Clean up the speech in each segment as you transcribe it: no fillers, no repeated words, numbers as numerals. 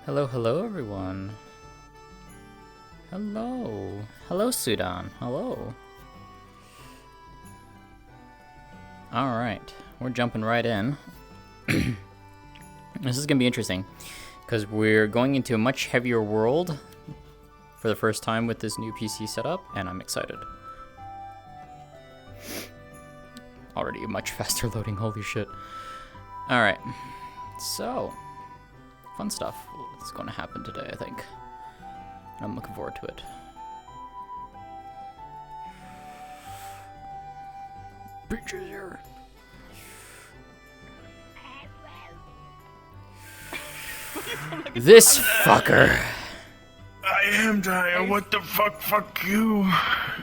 Hello, hello, everyone. Hello. Hello, Sudan. Hello. Alright, we're jumping right in. This is going to be interesting, because we're going into a much heavier world for the first time with this new PC setup, and I'm excited. Already a much faster loading, holy shit. Alright, so, fun stuff is going to happen today, I think. I'm looking forward to it. Preacher's here. This fucker. I am dying. What the fuck? Fuck you.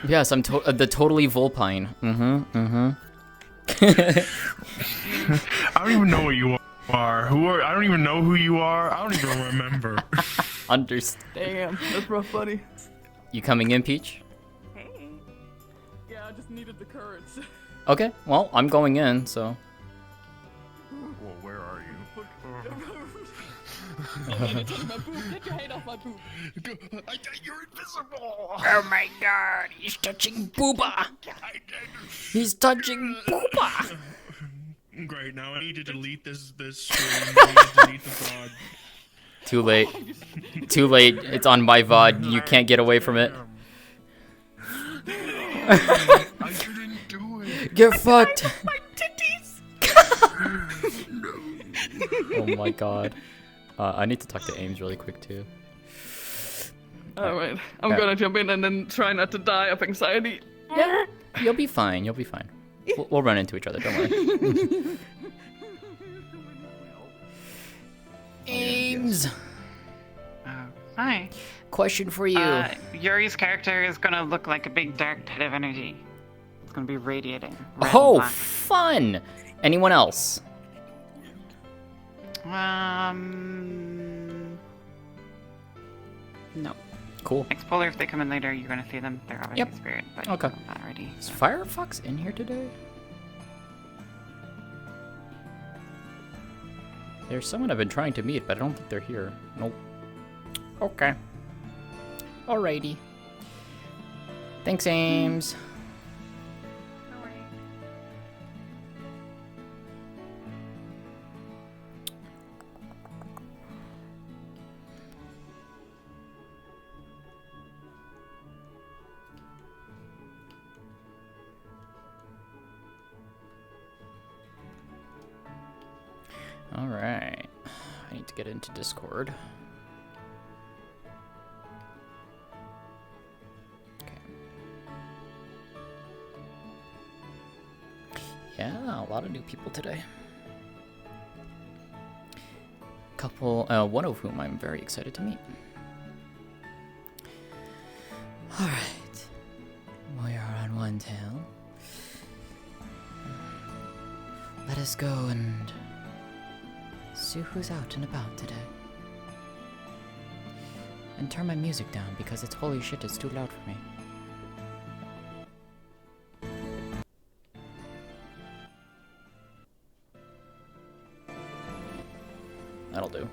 Yes, I'm the totally Vulpine. I don't even know what you are. I don't even know who you are. I don't even remember. Understand. Damn, that's rough, buddy. You coming in, Peach? Hey. Yeah, I just needed the courage. Okay, well, I'm going in, so. Well, where are you? You're touching my poop. Get your hand off my poop. You're invisible. Oh my god, he's touching booba. He's touching booba. Great, now I need to delete this stream. I need to delete the VOD. Too late. Too late. It's on my VOD. You can't get away from it. I didn't do it. Get fucked. My titties. Oh my god. I need to talk to Ames really quick too. Alright, I'm gonna jump in and then try not to die of anxiety. Yeah, you'll be fine. You'll be fine. We'll run into each other. Don't worry. Ames. Hi. Question for you. Yuri's character is gonna look like a big dark tide of energy. It's gonna be radiating. Red Oh, and black. fun! Anyone else? No. Cool. Expolar, if they come in later, you're gonna see them. They're obviously Yep. spirit, but Okay. you know that already. Is Firefox in here today? There's someone I've been trying to meet, but I don't think they're here. Nope. Okay. Alrighty. Thanks, Ames. Alright. I need to get into Discord. Okay. Yeah, a lot of new people today. One of whom I'm very excited to meet. Alright. We are on one tail. Let us go and see who's out and about today. And turn my music down because it's holy shit, it's too loud for me. That'll do.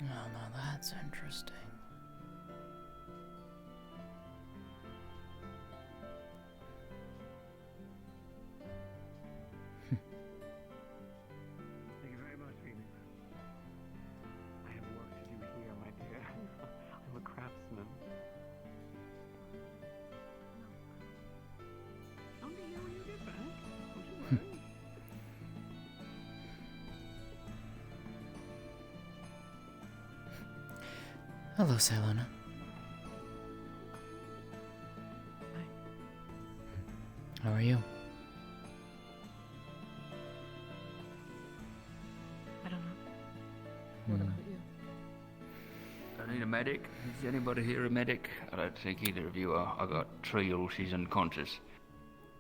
Oh, now that's interesting. Thank you very much, Phoenix. I have work to do here, my dear. I'm a craftsman. I'll be here when you get back. Don't you worry. Hello, Salona. are you? I don't know. What Hmm. about you? I need a medic. Is anybody here a medic? I don't think either of you are. I got Trial, she's unconscious.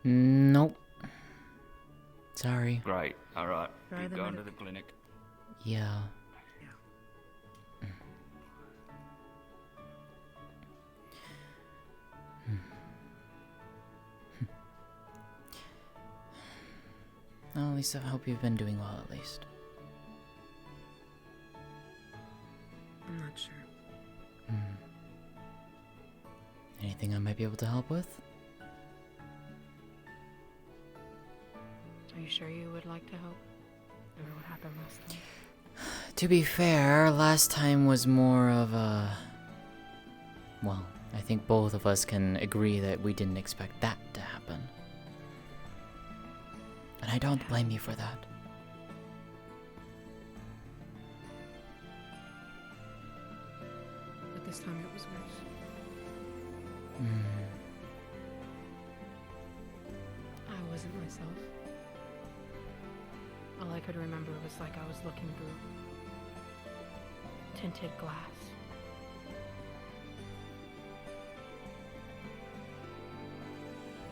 Nope. Sorry. Great, alright. Try Keep the going to medic. the clinic. Yeah. Well, at least I hope you've been doing well, at least. I'm not sure. Anything I might be able to help with? Are you sure you would like to help? Remember what happened last time? To be fair, last time was more of a... Well, I think both of us can agree that we didn't expect that to happen. And I don't blame you for that. But this time it was worse. I wasn't myself. All I could remember was like I was looking through tinted glass.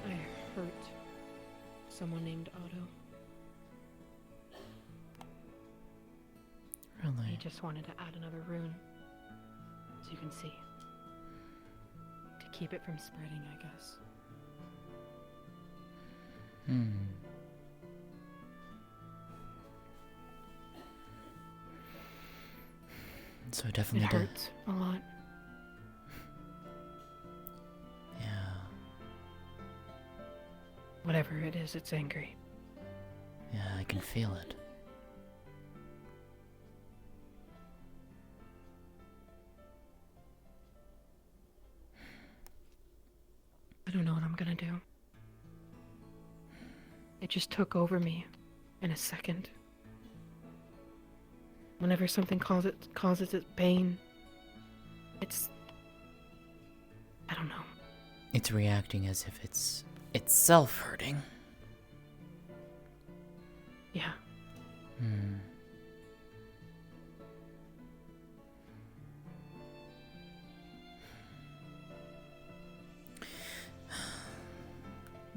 I hurt someone named Otto. He Really? just wanted to add another rune, as you can see. To keep it from spreading, I guess. So It definitely did. hurts a lot. Yeah. Whatever it is, it's angry. Yeah, I can feel it. I don't know what I'm gonna do. It just took over me in a second. Whenever something causes it pain, it's... I don't know. It's reacting as if it's itself hurting. Yeah.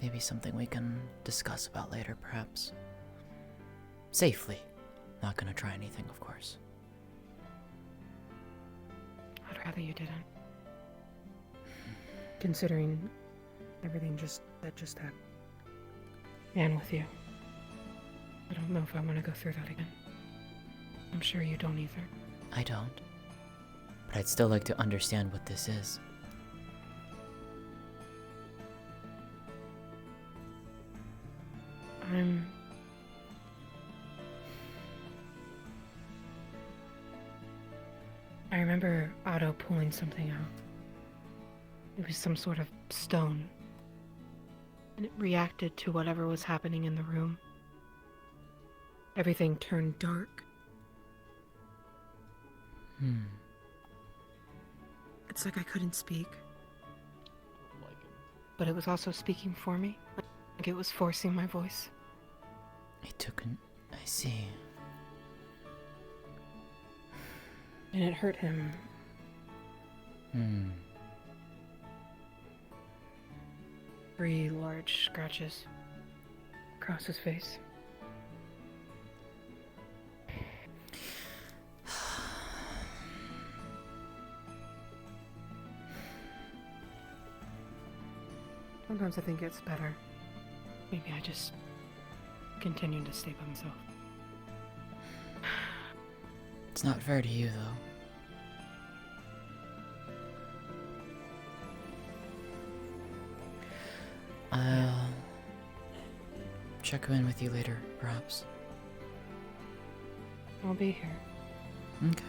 Maybe something we can discuss about later, perhaps. Safely. Not gonna try anything, of course. I'd rather you didn't. Considering everything that just happened. And with you. I don't know if I want to go through that again. I'm sure you don't either. I don't. But I'd still like to understand what this is. I remember Otto pulling something out. It was some sort of stone. And it reacted to whatever was happening in the room. Everything turned dark. It's like I couldn't speak. But it was also speaking for me. Like it was forcing my voice. It took an... I see. And it hurt him. 3 large scratches across his face. Sometimes I think it's better. Maybe I just continue to stay by myself. It's not fair to you, though. I'll check in with you later, perhaps. I'll be here. Okay.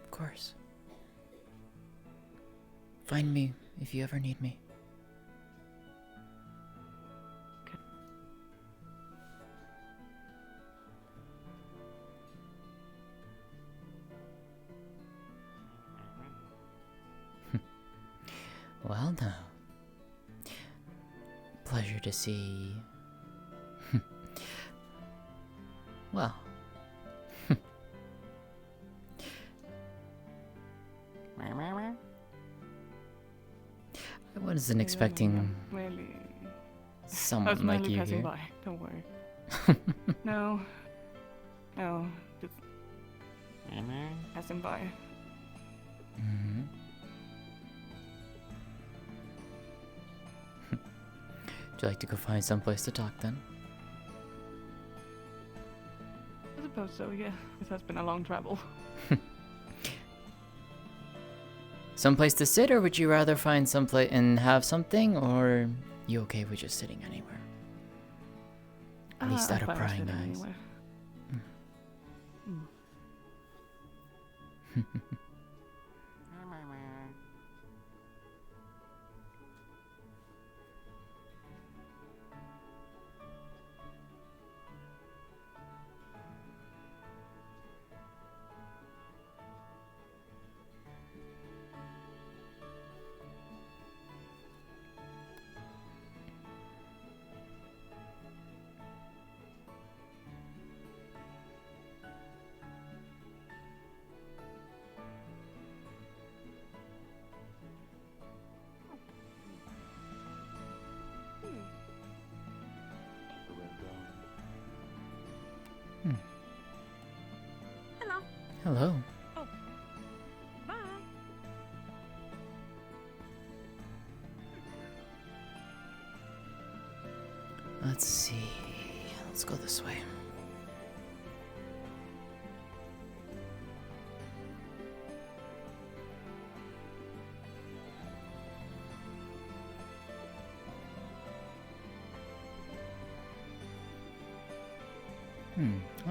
Of course. Find me if you ever need me. Well, now. Pleasure to see. Well. I wasn't expecting Really. I was someone like merely you passing here. by. Don't worry. No. No. Just passing by. Hmm. Would you like to go find someplace to talk then? I suppose so, yeah. This has been a long travel. Someplace to sit, or would you rather find someplace and have something, or you okay with just sitting anywhere? At least out I'm of fine with prying sitting eyes. anywhere. Hello. Hello. Bye. Let's see. Let's go this way.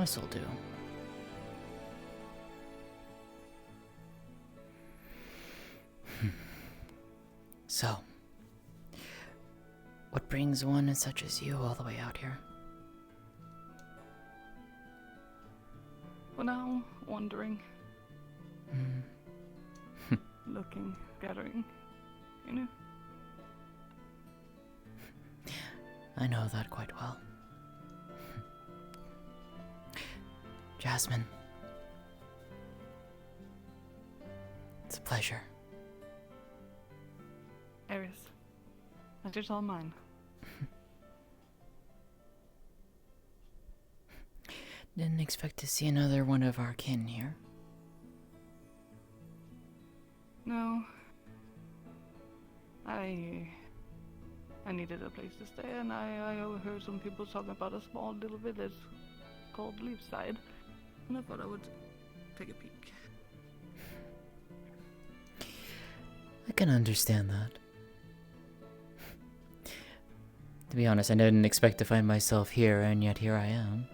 This'll do. So, what brings one such as you all the way out here? For now, wandering. Looking, gathering. You know? I know that quite well. Jasmine. It's a pleasure. Aries. Pleasure's all mine. Didn't expect to see another one of our kin here. No. I needed a place to stay, and I overheard some people talking about a small little village called Leafside. And I thought I would take a peek. I can understand that. To be honest, I didn't expect to find myself here, and yet here I am.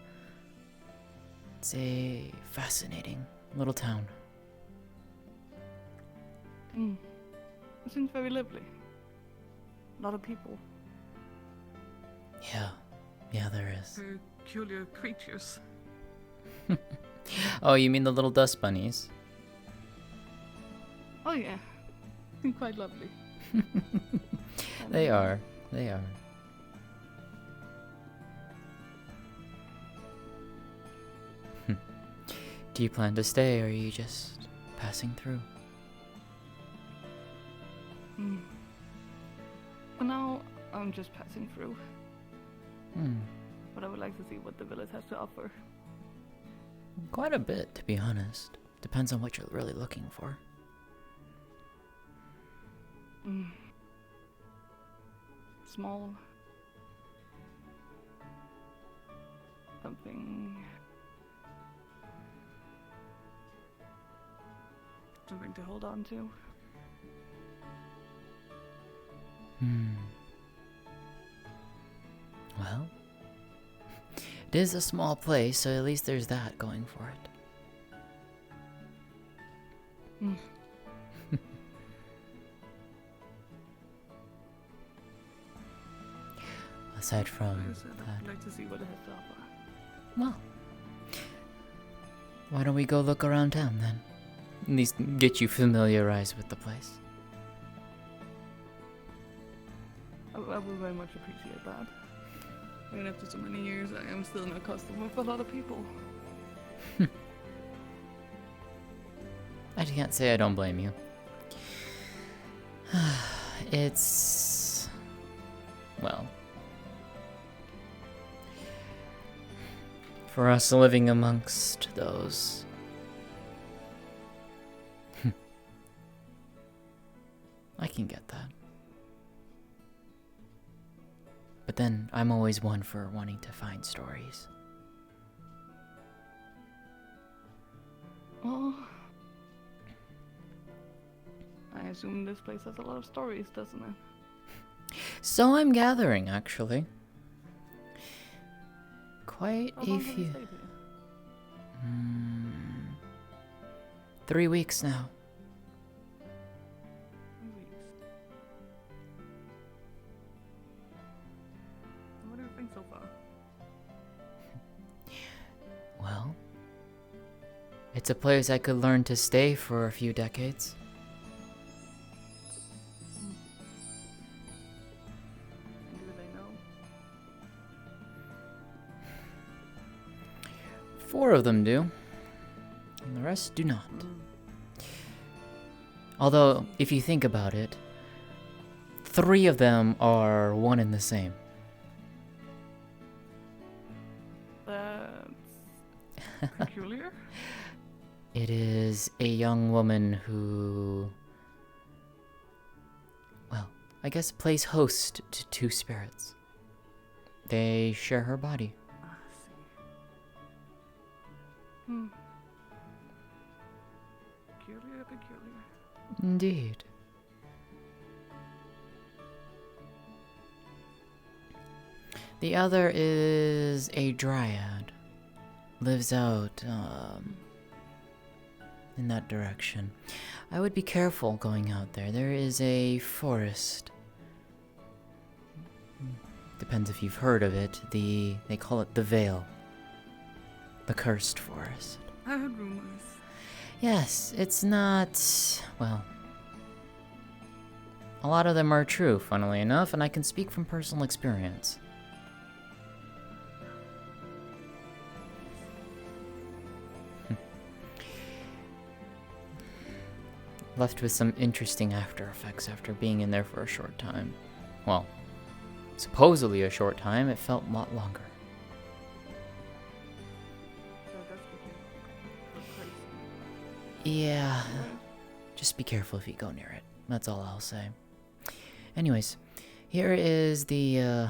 It's a fascinating little town. It seems very lively. A lot of people. Yeah, there is. Peculiar creatures. Oh, you mean the little dust bunnies? Oh yeah. Quite lovely. They are. Do you plan to stay, or are you just passing through? For now, I'm just passing through. Hmm. But I would like to see what the village has to offer. Quite a bit, to be honest. Depends on what you're really looking for. Small. Something to hold on to. Well, it is a small place, so at least there's that going for it. Aside from Like I said, that, I'd like to see what it has to offer. well, why don't we go look around town then? At least get you familiarized with the place. I would very much appreciate that. Even after so many years, I am still not accustomed with a lot of people. I can't say I don't blame you. It's... well... for us living amongst those... I can get that. But then, I'm always one for wanting to find stories. Well, I assume this place has a lot of stories, doesn't it? So I'm gathering, actually. Quite How a long have you few. stayed here? 3 weeks now. 3 weeks. What do you think so far? Well, it's a place I could learn to stay for a few decades. And do they know? 4 of them do, and the rest do not. Although, if you think about it, 3 of them are one and the same. That's peculiar. It is a young woman who, well, I guess plays host to 2 spirits. They share her body. I see. Hmm. Peculiar, peculiar. Indeed. The other is a dryad. Lives out, in that direction. I would be careful going out there. There is a forest. Depends if you've heard of it. They call it the Vale. The Cursed Forest. I heard rumors. Yes, it's not... well... a lot of them are true, funnily enough, and I can speak from personal experience. Left with some interesting after effects after being in there for a short time. Well, supposedly a short time, it felt a lot longer. So that's crazy. Yeah, just be careful if you go near it. That's all I'll say. Anyways, here is the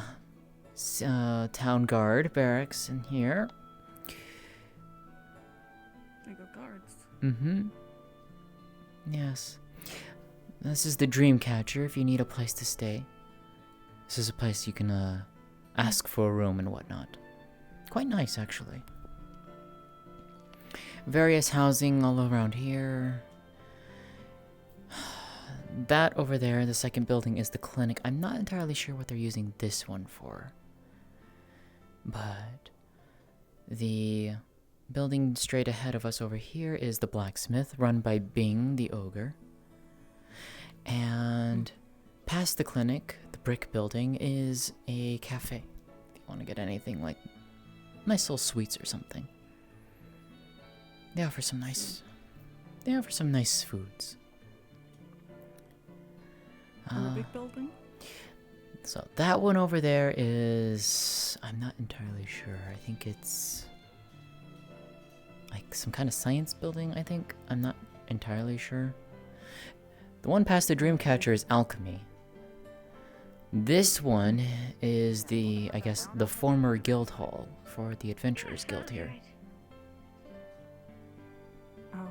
town guard barracks in here. They got guards. Mm-hmm. Yes. This is the Dreamcatcher if you need a place to stay. This is a place you can ask for a room and whatnot. Quite nice, actually. Various housing all around here. That over there, the second building, is the clinic. I'm not entirely sure what they're using this one for. But the building straight ahead of us over here is the blacksmith, run by Bing the ogre. And past the clinic, the brick building, is a cafe. If you want to get anything like nice little sweets or something. They offer some nice foods. In the big building? So that one over there is... I'm not entirely sure. I think it's... like some kind of science building, I think. I'm not entirely sure. The one past the Dreamcatcher is alchemy. This one is the, I guess, the former guild hall for the Adventurers Guild here. Oh.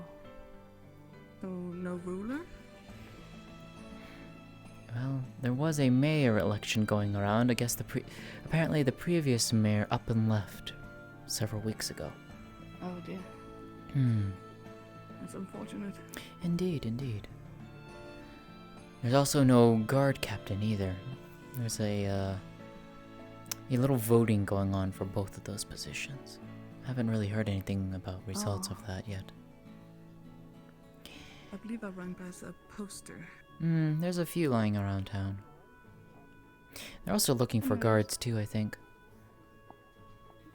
So, no ruler? Well, there was a mayor election going around. I guess apparently the previous mayor up and left several weeks ago. Oh dear. That's unfortunate. Indeed, indeed. There's also no guard captain either. There's a little voting going on for both of those positions. Haven't really heard anything about results of that yet. I believe I ran past a poster. There's a few lying around town. They're also looking for guards too, I think.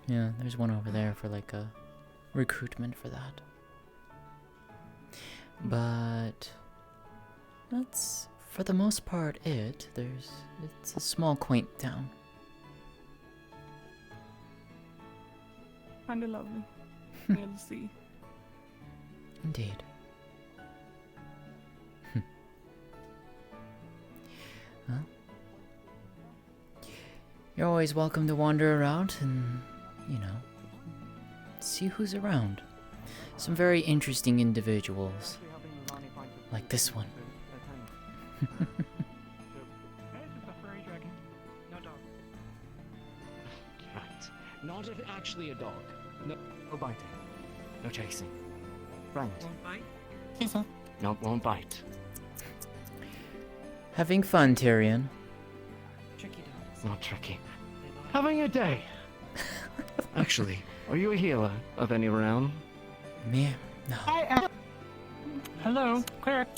Yeah, there's one over there for like a recruitment for that. But that's for the most part it. It's a small, quaint town. Kinda lovely. Near the sea. Indeed. Well, you're always welcome to wander around and, you know, see who's around. Some very interesting individuals, like this one. Not actually a dog. No biting. No chasing. Friend. Won't bite? No, won't bite. Having fun, Tyrion. Tricky dogs. It's not tricky. Having a day. Actually, are you a healer of any renown? Me? No. Hello, cleric.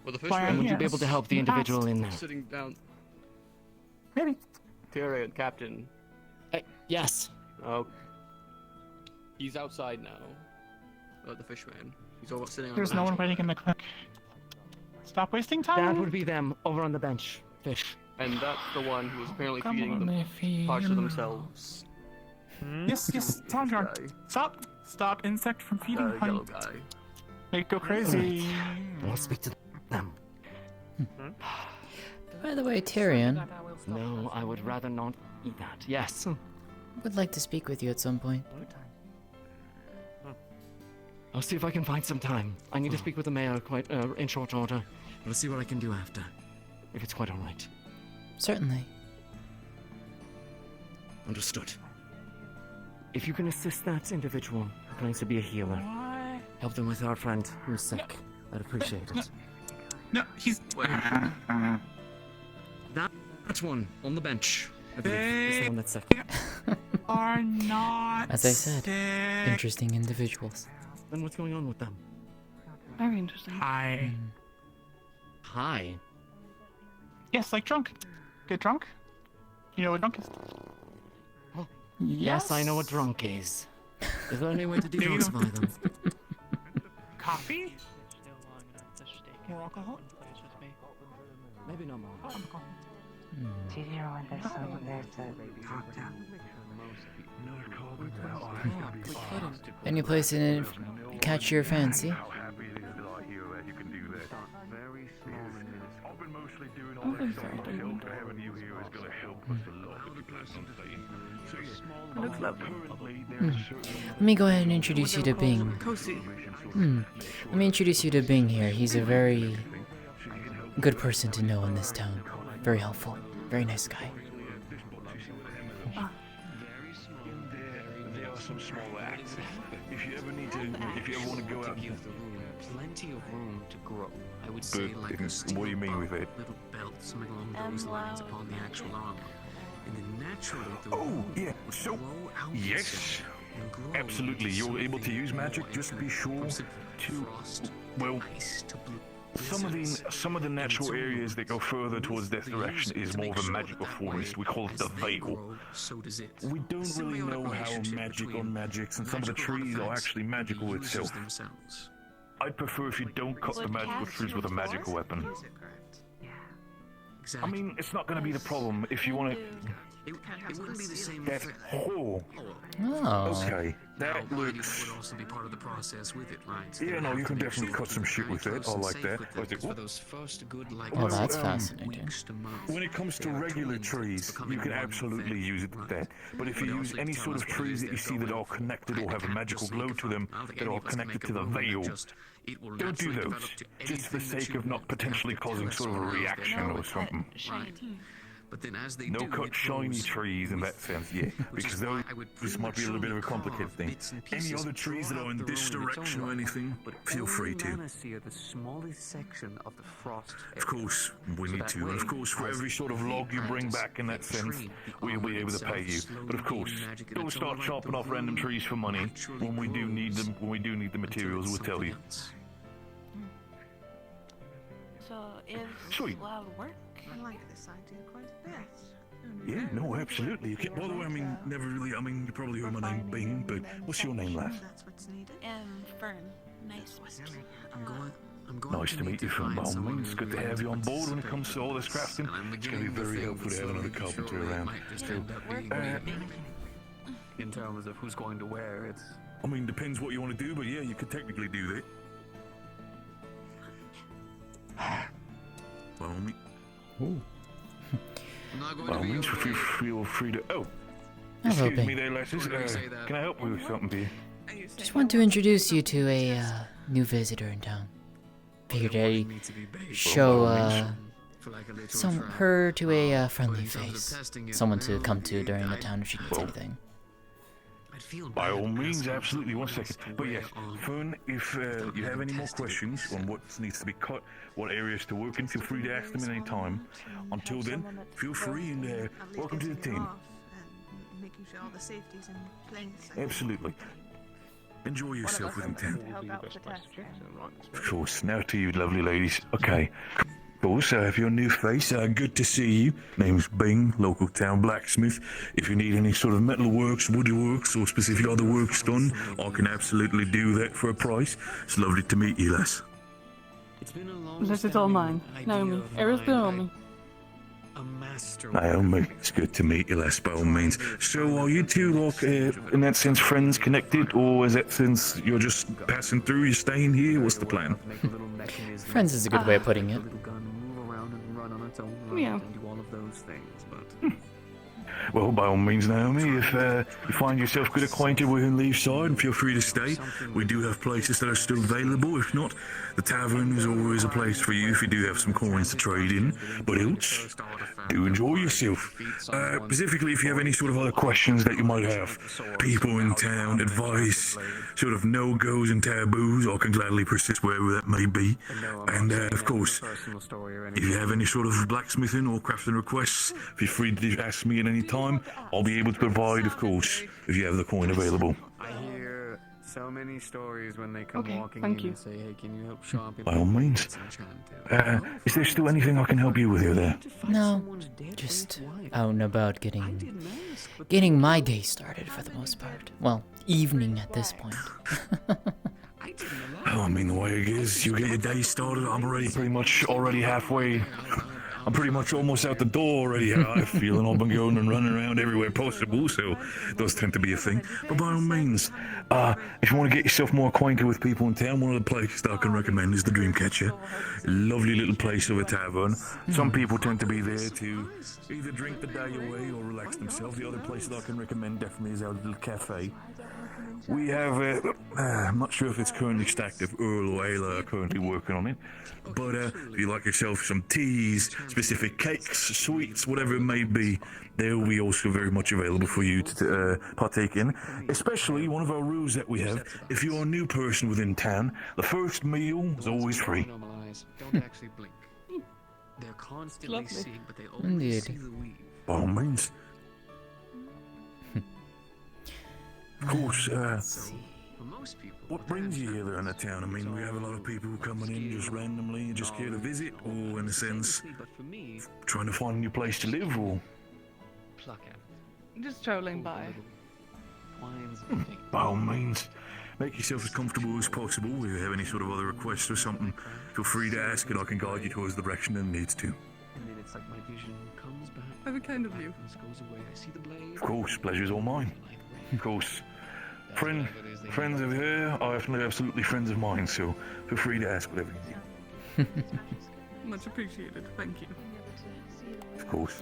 Well, the fish Why, man Would you yes. be able to help the individual in there? sitting down. Maybe. Tyrion, Captain. Yes. Oh. He's outside now. The fish man. He's all sitting on There's the no bench. one waiting in the clinic. Stop wasting time. That would be them over on the bench. Fish. And that's the one who was apparently Come feeding on, them Miffy. parts of themselves. Yes, Tondron. Stop insect from feeding honey. Yellow guy. Make it go crazy. I'll speak to them. By the way, Tyrion, No, I would rather not eat that. Yes. would like to speak with you at some point. I'll see if I can find some time. I need to speak with the mayor quite in short order. But I'll see what I can do after. If it's quite alright. Certainly. Understood. If you can assist that individual who claims to be a healer, help them with our friend who's sick. I'd appreciate it. No, he's. That one on the bench. I believe is the one that's sick. Are not. As I said, sick. interesting individuals. Then what's going on with them? Very interesting. Hi. Hi. Yes, like drunk. Get drunk? You know what drunk is? Yes, I know what drunk is. Is there any way to There you go. detoxify them? Coffee? More alcohol? Maybe no more. Do you hear when there's someone there to talk to? Any place in it catch your fancy? Looks lovely. Let me go ahead and introduce you to Bing. Cozy. Let me introduce you to Bing here. He's a very good person to know in this town. Very helpful. Very nice guy. There are some small acts. If you ever want to go out, Plenty of room to grow. I would But say like a what do you mean with it? little belt, something along those lines upon the actual armor. And then naturally the Oh, wound yeah. would So, grow out yes, and grow absolutely. into You're able to something use magic. more Just be sure from to, frost, well, ice to some of the natural areas that go further towards that direction is more of a magical forest. We call it the Veil. so does it. We don't really know how magic on magics, and some of the trees are actually magical itself. Themselves. I'd prefer if you don't cut the magical trees with a magical weapon. I mean, it's not going to be the problem if you want to. It wouldn't be the same That's effect. oh. Oh. Okay, that Now, lighting looks. would also be part of the process with it, right? Yeah, no, you can definitely cut some shit with it. I like that. I think, For those first good, like, Well, that's um, fascinating. weeks to months. When it comes to regular trees, you can absolutely use it with that. But if you use any sort of trees that you see that are connected or have a magical glow to them, that are connected to the veil, don't do those. Just for the sake of not potentially causing sort of a reaction or something. But then as they No do, cut it shiny grows. trees in that sense, yeah. Because those, this might be a little bit of a complicated thing. Bits and Any pieces other trees that are in throughout this the room in its direction own or right. anything, feel free to. See the smallest section of the frost. Of course, we need to. And of course, for every sort of log you bring back in that sense, we'll be able to pay you. But of course, don't start chopping off random trees for money. When we do need them, when we do need the materials, we'll tell you. So if Sweet. we'll have work I like this idea quite a bit. Yeah, no, absolutely. You can, by the way, I mean, never really, I mean, you probably heard my name, Bing, but what's your name, lass? That's what's needed. Fern. Nice. Nice to meet you, Fern. By all means, it's good to have you on board when it comes to all this crafting. It's going to be very helpful to have another carpenter around. In terms of who's going to where, it's... I mean, depends what you want to do, but yeah, you could technically do that. By all means. Ooh. By all means, feel free to... Oh! Hello, Excuse me Bing. there, lasses. Can I help you with something, dear? Just want to introduce you to a new visitor in town. Figured I'd show her to a friendly face. Someone to come to during the town if she needs anything. By all means, absolutely. 1 second. But yes, Fern, if you have any more questions on what needs to be cut, what areas to work in, feel free to ask them at any time. Until then, feel free and welcome to the team. Making sure all the safety's in place. Absolutely. Enjoy yourself within town. Help out with the test. Of course. Now to you, lovely ladies. Okay. Of course, I have your new face. Good to see you. Name's Bing, local town blacksmith. If you need any sort of metalworks, woodworks, or specific other works done, I can absolutely do that for a price. It's lovely to meet you, lass. This is all mine. Naomi. Era's Naomi. Naomi, it's good to meet you, lass, by all means. So, are you two, like, in that sense, friends connected, or is that since you're just passing through, you're staying here? What's the plan? Friends is a good way of putting it. Yeah. Well, by all means, Naomi, if you find yourself good acquainted with Leafside, feel free to stay. We do have places that are still available. If not, the tavern is always a place for you if you do have some coins to trade in. But else, do enjoy yourself. Specifically, if you have any sort of other questions that you might have, people in town, advice, sort of no-goes and taboos, I can gladly persist wherever that may be. And, of course, if you have any sort of blacksmithing or crafting requests, feel free to ask me at any time. I'll be able to provide, of course, if you have the coin available. I hear so many stories when they come walking thank in you. and say, hey, can you help sharpen By all means. Is there still anything I can help you with here there? No, just out and about getting my day started for the most part. Well, evening at this point. Oh, I mean, the way it is, you get your day started, I'm already pretty much halfway. I'm pretty much almost out the door already. I feel I've been going and running around everywhere possible, so it does tend to be a thing. But by all means, if you want to get yourself more acquainted with people in town, one of the places that I can recommend is the Dreamcatcher. Lovely little place of a tavern. Some people tend to be there to either drink the day away or relax themselves. The other place that I can recommend definitely is our little cafe. We have, I'm not sure if it's currently stacked, if Earl or Ayla are currently working on it, but if you like yourself some teas, specific cakes, sweets, whatever it may be, they'll be also very much available for you to partake in. Especially one of our rules that we have, if you're a new person within town, the first meal is always free. Don't actually blink. They're constantly Lovely. seeing, but they always see the weave. By all means. Of course, For most people, what brings you here there in the town? I mean, we have a lot of people coming in just randomly and just here to visit, or in a sense, but for me, trying to find a new place to live, or pluck at Just strolling by. twines by all means, make yourself as comfortable as possible. If you have any sort of other requests or something, feel free to ask and I can guide you towards the direction it needs to. and then it's like my vision comes back. Very kind of you. Goes away. I see the blade. Of course, pleasure's all mine. Of course. Friends over here are absolutely friends of mine, so feel free to ask whatever you need. Much appreciated. Thank you. Of course.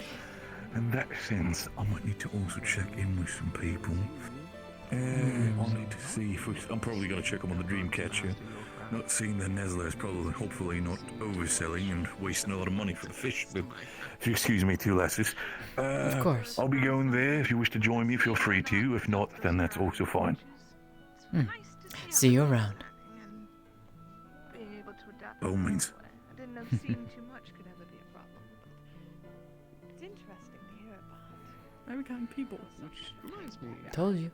In that sense, I might need to also check in with some people. I'll need to see if I'm probably going to check them on the Dreamcatcher. Not seeing the Nezler's probably, hopefully not overselling and wasting a lot of money for the fish. But if you excuse me, two lasses. Of course. I'll be going there. If you wish to join me, feel free to. If not, then that's also fine. See you around. Being able to adapt. By all means. I didn't know seeing too much could ever be a problem. But it's interesting to hear about. Very kind people. Which reminds me, Told you.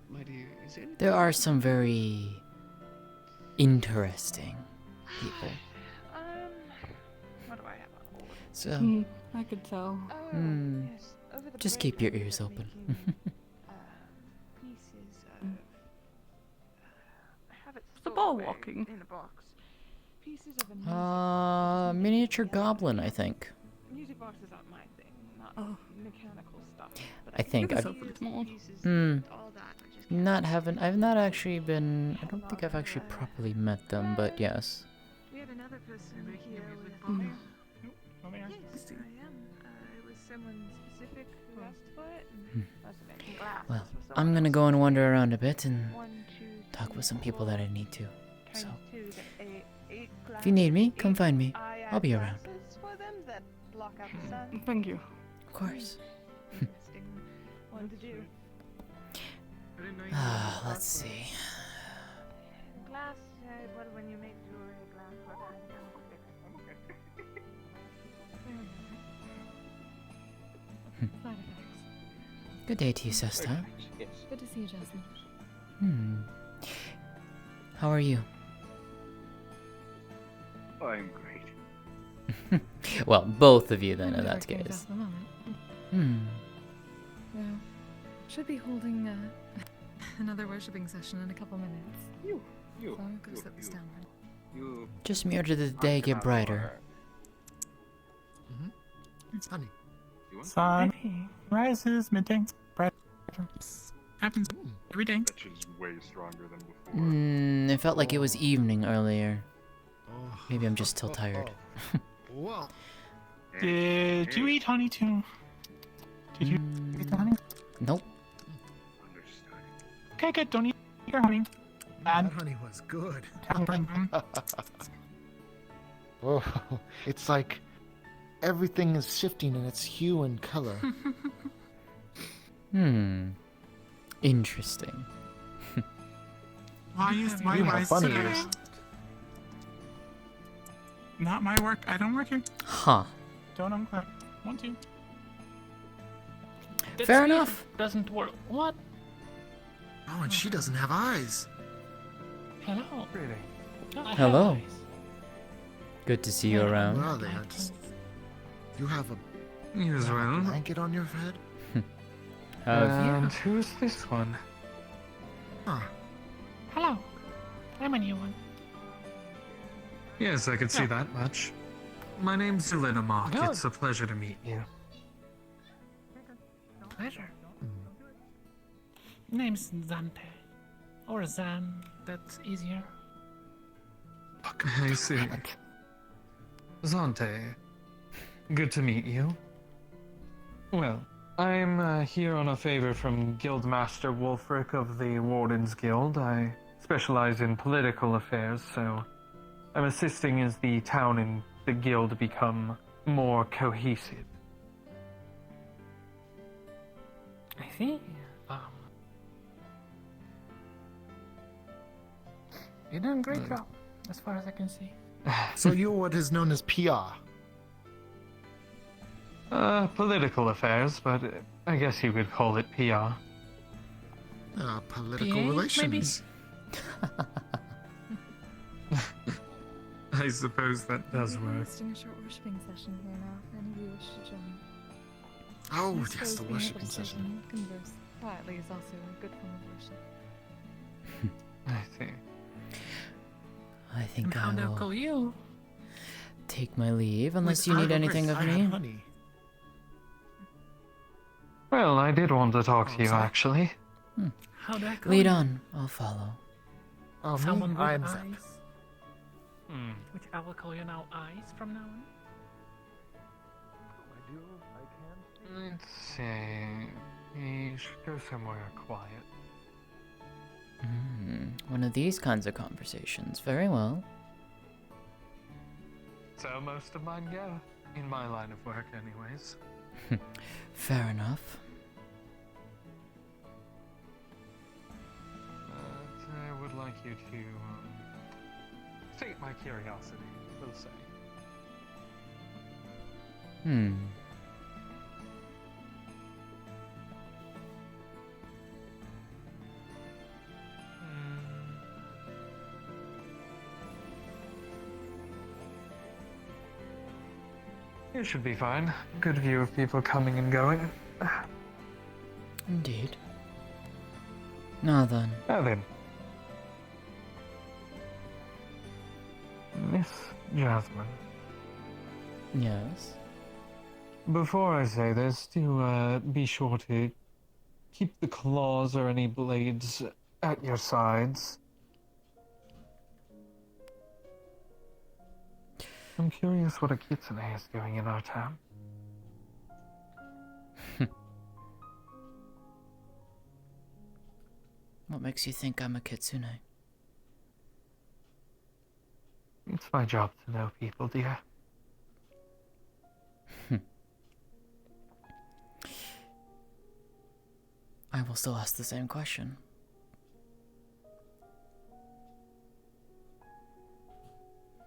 my dear, is it? There are some very interesting people. What do I have? So, I could tell. just keep your ears open. Pieces of. I have it The stored ball away walking. in a box. Pieces of a music Miniature goblin, I think. Music boxes aren't my thing, not mechanical stuff. But I think I've I've not actually been. I don't think I've actually properly met them, but yes. We had another person here with. Yes, I am. It was someone specific who asked for it. And must have been glasses Well, for someone I'm gonna else. go and wander around a bit and 1, 2, talk with some 3, people 4, that I need to. So, times 2, that's eight if you need me, glasses. come find me. I I'll be have around. glasses for them that block out the sun. Thank you. Of course. Interesting one to do. Let's see. Glass, when you make jewelry, glass. Side effects. Good day to you, Sesta. Good to see you, Jasmine. How are you? I'm great. Well, both of you then, in that Things case. at the moment. Well, should be holding another worshipping session in a couple minutes. So I'll go set this down then. Just mere to the day get brighter. Honey. Sun rises, midday, bright. Happens every day. That shit's way stronger than before. It felt like it was evening earlier. Maybe I'm just still tired. Well, Did you eat honey too? Did you eat the honey? Nope. Okay, good. Don't eat your honey. that honey was good. Whoa, it's like everything is shifting in its hue and color. Interesting. Why is funny it? it is. Not my work. I don't work here. Huh. Don't unclip. Want to? Fair enough. Doesn't work. What? Oh, and she doesn't have eyes. Hello. Really? Hello. Good to see you around. Where are they? You have a You as well. blanket on your head? And who's this one? Huh. Hello. I'm a new one. Yes, I could see that much. My name's Zelina Mock. Good. It's a pleasure to meet you. Pleasure. Name's Zante. Or Zan. That's easier. I see. Zante. Good to meet you. Well, I'm here on a favor from Guildmaster Wolfric of the Wardens Guild. I specialize in political affairs, so I'm assisting as the town and the guild become more cohesive. I see. You're doing a great job, as far as I can see. So you're what is known as PR. Political affairs, but I guess you could call it PR. Political PA, relations. I suppose that does We're work. hosting a short worshipping session here now, if any of you wish to join. Oh, I yes, suppose the being able worshipping to sit session. and converse quietly is also a good form of worship. I see. I think I How will go you? take my leave unless you Wait, need I- anything of I have me. honey. Well, I did want to talk to you, sorry. actually. How do I go? Lead on. I'll follow. Oh, me? Someone with I'm eyes. Zep. Which I will call you now Eyes from now on. Let's see. We should go somewhere quiet. One of these kinds of conversations. Very well. So most of mine go. In my line of work, anyways. Fair enough. But I would like you to sate my curiosity, we'll say. You should be fine. Good view of people coming and going. Indeed. Now then. Now then. Miss Jasmine. Yes? Before I say this, do be sure to keep the claws or any blades at your sides. I'm curious what a kitsune is doing in our town. What makes you think I'm a kitsune? It's my job to know people, dear. I will still ask the same question.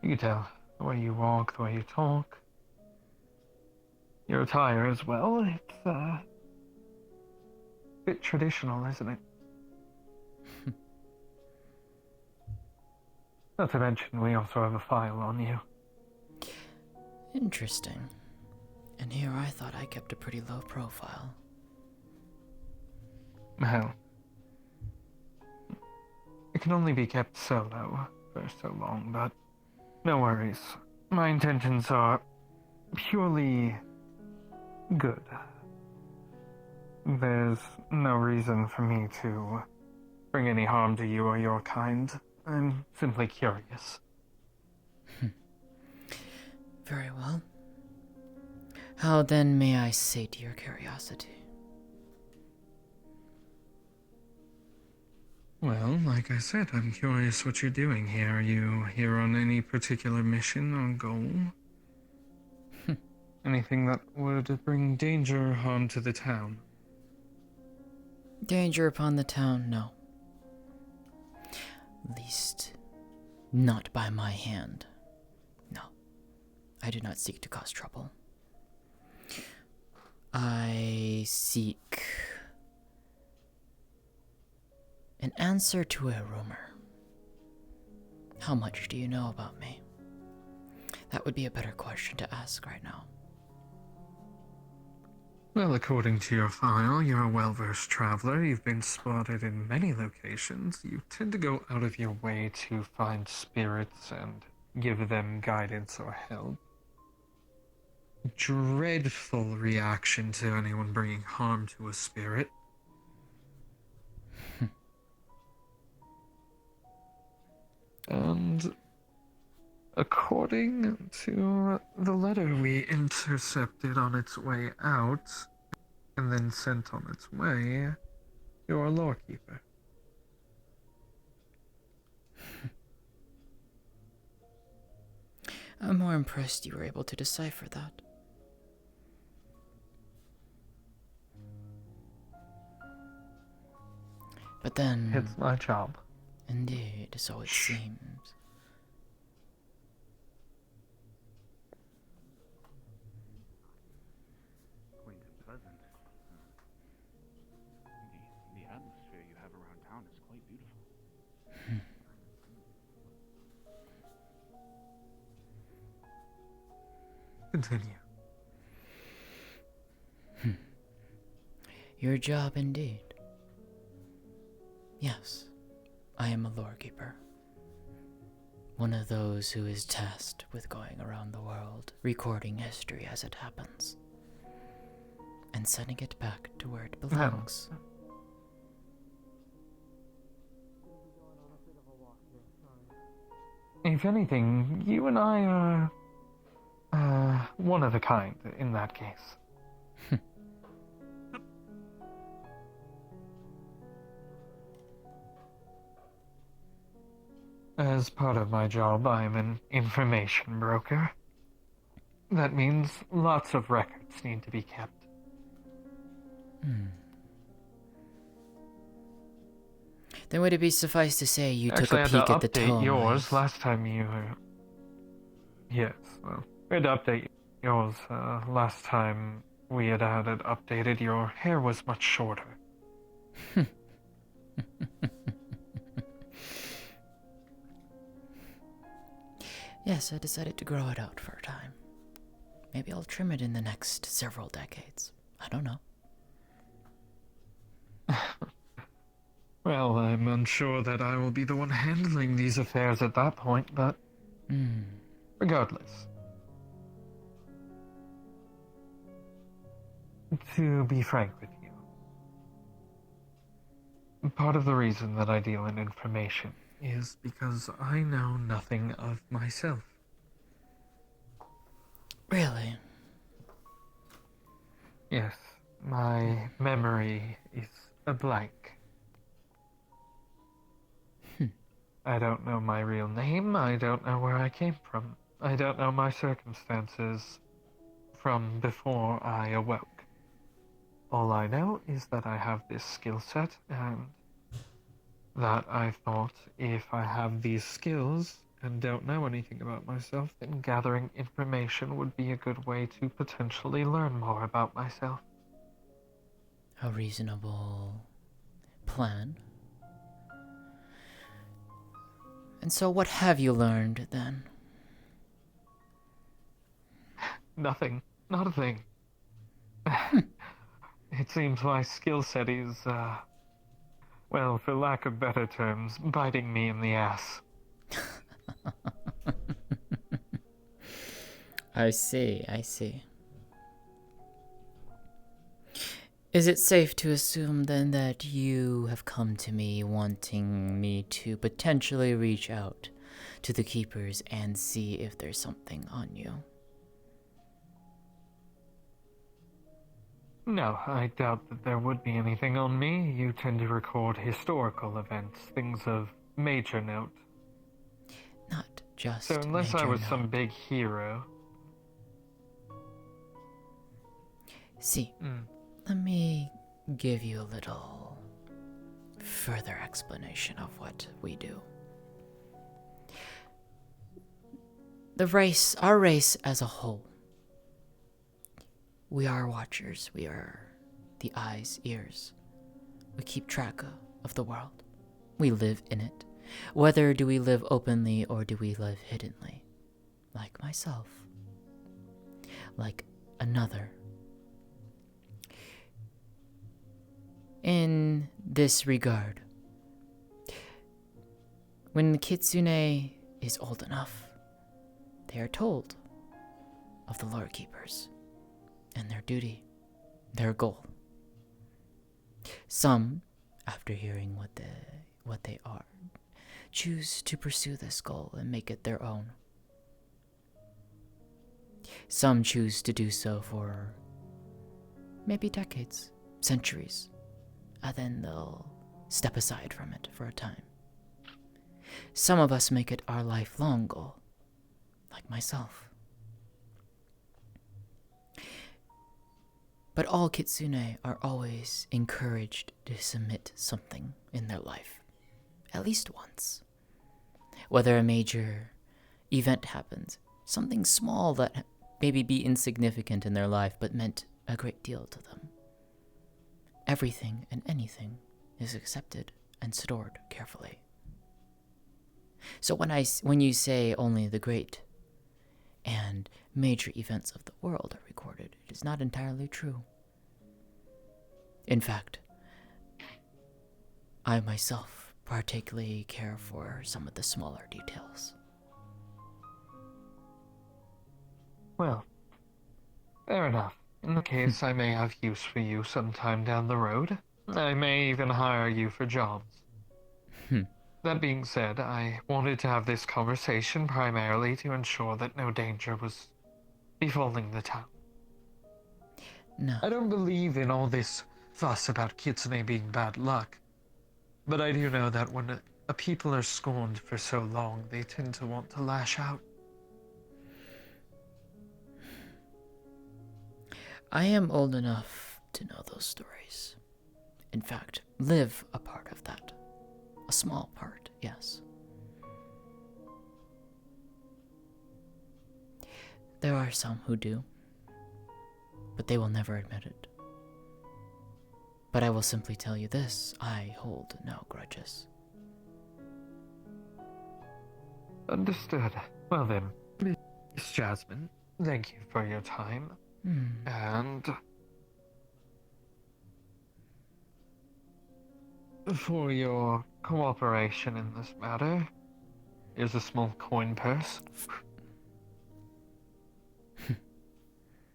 You can tell the way you walk, the way you talk. Your attire as well. It's a bit traditional, isn't it? Not to mention, we also have a file on you. Interesting. And here I thought I kept a pretty low profile. Well, it can only be kept so low for so long, but no worries. My intentions are purely good. There's no reason for me to bring any harm to you or your kind. I'm simply curious. Very well. How then may I sate your curiosity? Well, like I said, I'm curious what you're doing here. Are you here on any particular mission or goal? Anything that would bring danger or harm to the town? Danger upon the town, no. At least, not by my hand. No. I do not seek to cause trouble. I seek an answer to a rumor. How much do you know about me? That would be a better question to ask right now. Well, according to your file, you're a well-versed traveler. You've been spotted in many locations. You tend to go out of your way to find spirits and give them guidance or help. Dreadful reaction to anyone bringing harm to a spirit. And according to the letter we intercepted on its way out, and then sent on its way, you're a lawkeeper. I'm more impressed you were able to decipher that. But then... It's my job. Indeed, so it seems. Quaint and pleasant. The atmosphere you have around town is quite beautiful. Continue. Your job indeed. Yes, I am a lorekeeper. One of those who is tasked with going around the world, recording history as it happens, and sending it back to where it belongs. If anything, you and I are one of a kind in that case. As part of my job, I'm an information broker. That means lots of records need to be kept. Then would it be suffice to say you took a Actually, peek at the tome? I had to update yours last time you were... Yes, well, we had to update yours last time we had it updated. Your hair was much shorter. Yes, I decided to grow it out for a time. Maybe I'll trim it in the next several decades. I don't know. Well, I'm unsure that I will be the one handling these affairs at that point, but regardless. To be frank with you, part of the reason that I deal in information is because I know nothing of myself. Really? Yes, my memory is a blank. I don't know my real name, I don't know where I came from. I don't know my circumstances from before I awoke. All I know is that I have this skill set, and that I thought if I have these skills and don't know anything about myself, then gathering information would be a good way to potentially learn more about myself. A reasonable plan. And so what have you learned, then? Nothing. Not a thing. It seems my skill set is, well, for lack of better terms, biting me in the ass. I see, I see. Is it safe to assume then that you have come to me wanting me to potentially reach out to the Keepers and see if there's something on you? No, I doubt that there would be anything on me. You tend to record historical events, things of major note. Not just So unless I major was note. some big hero... See, let me give you a little further explanation of what we do. Our race as a whole, we are watchers, we are the eyes, ears. We keep track of the world. We live in it. Whether do we live openly or do we live hiddenly? Like myself. Like another. In this regard, when the Kitsune is old enough, they are told of the Lord Keepers and their duty, their goal. Some, after hearing what they are, choose to pursue this goal and make it their own. Some choose to do so for maybe decades, centuries, and then they'll step aside from it for a time. Some of us make it our lifelong goal, like myself. But all Kitsune are always encouraged to submit something in their life, at least once. Whether a major event happens, something small that maybe be insignificant in their life but meant a great deal to them. Everything and anything is accepted and stored carefully. So when you say only the great and major events of the world are recorded, it is not entirely true. In fact, I myself particularly care for some of the smaller details. Well, fair enough. In the case, I may have use for you sometime down the road. I may even hire you for jobs. That being said, I wanted to have this conversation primarily to ensure that no danger was befalling the town. No. I don't believe in all this fuss about Kitsune being bad luck, but I do know that when a people are scorned for so long, they tend to want to lash out. I am old enough to know those stories. In fact, live a part of that. A small part, yes. There are some who do, but they will never admit it. But I will simply tell you this, I hold no grudges. Understood. Well then, Miss Jasmine, thank you for your time. And for your cooperation in this matter. Here's a small coin purse.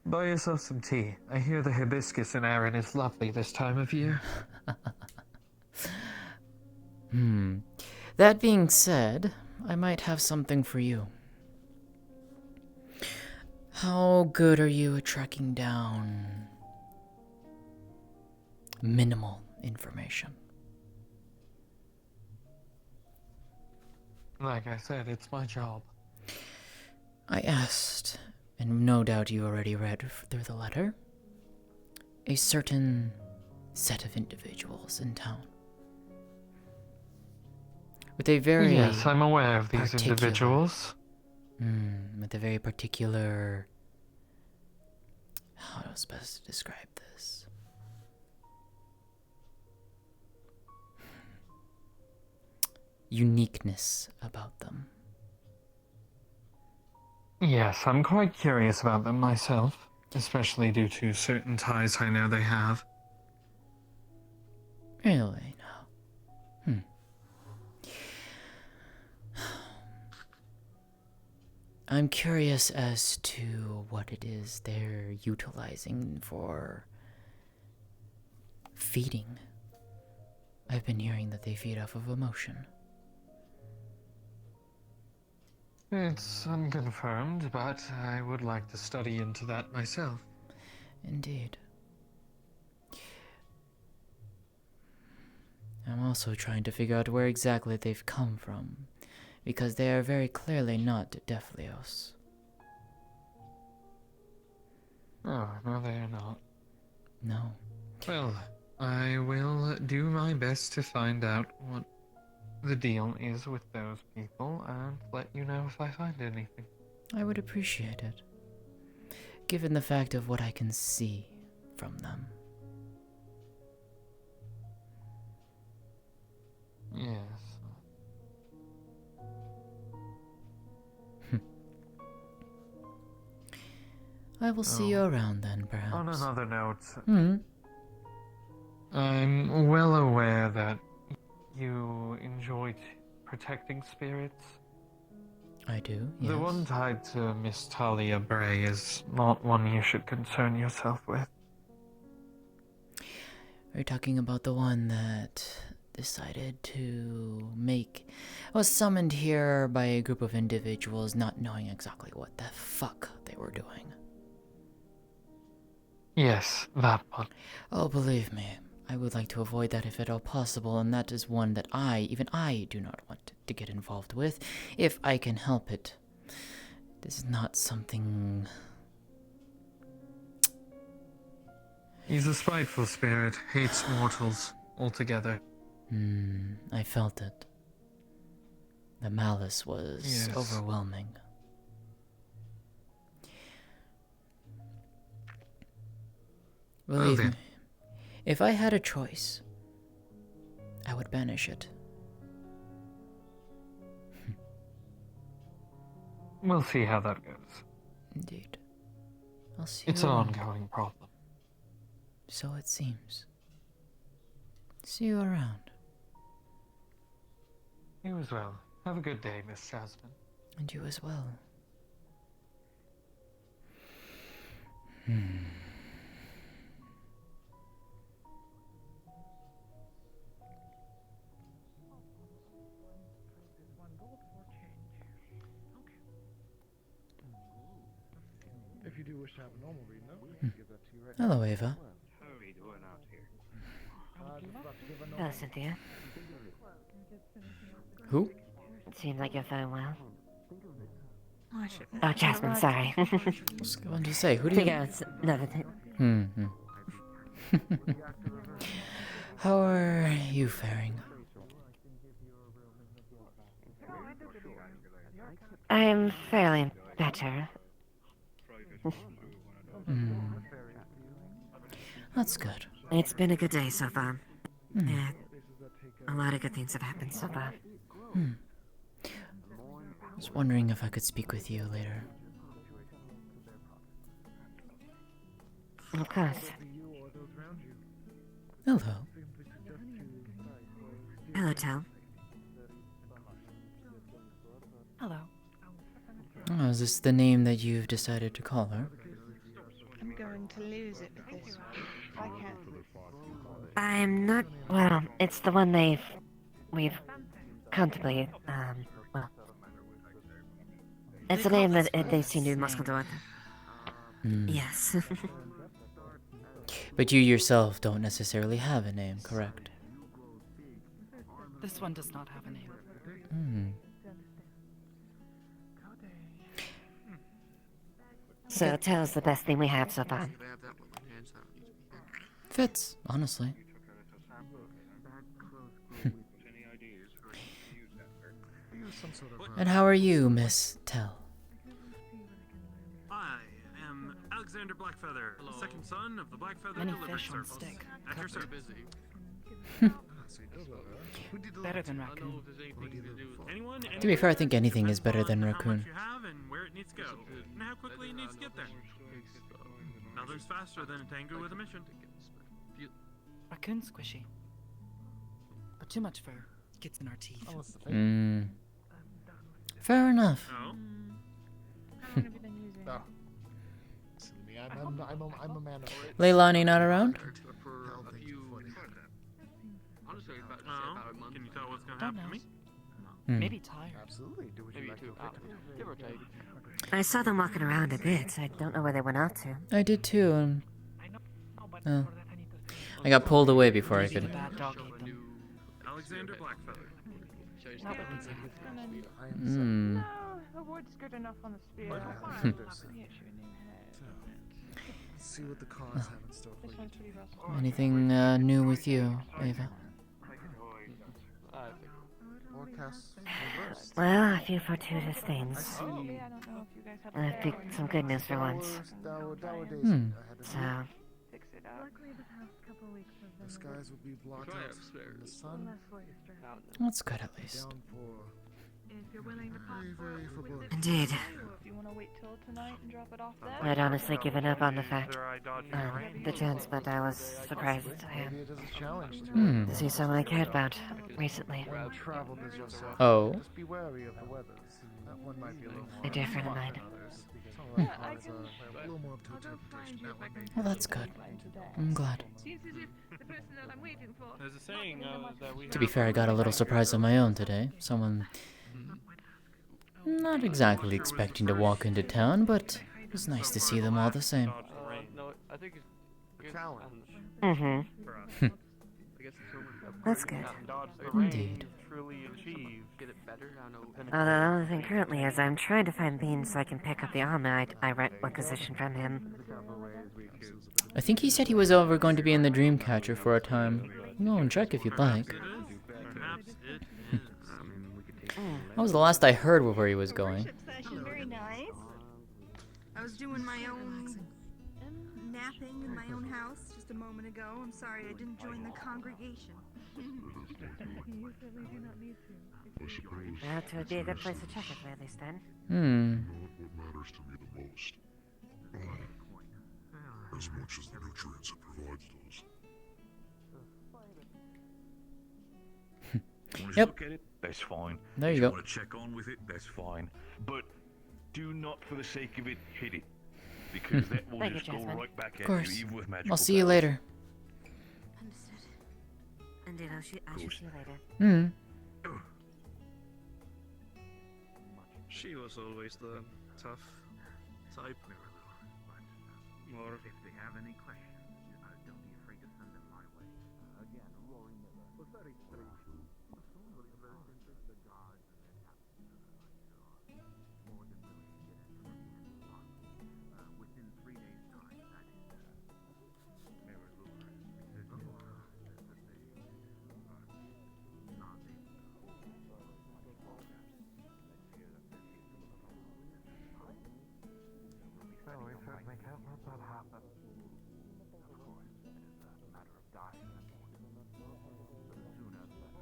Buy yourself some tea. I hear the hibiscus in Erin is lovely this time of year. That being said, I might have something for you. How good are you at tracking down minimal information? Like I said, it's my job. I asked, and no doubt you already read through the letter, a certain set of individuals in town. With a very Yes, I'm aware of these individuals. With a very particular... How was best to describe this? Uniqueness about them. Yes, I'm quite curious about them myself, especially due to certain ties I know they have. Really? No. I'm curious as to what it is they're utilizing for feeding. I've been hearing that they feed off of emotion. It's unconfirmed, but I would like to study into that myself. Indeed. I'm also trying to figure out where exactly they've come from, because they are very clearly not Deflios. Oh, no, they are not. No. Well, I will do my best to find out what the deal is with those people and let you know if I find anything. I would appreciate it, given the fact of what I can see from them. Yes. I will see you around then, perhaps. On another note, Hmm? I'm well aware that you enjoy protecting spirits. I do, yes. The one tied to Miss Talia Bray is not one you should concern yourself with. Are you talking about the one that decided to was summoned here by a group of individuals not knowing exactly what the fuck they were doing? Yes, that one. Oh, believe me, I would like to avoid that if at all possible, and that is one that even I do not want to get involved with, if I can help it. This is not something... He's a spiteful spirit, hates mortals altogether. I felt it. The malice was overwhelming. Believe me, if I had a choice, I would banish it. We'll see how that goes. Indeed. I'll see It's you an around. ongoing problem. So it seems. See you around. You as well. Have a good day, Miss Jasmine. And you as well. If you do wish to have a normal read, though, we can give that to you right Hello, Ava. How are we doing out here? Hello, Cynthia. Who? It seems like you're feeling well. Oh, Jasmine, sorry. I was going to say, who do you... It's another thing. How are you faring? I'm fairly better. That's good. It's been a good day so far. Yeah, a lot of good things have happened so far. I was wondering if I could speak with you later. Of course. Hello. Hello, Tal. Hello. Oh, is this the name that you've decided to call her? I'm going to lose it with this one. I can't. I'm not. Well, it's the one we've contemplated. Well, it's a name that they seem to be muscular. Yes. But you yourself don't necessarily have a name, correct? This one does not have a name. Hmm. So Tal's the best thing we have so far. Fits, honestly. And how are you, Miss Tell? I am Alexander Blackfeather, second son of the Blackfeather Many Delivery fish on Service. stick. At your Covered. service. Better than raccoon. Anyone? To be fair, I think anything is better than How raccoon. much you have and where it needs to go, and how quickly it needs to get there. Nothing's faster than a tango with a mission. Raccoon's squishy. But too much fur gets in our teeth. Hmm. Fair enough. Oh? How long have you been using it? I'm a man of Leilani not around? Honestly, about Oh? a month. Can you tell what's gonna happen to me? Maybe tired. Absolutely. Do Maybe two. Give or take. I saw them walking around a bit. I don't know where they went out to. I did too, and I got pulled away before I Maybe the could. bad dog ate them. Alexander Blackfeather. Not what they say. Hmm. No, the wood's good enough on the spear. Let's see what the cars have in store for This you. one's pretty rusty. Anything new with you, Ava? Forecasts reversed. Well, a few fortuitous things. Hopefully, I don't know if you guys have I've picked some good news for once. Dour days Hmm. ahead of So, you. fix it up. The skies will be blocked out, and the sun That's good at least. downpour. If you're willing to pop Very foreboding. indeed. if you want to wait till tonight and drop it off there. I'd honestly given up on the the chance, but I was surprised Maybe it is a challenge to Hmm. see someone I cared about recently. When you traveled as yourself, Oh. just be wary of the weathers. That one might be a little more A dear friend of fun mine. than others. Some of our cars are a little more up to interpretation. That one may be Well, that's good. I'm glad. Seems as if the person that I'm waiting for. There's a saying that we To be fair, I got a little surprise of my own today. Someone not exactly expecting to walk into town, but it was nice to see them all the same. No, I think it's good. Mm-hmm. That's good. Indeed. truly achieve. Get it better. I don't know. Although the only thing currently is I'm trying to find Bean so I can pick up the armor I requisitioned from him. I think he said he was over going to be in the Dreamcatcher for a time. Go and check if you'd like. Perhaps it is. That was the last I heard of where he was going. Session, very nice. I was doing my own napping in my own house just a moment ago. I'm sorry I didn't join the congregation. Well, it would be a good place to check it, at least then. Hmm. What matters to me the most? As much as the nutrients it provides does. Want Yep. to look at it? That's fine. There you if go. you want to check on with it? That's fine. But do not, for the sake of it, hit it. Because that will Thank you, just go Jasmine. right back Of at course. you, even with magical I'll see you powers. later. Understood. Indeed, I should see you later. Hmm. She was always the tough type. More. If they have any questions, don't be afraid to send them my way. Again, Rory Miller. Was very true. The gods and their captains are more than willing to get information within 3 days' time. That is, Mayor Luger's decision that they are not able to hold. No, we certainly can't let that happen. Of course, it is a matter of dying. The sooner the better.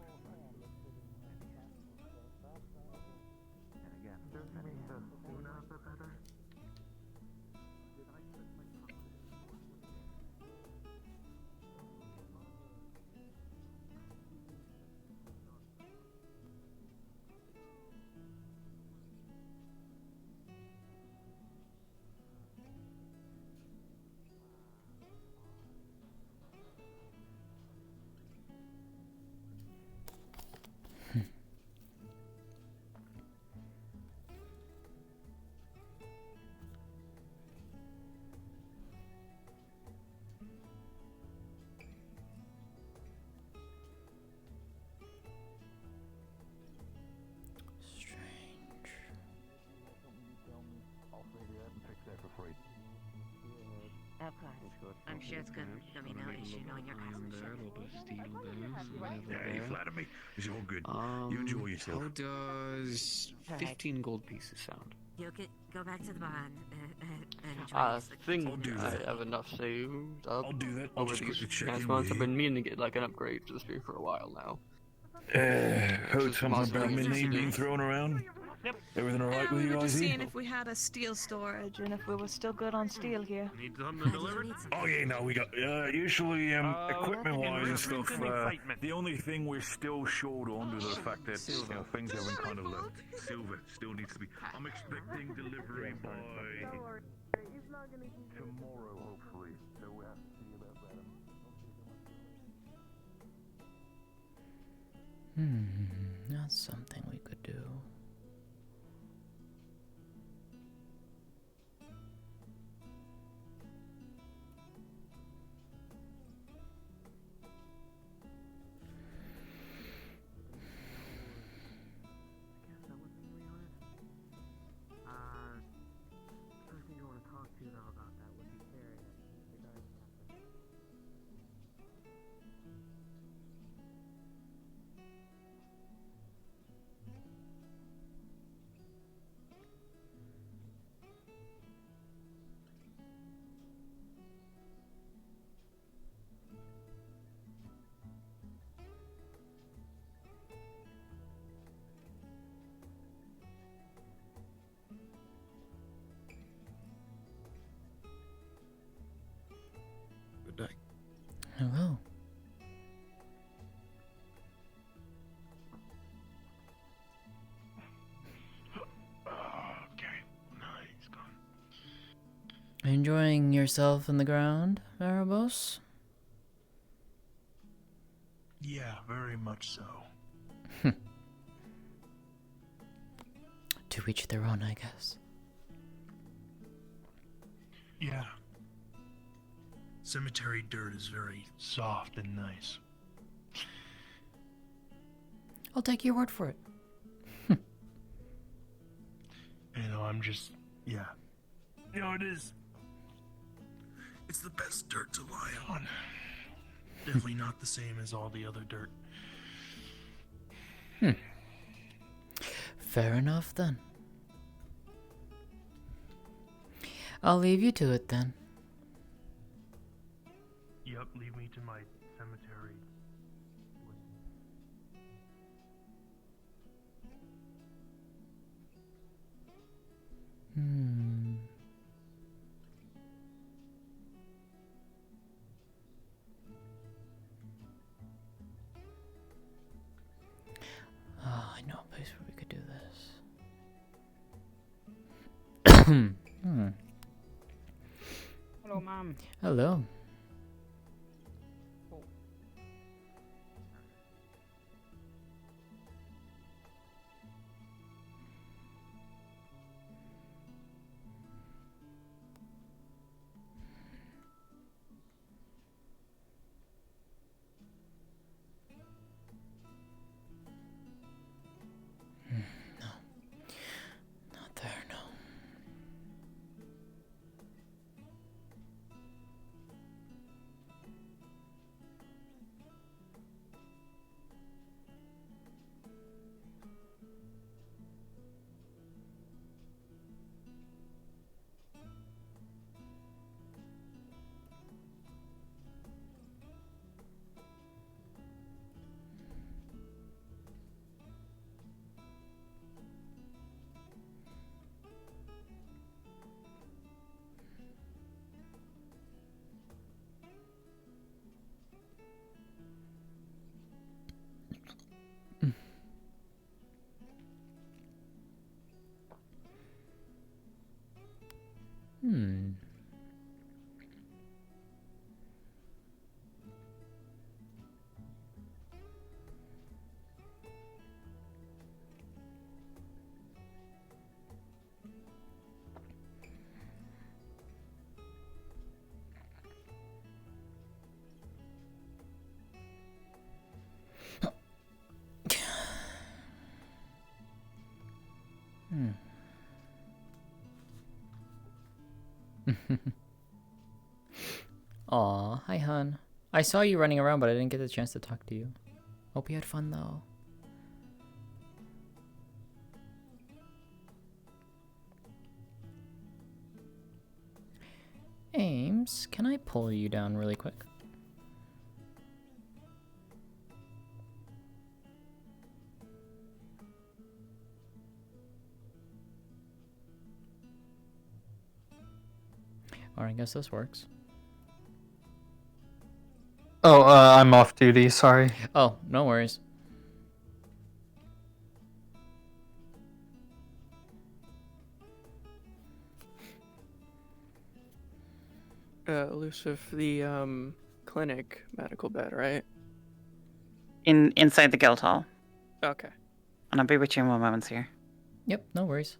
Of course. I'm sure it's gonna be no issue knowing your craftsmanship. Yeah, you flatter me. It's all good. You enjoy yourself. How does Alright. 15 gold pieces sound? You can go back to the barn and enjoy I this. think I'll do I that. have enough saved up. I'll do that. I'll just quickly check in I've with you. been meaning to get like an upgrade to this beer for a while now. Heard something possibly about my just name being nice. thrown around? Yep. Everything alright with we you were guys just here? seeing if we had a steel storage and if we were still good on steel here. Need something delivered? Oh yeah, no, we got usually equipment-wise and stuff. The only thing we're still short on due to the fact that things have been kind of silver still needs to be. I'm expecting delivery by tomorrow, hopefully. So we have to see about that. That's something we could do. Person you want to talk to though about that would be Carrie, the guard captain. Good day. Hello. Okay, no, he's gone. Enjoying yourself in the ground, Erebos? Yeah, very much so. To each their own, I guess. Yeah. Cemetery dirt is very soft and nice. I'll take your word for it. You know, I'm just, yeah. You know, it is. It's the best dirt to lie on. Definitely not the same as all the other dirt. Fair enough, then. I'll leave you to it, then. Yep, leave me to my cemetery. Oh, I know a place where we could do this. Hello, Mom. Hello. No. Not there, no. Hmm. Aw, hi, hun. I saw you running around, but I didn't get the chance to talk to you. Hope you had fun, though. Ames, can I pull you down really quick? Alright, I guess this works. Oh, I'm off duty, sorry. Oh, no worries. Elusive, the clinic medical bed, right? Inside the guild hall. Okay. And I'll be with you in 1 moment here. Yep, no worries.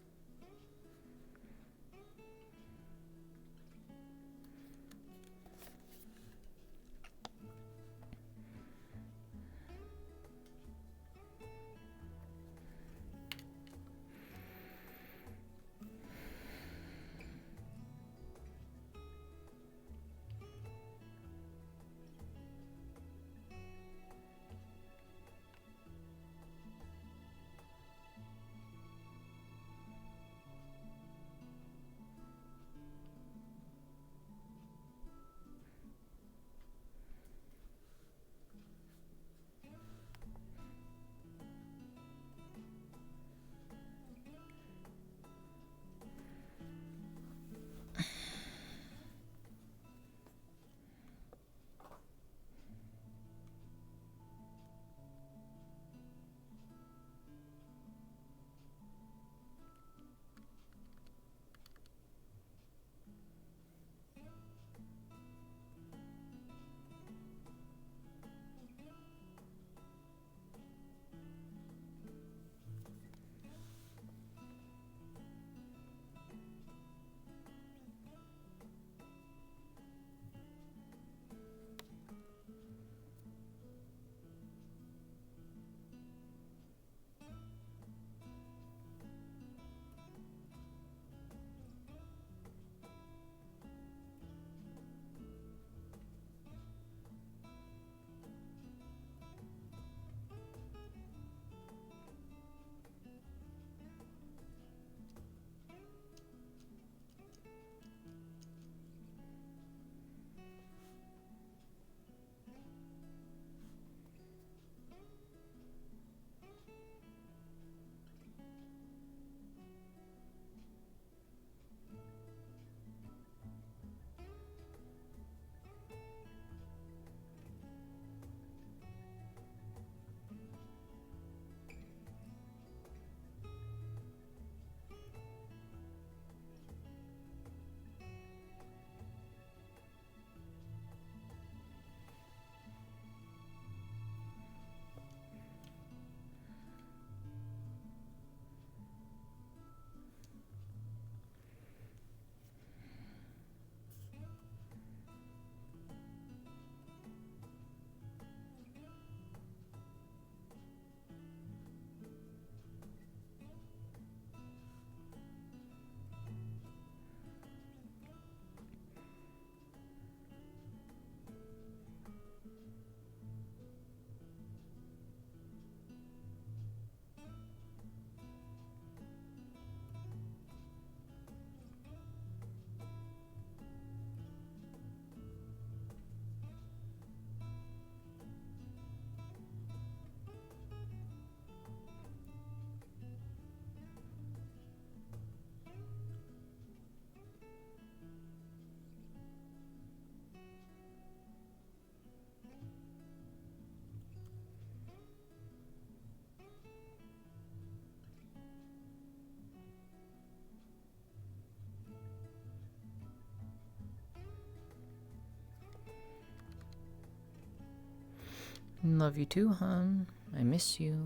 Love you too, hon. I miss you.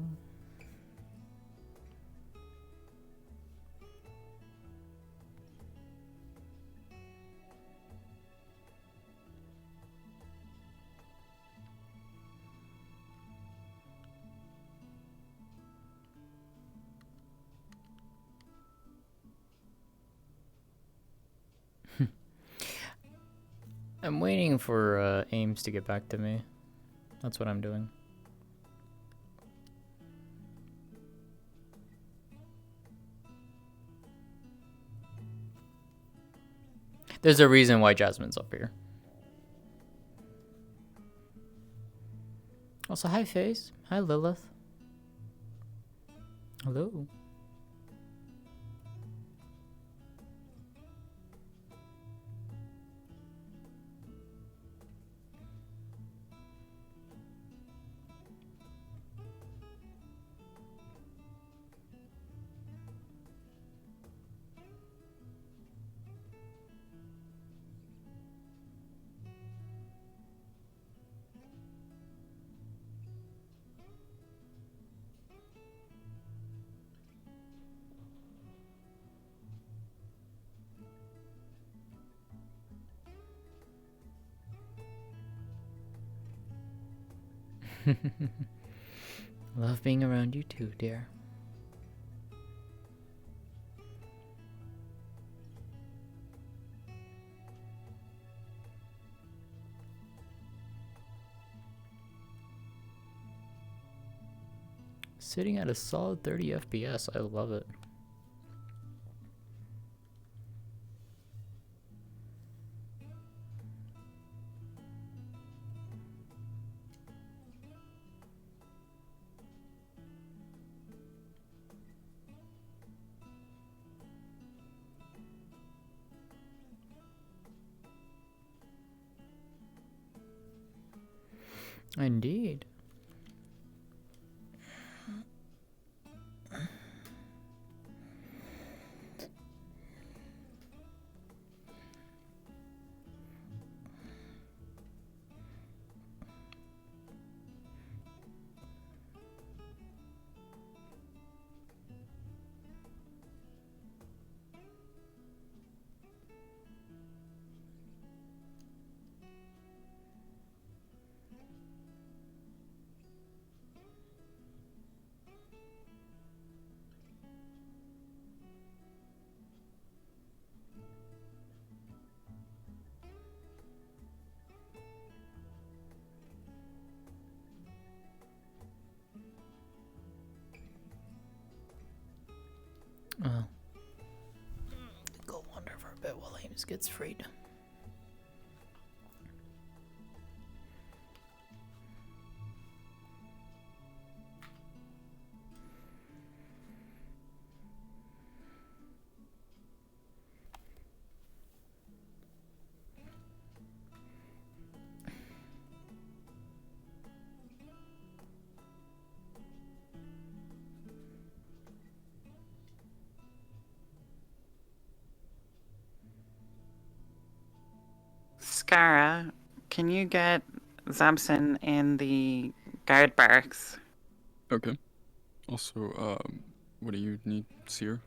I'm waiting for Ames to get back to me. That's what I'm doing. There's a reason why Jasmine's up here. Also, hi Faze. Hi Lilith. Hello. Love being around you too, dear. Sitting at a solid 30 FPS. I love it. Indeed. Oh. Go wander for a bit while Ames gets freed. Skara, can you get Zabson in the guard barracks? Okay. Also, what do you need, Seer?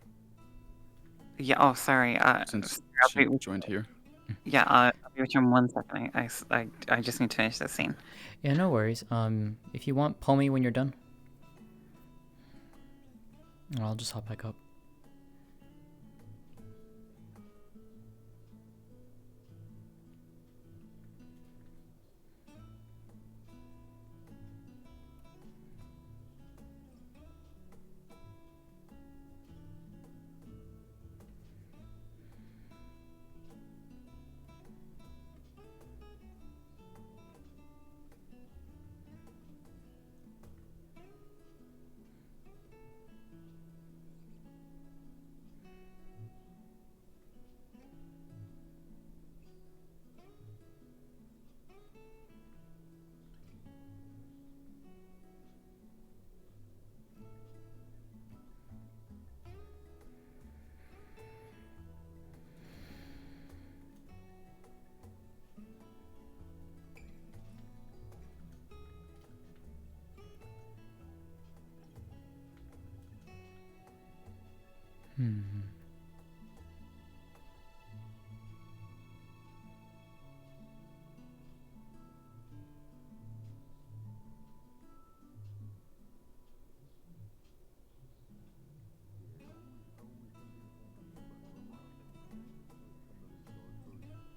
Yeah, oh, sorry. Since I'll she be- joined here. Yeah, I'll be with you in 1 second. I just need to finish this scene. Yeah, no worries. If you want, pull me when you're done. I'll just hop back up.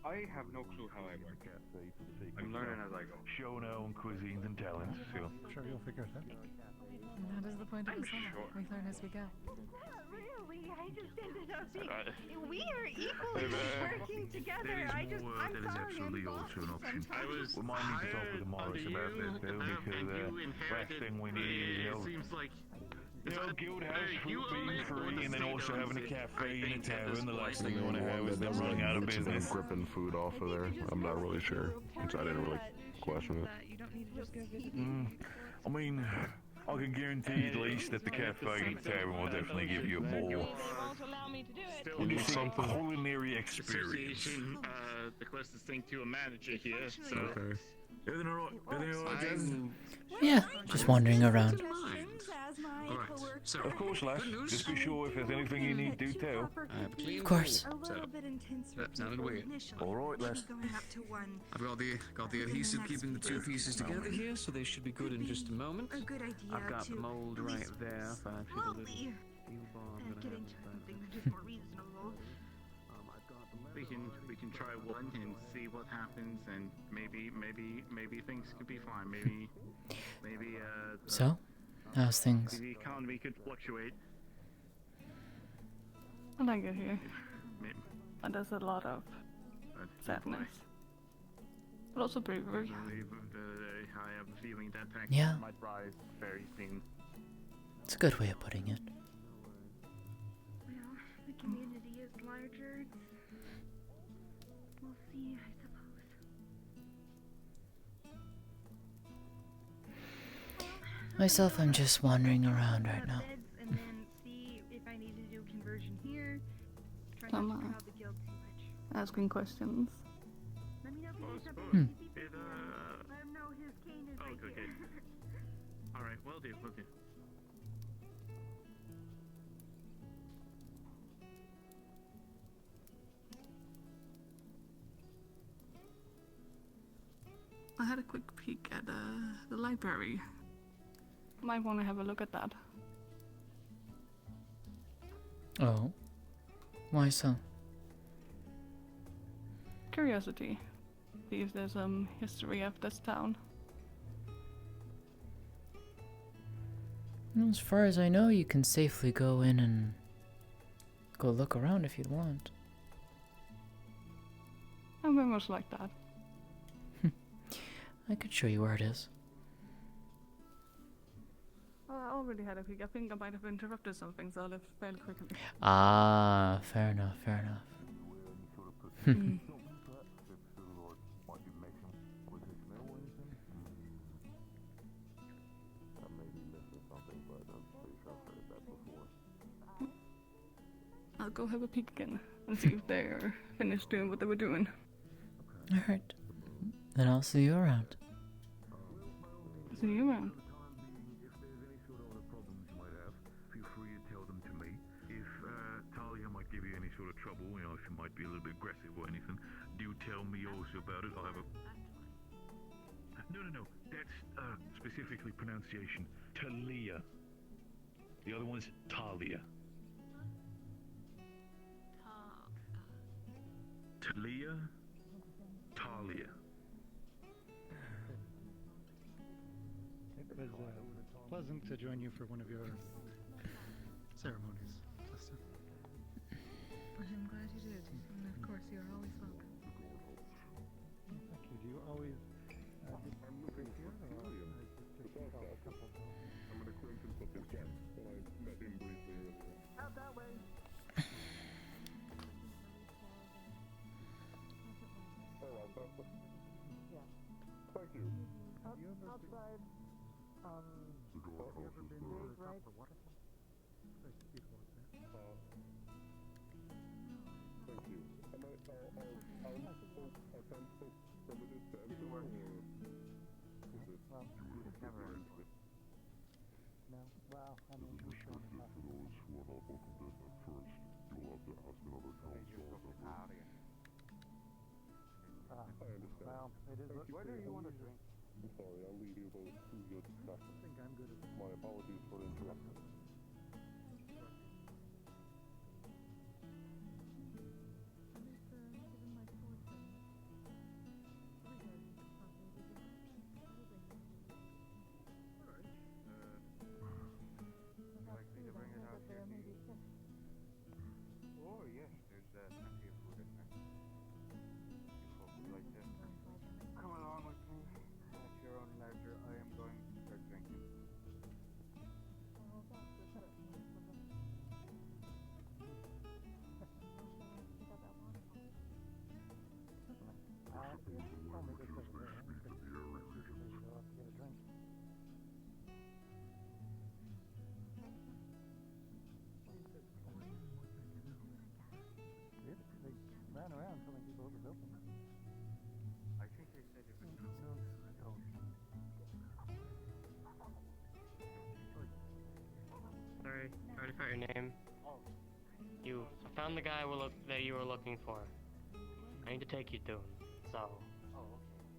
I have no clue how I work. I'm learning as I go. Shown our own cuisines and talents, so. Sure, you'll figure it out. That is the point of the summer. sure. We learn as we go. Really, I just ended up being. We are equally working together. I'm That is sorry, absolutely I'm also an bossy option. sometimes. We might need to talk with Morris about this, though, because last thing we need is, It seems like guild house, you fruit own being it, or free, the and then state also owns having a it. cafe and a I think at this tavern. The last point, thing you want to have is them running out of business. Gripping food off of there. I'm not really sure, since I didn't really question it. You don't need to just go visit. I mean, I can guarantee at least that the cafe and tavern will definitely give you a more They won't allow me to do it. what do you say, culinary experience. Association the closest thing to a manager here, so. Okay. Everything alright? Everything alright, Jasmine? Yeah, just wandering around. So, of course, lass. Just be sure if there's anything you need, do tell. Of course. A little bit intense. That sounded weird. Alright, lass. Going up to one. I've got the adhesive keeping the two pieces together here, so they should be good in just a moment. A good idea. I've got the mold right there. If I feel a little Slowly get into something a bit more reasonable. We can try one and see what happens, and maybe things could be fine. Maybe So, how's things? the economy could fluctuate. When I get here, Maybe. and there's a lot of sadness, but also bravery. I have a feeling that tax Yeah. might rise very soon. It's a good way of putting it. Well, the community is larger. We'll see, I suppose. Myself, I'm just wandering around right now. And then see if I need to do conversion here. Try Am not to I crowd the guild too much. asking questions? Let me know if you need something. Hmm. Let him know his cane is right okay. here. Alright, will do. I had a quick peek at the library. Might want to have a look at that. Oh? Why so? Curiosity. See if there's some history of this town. As far as I know, you can safely go in and go look around if you want. I'm very much like that. I could show you where it is. Well, I already had a peek. I think I might have interrupted something, so I left fairly quickly. Ah, fair enough, fair enough. Mm. I'll go have a peek again and see if they're finished doing what they were doing. Alright. Then I'll see you around. See you around. If there's any sort of other problems you might have, feel free to tell them to me. If Talia might give you any sort of trouble, you know, if she might be a little bit aggressive or anything, do tell me also about it. I'll have a... No. That's specifically pronunciation. Talia. The other one's Talia. Talia. Talia. It was pleasant to join you for one of your ceremonies, Justin. I'm glad you did. And of course, you're always welcome. Thank you. Do you always drink here, or is it just a couple? I'm an acquaintance of his wife, and I met him briefly earlier. Out that way. Thank you. Outside. The guardhouse is there. Right. Thank you. I'll send folks from it to enter, or is it you would never No. Well, I mean, we should restricted for those who are not welcomed in at first. You'll have to ask another council member. I understand. Well, it is. Thank Where do you want to drink? I'm sorry, I'll leave you both to your discussion. I think I'm good at this. My apologies for interrupting. for your name. You found the guy that you were looking for. I need to take you to him. So,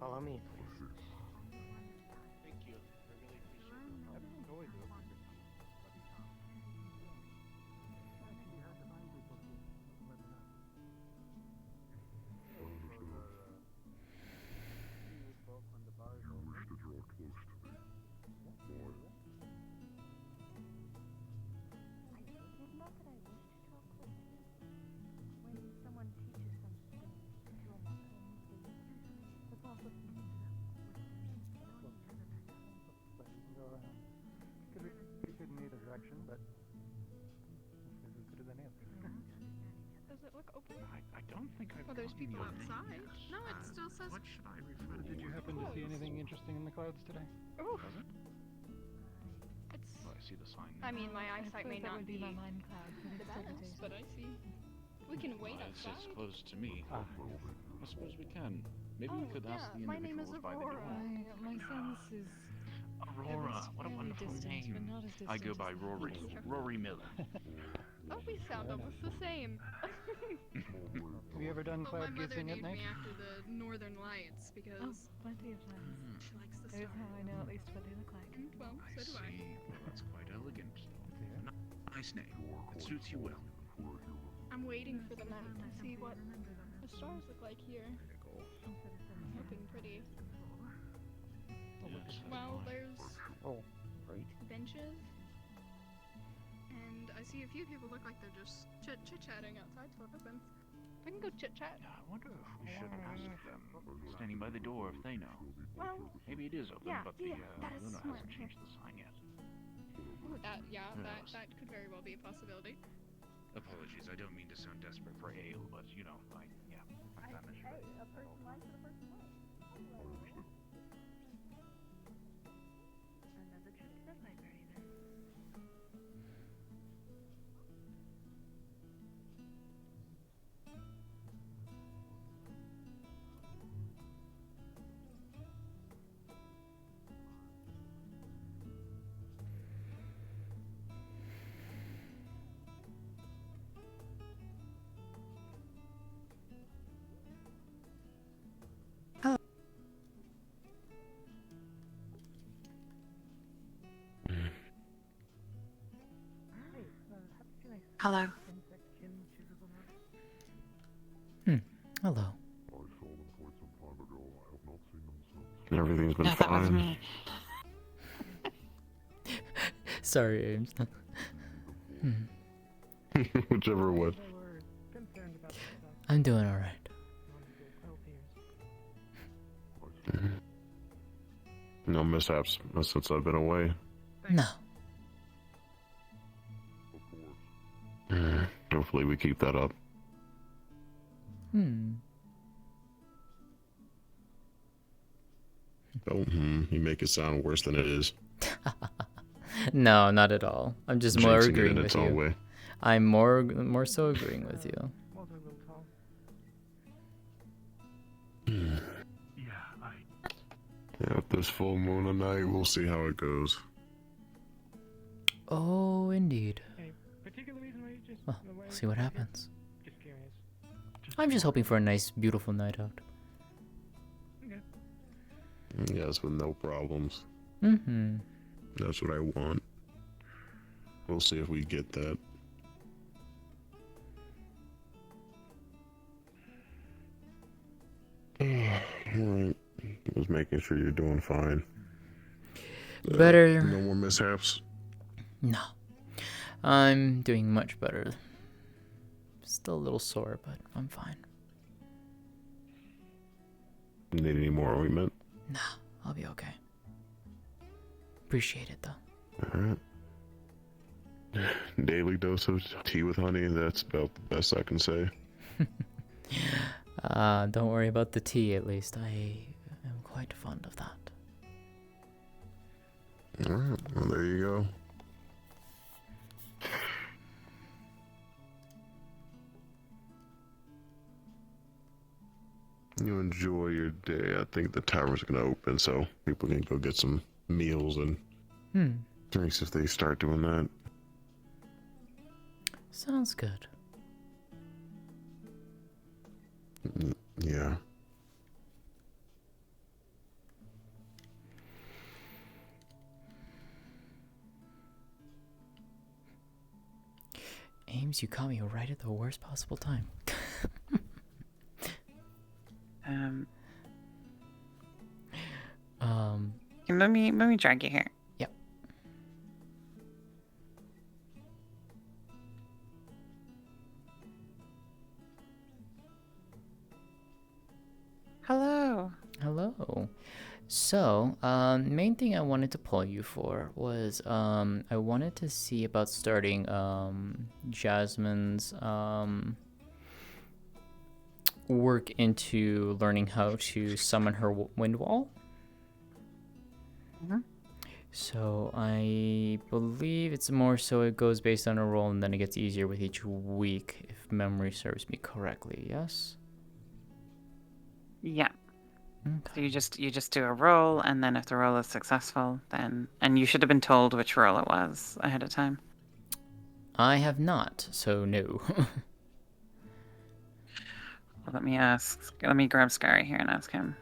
follow me, please. Thank you. I really appreciate it. Everyone's always looking for We could in either direction, but this is as good as any other. Does it look open? I don't think I've. Well, there's people outside. No, it still says. What should I refer to? Did you happen to see anything interesting in the clouds today? Oh. Was it? It's. Oh, I see the sign. I mean, my eyesight may that not would be be my mind cloud, the best, but I see. We can wait It outside. says close to me. I suppose we can. Maybe we could ask the my name is individuals by the door. Aurora. My sense is. Aurora, what a wonderful name. I go by Rory. Rory Miller. Oh, we sound almost the same. Have you ever done Well, cloud my mother gazing at named night? me after the Northern Lights because plenty of times. she likes the There's stars. how I know at least what they look like. And, well, so do I. See, that's quite elegant. Nice name. It suits you well. I'm waiting for the night to see what the stars look like here. Looking pretty. Yes, Well, there's right. benches, and I see a few people look like they're just chit-chatting outside till it opens. I can go chit-chat. I wonder if we should ask them, standing by the door, if they know. Well, Maybe it is open, yeah, but the that is Luna smart. hasn't changed the sign yet. Ooh, that Who knows? that could very well be a possibility. Apologies, I don't mean to sound desperate for ale, but you know, I found it. A person lies to the person lies. Another trip to the library then. Hello. Hello. Everything's been Yeah, that was fine. me. Sorry, Ames. Whichever way. I'm doing alright. No mishaps since I've been away. No. Hopefully we keep that up. Hmm. Oh, you make it sound worse than it is. No, not at all. I'm just more Jinxing it agreeing in with its own you. way. I'm more so agreeing with you. Yeah, with this full moon tonight, we'll see how it goes. Oh, indeed. Particular reason why you just. Well, we'll see what happens. Just curious. I'm just hoping for a nice, beautiful night out. Yes, with no problems. Mm-hmm. That's what I want. We'll see if we get that. Alright. Just making sure you're doing fine. Better. No more mishaps. No. I'm doing much better. Still a little sore, but I'm fine. Need any more ointment? Nah, I'll be okay. Appreciate it, though. Alright. Daily dose of tea with honey, that's about the best I can say. Don't worry about the tea, at least. I am quite fond of that. Alright, well, there you go. You enjoy your day. I think the tower's gonna open, so people can go get some meals and drinks if they start doing that. Sounds good. Yeah. Ames, you caught me right at the worst possible time. Let me drag you here. Yep. Hello. Hello. So, main thing I wanted to pull you for was, I wanted to see about starting, Jasmine's, work into learning how to summon her wind wall. Mm-hmm. So, I believe it's more so it goes based on a roll and then it gets easier with each week, if memory serves me correctly, yes? Yeah. So you just do a roll, and then if the roll is successful, then and you should have been told which roll it was ahead of time. I have not, so no. Well, let me grab Scary here and ask him.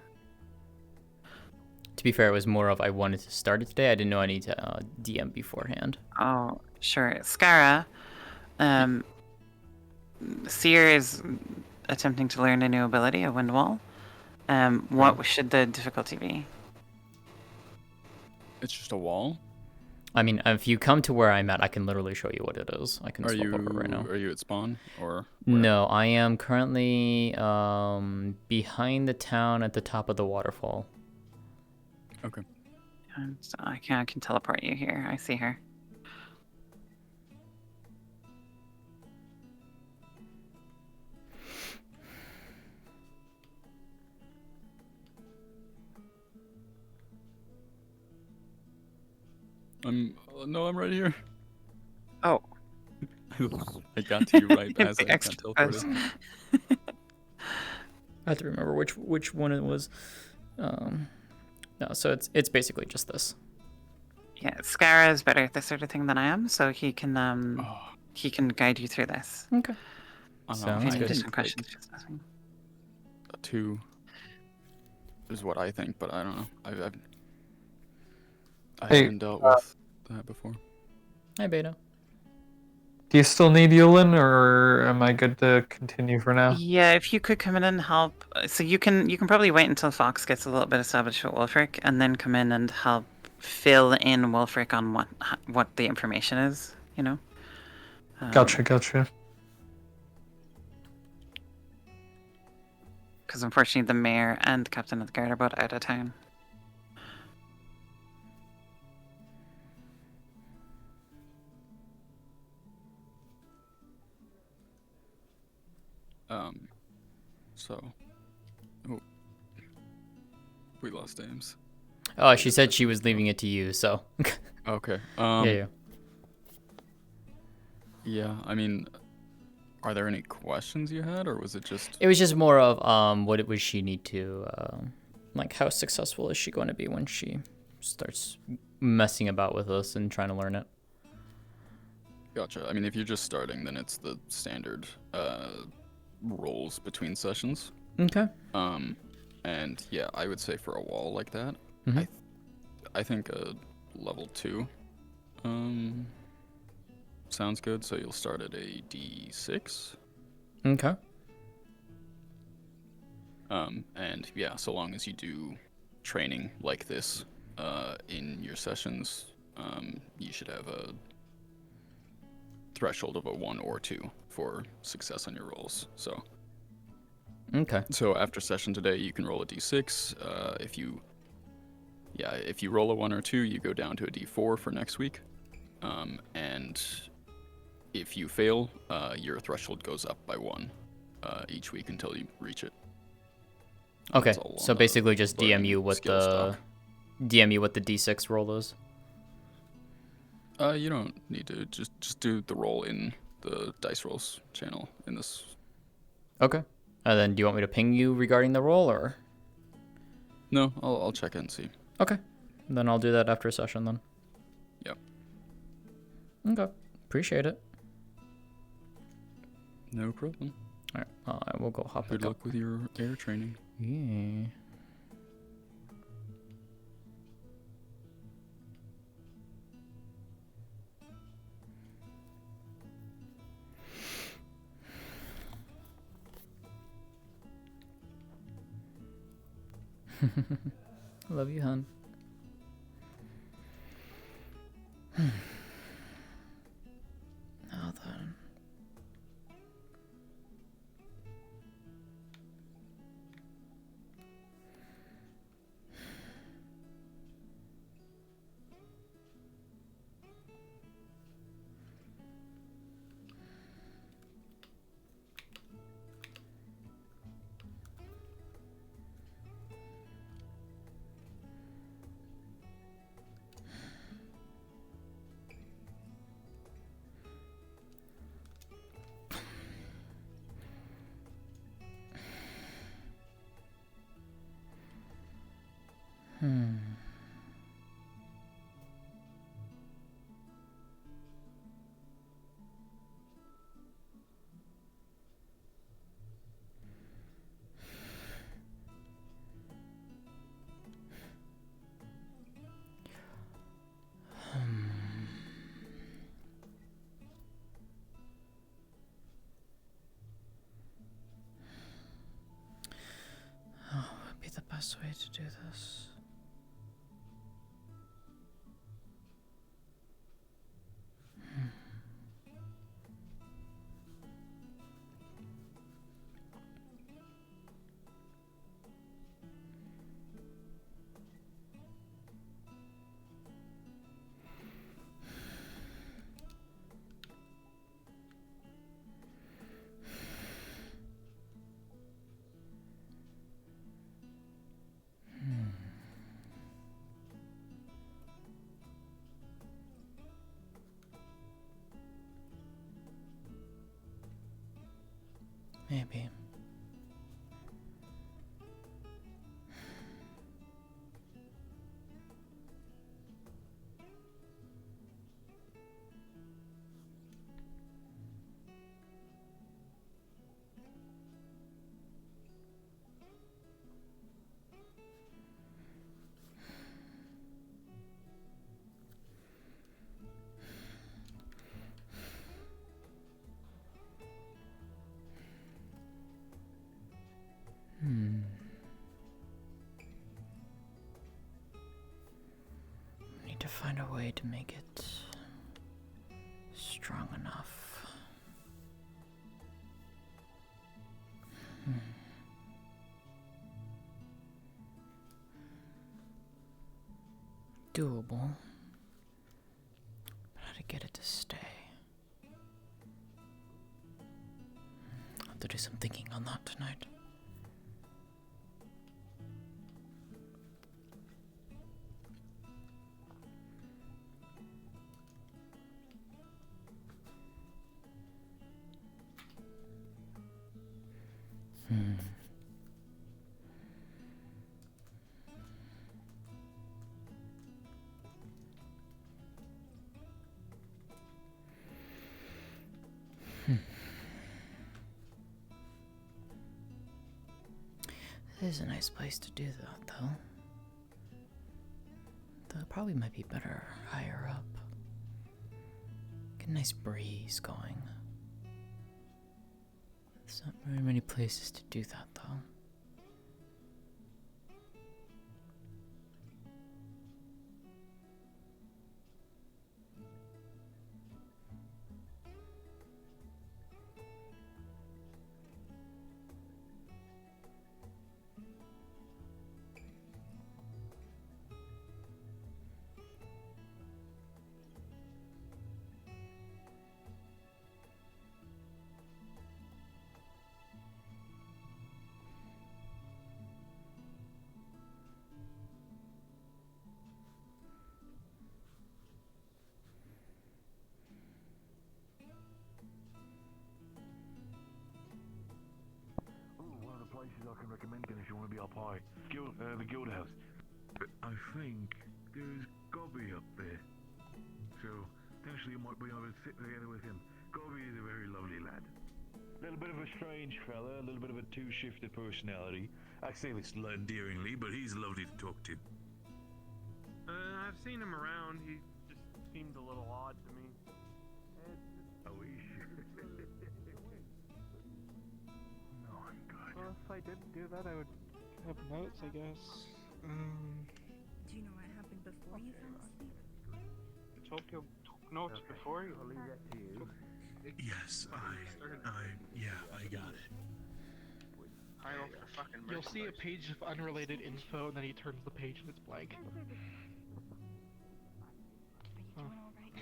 To be fair, it was more of I wanted to start it today. I didn't know I need to DM beforehand. Oh, sure. Skara, Seer is attempting to learn a new ability, a wind wall. What should the difficulty be? It's just a wall? I mean, if you come to where I'm at, I can literally show you what it is. I can Are swap over right now. Are you at spawn or? No, I am currently behind the town at the top of the waterfall. Okay. So I can teleport you here. I see her. I'm right here. Oh. I got to you right as I got teleported. I have to remember which one it was. No, so it's basically just this. Yeah, Skara is better at this sort of thing than I am, so he can guide you through this. Okay. Sounds good. Some questions. Just ask me. 2 is what I think, but I don't know. I haven't dealt with that before. Hi, Beta. Do you still need Yulin, or am I good to continue for now? Yeah, if you could come in and help. So you can probably wait until Fox gets a little bit established with Wolfric, and then come in and help fill in Wolfric on what the information is. You know. Gotcha. Because unfortunately, the mayor and the captain of the guard are both out of town. So, we lost Ames. Oh, she said she was leaving it to you, so. Okay. Yeah. Yeah, I mean, are there any questions you had, or was it just? It was just more of what would she need to like how successful is she going to be when she starts messing about with us and trying to learn it. Gotcha. I mean, if you're just starting, then it's the standard rolls between sessions. Okay. And yeah, I would say for a wall like that, I think a level 2 sounds good. So you'll start at a D6. Okay. And yeah, so long as you do training like this in your sessions, you should have a threshold of a 1 or 2 for success on your rolls. So okay. So after session today, you can roll a d6. If you roll a 1 or 2, you go down to a d4 for next week. And if you fail, your threshold goes up by 1 each week until you reach it. Okay, so basically just DM you what the d6 roll is. You don't need to just do the roll in the dice rolls channel in this. Okay. And then do you want me to ping you regarding the roll, or? No, I'll check it and see. Okay. Then I'll do that after a session then. Yep. Okay. Appreciate it. No problem. Alright, well, I will go hop Good back luck with your air training. Yeah. Love you, hon. Now then. Oh, what would be the best way to do this? Maybe. Need to find a way to make it strong enough. Doable. But how to get it to stay? I'll have to do some thinking on that tonight. This is a nice place to do that, though. Though it probably might be better higher up. Get a nice breeze going. There's not very many places to do that, though. Places I can recommend then if you want to be up high. The guild house. But I think there's Gobby up there. So potentially you might be able to sit together with him. Gobby is a very lovely lad. Let little bit of a strange fella, a little bit of a two-shifted personality. I say this endearingly, but he's lovely to talk to. I've seen him around. He just seemed a little odd to me. Oh, No, I'm good. Well, if I didn't do that, I would have notes, I guess. Do you know what happened before you fell asleep? Took notes before you. Yes, I got it. You'll see a page of unrelated info, and then he turns the page and it's blank. Are you doing alright tonight?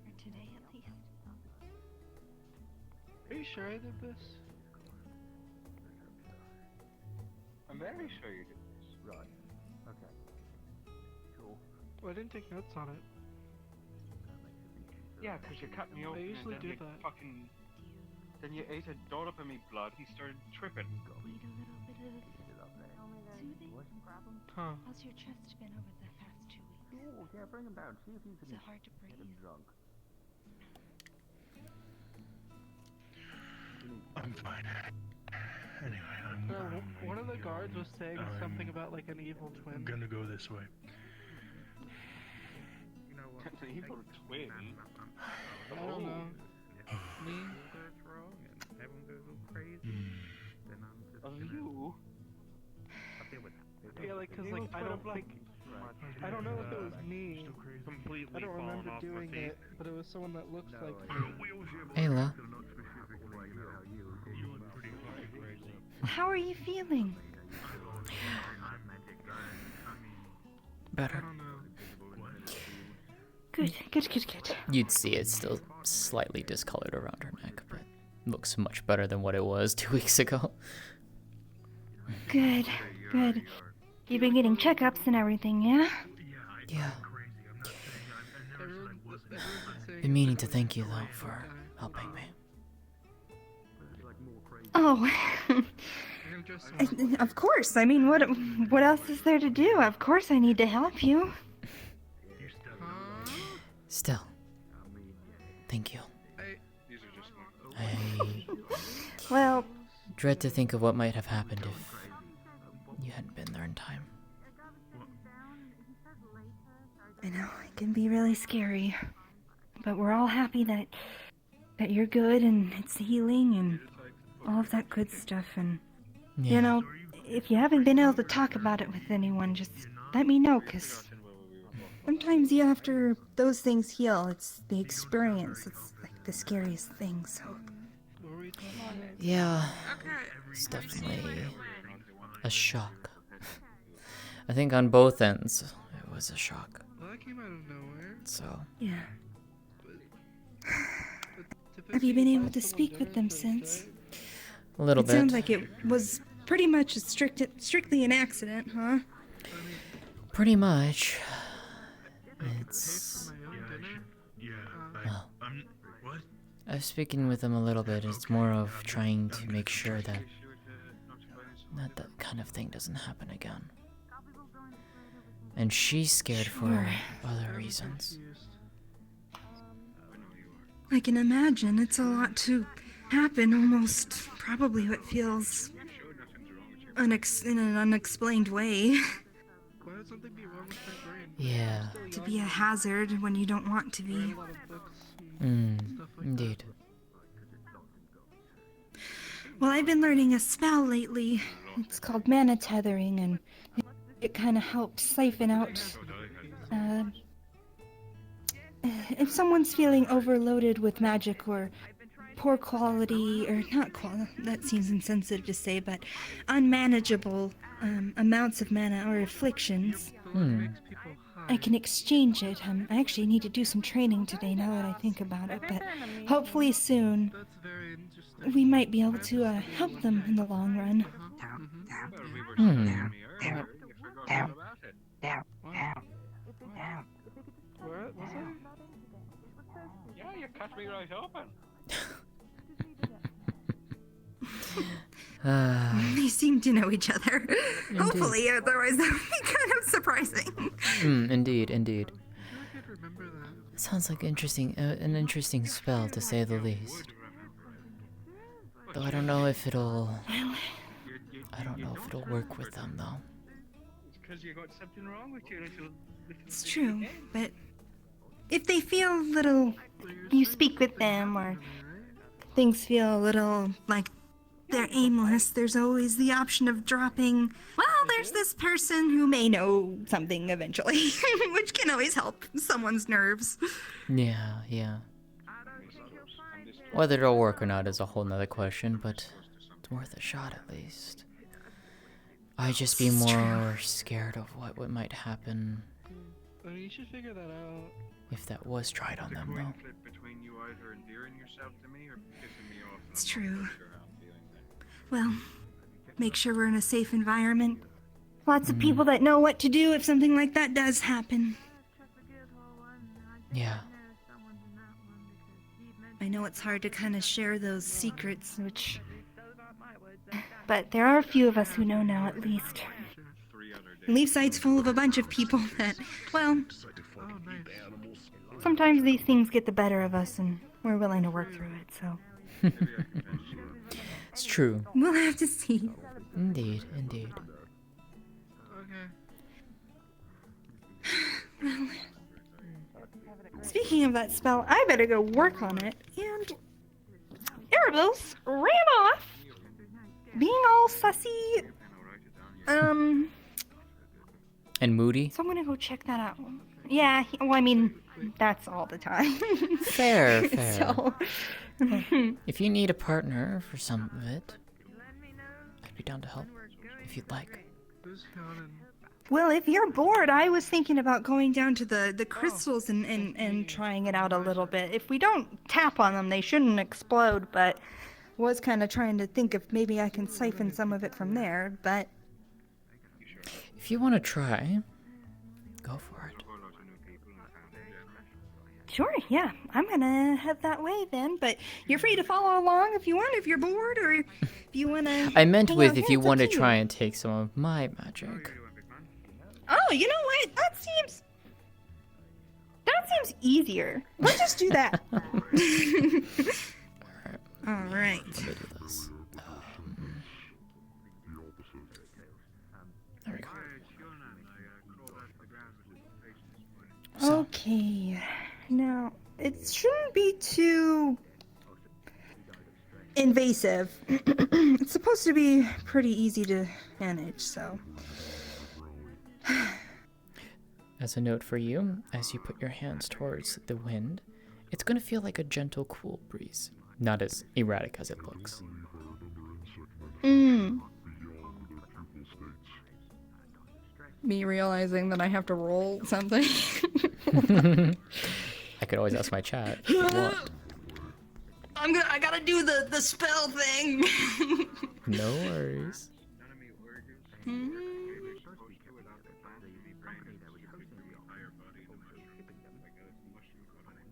Or today at least? Are you sure I did this? I'm very sure you did this. Right. Okay. Cool. Well, I didn't take notes on it. Yeah, because you cut me open I usually and then do you that. fucking... Then you ate a dollop of me blood, he started tripping. Need a little bit of soothing? Huh. How's your chest been over the past 2 weeks? Oh, yeah, bring him down. See if you can Is it hard to breathe? get him drunk. I'm fine. Anyway, One of the guards was saying something about like an evil twin. I'm gonna go this way. You know what? An evil twin? I don't know. Me? Goes wrong and everyone goes all crazy. Then I'm just Of you? I'll deal with that. Yeah, like, cause like I don't think. I don't know if it was me. Completely I don't fallen remember off doing my feet. it, but it was someone that looks like me. Ayla. How are you feeling? Better. Good, good, good, good. You'd see it's still slightly discolored around her neck, but looks much better than what it was 2 weeks ago. Good, good. You've been getting checkups and everything, yeah? Yeah. Been meaning to thank you, though, for helping me. Oh, of course. I mean, what else is there to do? Of course I need to help you. Still, thank you. I Well, dread to think of what might have happened if you hadn't been there in time. I know, it can be really scary. But we're all happy that you're good and it's healing and all of that good stuff. And, you know, if you haven't been able to talk about it with anyone, just let me know, because sometimes after those things heal, it's the experience. It's like the scariest thing, so... Yeah, it's definitely a shock. I think on both ends, it was a shock. Well, that came out of nowhere. So... Yeah. Have you been able to speak with them since? A little It bit. sounds like it was pretty much strictly an accident, huh? Pretty much. It's... Well, what? I was speaking with them a little bit. It's more of trying to make sure that that kind of thing doesn't happen again. And she's scared for other reasons. I can imagine. It's a lot to happen, almost probably what feels in an unexplained way. Why would something be wrong with my brain? Yeah. To be a hazard when you don't want to be. Indeed. Well, I've been learning a spell lately. It's called mana tethering, and it kind of helps siphon out if someone's feeling overloaded with magic or poor quality, or not quality, that seems insensitive to say, but unmanageable amounts of mana or afflictions, I can exchange it. I actually need to do some training today now that I think about it, but hopefully soon we might be able to help them in the long run. Where was I? Yeah, you cut me right open. They seem to know each other. Hopefully, otherwise that would be kind of surprising. Indeed, indeed. Sounds like an interesting spell, to say the least. Though I don't know if it'll... I don't know if it'll work with them, though. It's because you got something wrong with you, little It's true, but if they feel a little... You speak with them, or things feel a little like they're aimless, there's always the option of dropping, well, there's this person who may know something eventually, which can always help someone's nerves. Yeah, yeah. Whether it'll work or not is a whole nother question, but it's worth a shot at least. I'd just be more scared of what might happen You should figure that out. if that was tried on them, though. Between you either endearing yourself to me or pissing me off. It's true. Well, make sure we're in a safe environment. Lots of people that know what to do if something like that does happen. Yeah. I know it's hard to kind of share those secrets, but there are a few of us who know now, at least. Leafside's full of a bunch of people that, well, sometimes these things get the better of us, and we're willing to work through it, so... It's true. We'll have to see. Indeed, indeed. Well, speaking of that spell, I better go work on it, and Erebos ran off, being all sussy, And moody? so I'm gonna go check that out. Yeah, well, I mean, that's all the time. Fair, fair. So... If you need a partner for some of it, I'd be down to help, if you'd like. Well, if you're bored, I was thinking about going down to the crystals and trying it out a little bit. If we don't tap on them, they shouldn't explode, but was kind of trying to think if maybe I can siphon some of it from there, but... If you want to try, go for it. Sure, yeah. I'm gonna head that way then, but you're free to follow along if you want, if you're bored, or if you want to... I meant with if you want to try and take some of my magic. Oh, you know what? That seems easier. Let's just do that. All right. Let me do this. There we go. Okay. Now, it shouldn't be too invasive. It's supposed to be pretty easy to manage, so... As a note for you, as you put your hands towards the wind, it's going to feel like a gentle, cool breeze. Not as erratic as it looks. Me realizing that I have to roll something. I could always ask my chat if you want. I gotta do the spell thing. No worries.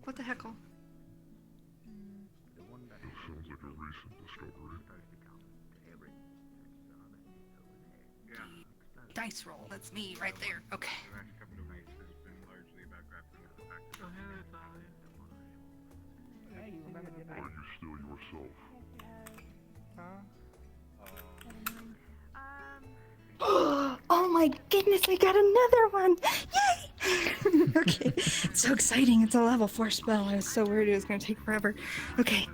What the heckle? Sounds like a recent discovery. Dice roll. That's me right there. Okay. Are you still yourself? Oh my goodness, I got another one! Yay! Okay, so exciting. It's a level 4 spell. I was so worried it was going to take forever. Okay.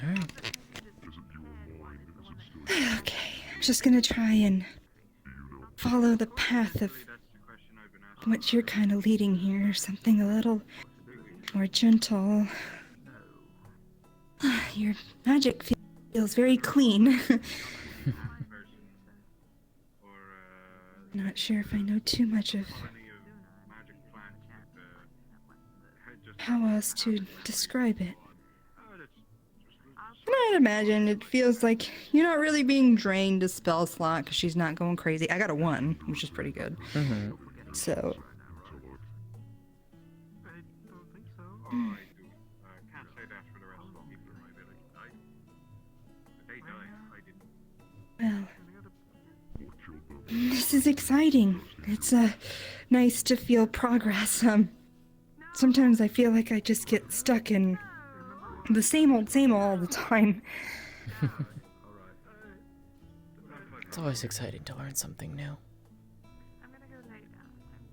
Alright. Okay, I'm just going to try and follow the path of what you're kind of leading here. Something a little more gentle. Your magic feels very clean. Not sure if I know too much of how else to describe it. I'd imagine it feels like you're not really being drained a spell slot because she's not going crazy. I got a 1, which is pretty good. So. Well, this is exciting. It's nice to feel progress. Sometimes I feel like I just get stuck in the same old all the time. It's always exciting to learn something new.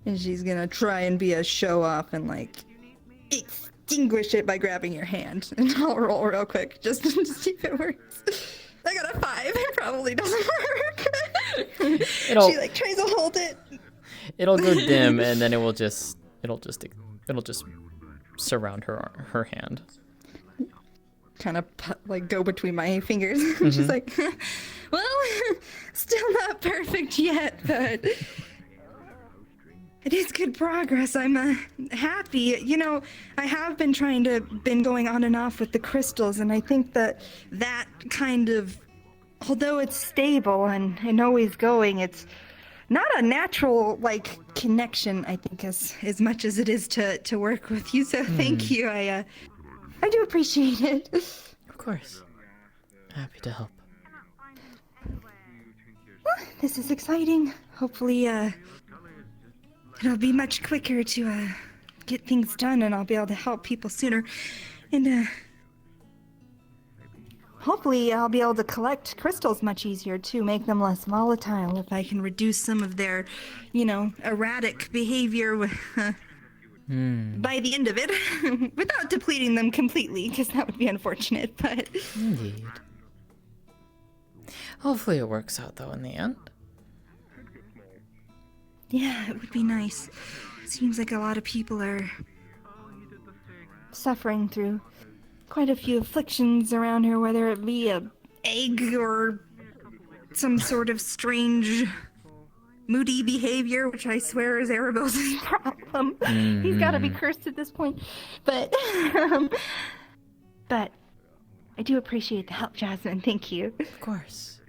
And she's gonna try and be a show off and like extinguish it by grabbing your hand. And I'll roll real quick just to see if it works. I got a 5. It probably doesn't work. She like tries to hold it. It'll go dim, and then it'll just surround her hand. Kind of like go between my fingers. Mm-hmm. She's like, well, still not perfect yet, but it is good progress. I'm happy. You know, I have been going on and off with the crystals, and I think that kind of, although it's stable and always going, it's not a natural like connection, I think, as much as it is to work with you. So thank you. I do appreciate it. Of course. Happy to help. Well, this is exciting. Hopefully, it'll be much quicker to get things done, and I'll be able to help people sooner. And hopefully I'll be able to collect crystals much easier too, make them less volatile if I can reduce some of their, erratic behavior by the end of it, without depleting them completely, because that would be unfortunate, but... Indeed. Hopefully it works out, though, in the end. Yeah, it would be nice. Seems like a lot of people are suffering through quite a few afflictions around here, whether it be a egg or some sort of strange moody behavior, which I swear is Erebos' problem. He's got to be cursed at this point. But I do appreciate the help, Jasmine. Thank you. Of course.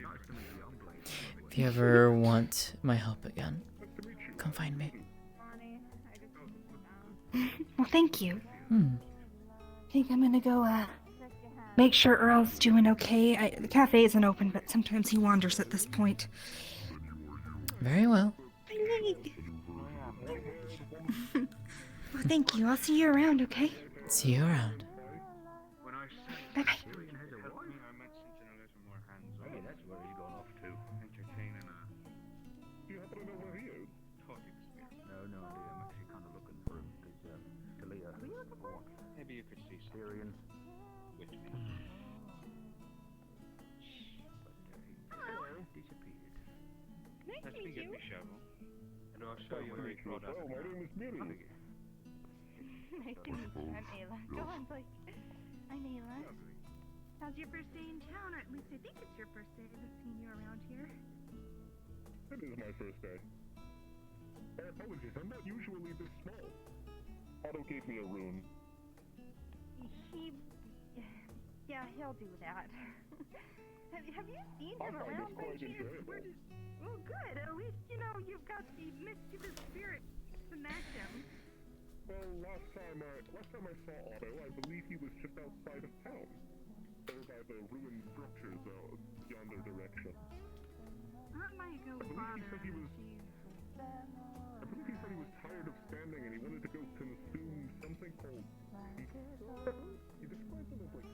If you ever want my help again, come find me. Well, thank you. I think I'm gonna go make sure Earl's doing okay. The cafe isn't open, but sometimes he wanders at this point. Very well. Well, thank you. I'll see you around, okay? See you around. Bye-bye. Maybe you could see Syrian with me. Disappeared. Let me get my shovel, and I'll show you where he crawled out. Oh, my name is Miri. Nice to meet you. I'm Ayla. Go on, like, I'm Ayla. How's your first day in town? Or at least I think it's your first day. I haven't seen you around here. It is my first day. Apologies, I'm not usually this small. Otto gave me a rune. Yeah, he'll do that. Have you seen him around by chance? Well, good. At least, you've got the mischievous spirit to match him. Well, last time I saw Otto, I believe he was just outside of town. Over by the ruined structures yonder direction. That might go farther. I believe he said he was tired of standing and he wanted to go consume something called... He described it as like...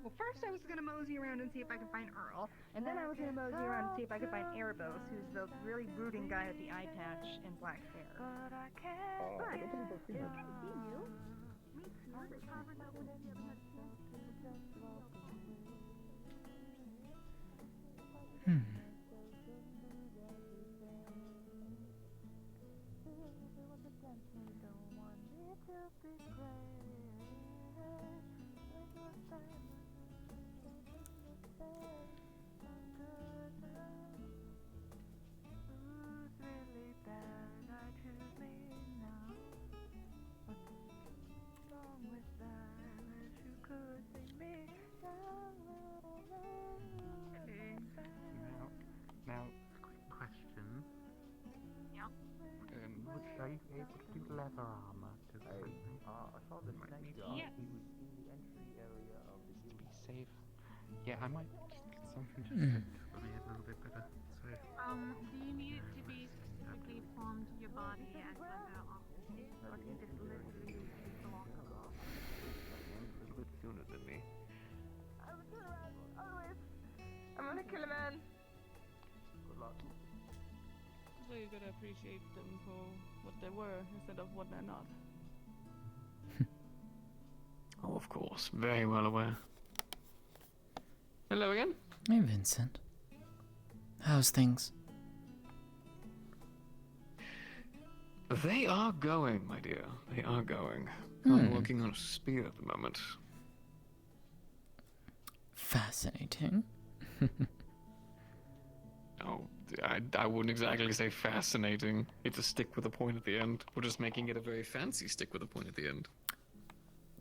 Well, first I was gonna mosey around and see if I could find Earl, and then I was gonna mosey around and see if I could find Erebos, who's the really brooding guy with the eye patch and black hair. But I haven't seen you. Me too. I probably not with any other Now, quick question. Yeah. Are you able to do leather armor? I saw the snake guy. Yeah. He was in the entry area of the... To be safe, Yeah, I might just get something to Mm. fit for me a little bit better. So. Do you need it to be specifically formed to your body as like a optic, or can you just literally use the walk ago? A little bit sooner than me. I'm gonna kill a man. Good luck. So you gotta appreciate them for what they were instead of what they're not. Oh, of course. Very well aware. Hello again. Hey, Vincent. How's things? They are going, my dear. They are going. I'm Hmm. working on a spear at the moment. Fascinating. Oh, I wouldn't exactly say fascinating. It's a stick with a point at the end. We're just making it a very fancy stick with a point at the end.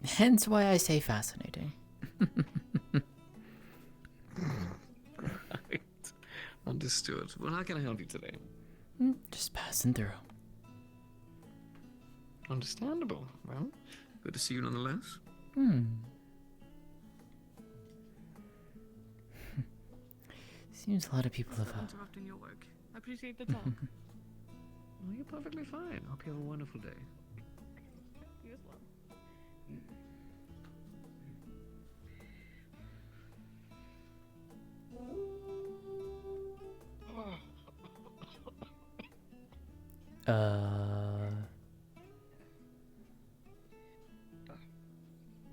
Hence why I say fascinating. Right. Understood. Well, how can I help you today? Just passing through. Understandable. Well, good to see you nonetheless. Seems a lot of people have. Interrupting your work. I appreciate the talk. Well, you're perfectly fine. Hope you have a wonderful day. You as well.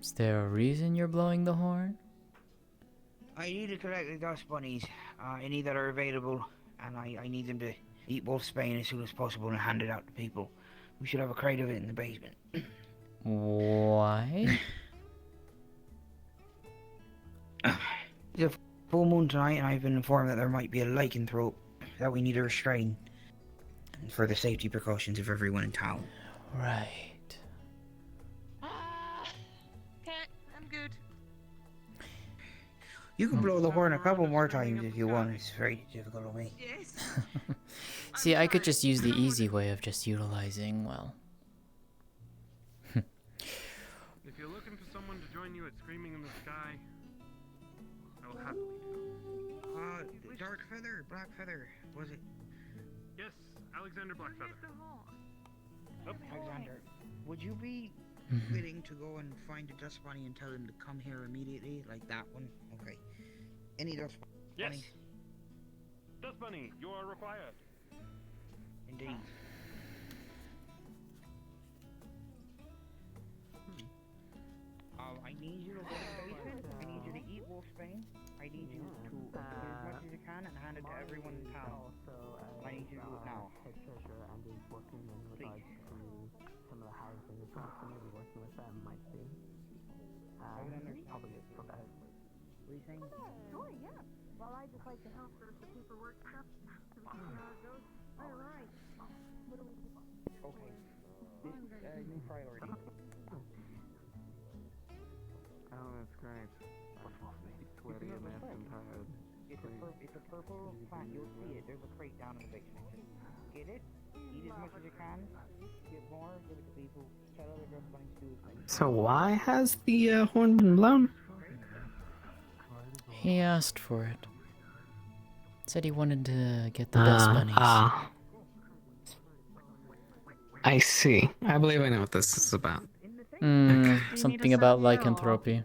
Is there a reason you're blowing the horn? I need to collect the dust bunnies, any that are available, and I need them to eat wolfsbane as soon as possible and hand it out to people. We should have a crate of it in the basement. Why? It's a full moon tonight, and I've been informed that there might be a lycanthrope that we need to restrain for the safety precautions of everyone in town. Right. I'm good. You can blow the horn a couple more times if you want. It's very difficult on me. Yes. See, I could just use the easy way of just utilizing, well. If you're looking for someone to join you at Screaming in the Sky, I will happily do. Dark Feather, Black Feather, was it? Yes, Alexander Blackfeather. Oh. Alexander, would you be willing to go and find a dust bunny and tell him to come here immediately, like that one? Okay. Any dust Yes. bunnies? Dust Bunny, you are required. Indeed. I need you to go to the basement. I need you to eat wolfsbane. I need you to do as much as you can and hand it to everyone in town. I need you to do it now. Head treasurer and is working in regards to some of the housing as well, so maybe working with them might be probably for that. What are you saying? Sure, yeah. Well, I just like to help with the paperwork stuff. So we can see how it goes. All right. What do we do? Okay. This new priority. Oh, that's great. Sweaty and messed and tired. It's a purple plant. You'll see it. There's a crate down in the basement. Just get it. Eat as much as you can. Get more. Give it to people. Tell other dust bunnies to do the same. So why has the horn been blown? He asked for it. Said he wanted to get the dust bunnies. I see. I believe I know what this is about. Something about lycanthropy.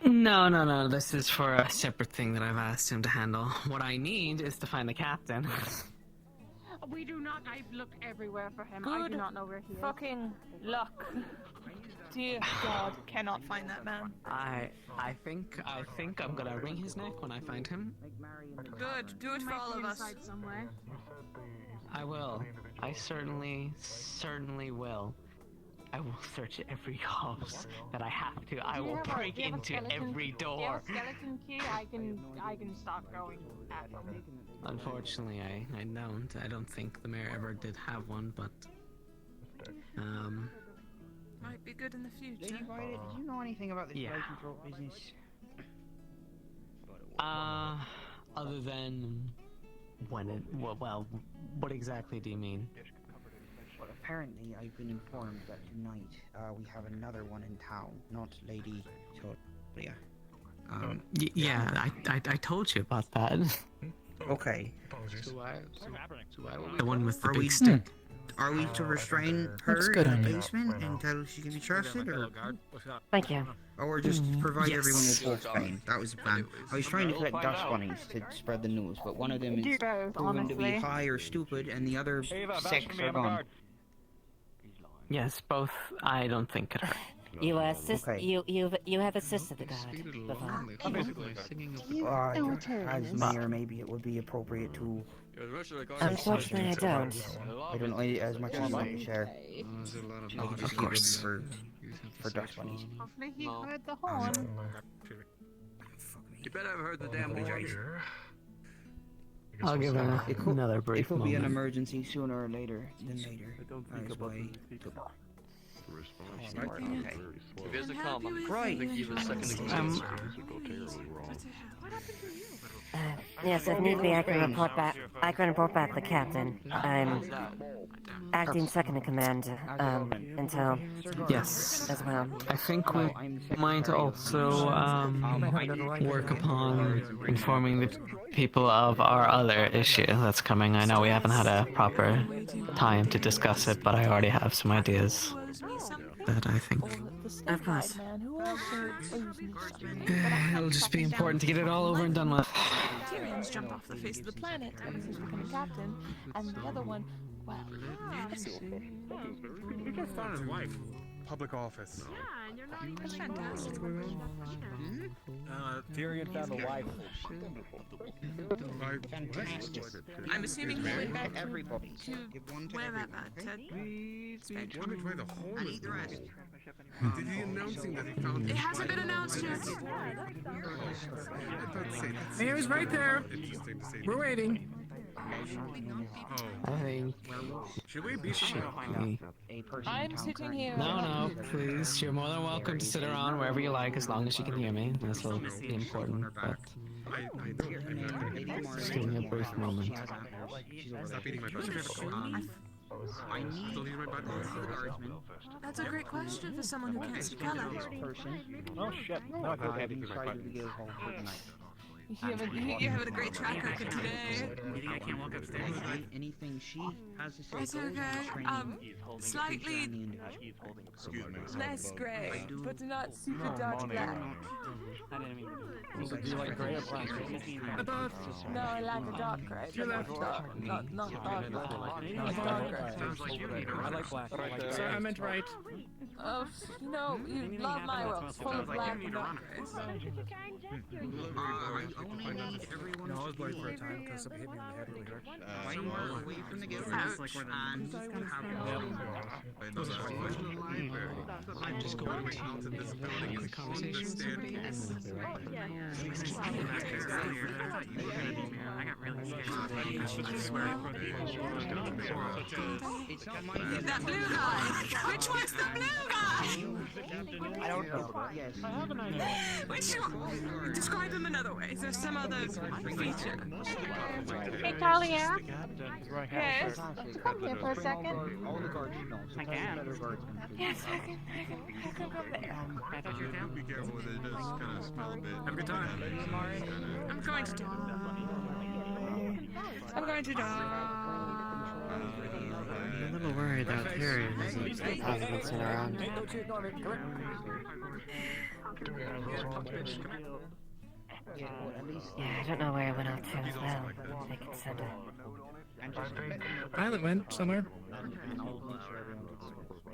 No. This is for a separate thing that I've asked him to handle. What I need is to find the captain. We do not. I've looked everywhere for him. I do not know where he is. Fucking luck. Dear God, cannot find that man. I think I'm gonna wring his neck when I find him. Good. Do it for all of us. Somewhere. I will. I certainly will. I will search every house that I have to. I will break into every door. Do you have a skeleton key? I can stop going at him. Unfortunately, I don't. I don't think the mayor ever did have one, but Might be good in the future. Lady Violet, did you know anything about this lycanthrope business? Other than when it well, what exactly do you mean? Well, apparently I've been informed that tonight we have another one in town, not Lady Tolia. Yeah, I told you about that. Okay. The one with the Are big we stick. Are we to restrain Looks her good in on the you. basement until she can be trusted, or? Thank you. Or just provide Yes. everyone with wolf bane. That was the plan. I was trying to collect dust bunnies to spread the news, but one of them is Do both, proven to be honestly. high or stupid, and the other Ava, vouch for six me, are I'm a gone. guard. Yes, both I don't think could hurt. You assist. Okay. You have assisted the god before. As mayor, maybe it would be appropriate to. Unfortunately, I don't. I don't know as much as you want to share. I could just Of course. give it for dust bunnies. Hopefully he heard the horn. You better have heard the damn voice. I'll give her It could, another it brief could be an moment. emergency sooner or later than later. That is why. If he has a comma, Right. I think he was second in Um, Yes, if need be, I can report back. I can report back the captain. I'm acting second in command until Yes. as well. I think we might also work upon informing the people of our other issue that's coming. I know we haven't had a proper time to discuss it, but I already have some ideas that I think Of course. it'll just be important to get it all over and done with. Tyrion's jumped off the face of the planet ever since becoming captain, and the other one, well, stupid. He just found his wife. Public office. That's fantastic. Tyrion found a wife. Fantastic. I'm assuming he went back Everybody. to wherever to Want me to try the whole And eat the rest. Did he announcing that he found It hasn't been announced yet. Mayor's right there. We're waiting. I think. Should we be I'm sitting here. No, please. You're more than welcome to sit around wherever you like, as long as you can hear me. This will be important, but just give me a brief moment. Stop eating my butt. I need Still eating my butt. That's a great question for someone who can't see color. Oh shit. No, I feel bad. You're having a great track record today. I can't walk upstairs. Anything she has to say It's goes in okay. this training. Slightly less grey, but not super dark black. Do you like gray or black? No, I like a dark grey, but not dark, not dark black. Not dark grey. I like black. Sir, I meant right. Oh, you know, you love my world. It's full of black and dark greys. I only need everyone No, I was to worried be for a time because somebody hit me on the head really hard. away from the guild and have I'm just going to have a conversation with somebody else. That blue guy! Which one's the blue guy? I don't know. Yes. I have an idea. Which one? Describe him another way. Is there some other feature? Hey, Talia. Yes? Come here for a second. All the guards know. I can. Yes, I can come there. I thought you were down. Be careful with it. It does kind of smell a bit. Have a good time. I'm going to die. I'm going to die. I'm a little worried that Tyrion hasn't sitting around. Yeah, I don't know where I went out to as well. I can send a... Violet went somewhere.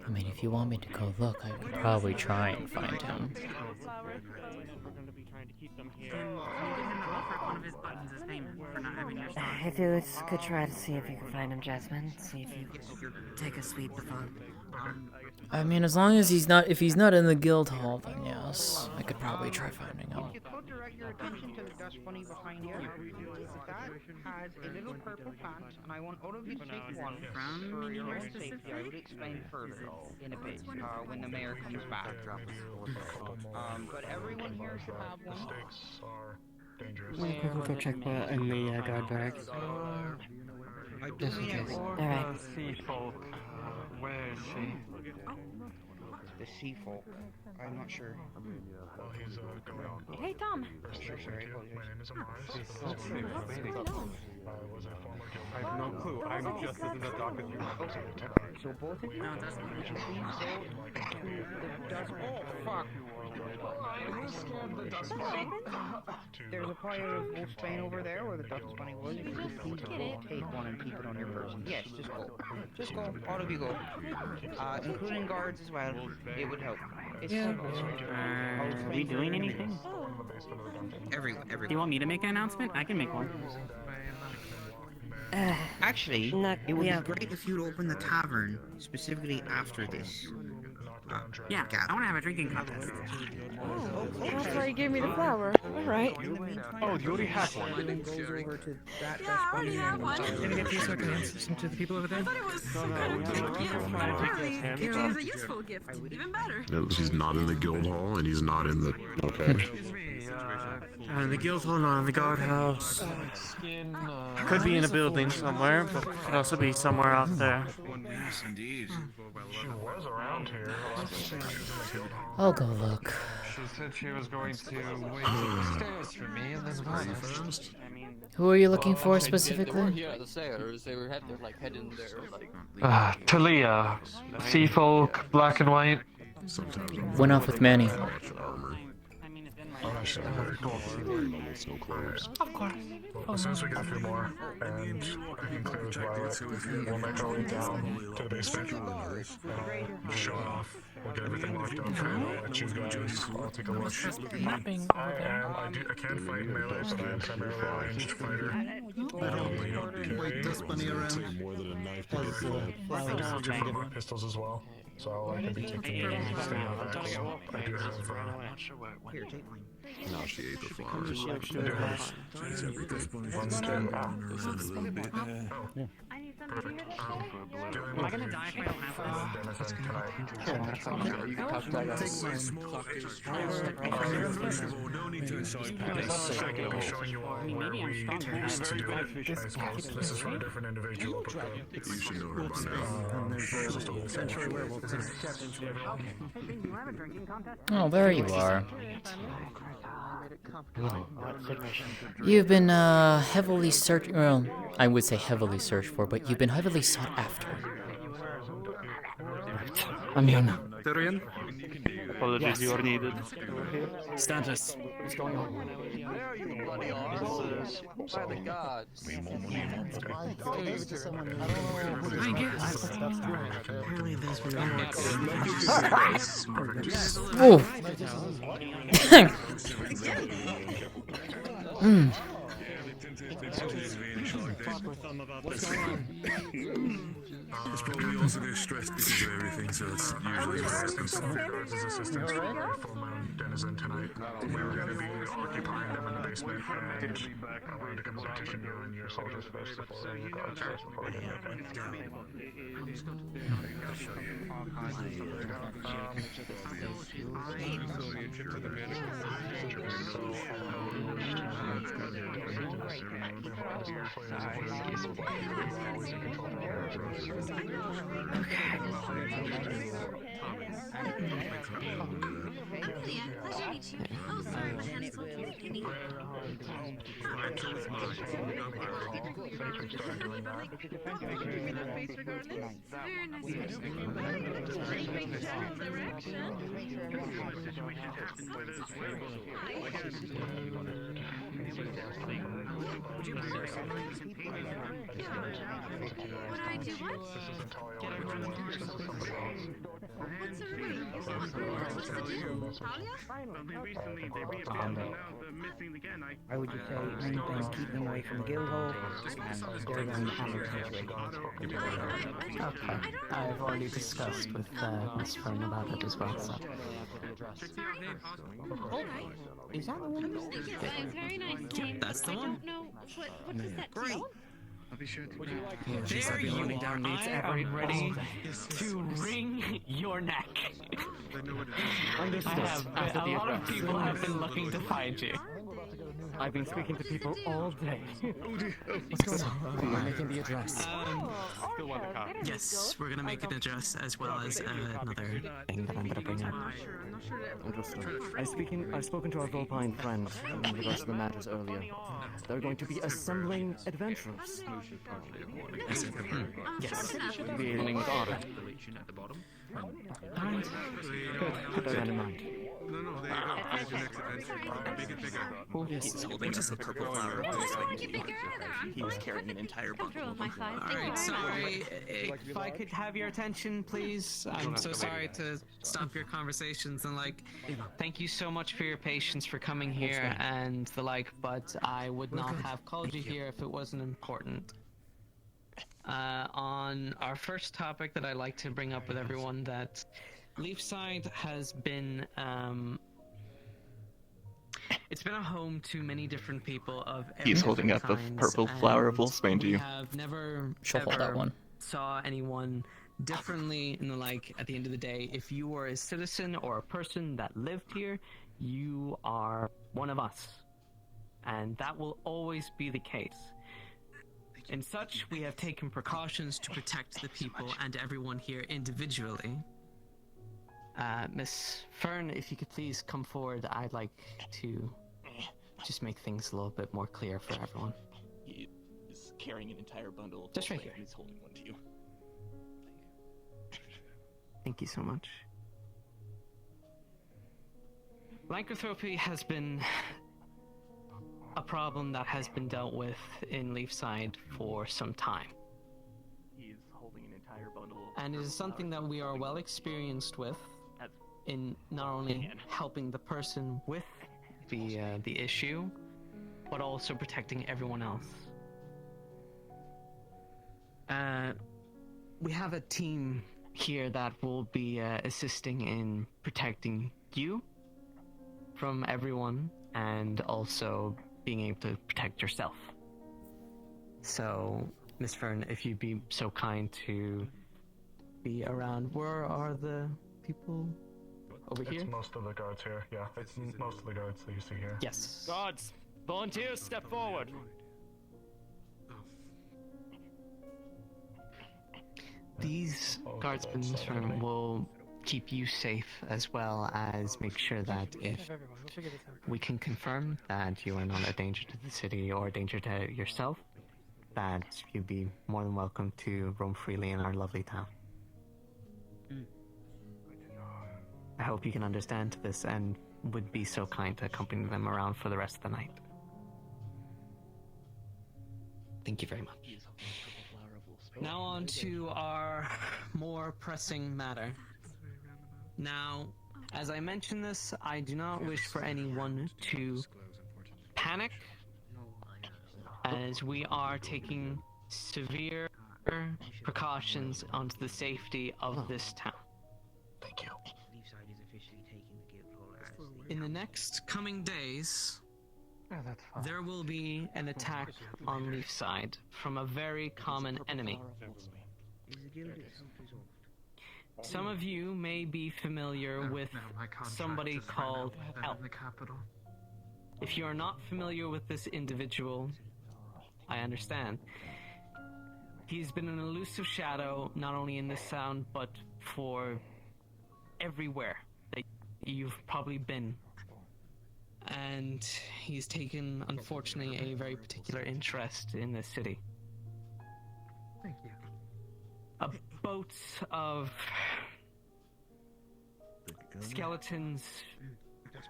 I mean, if you want me to go look, I could probably try and find him. If you could try to see if you can find him, Jasmine. See if you take a sweep before. I mean, as long as he's not, if he's not in the guild hall, then yes, I could probably try finding him. If you could direct your attention to the dust bunny behind you, that has a little purple plant, and I want all of you to take one for your own safety. I would explain further in a bit when the mayor comes back. But everyone here should have one. We'll go check in the guard barracks. Just in case. Alright. Where is she? the sea folk. I'm not sure. Well, he's going. Hey, Tom. Sure, sorry. My name is Amaris. Was a former guild. I have no clue. I'm just as in the dock as you are. So both of you? No, that's not Oh, fuck. There's a pile of wolfsbane over there where the dust bunny was. If you could please go take one and keep it on your person. Yes, just go. Just go. All of you go. Including guards as well. It would help. Are we doing anything? Everyone. Do you want me to make an announcement? I can make one. Actually, it would be great if you'd open the tavern specifically after this. Yeah, I want to have a drinking contest. Oh, that's why you gave me the flower. Alright. Oh, you already have one. Yeah, I already have one. Gonna get these so I can hand some to the people over there? I thought it was some kind of gift, but apparently it is a useful gift. Even better. He's not in the guild hall, and he's not in the. Okay. The guild hall, not in the guardhouse. Could be in a building somewhere, but could also be somewhere out there. Indeed. She was around here. I'll go look. She said she was going to wait upstairs for me and then first. Who are you looking for They were specifically? here at the stairs. They were heading there. Like, Talia. Sea folk, black and white. Went off with Manny. Of course. Well, as soon as we get a few more, and I can clear this violet, we'll make our way down to the basement. Show it off. We'll get everything locked up. I'll let you guys. I'll take a look. I can fight melee, but I am primarily a ranged fighter. I do have 2 foot pistols as well, so I can be taking stay out of that. I do have. Here, take mine. No, she ate the flowers. Am I gonna die if I don't have this? you can touch that. No need to incite panic. I'll be showing you all where we used to do it as well. This is for a different individual, but You should know her by now. Oh, there you are. You've been heavily searched. Well, I would say heavily searched for, but you've been heavily sought after. I'm here now. Tyrion? Apologies, you are needed. Status. What's going on? Where are you, bloody officers? By the gods. It's probably also they're stressed because of everything, so it's usually what happens. As assistants for a full moon denizen tonight. We were going to be occupying them in the basement, and I wanted to competition you and your soldiers first before your guards first before we did I would just say anything keep them away from the guild hall and they're going to handle the situation. Okay. I've already discussed with Miss Fern about it as well, so. Is that the one? Very nice. That's the one? What does that Great. I'll be sure to. There you are. I am ready to wring your neck. I have a lot of people have been looking to find you. I've been speaking to people all day. What's going on? We're making the address. Yes, we're gonna make an address as well as another thing that I'm gonna bring up. I've spoken to our Vulpine friend in regards to the matters earlier. They're going to be assembling adventurers. Yes. Beginning with honor. Alright. Good. Put that in mind. No, there you go. There's your next adventure. Make it bigger. He's holding just a purple flower. He was carrying an entire bundle. Alright, sorry. If I could have your attention, please. I'm so sorry to stop your conversations and thank you so much for your patience for coming here and the like, but I would not have called you here if it wasn't important. On our first topic that I like to bring up with everyone, that Leafside has been it's been a home to many different people of every He's holding up a kinds, purple flower of Wolfsbane to you. We have never She'll hold that one. saw anyone differently in the at the end of the day, if you were a citizen or a person that lived here, you are one of us. And that will always be the case. In such, we have taken precautions to protect the people and everyone here individually. Miss Fern, if you could please come forward, I'd like to just make things a little bit more clear for everyone. He is carrying an entire bundle of Just right here. He's holding one to you. Thank you so much. Lycanthropy has been a problem that has been dealt with in Leafside for some time. He's holding an entire bundle of And it is something that we are well experienced with in not only helping the person with the issue, but also protecting everyone else. We have a team here that will be assisting in protecting you from everyone and also being able to protect yourself. So, Miss Fern, if you'd be so kind to be around, where are the people over here? It's most of the guards here, yeah. It's most of the guards that you see here. Yes. Guards, volunteers, step forward. These guardsmen, Miss Fern, will keep you safe as well as make sure that if we can confirm that you are not a danger to the city or a danger to yourself, that you'd be more than welcome to roam freely in our lovely town. I hope you can understand this and would be so kind to accompany them around for the rest of the night. Thank you very much. Now on to our more pressing matter. Now, as I mention this, I do not wish for anyone to panic, as we are taking severe precautions onto the safety of this town. Thank you. In the next coming days, there will be an attack on Leafside from a very common enemy. Some of you may be familiar with somebody called Elk. If you are not familiar with this individual, I understand. He's been an elusive shadow, not only in this town, but for everywhere that you've probably been. And he's taken, unfortunately, a very particular interest in this city. Thank you. A boat of skeletons,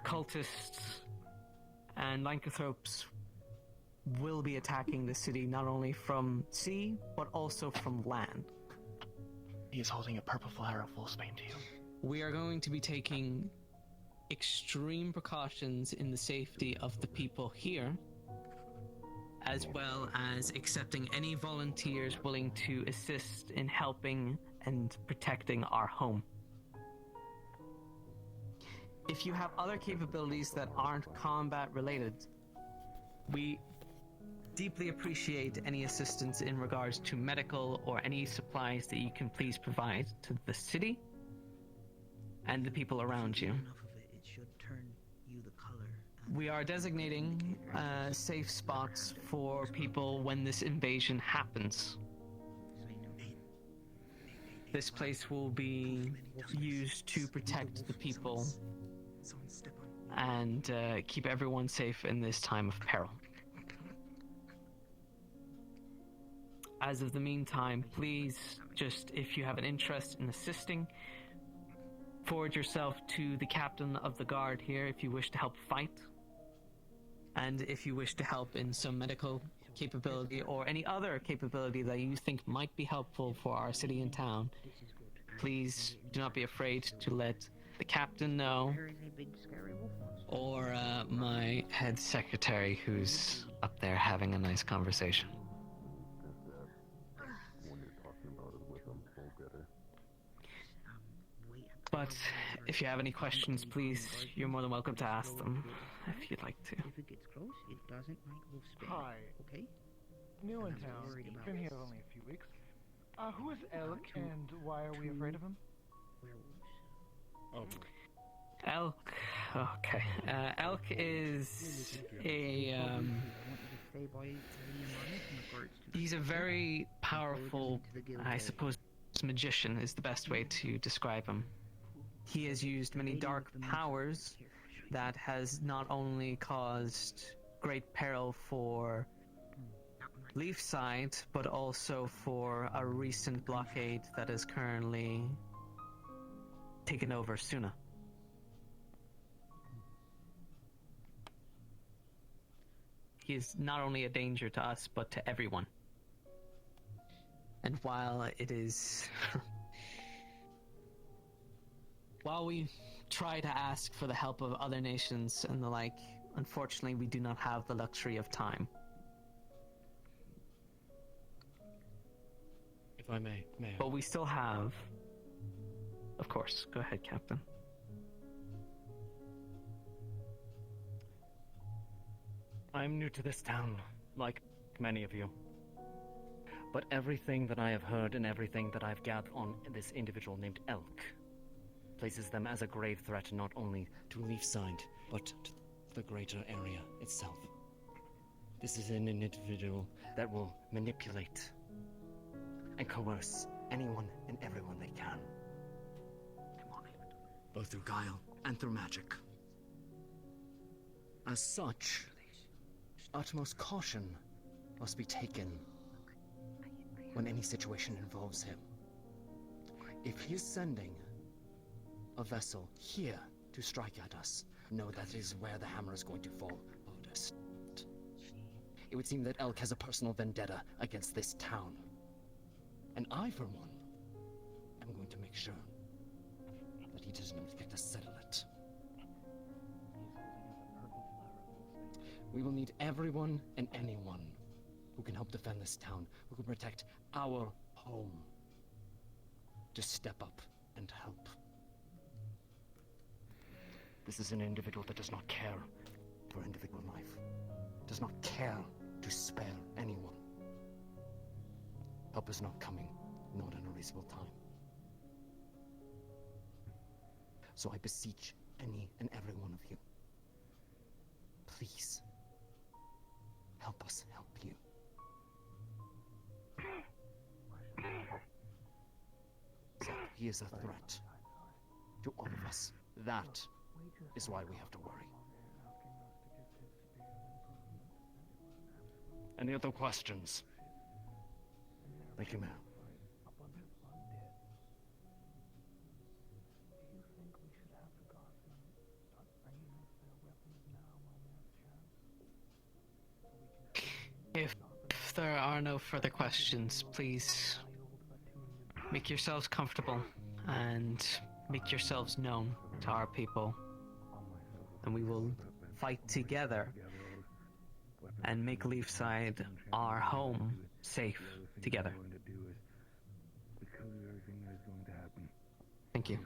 cultists, and lycanthropes will be attacking the city not only from sea, but also from land. He is holding a purple flower of Wolfsbane to you. We are going to be taking extreme precautions in the safety of the people here, as well as accepting any volunteers willing to assist in helping and protecting our home. If you have other capabilities that aren't combat related, we deeply appreciate any assistance in regards to medical or any supplies that you can please provide to the city and the people around you. we are designating safe spots for people when this invasion happens. This place will be used to protect the people and keep everyone safe in this time of peril. As of the meantime, please, just if you have an interest in assisting, forward yourself to the captain of the guard here if you wish to help fight. And if you wish to help in some medical capability or any other capability that you think might be helpful for our city and town, please do not be afraid to let the captain know, or my head secretary who's up there having a nice conversation. But if you have any questions, please, you're more than welcome to ask them, if you'd like to. If it gets close, it doesn't make wolf spin. Hi. Okay? New in town. Been here only a few weeks. Who is Elk and why are we afraid of him? Oh. Elk. Okay. Elk is a he's a very powerful, I suppose, magician is the best way to describe him. He has used many dark powers that has not only caused great peril for Leafside, but also for a recent blockade that is currently taken over Suna. He is not only a danger to us, but to everyone. And while it is... while we try to ask for the help of other nations and the like, unfortunately we do not have the luxury of time. If I may I? But we still have... Of course, go ahead, Captain. I'm new to this town, like many of you. But everything that I have heard and everything that I've gathered on this individual named Elk places them as a grave threat not only to Leafside, but to the greater area itself. This is an individual that will manipulate and coerce anyone and everyone they can. Both through guile and through magic. As such, utmost caution must be taken when any situation involves him. If he is sending a vessel here to strike at us, know that is where the hammer is going to fall hardest. It would seem that Elk has a personal vendetta against this town. And I, for one, am going to make sure that he does not get to settle it. We will need everyone and anyone who can help defend this town, who can protect our home, to step up and help. This is an individual that does not care for individual life, does not care to spare anyone. Help is not coming, not in a reasonable time. So I beseech any and every one of you, please, help us help you. So he is a threat to all of us. That is why we have to worry. Any other questions? Thank you, ma'am. If there are no further questions, please make yourselves comfortable and make yourselves known to our people. And we will fight together and make Leafside our home safe together. Thank you.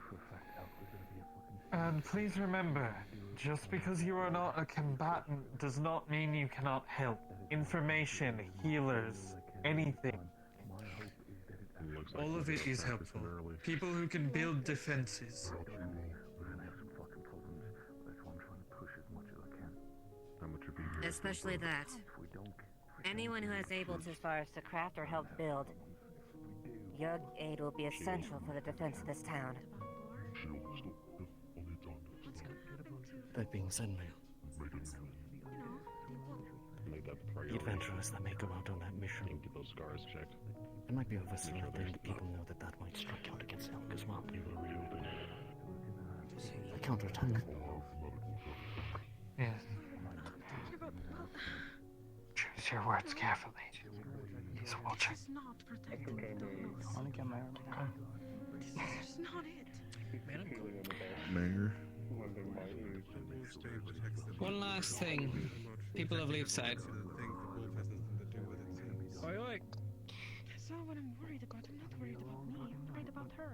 And please remember, just because you are not a combatant does not mean you cannot help. Information, healers, anything. All of it is helpful. People who can build defenses. Especially that. Anyone who has able to, as far as to craft or help build, your aid will be essential for the defense of this town. That being said, ma'am, the adventurers that may go out on that mission, Get those scars checked. it might be overstated that people know that that might strike out against Elk as well. A counterattack. Yes. Choose your words carefully. He's watching. Mayor. One last thing, people of Leafside. That's not what I'm worried about. I'm not worried about me. I'm worried about her.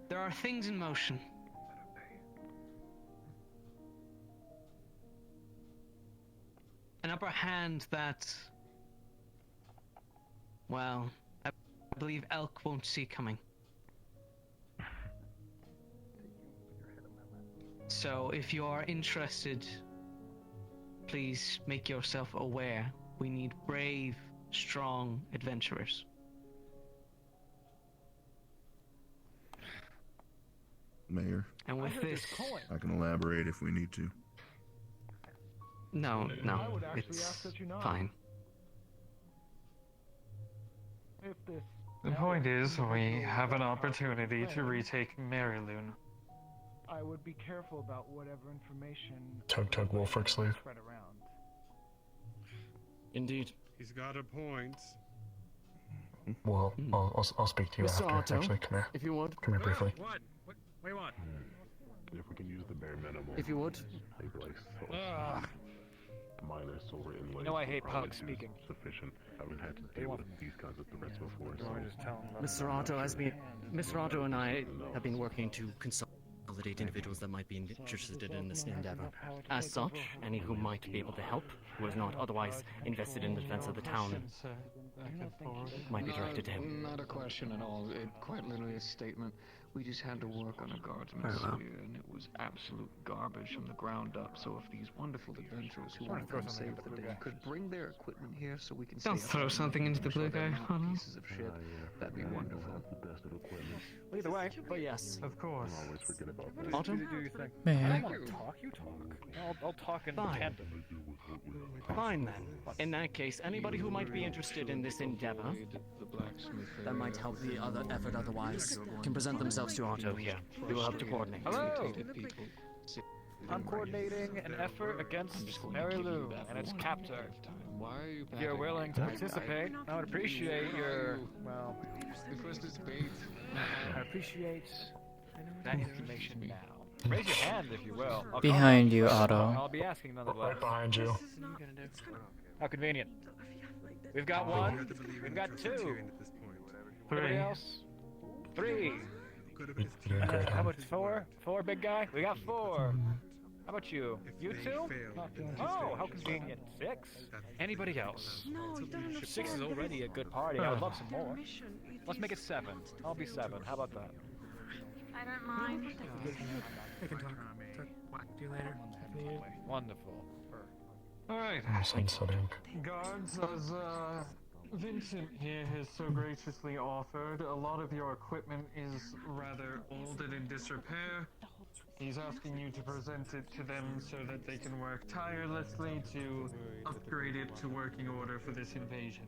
There are things in motion. An upper hand that, well, I believe Elk won't see coming. So if you are interested, please make yourself aware. We need brave, strong adventurers. Mayor. And with this, I can elaborate if we need to. no, it's fine. If this The point is, we have an opportunity to retake Maryloon. I would be careful about whatever information Tug Wolfric sleeve. spread around. Indeed. He's got a point. Well, I'll speak to you Mr. after. Otto, Actually, come here. if you would. Come here briefly. What? Wait, what? If we can use the bare minimum. If you would. Maybe like minor silver inlays. No, I hate probably pug speaking. Sufficient. I haven't had to deal with these kinds of threats before. So. Mr. Otto and I have been working to consolidate individuals that might be interested in this endeavor. As such, any who might be able to help, who is not otherwise invested in the defense of the town, might be directed to him. Not a question at all. Quite literally a statement. We just had to work on a guardsman's sphere, and it was absolute garbage from the ground up. So if these wonderful adventurers who want to come save the day could bring their equipment here so we can Don't throw something into the blue guy, Otto. pieces of shit, that'd be wonderful. Well, either way, but yes. Of course. Always forget about that. Otto? Do you think? Man. I want to talk, you talk. I'll talk in tandem. Fine then. In that case, anybody who might be interested in this endeavor that might help the other effort otherwise can present themselves to Otto here. We will help to coordinate. Hello! I'm coordinating an effort against Mary Lou and its captor. If you're willing to participate, I would appreciate your, well, I appreciate that information now. Raise your hand if you will. I'll Behind call. you, Otto. I'll be asking nonetheless. Right behind you. How convenient. We've got one. We've got two. Anybody else? Three. You're doing great, How huh? much? Four? Four, big guy? We got four. How about you? You two? Oh, how convenient. Six? Anybody else? No, you don't understand. Six is already a good party. I would love some more. Let's make it seven. I'll be seven. How about that? I don't mind. I can talk to you later. Wonderful. Alright. Sunsetting. Guards, as Vincent here has so graciously offered, a lot of your equipment is rather old and in disrepair. He's asking you to present it to them so that they can work tirelessly to upgrade it to working order for this invasion.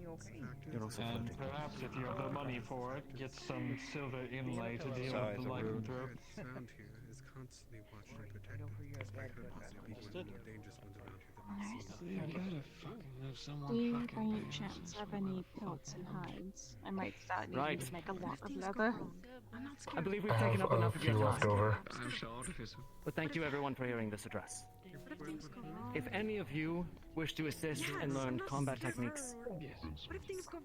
And perhaps if you have the money for it, get some silver inlay to deal with the lycanthrope. Sound here is constantly watched and protected. Despite her possibly being more dangerous ones around here than Someone Do you, by fucking any chance, have any pelts and hides? I might start needing to make a lot of leather. I believe we've I taken have up enough a of your few time. left over. But thank you everyone for hearing this address. If any of you wish to assist and learn combat techniques,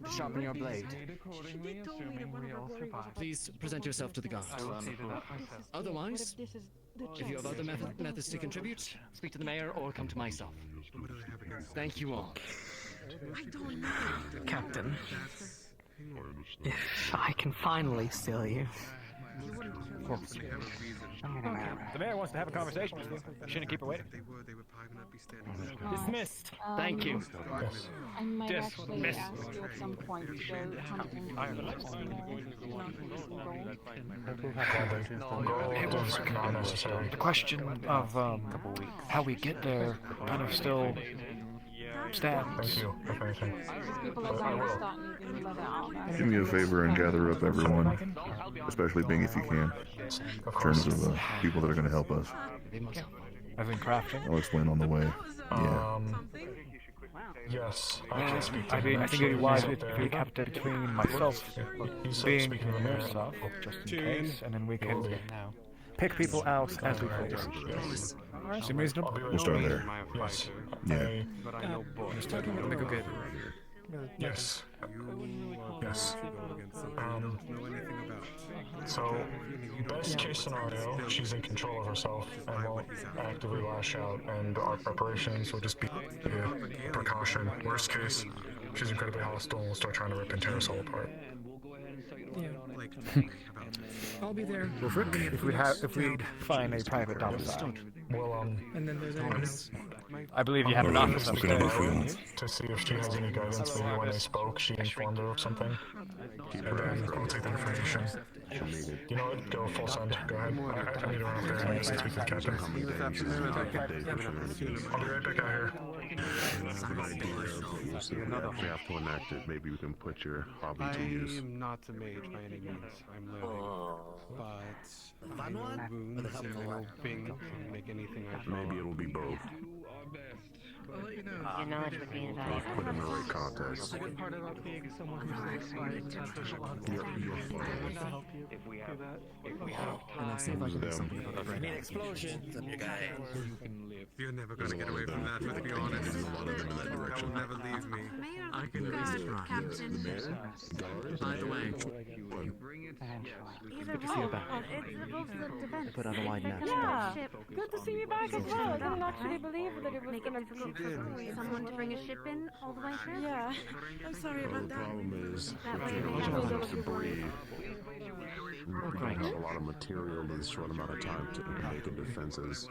to sharpen your blade, Accordingly, assuming we all survive. please present yourself to the guards. I will see to that myself. Otherwise, if you have other methods to contribute, speak to the mayor or come to myself. Thank you all. Captain, if I can finally steal you, The mayor wants to have a conversation with you. You shouldn't keep her waiting. Dismissed. Thank you. I might actually Dismissed. ask you at some point to go hunting for It was not necessary. the question of how we get there kind of still stands. Thank you, if anything. But I will. Do me a favor and gather up everyone, especially Bing if you can, in terms of people that are going to help us. I've been crafting. I'll explain on the way. Yeah. Yes, I can speak to I him. think it'd be wise if we kept it between myself, being speaking to the and mayor. yourself, just in case, and then we can pick people out as we please. Seem reasonable? We'll start there. Yes. Yeah. But I know Let me go get Yes. Yes. So, best case scenario, she's in control of herself and won't actively lash out, and our preparations will just be a precaution. Worst case, she's incredibly hostile and will start trying to rip and tear us all apart. Yeah. I'll be there. If we'd find a private domicile. Well, and then there's anyone else. I believe you have an office upstairs. To see if she has any guidance. Maybe when they spoke, she informed her of something. And then we'll take the information. You know what? Go full send. Go ahead. I need to run up there and I need to speak to the captain. I'll be right back out here. If we have to enact it, maybe we can put your hobby to use. I am not a mage by any means. I'm learning. But no wounds and no ping can make anything I draw. Maybe it'll be both. I'll let you know. Your knowledge would be invaluable. Put in the right context. The good part about being someone who's If we have And I'll see if I can do something about that right now. Explosions of your guys. You're never gonna get away from that, let's be honest. A lot of them in that That direction. will never leave me. I can Captain. By the way, Good to see you back. Put on a wide net. Yeah, good to see you back as well. I didn't actually believe that it was gonna Someone to bring a ship in all the way through? Yeah. I'm sorry the about that. problem is That way we they don't have have a enough little debris. We don't have a lot of material in this short amount of time to make the defenses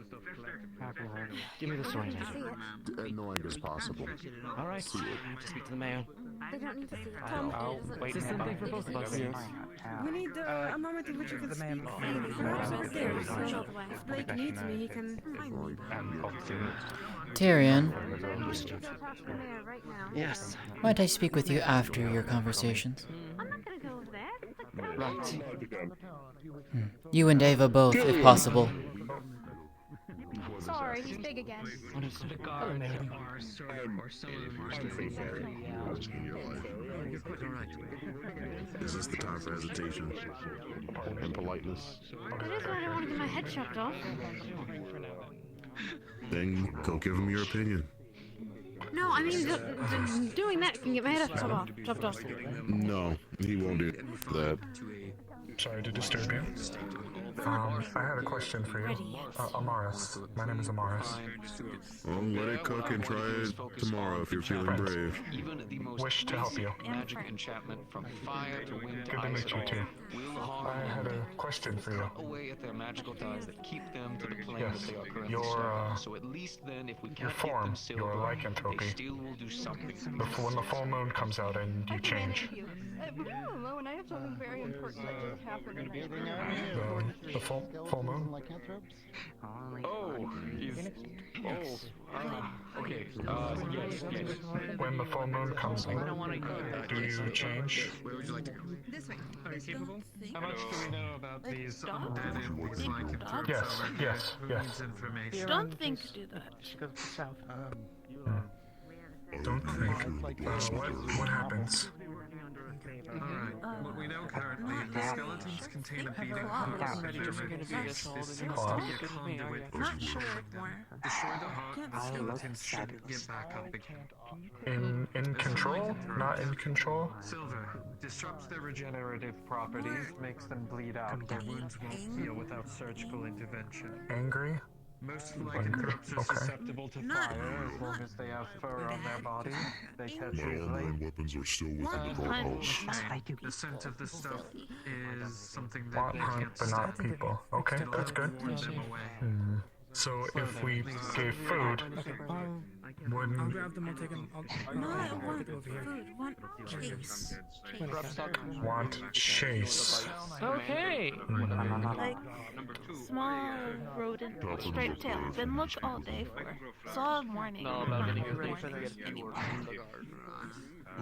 Give me the story now. annoying as possible. All right. See it. To speak to the mayor. They don't need to see it. I'll wait. It's the same thing for both of us. We need a moment in which you can speak freely. I'm upstairs, so if Blake needs me, he can find me. Tyrion, Yes. might I speak with you after your conversations? I'm not gonna go over there. Right. You and Ava both, if possible. Sorry, he's big again. Is this the time for hesitation and politeness? That is why I don't want to get my head chopped off. Then go give him your opinion. No, I mean, doing that can get my head chopped off. No, he won't do that. Sorry to disturb you. I had a question for you. Amaris. My name is Amaris. Well, let it cook and try it tomorrow if you're feeling brave. Wish to help you. Magic enchantment from fire to wind to Good to ice. meet you too. I had a question for you. Away at their magical ties that keep them to the plane Yes, that they are currently your, serving. So at least then, if we Your can't form, get them your silver, lycanthropy. they still will do something. When the full moon comes out and you change. Hello, and I have something very important that just happened. The full moon? Oh, okay. Yes. When the full moon comes out, do you change? Where would you like to go? This way. Are you capable? How much do we know about these? Yes. Don't think do that. Don't think. What happens? Alright, what we know currently, the skeletons contain a beating heart measurement. This seems to be a conduit. Not sure more. Destroy the heart, the skeletons shouldn't get back up again. In control? Not in control? Silver, disrupts their Regenerative properties makes them bleed out. Their wounds won't heal without surgical intervention. Angry? Most lycanthropes are susceptible to fire as long as they have fur on their body. They catch My easily. armor and weapons are still within the guardhouse. The scent of this stuff is something that Want they hunt, can't but not stand. people. Okay, It'll that's good. warn them away. So if we gave food, I'll wouldn't grab them. I'll take them. I'll take it over here. Want chase. want chase? Okay. Like small rodent, striped tail. Been looked all day for. Solid warning. No, but then you're ready for the viewers in the garden.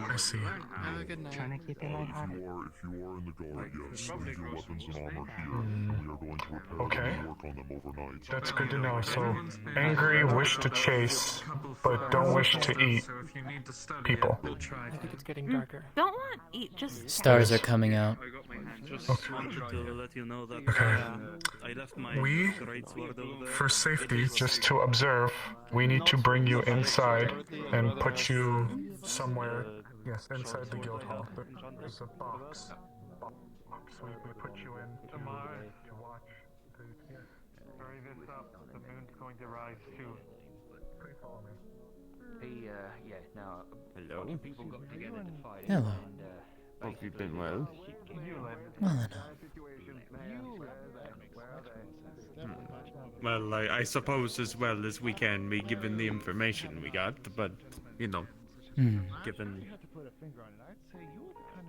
I see. Have a good night. Trying to keep it lighthearted. If you are in the guard, yes, leave your weapons and armor here, and we are going to repair Okay. them and work on them overnight. That's good to know. So, angry, wish to chase, but don't wish to eat people. I think it's getting darker. Don't want eat. Just Stars are coming out. Just wanted to let you know that I left my We, great sword over there. for safety, just to observe, we need to bring you inside and put you somewhere. Yes, inside the guild hall. There's a box. We put you in tomorrow to watch. Hurry this up. The moon's going to rise too. Please follow me. Hey, yeah, now, hello. People got together to fight Hello. and, Hope you've been well. Well enough. Well, I suppose as well as we can be given the information we got, but, you know, given...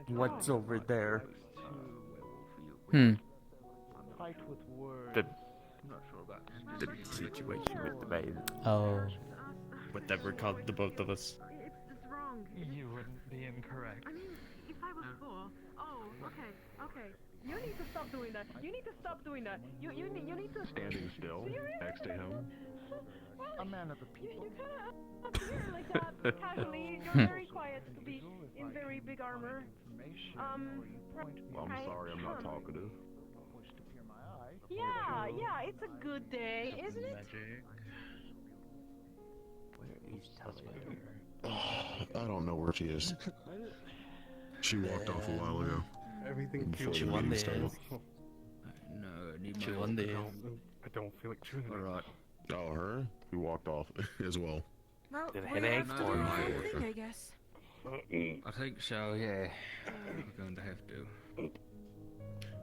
What's over there? Hmm. The situation with the maid. Oh. Whatever called the both of us. You wouldn't be incorrect. If I was full, okay. You need to stop doing that. You need to stop doing that. You need to. Standing still, next to him. A man of the people. You kind of appear like that casually. You're very quiet to be in very big armor. Well, I'm sorry, I'm not talkative. Yeah, it's a good day, isn't it? I don't know where she is. She walked off a while ago. Everything Before the meeting started. I don't feel like chewing. Alright. Oh, her? He walked off as well. Well, Did a we headache have to or do my our work? thing, I guess. I think so, yeah. We're going to have to.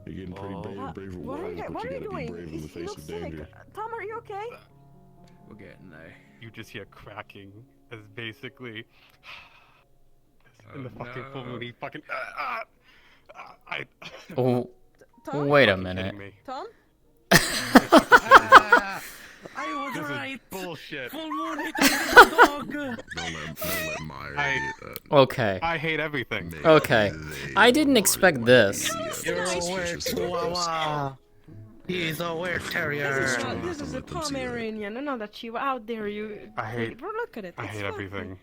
You're getting pretty brave with What are words, you, but what you are you gotta be doing? brave in the You face look of sick. danger. Tom, are you okay? We're getting there. You just hear cracking as basically in the fucking full moon. He fucking. Oh. Tom? Wait a Fucking minute. kidding me. Tom? I was This is right. bullshit. Full moon hit the dog. Don't let Meyer hate that. Okay. I hate everything. Okay. I didn't expect this. You're a weird chihuahua. He's a weird terrier. This is a Pomeranian. Another Chihuahua. How dare you? I hate. Look at it. I It's hate lovely. everything.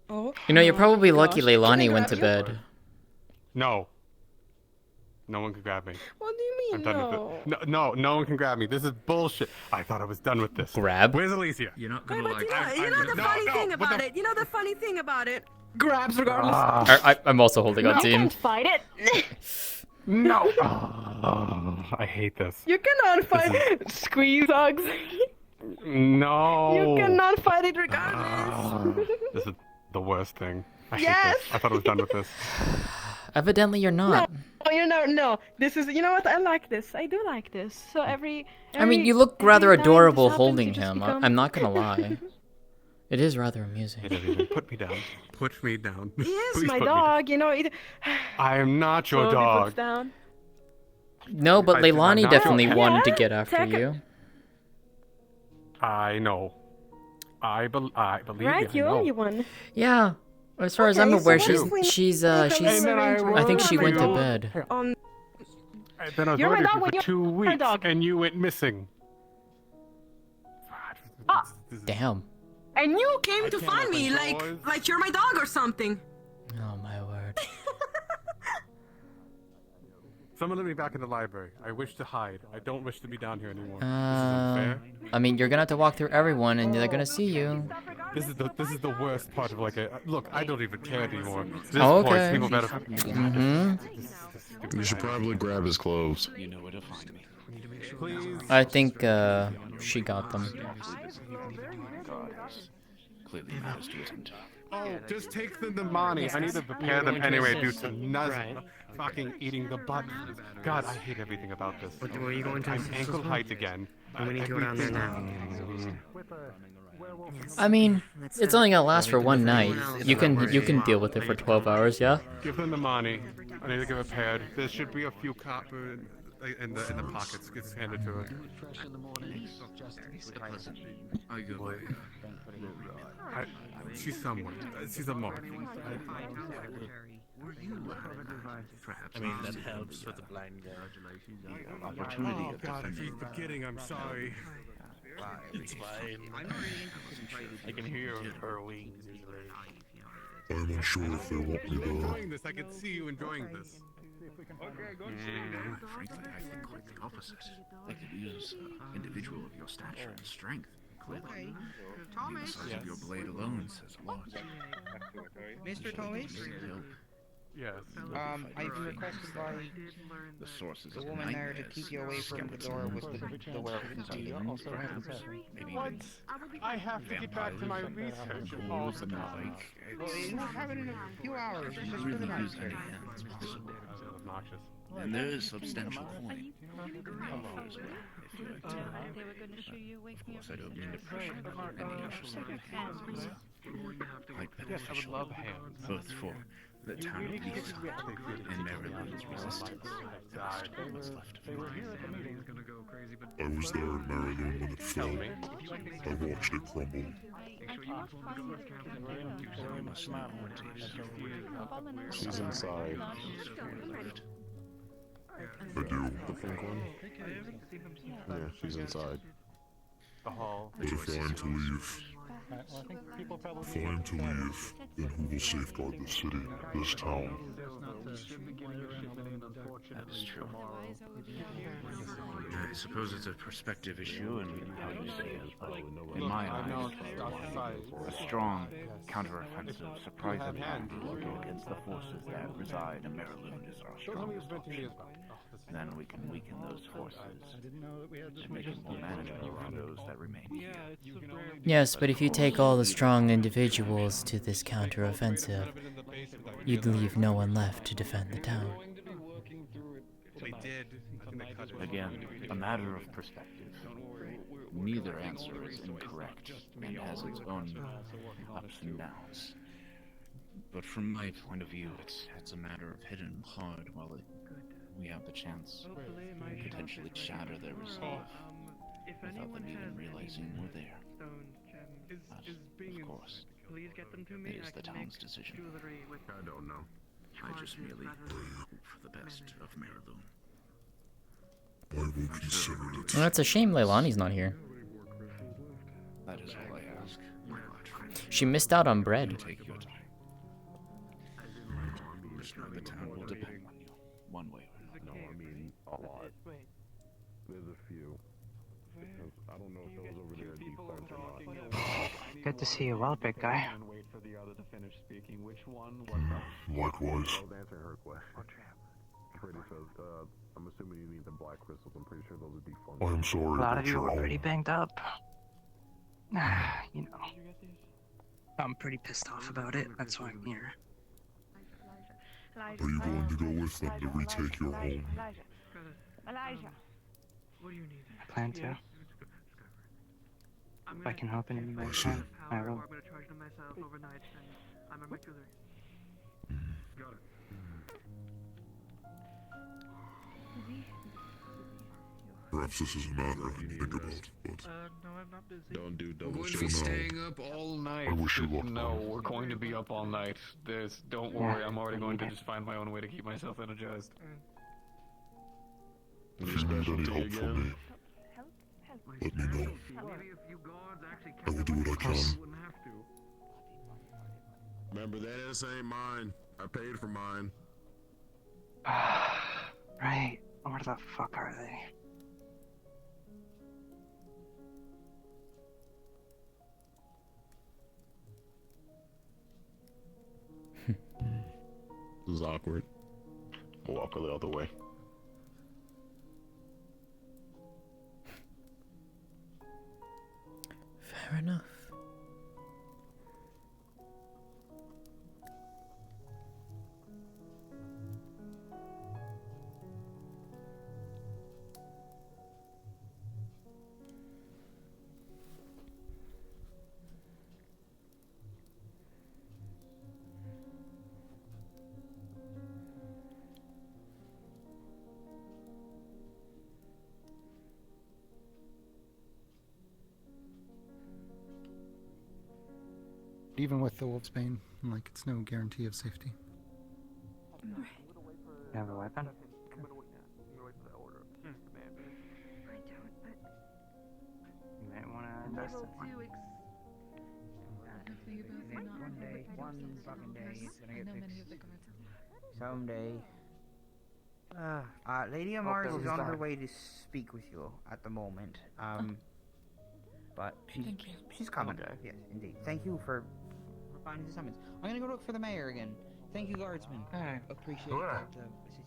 Oh. You know, you're probably lucky Gosh. Can I Leilani went grab to you? bed. No. No one can grab me. What do you mean, I'm done with it. No one can grab me. This is bullshit. I thought I was done with this. Grab? Where's Alicia? You're not Hey, gonna but like. you know the funny thing what about the- it. You know the funny thing about it. Grabs regardless. I'm also holding on You to him. can't fight it. No. Oh, I hate this. You cannot fight squeeze hugs. No. You cannot fight it regardless. This is the worst thing. I hate Yes. this. I thought I was done with this. Evidently you're not. No, you know, no. This is, you know what? I like this. I do like this. So every I mean, you look rather every time adorable this happens, holding you just him. become- I'm not gonna lie. It is rather amusing. Put me down. Put me down. He is Please my put me dog. You know. It, I am not your slowly dog. puts down. No, but I did Leilani not definitely know. wanted to Yeah, get after take a- you. I know. I believe Right, you. you I know. owe you one. Yeah. As far as I'm Okay, so aware, what if we she's make a she's little I think she went to arrangement bed. on And then I was You're my ordered dog you when for you're 2 my weeks, dog. and you went missing. Damn. And you came I to can't find me open doors. like you're my dog or something. Oh my word. Someone let me back in the library. I wish to hide. I don't wish to be down here anymore. This is unfair. I mean, you're gonna have to walk through everyone, and they're gonna see you. This is the worst part of like a look. I don't even care anymore. This Oh, points okay. people better. You should probably grab his clothes. You know where to find me. Please. I think she got them. Clearly matters to attend to. Oh, just take them to Monty. I need to prepare them anyway due to Nuz fucking eating the butt. God, I hate everything about this. What are you going to I'm assist ankle as well? height again. We need to go down there now. I mean, it's only gonna last for one night. You can deal with it for 12 hours, yeah? Give them the money. I need to get repaired. There should be a few copper in the pockets. Gets handed to her. I go She's someone. She's a mark. Perhaps I mean, that helps with the blind guy. opportunity Oh of God, I defending. keep forgetting. I'm sorry. It's fine. I can hear her wings usually. I'm unsure if they want me to. Enjoying this. I can see you enjoying this. Frankly, I think quite the opposite. They could use an individual of your stature and strength, clearly. I mean, the size of your blade alone says a lot. Mr. Thomas? Yes. I've been requested by The sources the of woman there to nightmares, keep you away from the door with the werewolf. Maybe What? I have to get back to my research. All the like. Well, you won't have it in a few hours. It's just for Really the use night. any hands possible. Obnoxious. And there is substantial point. Offers, if you like to. They were going to show you wake Of me course, up. I don't mean to push any exercise of hands. Quite beneficial, love hands. both for the town of Leafside and Maryland's resistance. That is what's left of it. I was there in Maryland when it fell. I watched it crumble. You must know what it is. She's inside. I do. The pink one? Yeah, she's inside. The hall. But if I am to leave, if I am to leave, then who will safeguard this city, this town? That is true. I suppose it's a perspective issue and how you see it, but in my eyes, a strong counteroffensive surprisingly against the forces that reside in Maryland is our strongest option. Then we can weaken those forces and make it more manageable for those that remain here. Yes, but if you take all the strong individuals to this counteroffensive, you'd leave no one left to defend the town. They did. Again, a matter of perspective. Neither answer is incorrect and has its own ups and downs. But from my point of view, it's a matter of hitting hard while we have the chance to potentially shatter their resolve without them even realizing we're there. But, of course, it is the town's decision. I don't know. I just merely hope for the best of Maryland. I will consider it. Well, that's a shame Leilani's not here. That is all I ask. She missed out on bread. Take your time. Just know the town will depend on you, one way or another. No, I mean a lot. There's a few. I don't know if those over there are defense or not. Good to see you well, big guy. Likewise. Her question. Pretty says, I'm assuming you need the black crystals. I'm pretty sure those are defunct. I am sorry. A lot of but you you're were home. pretty banged up. You know, I'm pretty pissed off about it. That's why I'm here. Are you going to go with them to retake your home? Elijah. I plan to. If I can help in any way I can, I will. Perhaps this is a matter I can think about, but No, I'm not busy. don't do double We're going to for be now. staying up all night. I wish you luck. No, we're going to be up all night. Don't worry, I'm already going to just find my own way to keep myself energized. If you need any help from me, let me know. I will do what I can. Remember, that ass ain't mine. I paid for mine. Right. Where the fuck are they? This is awkward. I'll walk the other way. Fair enough. Even with the wolf's bane, like, it's no guarantee of safety. You have a weapon? I don't, but You might want to invest in one. One day, one fucking day, it's gonna get fixed. Someday. Lady Amars is on her way to speak with you at the moment. But she's coming. Yes, indeed. Thank you for finding the summons. I'm gonna go look for the mayor again. Thank you, guardsman. Alright. Appreciate Alright. that assistance.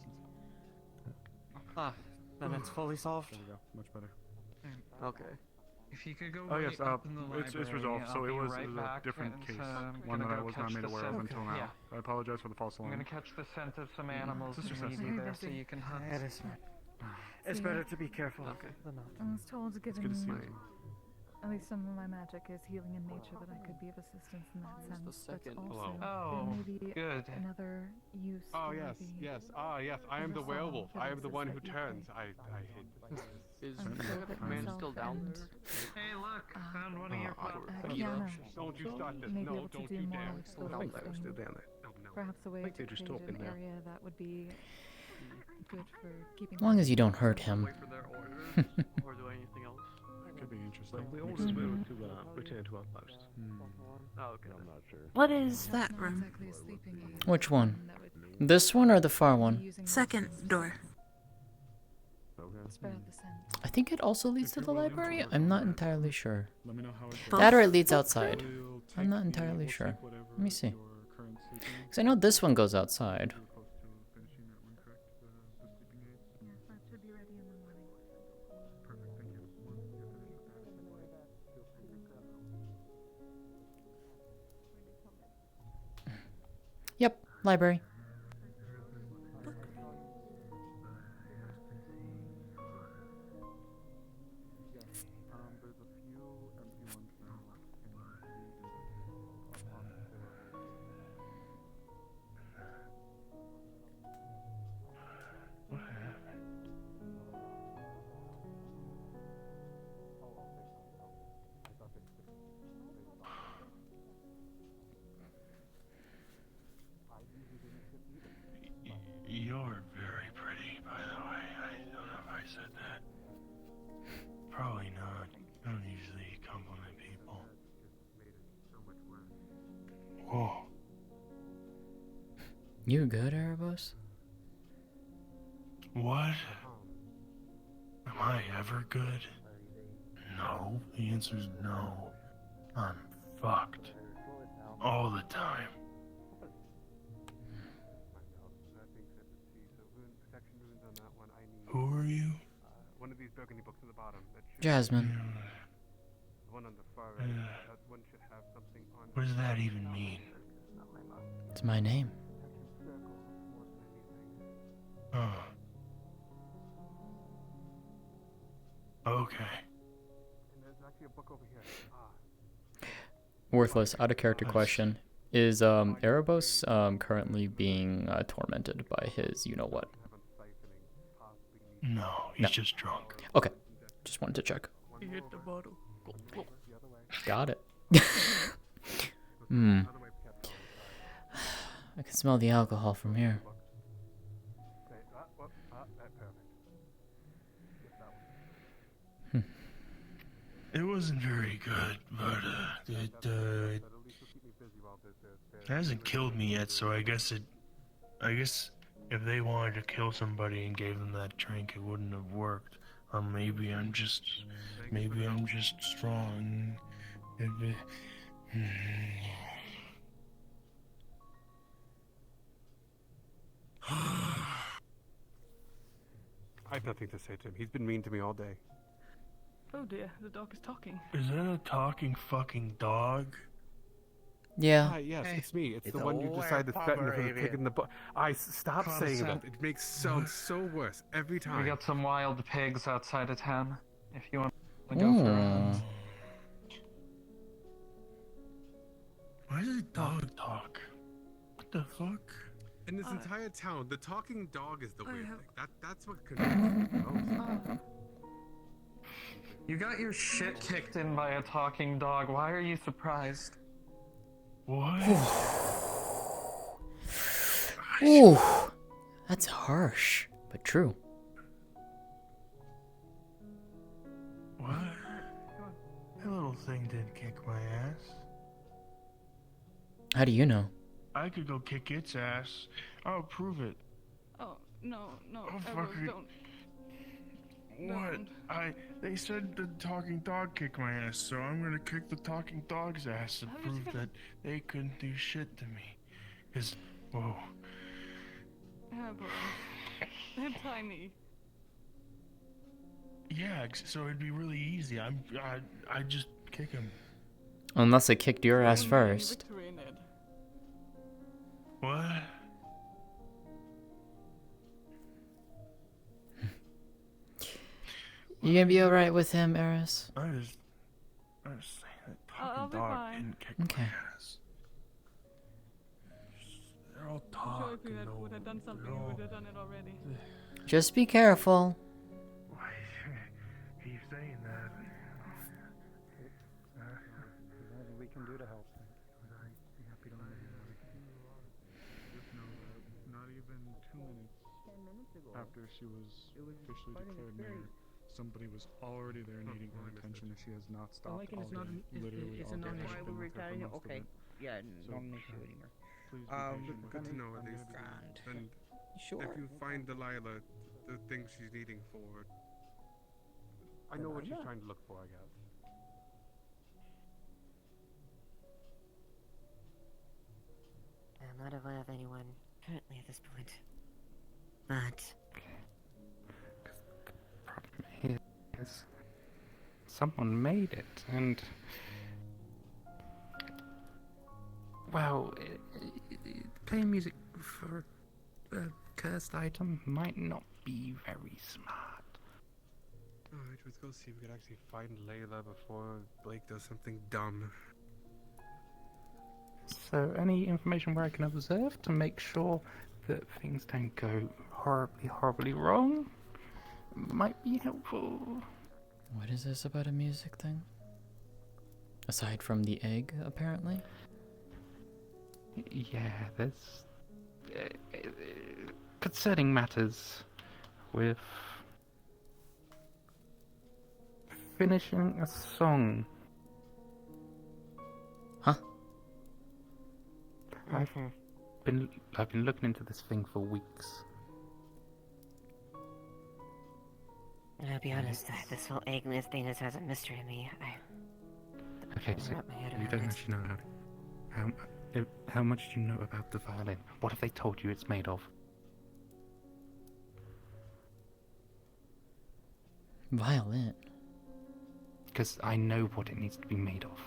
Then it's fully solved. There we go. Much better. Okay. If you could go Oh right yes, up in the library, it's resolved. So I'll it be was, right it was back, a different and, case, I'm one that gonna I go was catch not made the aware scent. of until now. Yeah. I apologize for the false I'm alarm. gonna catch the scent of some animals Sister and Cecily. leave you there so you can hunt. That is smart. It's better to be careful than not. I was told, It's good to see given you. at least some of my magic is healing in nature, that I could be of assistance in that sense. But also, Oh, there may be good. another use. Oh for yes, the yes. Ah yes, I am the oversoul werewolf. that I am the one who exists turns. that I hate this. Is I'm the still with man myself still down and, there? Hey, look! Found one of your flowers. Kiana Don't you start this. may be No, able to don't do you more dare. explosive things. Oh, no. Perhaps a way think to they're just create talking an now. area that would be good for keeping. As long as you don't hurt him. Wait for their orders or do anything else? That could be interesting. We Makes always sense. move to return to our post. Oh, okay. I'm not sure. What is that Not room? exactly a sleeping aid. Which one? That would This one or the far be one? using Second door. spread out the scent. I think it also leads to the library. I'm not entirely sure. Let me know how it Both. That or it leads outside. We'll I'm take not the- entirely we'll sure. take whatever Let me see. your current sleeping is. Because I know this one goes outside. You were close to finishing that one, correct? The sleeping aids? Yes, that should be ready in the morning. Perfect, thank you. Once you finish with that, feel free to grab it. Yep, library. There's a few empty ones now in the up on the What happened? You're very pretty, by the way. I don't know if I said that. Probably not. I don't usually compliment people. Whoa. You good, Erebos? What? Am I ever good? No. The answer's no. I'm fucked. All the time. Who are you? One of these burgundy books at the bottom. That should Jasmine. the one on the far right. That one should have something on. What does that even mean? It's my name. Oh. Okay. And there's actually a book over here. Worthless, out of character question. Is Erebos currently being tormented by his you know what? No, he's just drunk. Okay. Just wanted to check. He hit the bottle. Got it. Hmm. I can smell the alcohol from here. It wasn't very good, but it hasn't killed me yet, so I guess if they wanted to kill somebody and gave them that drink, it wouldn't have worked. Or maybe I'm just strong. I have nothing to say to him. He's been mean to me all day. Oh dear, the dog is talking. Is that a talking fucking dog? Yeah. Hi, yes, it's me. It's the one you decided to threaten for taking the stop saying that. It makes sound so worse every time. We got some wild pigs outside of town. If you want to go for a hunt. Why does a dog talk? What the fuck? In this entire town, the talking dog is the weird thing. That's what confuses me most. You got your shit kicked in by a talking dog. Why are you surprised? What? Ooh, that's harsh, but true. What? That little thing didn't kick my ass. How do you know? I could go kick its ass. I'll prove it. Oh, no, Oh, Eros, fuck it. don't. What? They said the talking dog kicked my ass, so I'm gonna kick the talking dog's ass and prove that they couldn't do shit to me. Cause, whoa. Eros, they're tiny. Yeah, so it'd be really easy. I just kick him. Unless they kicked your ass first. What? You gonna be alright with him, Eris? I was saying that I'll talking be dog fine. didn't kick Okay. my ass. They're all I'm sure if talking. you would have done something, you would have done it already. Just be careful. Why you keep saying that? Nothing we can do to help. Not even 2 minutes after she was officially declared mayor, somebody was already there needing her attention, and she has not stopped all day. Literally all day. Why we're retiring? Okay. Yeah, not an issue anymore. Good to know at least. And Sure. if you find Delilah the things she's needing for, I know what she's trying to look for, I guess. I'm not aware of anyone currently at this point. But Problem is, someone made it, and well, playing music for a cursed item might not be very smart. Alright, let's go see if we can actually find Layla before Blake does something dumb. So, any information where I can observe to make sure that things don't go horribly wrong might be helpful. What is this about a music thing? Aside from the egg, apparently? Yeah, there's concerning matters with finishing a song. Huh? I've been looking into this thing for weeks. I'll be honest, this whole Agnes thing is as a mystery to me. Okay, so wrap my head you around don't it. actually know how much do you know about the violin? What have they told you it's made of? Violin? Because I know what it needs to be made of.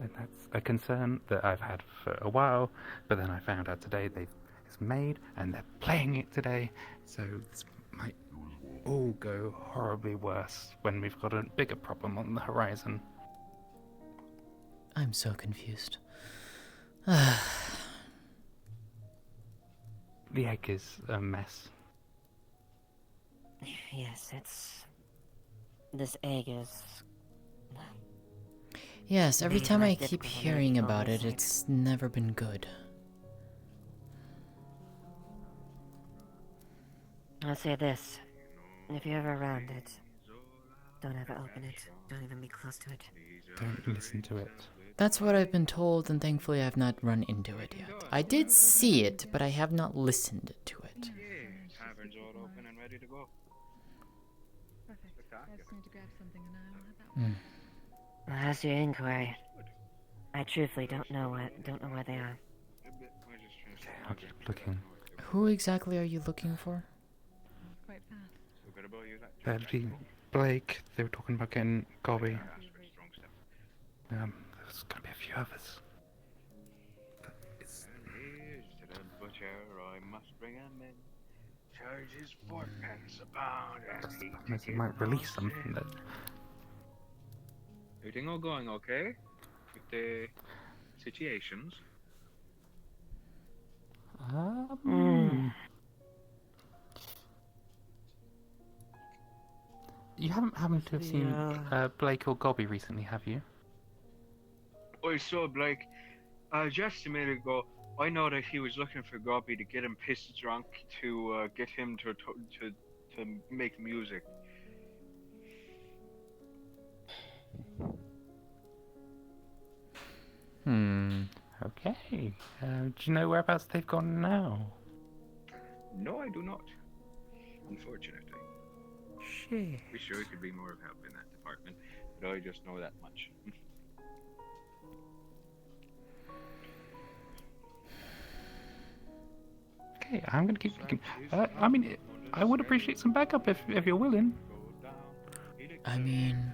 And that's a concern that I've had for a while, but then I found out today it's made and they're playing it today, so this might all go horribly worse when we've got a bigger problem on the horizon. I'm so confused. The egg is a mess. Yes, this egg is... Yes, every Maybe time I like keep the hearing climate about it, outside. it's never been good. I'll say this. If you're ever around it, don't ever open it. Don't even be close to it. Don't listen to it. That's what I've been told, and thankfully I've not run into it yet. I did see it, but I have not listened to it. Tavern's all open and ready to go. Perfect. I just need to grab something and I'll have that one. Well, as your inquiry, I truthfully don't know where they are. Okay, I'll keep looking. Who exactly are you looking for? Quite fast. That'd be Blake. They were talking about getting Gobby. There's gonna be a few others. To the butcher, I must bring him in. Charges 4 pence a pound, and he Unless it might release something that. Everything all going okay with the situations? You haven't happened to have seen Blake or Gobby recently, have you? I saw Blake just a minute ago. I know that he was looking for Gobby to get him pissed drunk to get him to make music. Okay. Do you know whereabouts they've gone now? No, I do not. Unfortunately. Shit. We sure could be more of help in that department, but I just know that much. Okay, I'm gonna keep looking. I mean, I would appreciate some backup if you're willing. I mean,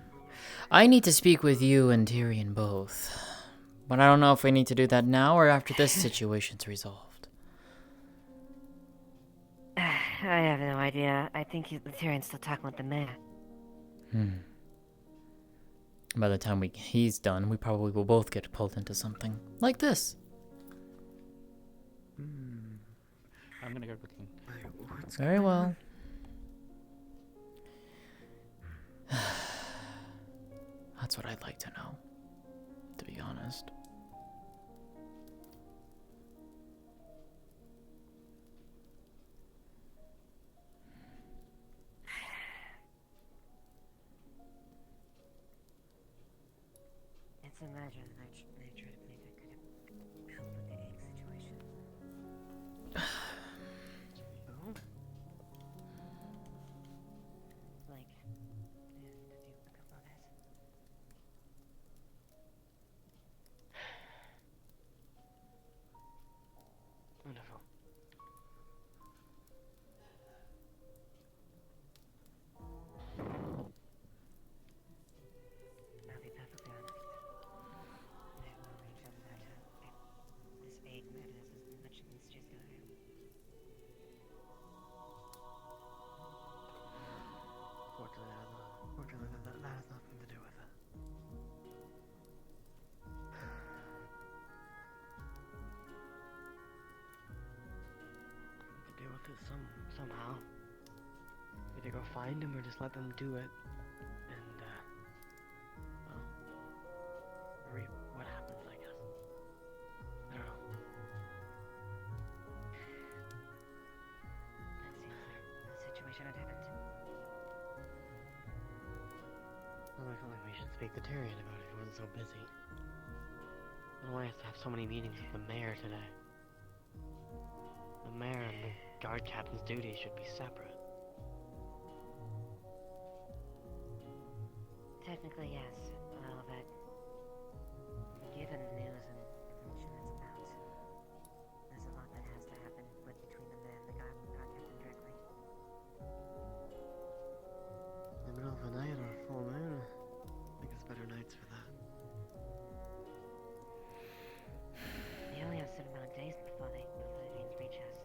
I need to speak with you and Tyrion both. But I don't know if we need to do that now or after this situation's resolved. I have no idea. I think Tyrion's still talking with the mayor. By the time he's done, we probably will both get pulled into something. Like this. I'm gonna go looking. Very well. That's what I'd like to know, to be honest. It's a matter that I try to believe I could have helped with the egg situation. Like, did you look up on it? Wonderful. I'll be perfectly honest. I have no range on that. This egg matters as much as Mr. Skyrim. Fortunately, that has nothing to do with it. To deal with it somehow. Either go find him or just let them do it. And, well, reap what happens, I guess. I don't know. That seems like the situation had happened. Well, I feel like we should speak to Tyrion about it if he wasn't so busy. I don't know why he has to have so many meetings with the mayor today. The mayor and the guard captain's duties should be separate. Technically, yes. Well, but given the news and information that's about, there's a lot that has to happen between the man and the guard captain directly. In the middle of the night or a full moon, I think it's better nights for that. They only have a certain amount of days before they reach us.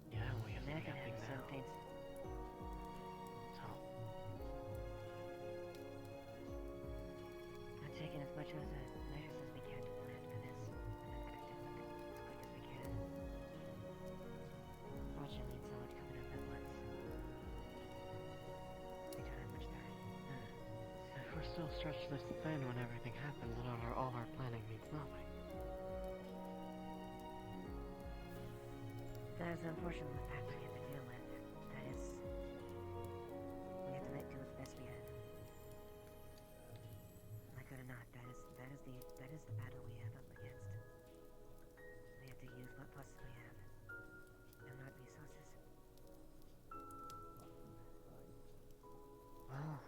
Yeah, we have to They're get gonna have things some out. things. So, We're taking as much of the measures as we can to plan for this, and then act on it as quick as we can. Fortunately, it's all coming up at once. We don't have much time. if we're still stretched this thin when everything happens, then all our planning means nothing. That is unfortunately the fact we have to deal with. That is... We have to make do with the best we have. Like it or not, that is the battle we have up against. We have to use what forces we have. And not resources. Well...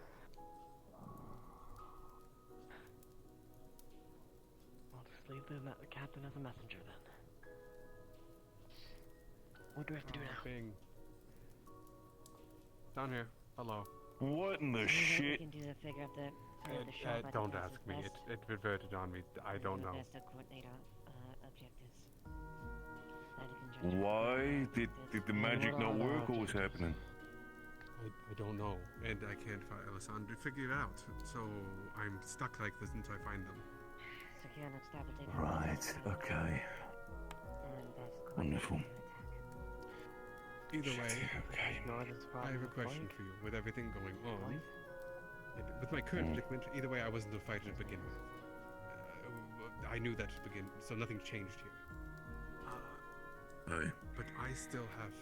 I'll just leave take the captain as a messenger then. What do we have to do now? Bing. Down here. Hello. What in the We shit? can do to figure out the show by the Don't best ask is me. best. It reverted on me. I don't know. Best to coordinate our objectives. That you can judge Why did the magic not work? What was happening? I don't know, and I can't figure it out. So I'm stuck like this until I find them. secure enough stab to take Right. Okay. and best Wonderful. Either way, Okay. I have a question for you. With everything going on, with my current predicament, either way, I wasn't a fighter to begin with. I knew that to begin, so nothing changed here. Aye. But I still have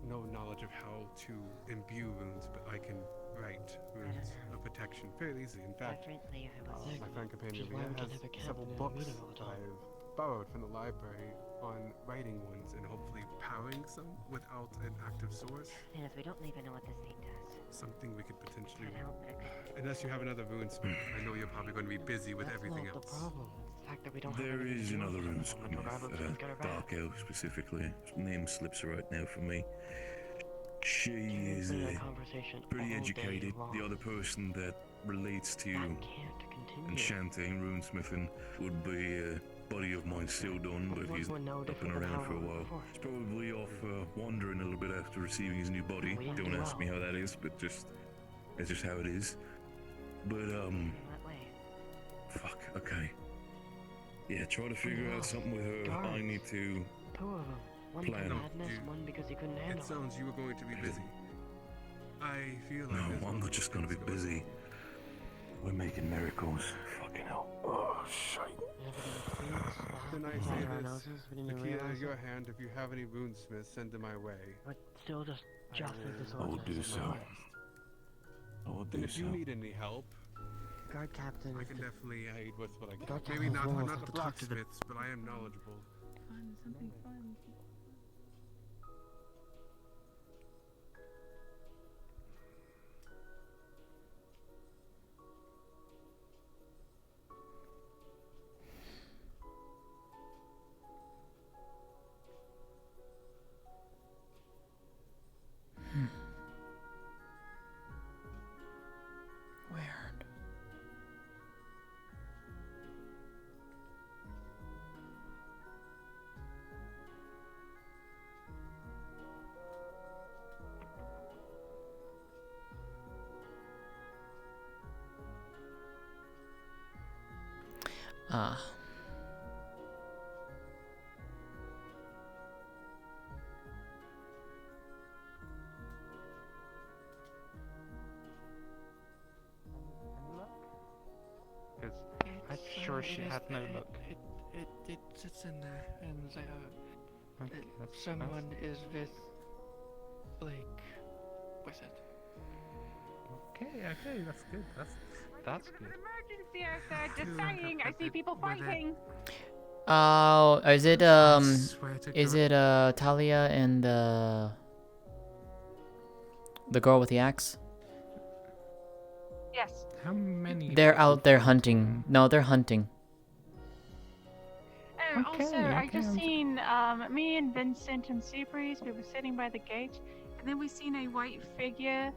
no knowledge of how to imbue wounds, but I can write runes of protection fairly easily. In fact, my friend companion Which is why we Leah can has have a several captain in a books meeting all the that time. I've borrowed from the library on writing ones and hopefully powering some without an active source. And if we don't even know what this thing does. Something we could potentially... Can't help it. Unless you have another runesmith, I know you're probably going to be busy with everything That's not else. the problem. It's the fact that we don't There have anything is to do another with it. runesmith, Like a rabbit skin got her back. Dark Elf specifically. His name slips right now for me. She is been in a conversation pretty all day educated. long. The other person that relates to enchanting, runesmithing would be a buddy of mine, still done, but he's not been around for a while. He's probably off wandering a little bit after receiving his new body. Don't ask me how that is, but it's just how it is. But fuck. Okay. Yeah, try to figure out something with her. I need to Two of them. One plan. for madness, one because he couldn't handle It sounds you were going to be busy. I feel like No, I'm not just gonna be busy. We're making miracles. Fucking hell. Oh, shite. Then I say this, Nakia, your hand, if you have any runesmiths, send them my way. But still just justice I will do so. I will And do if you so. need any help, Guard captain, I can definitely aid with what I can. Guard Maybe captain's not, role I'm is not to the talk to the- blacksmiths, but I am knowledgeable. Find something fun. Weird. Ah. Because I'm sure she had no luck. It sits in there, and Okay, someone is with Blake with it. Okay, that's good. That's good. Emergency outside, just saying. I see people fighting. Oh, is it Talia and the girl with the axe? Yes. How many? They're out there hunting. No, they're hunting. Oh, also, I just seen me and Vincent and Seabreeze. We were sitting by the gate, and then we seen a white figure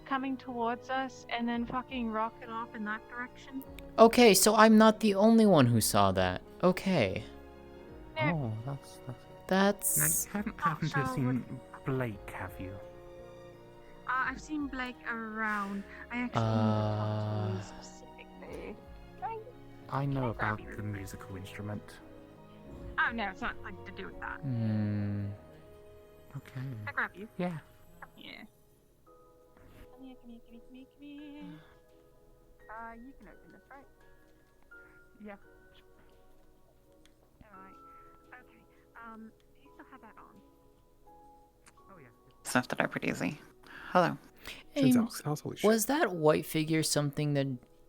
coming towards us, and then fucking rocket off in that direction. Okay, so I'm not the only one who saw that. Okay. Oh, That's. Now you haven't happened to have seen Blake, have you? I've seen Blake around. I actually need to talk to him specifically. I know about the musical instrument. Oh no, it's not like to do with that. Hmm. Okay. I grab you. Yeah. Yeah. Come here, come here, come here, come here, come here. You can open this, right? Yeah. Alright. Okay. You still have that on. Oh yeah. Stuff that are pretty easy. Hello. Hey, was that white figure something that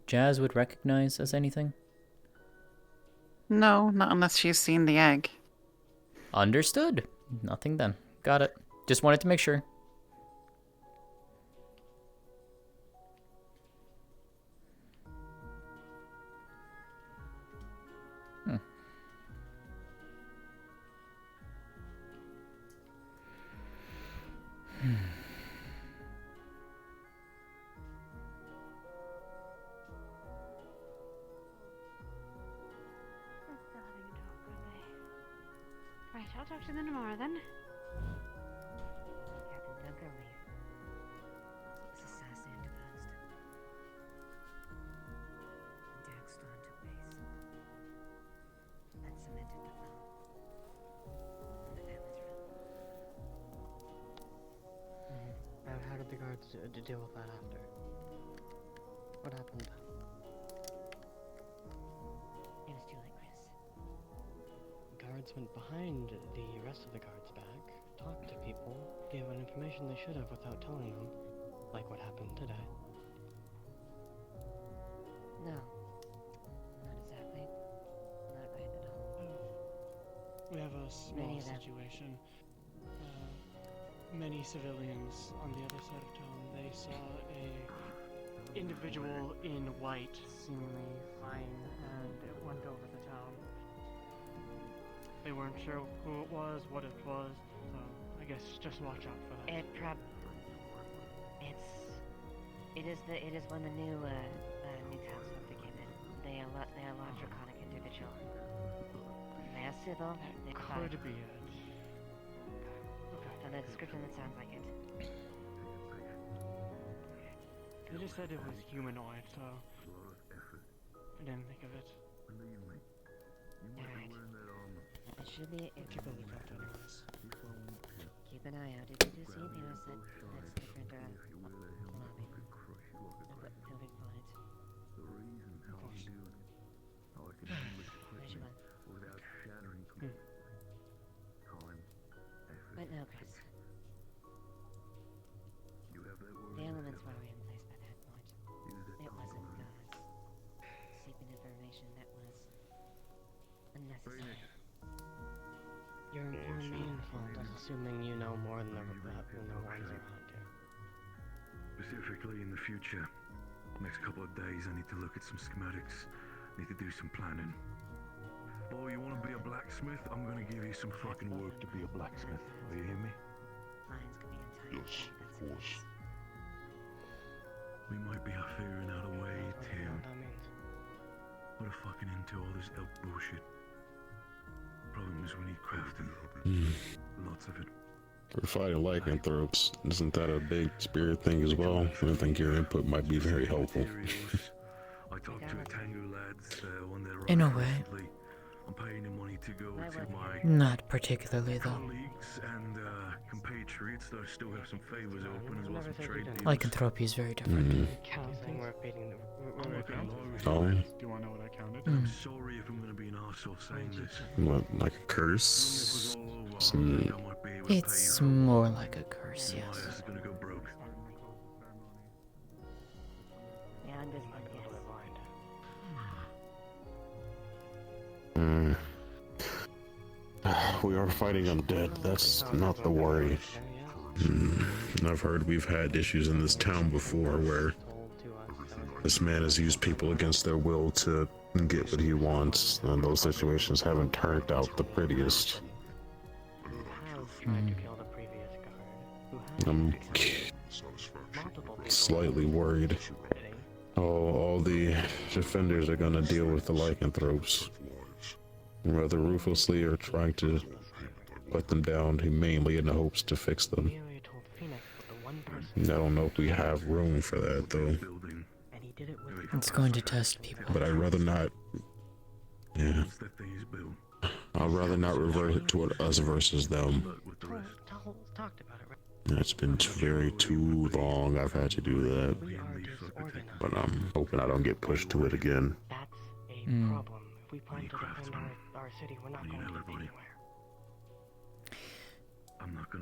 Jazz would recognize as anything? No, not unless she's seen the egg. Understood. Nothing then. Got it. Just wanted to make sure. Hmm. Right, I'll talk to them tomorrow then. Captain Dunker, was assassinated first. Jack Stone took base. That cemented the fall. And the family's run. How did the guards deal with that after? What happened? It was too late, Chris. Guards went behind the rest of the guards back, talked to people, gave out information they should have without telling them, like what happened today. No. Not exactly. Not right at all. We have a small situation. Many civilians on the other side of town, they saw a individual in white, seemingly fine, and it went over the town. They weren't sure who it was, what it was, so I guess just watch out for that. It is when the new townsfolk that came in. They are a lot draconic individual. They are civil. They Could be it. From the description, it sounds like it. They just said it was humanoid, so I didn't think of it. Alright. It should be. Keep a lookout, anyways. Keep an eye out. Did you see anything else that's different? Feel free to find it. Of course. Where's your one? But no, Chris. The elements were already in place by that point. It wasn't seeping information that was unnecessary. Your main fault is assuming you know more than the ones around you. Specifically in the future, next couple of days I need to look at some schematics, need to do some planning. Oh, you want to be a blacksmith? I'm gonna give you some fucking work to be a blacksmith. Do you hear me? Mines could be entirely. Yes, of course. We might be figuring out a way to put a fucking end to all this elk bullshit. Problem is we need crafting. Lots of it. We're fighting lycanthropes. Isn't that a big spirit thing as well? I think your input might be very helpful. I talked to a Tango lads when they're In a right way. recently. I'm paying them money to go to my Not particularly, though. colleagues and compatriots that I still have some favors open as well as some trade deals. Lycanthropy is very different. Counting, we're beating the. I'm not gonna lie with Oh. you. Do you want to know what I counted? I'm sorry if I'm gonna be an arsehole saying this. What, like a curse? Some... It's more like a curse, yes. Is gonna go broke. Yeah, I'm just like, yes. We are fighting undead. That's not the worry. I've heard we've had issues in this town before where this man has used people against their will to get what he wants, and those situations haven't turned out the prettiest. I'm slightly worried. All the defenders are gonna deal with the lycanthropes, rather ruthlessly or trying to put them down humanely in the hopes to fix them. I don't know if we have room for that though. It's going to test people. But I'd rather not. Yeah. I'd rather not revert it toward us versus them. Talked about it, right? It's been too long I've had to do that. But I'm hoping I don't get pushed to it again. That's a problem. If we plan to defend our city, we're not going to get anywhere.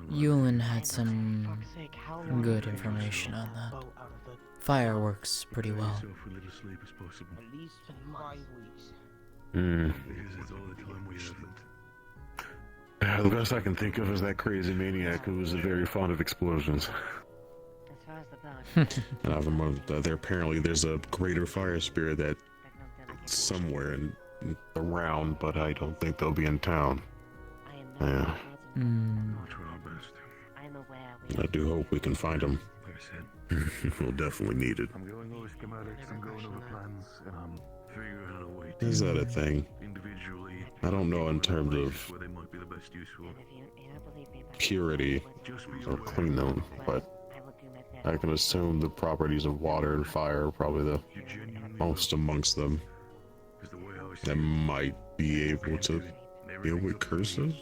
Yulin had some good information on that. Fireworks pretty well. At least 5 weeks. The best I can think of is that crazy maniac who was very fond of explosions. As far as the bug. And apparently there's a greater fire spirit that somewhere around, but I don't think they'll be in town. Yeah. I do hope we can find them. We'll definitely need it. I'm going over schematics, I'm going over plans, and I'm figure out a way Is that a thing? individually. I don't know in terms of where they might be the best use for. purity or clean them, but I can assume the properties of water and fire are probably the most amongst them that might be able to deal with curses.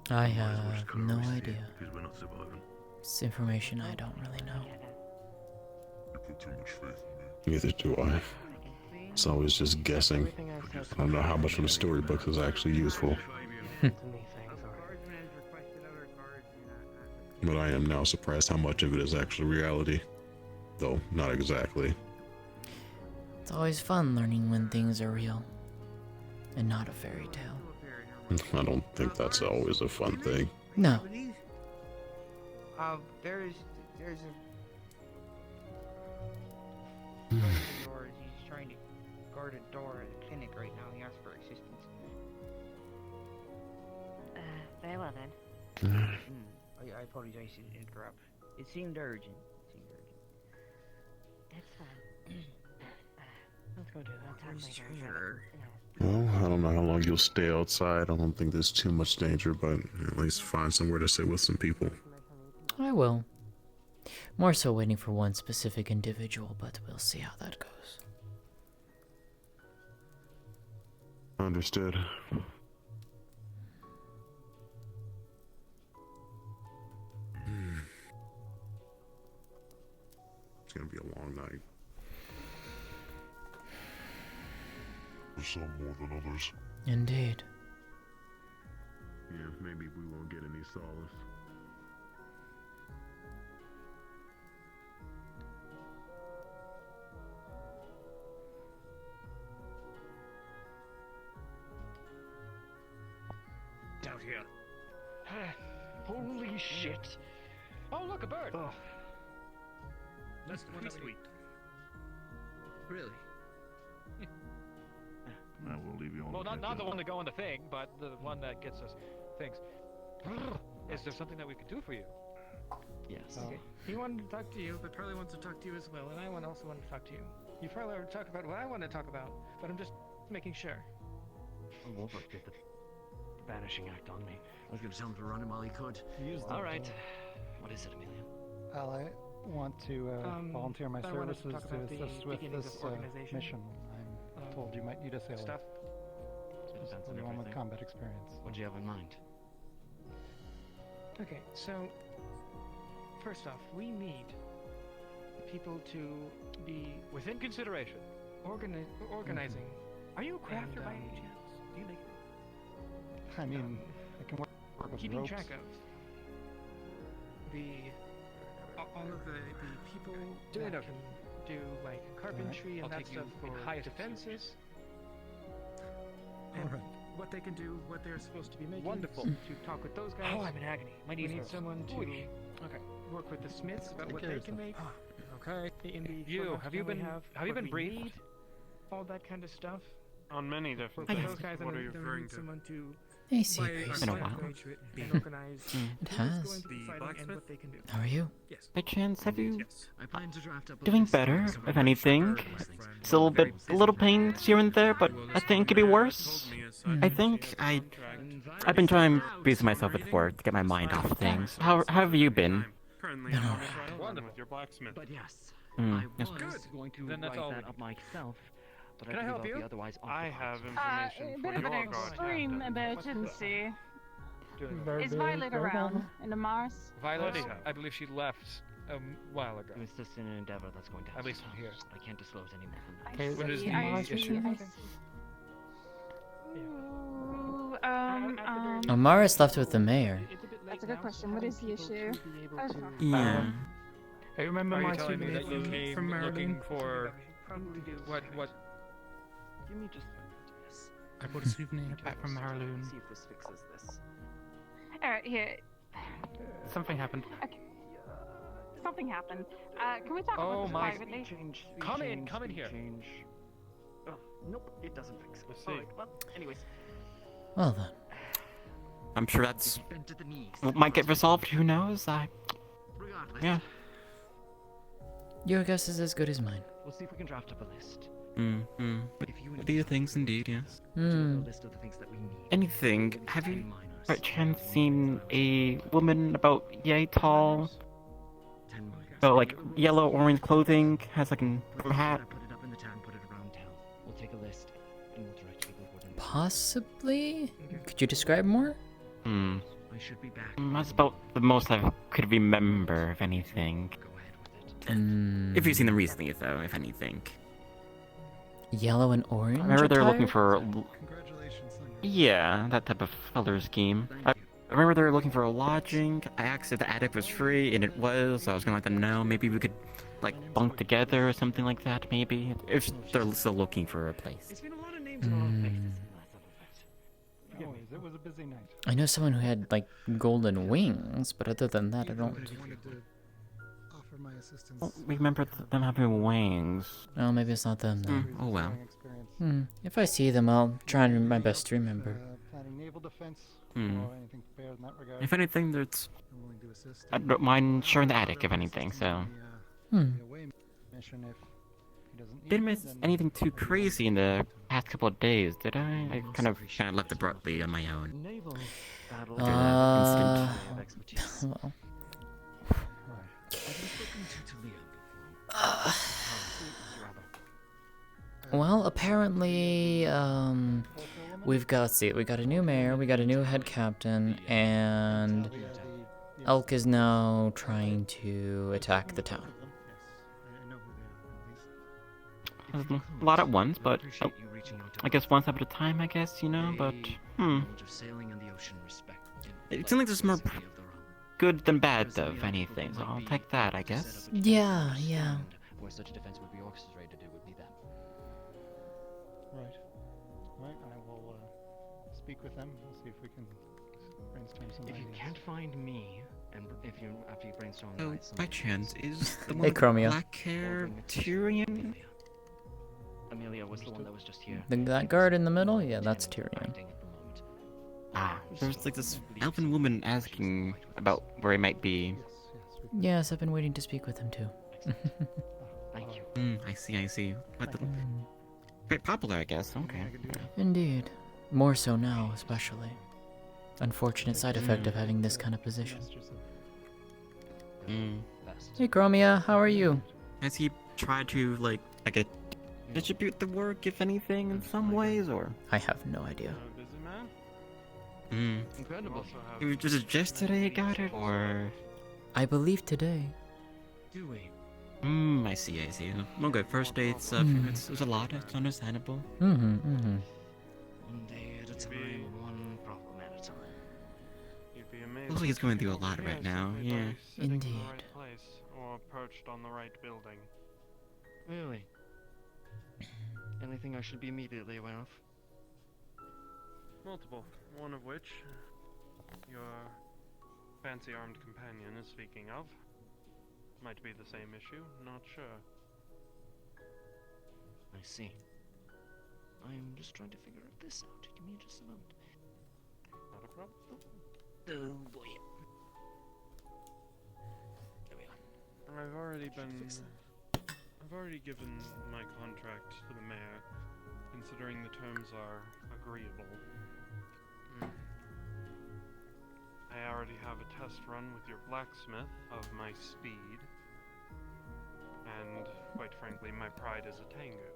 I have no idea. It's information I don't really know. Neither do I. It's always just guessing. I don't know how much of the storybook is actually useful. But I am now surprised how much of it is actually reality. Though, not exactly. It's always fun learning when things are real and not a fairy tale. I don't think that's always a fun thing. No. There's a he's trying to guard a door at a clinic right now. He asks for assistance. Very well then. I apologize to interrupt. It seemed urgent. It's fine. Let's go do that. Sure. Well, I don't know how long you'll stay outside. I don't think there's too much danger, but at least find somewhere to sit with some people. I will. More so waiting for one specific individual, but we'll see how that goes. Understood. It's gonna be a long night. For some more than others. Indeed. Yeah, maybe we won't get any solace. Down here. Holy shit! Oh, look, a bird! Oh. That's the one that sweet. Really? I will leave you on. Well, not the one to go on the thing, but the one that gets us things. Is there something that we could do for you? Yes. Okay. He wanted to talk to you, but Charlie wants to talk to you as well, and I also want to talk to you. You probably already talk about what I want to talk about, but I'm just making sure. Wolf did the vanishing act on me. I was going to tell him to run him while he could. All right. What is it, Amelia? I want to volunteer my I wanted to services talk to about the assist with beginnings this of organization. mission. I'm told you might need a sailor. Stuff. Anyone with combat experience. What do you have in mind? Okay, so first off, we need people to be Within consideration. organizing. Are you a crafter and, by any chance? Do you make I mean, I can work with keeping ropes. track of all of the people Doing that okay. can do like carpentry I'll and that take you stuff in for highest defenses. And what they can do, what they're supposed to be making. Wonderful. To talk with those guys. Oh, I'm in agony. My We knees need hurt. someone to Okay. work with the smiths about what care they of can yourself. make. Okay. In the You, photos have you that we been have you what been we briefed? need, all that kind of stuff. On many different For things. those guys, What I are you need referring to? someone to Hey, see, buy it's a been a site while. and organize It who's has. going to be The fighting and blacksmith? what they can do. How are you? Yes. By chance, have you I plan to draft up a doing list better, of if anything? things. It's a little pains here and there, but I think it could be worse. I think I've been trying to busy myself with work to get my mind off things. How have you been? Currently, No. I'm traveling with your blacksmith. But yes, Hmm, I yes. was going to Then that's write all that we up myself, but Can I believe help I'll you? be otherwise I occupied. have A information for bit of your an guard. extreme emergency. Doing Is Violet around in the Mars? Violet, No. I believe she left a while ago. It's just an endeavor that's going to At have least some from here. costs, but I can't disclose any more than that. I What is see, the I issue? see, I see. Ooh, Amaris left with the mayor. That's a good question. What is the issue? Yeah. I remember Are you my telling me that you teammate came from looking Maryland. for what? Give me just I bought a souvenir back from Marilyn. see if this fixes this. Alright, here. Something happened. Something happened. Can we talk Oh about this my- privately? Come in here. Oh, nope, it doesn't fix it. Let's see. Alright, well, anyways. Well then. I'm sure that's Bent to the knees. might get resolved. Who knows? Regardless. Yeah. Your guess is as good as mine. We'll see if we can draft up a list. A few things indeed, yes. Anything? Have you by chance seen a woman about yay tall? Oh, like yellow orange clothing, has like a hat. Possibly? Could you describe more? That's about the most I could remember, if anything. If you've seen them recently, though, if anything. Yellow and orange. I remember they're looking attire? for. Yeah, that type of color scheme. I remember they were looking for a lodging. I asked if the attic was free, and it was. So I was gonna let them know. Maybe we could, like, bunk together or something like that. Maybe if they're still looking for a place. It was a busy night. I know someone who had like golden wings, but other than that, I don't. Wanted to offer my assistance. Oh, remember them having wings. Oh, maybe it's not them then. Oh well. If I see them, I'll try and do my best to remember. Planning naval defense or anything prepared in that regard. If anything, there's. I'm willing to assist. I don't mind sharing the attic, if anything. So. Mission if he doesn't need Didn't me, miss then anything too crazy in the past couple of days, did I? I kind of left abruptly on my own. Well. Well, apparently, we've got, we got a new mayor, we got a new head captain, and Elk is now trying to attack the town. A lot at once, but I guess one step at a time, I guess, you know, but, It seems like there's more good than bad, though, if anything, so I'll take that, I guess. Yeah. Where such a defense would be orchestrated, it would be them. Right. Right, I will speak with them and see if we can brainstorm some If you ideas. can't find me, and if you after you brainstorm, Oh, by chance, is the Hey, one with Chromia. black hair Tyrion? Amelia was the one that was just here. That guard in the middle? Yeah, that's Tyrion. Ah, there's like this elven woman asking about where he might be. Yes, I've been waiting to speak with him too. Thank you. I see. Quite popular, I guess. Okay. Indeed. More so now, especially. Unfortunate side effect of having this kind of position. Hey, Chromia, how are you? Has he tried to, like distribute the work, if anything, in some ways, or? I have no idea. Busy man? Incredible. Was it just today he got it, or? I believe today. Do we? I see. Well, good. First dates, it's a lot. It's understandable. One day at a time, one problem at a time. You'd be amazed. Looks like he's going through a lot right now. Yeah. Sitting in Indeed. the right place or perched on the right building. Really? Anything I should be immediately aware of? Multiple. One of which your fancy armed companion is speaking of. Might be the same issue, not sure. I see. I'm just trying to figure this out. Give me just a moment. Not a problem. Oh boy. There we are. I've already given my contract to the mayor, considering the terms are agreeable. I already have a test run with your blacksmith of my speed, and quite frankly, my pride is a Tengu.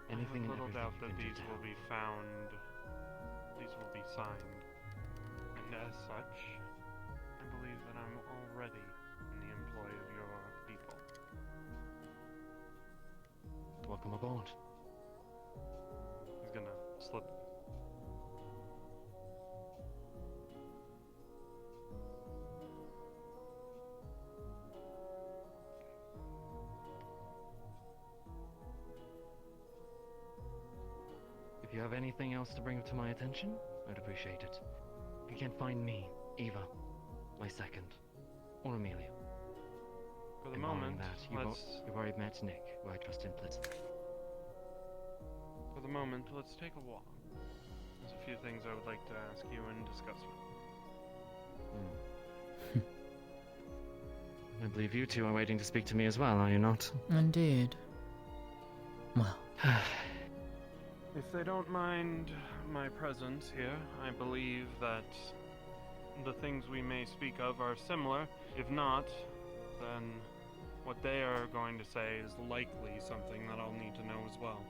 Anything I and have little everything doubt you that can do these to will help. be found, these will be signed, and as such, I believe that I'm already in the employ of your people. Welcome aboard. He's gonna slip. If you have anything else to bring to my attention, I'd appreciate it. If you can't find me, Eva, my second, or Amelia. For the And moment, following that, you've already met Nick, who I trust implicitly. For the moment, let's take a walk. There's a few things I would like to ask you and discuss with you. I believe you two are waiting to speak to me as well, are you not? Indeed. Well. If they don't mind my presence here, I believe that the things we may speak of are similar. If not, then what they are going to say is likely something that I'll need to know as well.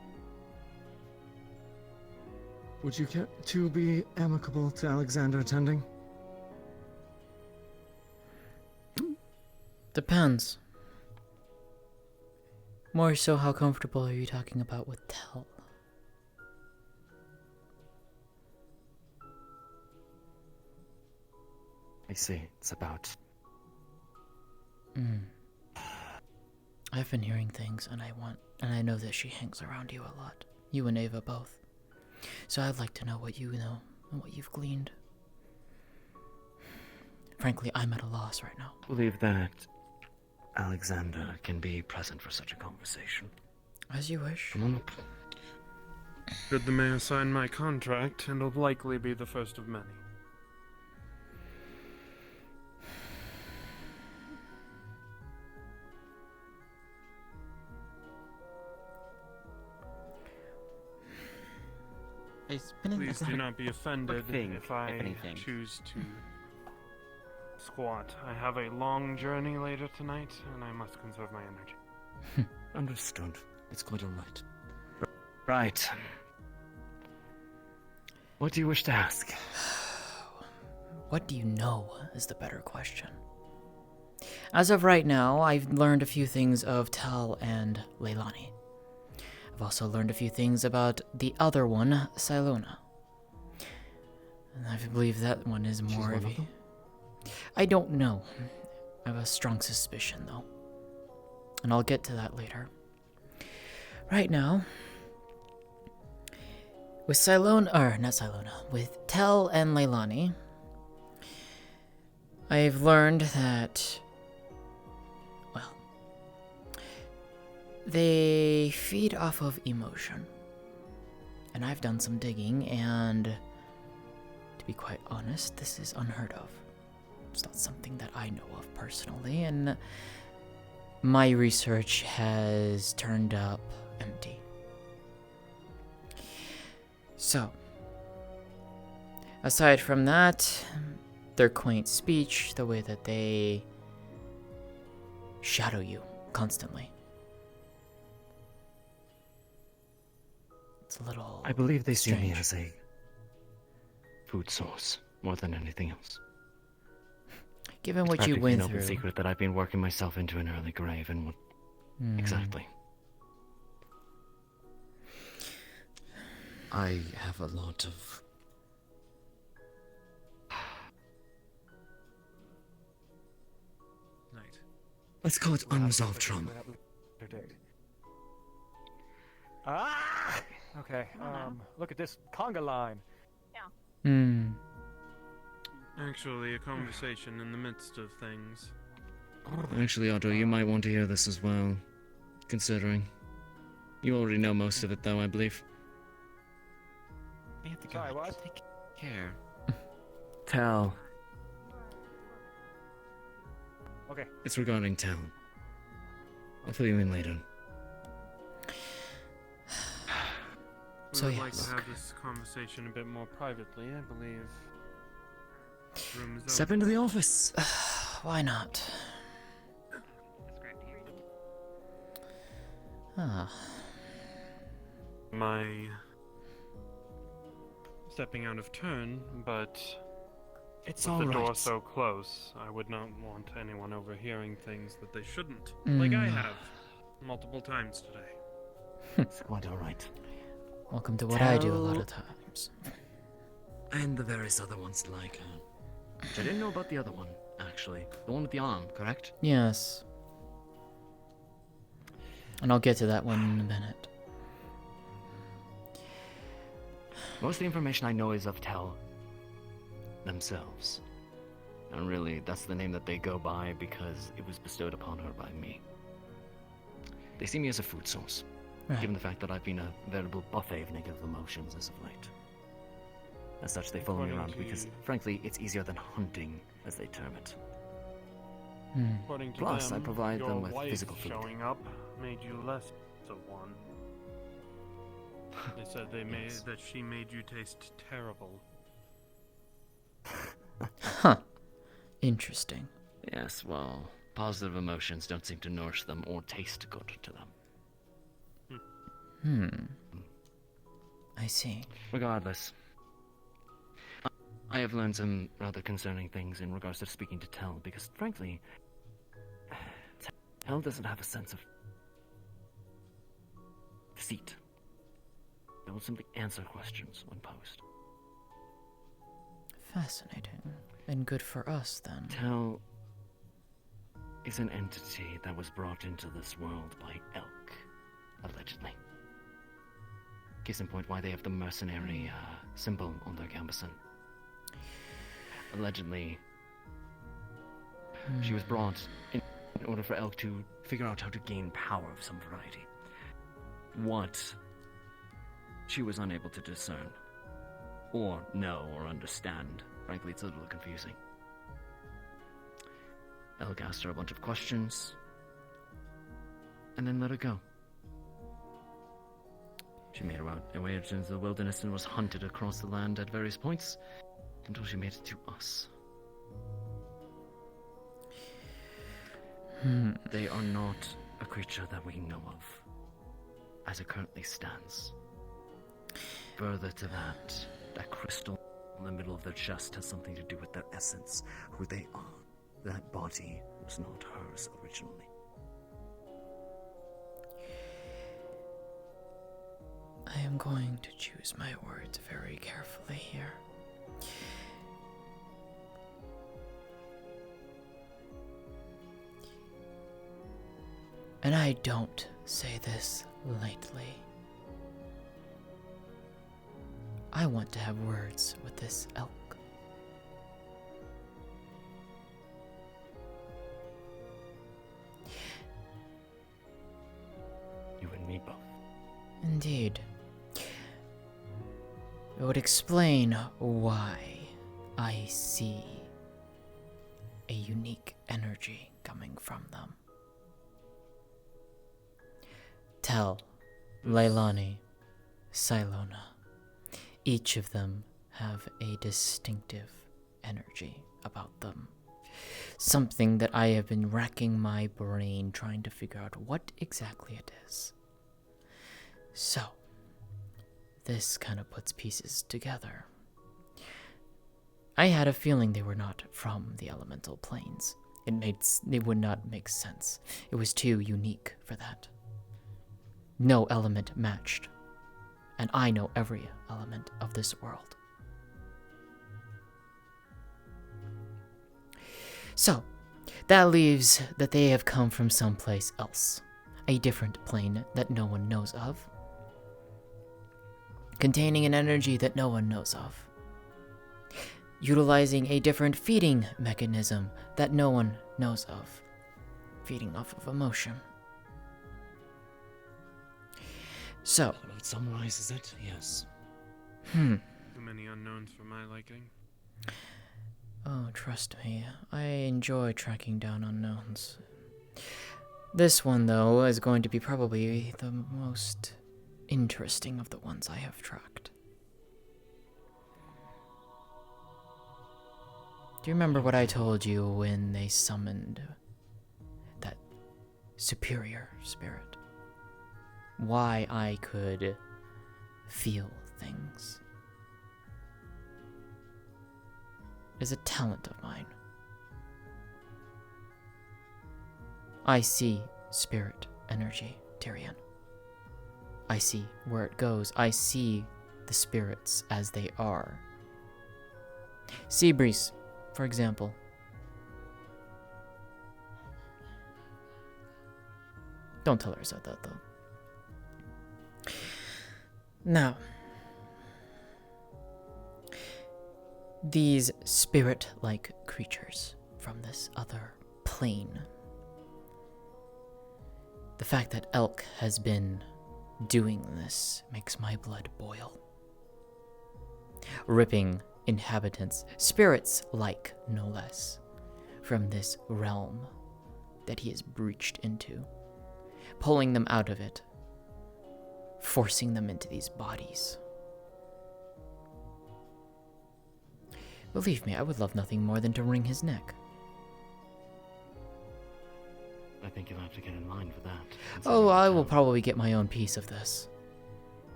Would you care to be amicable to Alexander attending? Depends. More so, how comfortable are you talking about with Tell? I see. It's about... I've been hearing things, and I know that she hangs around you a lot. You and Ava both. So I'd like to know what you know and what you've gleaned. Frankly, I'm at a loss right now. I believe that Alexander can be present for such a conversation. As you wish. Come on up. Should the mayor sign my contract, it'll likely be the first of many. Please do not be offended if I choose to squat. I have a long journey later tonight, and I must conserve my energy. Understood. It's quite alright. Right. What do you wish to ask? What do you know is the better question. As of right now, I've learned a few things of Tal and Leilani. I've also learned a few things about the other one, Silona. And I believe that one is more of a... I don't know. I have a strong suspicion, though. And I'll get to that later. Right now, with with Tel and Leilani, I've learned that, well, they feed off of emotion. And I've done some digging, and to be quite honest, this is unheard of. It's not something that I know of personally, and my research has turned up empty. So, aside from that, their quaint speech, the way that they shadow you constantly. It's a little I believe they see me strange. as a food source more than anything else. Given It's what you practically went an open through. secret that I've been working myself into an early grave, and what exactly? I have a lot of... Let's call it unresolved trauma. Ah! Okay, look at this conga line. Actually, a conversation in the midst of things. Actually, Otto, you might want to hear this as well, considering. You already know most of it, though, I believe. We have to go. Sorry, what? Take care. Tal. Okay. It's regarding Tal. I'll fill you in later. We would like to have this conversation a bit more privately, I believe. Room is Step open. into the office. Why not? Ah. My stepping out of turn, but it's with the door alright. so close, I would not want anyone overhearing things that they shouldn't, like I have multiple times today. It's quite alright. Welcome to what I do a lot Tell- of times. And the various other ones like her. Which I didn't know about the other one, actually. The one with the arm, correct? Yes. And I'll get to that one in a minute. Most of the information I know is of Tel themselves. And really, that's the name that they go by because it was bestowed upon her by me. They see me as a food source, given the fact that I've been a veritable buffet of negative emotions as of late. As such, they follow me around because, frankly, it's easier than hunting, as they term it. According to Plus, them, I provide your them with wife physical food. showing up made you less of one. They said that she made you taste terrible. Huh. Interesting. Yes, well, positive emotions don't seem to nourish them or taste good to them. I see. Regardless, I have learned some rather concerning things in regards to speaking to Tell, because frankly, Tell doesn't have a sense of deceit. They will simply answer questions when posed. Fascinating. And good for us, then. Tell is an entity that was brought into this world by Elk, allegedly. Case in point why they have the mercenary symbol on their gambeson. Allegedly, she was brought in order for Elk to figure out how to gain power of some variety. What she was unable to discern, or know, or understand. Frankly, it's a little confusing. Elk asked her a bunch of questions, and then let her go. She made her way into the wilderness and was hunted across the land at various points until she made it to us. They are not a creature that we know of, as it currently stands. Further to that, that crystal in the middle of their chest has something to do with their essence, who they are. That body was not hers originally. I am going to choose my words very carefully here. And I don't say this lightly. I want to have words with this elk. You and me both. Indeed. It would explain why I see a unique energy coming from them. Tell, Leilani, Silona, each of them have a distinctive energy about them. Something that I have been racking my brain trying to figure out what exactly it is. So, this kind of puts pieces together. I had a feeling they were not from the elemental planes. It would not make sense. It was too unique for that. No element matched. And I know every element of this world. So, that leaves that they have come from someplace else. A different plane that no one knows of. Containing an energy that no one knows of. Utilizing a different feeding mechanism that no one knows of. Feeding off of emotion. So. That summarizes it, yes. Too many unknowns for my liking. Oh, trust me, I enjoy tracking down unknowns. This one, though, is going to be probably the most interesting of the ones I have tracked. Do you remember what I told you when they summoned that superior spirit? Why I could feel things? Is a talent of mine. I see spirit energy, Tyrion. I see where it goes. I see the spirits as they are. Seabreeze, for example. Don't tell her I said that, though. Now, these spirit-like creatures from this other plane. The fact that Elk has been doing this makes my blood boil. Ripping inhabitants, spirits like no less, from this realm that he has breached into, pulling them out of it, forcing them into these bodies. Believe me, I would love nothing more than to wring his neck. I think you'll have to get in line for that. Oh, I will probably get my own piece of this.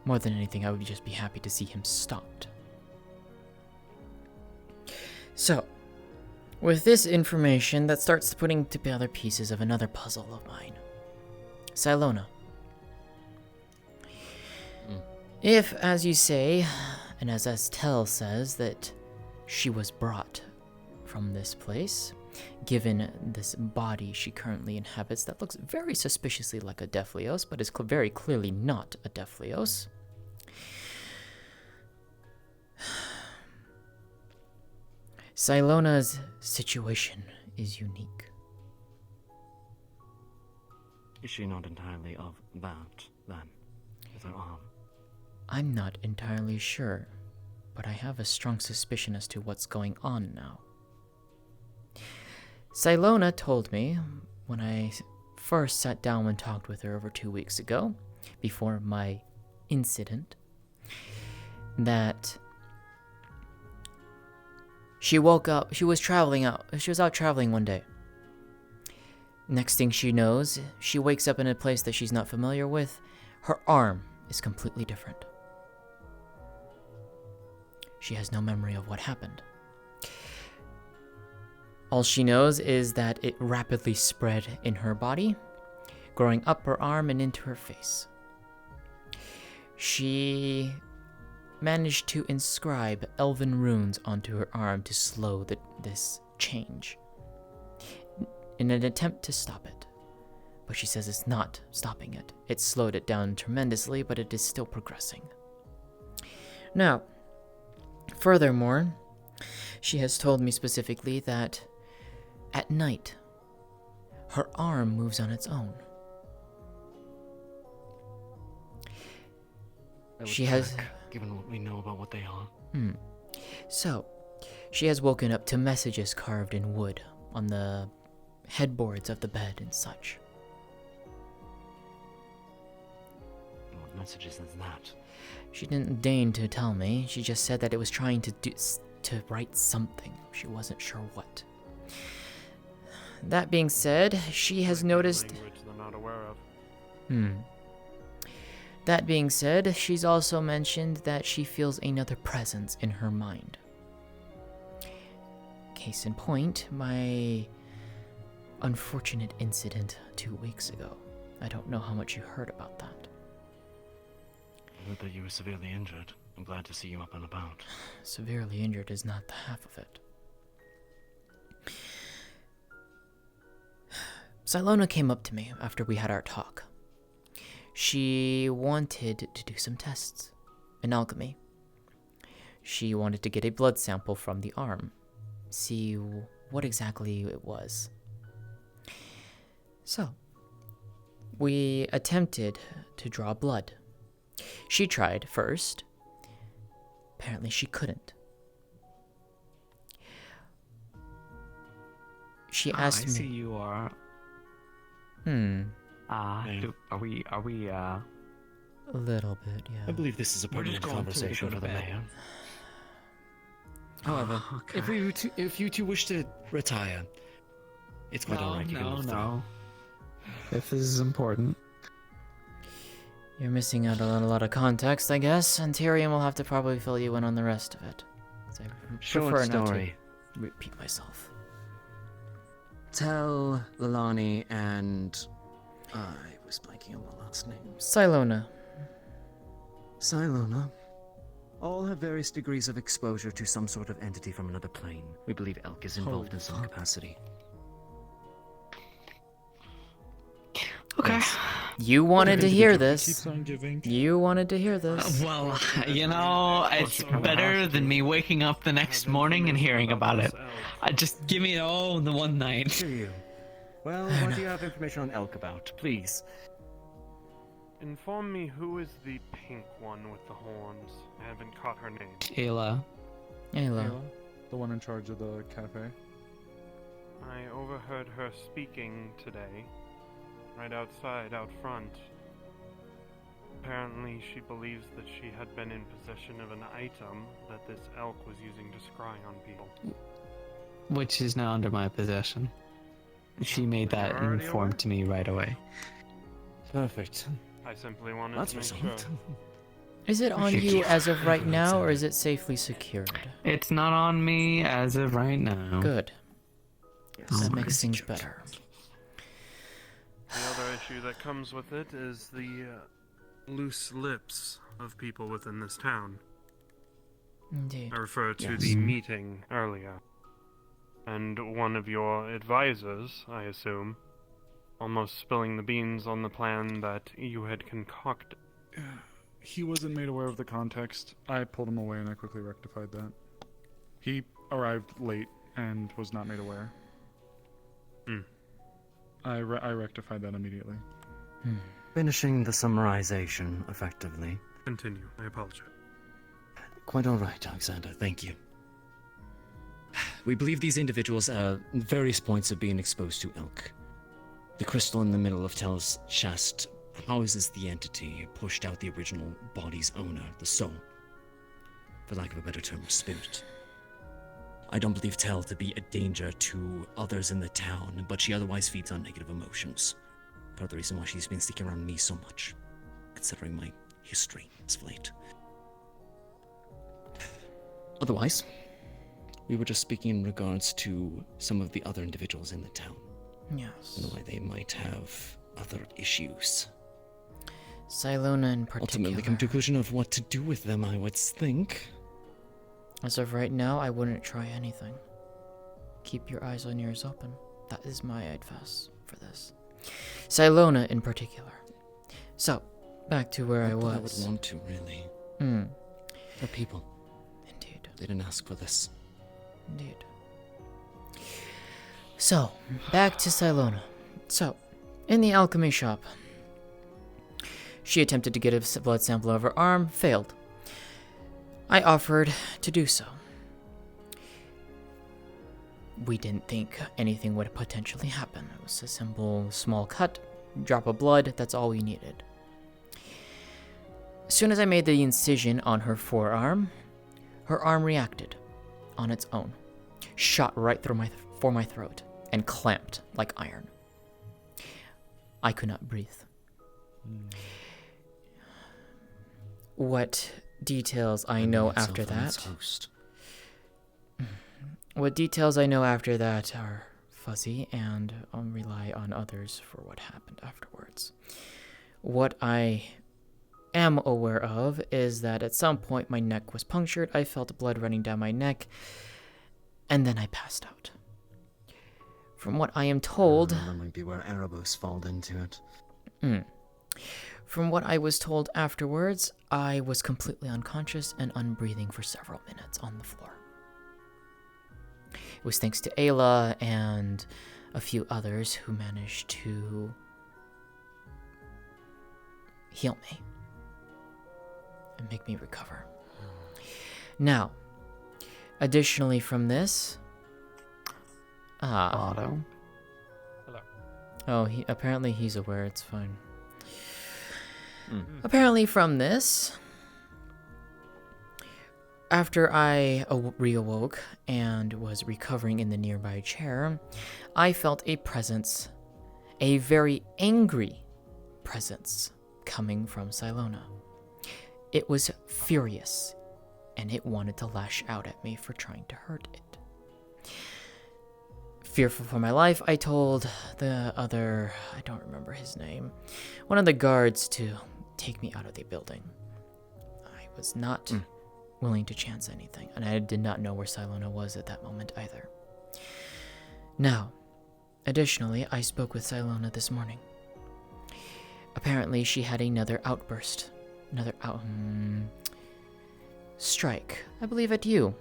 More than anything, I would just be happy to see him stopped. So, with this information, that starts putting together pieces of another puzzle of mine. Silona. If, as you say, and as Estelle says, that she was brought from this place, given this body she currently inhabits that looks very suspiciously like a Deflios, but is very clearly not a Deflios. Silona's situation is unique. Is she not entirely of that, then? With her arm? I'm not entirely sure, but I have a strong suspicion as to what's going on now. Silona told me, when I first sat down and talked with her over 2 weeks ago, before my incident, that she woke up, she was out traveling one day. Next thing she knows, she wakes up in a place that she's not familiar with. Her arm is completely different. She has no memory of what happened. All she knows is that it rapidly spread in her body, growing up her arm and into her face. She managed to inscribe elven runes onto her arm to slow this change, in an attempt to stop it. But she says it's not stopping it. It slowed it down tremendously, but it is still progressing. Now, furthermore, she has told me specifically that at night, her arm moves on its own. She has... Given what we know about what they are. So, she has woken up to messages carved in wood on the headboards of the bed and such. What messages is that? She didn't deign to tell me. She just said that it was trying to write something. She wasn't sure what. That being said, she has noticed... Language they're not aware of. That being said, she's also mentioned that she feels another presence in her mind. Case in point, my unfortunate incident 2 weeks ago. I don't know how much you heard about that. I heard that you were severely injured. I'm glad to see you up and about. Severely injured is not the half of it. Silona came up to me after we had our talk. She wanted to do some tests in alchemy. She wanted to get a blood sample from the arm, see what exactly it was. So, we attempted to draw blood. She tried first. Apparently she couldn't. She asked me... I see you are... Are we, A little bit, yeah. I believe this is a part of the conversation for the mayor. However, if you two wish to retire, it's quite alright. You can move through. If this is important. You're missing out on a lot of context, I guess, and Tyrion will have to probably fill you in on the rest of it. So I prefer not to repeat myself. Tell Lalani and... I was blanking on the last name. Silona. Silona. All have various degrees of exposure to some sort of entity from another plane. We believe Elk is involved in some capacity. Okay. Yes. You wanted to hear this. Keeps on giving. You wanted to hear this. Well, you know, it's better than me waking up the next morning and hearing about it. Just give me it all in the one night. To you. Well, what do you have information on Elk about? Please. Inform me who is the pink one with the horns. I haven't caught her name. Ayla. Ayla. The one in charge of the cafe. I overheard her speaking today, right outside, out front. Apparently, she believes that she had been in possession of an item that this elk was using to scry on people. Which is now under my possession. She made that You're already informed aware? to me right away. Perfect. I simply wanted That's to make sure. resolved. Is it on you as of right now, or is it safely secured? It's not on me as of right now. Good. That makes things better. The other issue that comes with it is the loose lips of people within this town. Indeed. I refer to Yes. the meeting earlier. And one of your advisors, I assume, almost spilling the beans on the plan that you had concocted. He wasn't made aware of the context. I pulled him away and I quickly rectified that. He arrived late and was not made aware. I rectified that immediately. Finishing the summarization effectively. Continue. I apologize. Quite all right, Alexander. Thank you. We believe these individuals are at various points of being exposed to elk. The crystal in the middle of Tel's chest houses the entity who pushed out the original body's owner, the soul. For lack of a better term, spirit. I don't believe Tel to be a danger to others in the town, but she otherwise feeds on negative emotions. Part of the reason why she's been sticking around me so much, considering my history as of late. Otherwise, we were just speaking in regards to some of the other individuals in the town. Yes. And why they might have other issues. Silona in particular. Ultimately come to a conclusion of what to do with them, I would think. As of right now, I wouldn't try anything. Keep your eyes and ears open. That is my advice for this. Silona in particular. So, back to where I was. I would want to, really. They're people. Indeed. They didn't ask for this. Indeed. So, back to Silona. So, in the alchemy shop, she attempted to get a blood sample of her arm, failed. I offered to do so. We didn't think anything would potentially happen. It was a simple, small cut, drop of blood, that's all we needed. As soon as I made the incision on her forearm, her arm reacted on its own, shot right through my throat, and clamped like iron. I could not breathe. What details I know after that? What details I know after that are fuzzy and rely on others for what happened afterwards. What I am aware of is that at some point my neck was punctured, I felt blood running down my neck, and then I passed out. From what I am told... That might be where Erebos fall into it. From what I was told afterwards, I was completely unconscious and unbreathing for several minutes on the floor. It was thanks to Ayla and a few others who managed to heal me and make me recover. Now, additionally from this... Otto? Hello. Oh, apparently he's aware, it's fine. Apparently from this, after I reawoke and was recovering in the nearby chair, I felt a presence, a very angry presence, coming from Silona. It was furious, and it wanted to lash out at me for trying to hurt it. Fearful for my life, I told the other, I don't remember his name, one of the guards to take me out of the building. I was not willing to chance anything, and I did not know where Silona was at that moment either. Now, additionally, I spoke with Silona this morning. Apparently, she had another outburst, another strike, I believe at you,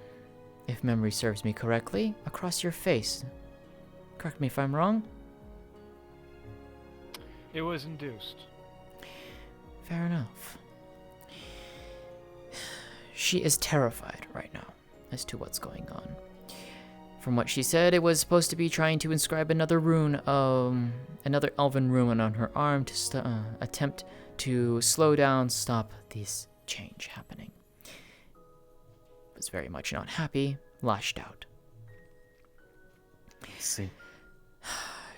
if memory serves me correctly, across your face. Correct me if I'm wrong? It was induced. Fair enough. She is terrified right now as to what's going on. From what she said, it was supposed to be trying to inscribe another rune, another elven rune on her arm to attempt to slow down, stop this change happening. Was very much not happy, lashed out. I see.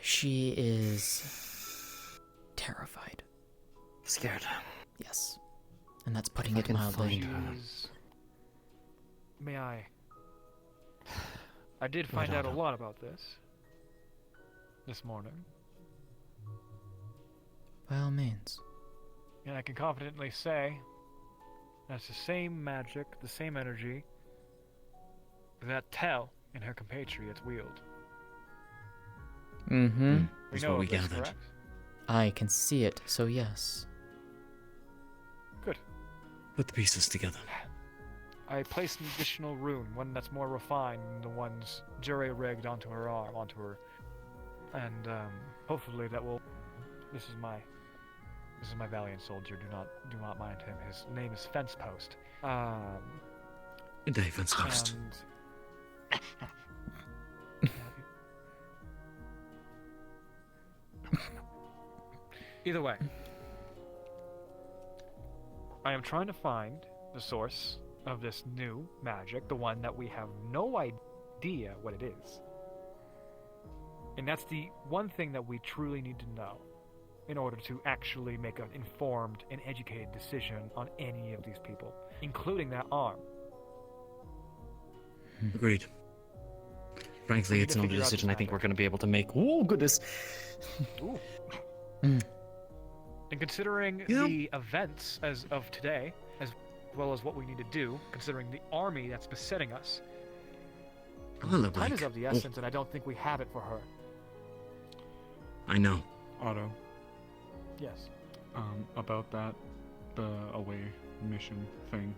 She is terrified. Scared. Yes. And that's putting it mildly. May I? I did find out a lot about this morning. By all means. And I can confidently say that's the same magic, the same energy that Tell and her compatriots wield. Mm-hmm. That's what we gathered. Correct? I can see it, so yes. Good. Put the pieces together. I placed an additional rune, one that's more refined than the ones jury-rigged onto her arm, and hopefully that will. This is my valiant soldier. Do not mind him. His name is Fence Post. Good day, Fence Post. Either way, I am trying to find the source of this new magic, the one that we have no idea what it is. And that's the one thing that we truly need to know in order to actually make an informed and educated decision on any of these people, including that arm. Agreed. Frankly, it's not a decision I think we're going to be able to make. Oh, goodness. Ooh. And considering the events as of today, as well as what we need to do, considering the army that's besetting us, time is of the essence, and I don't think we have it for her. I know. Otto. Yes. About that, the away mission thing,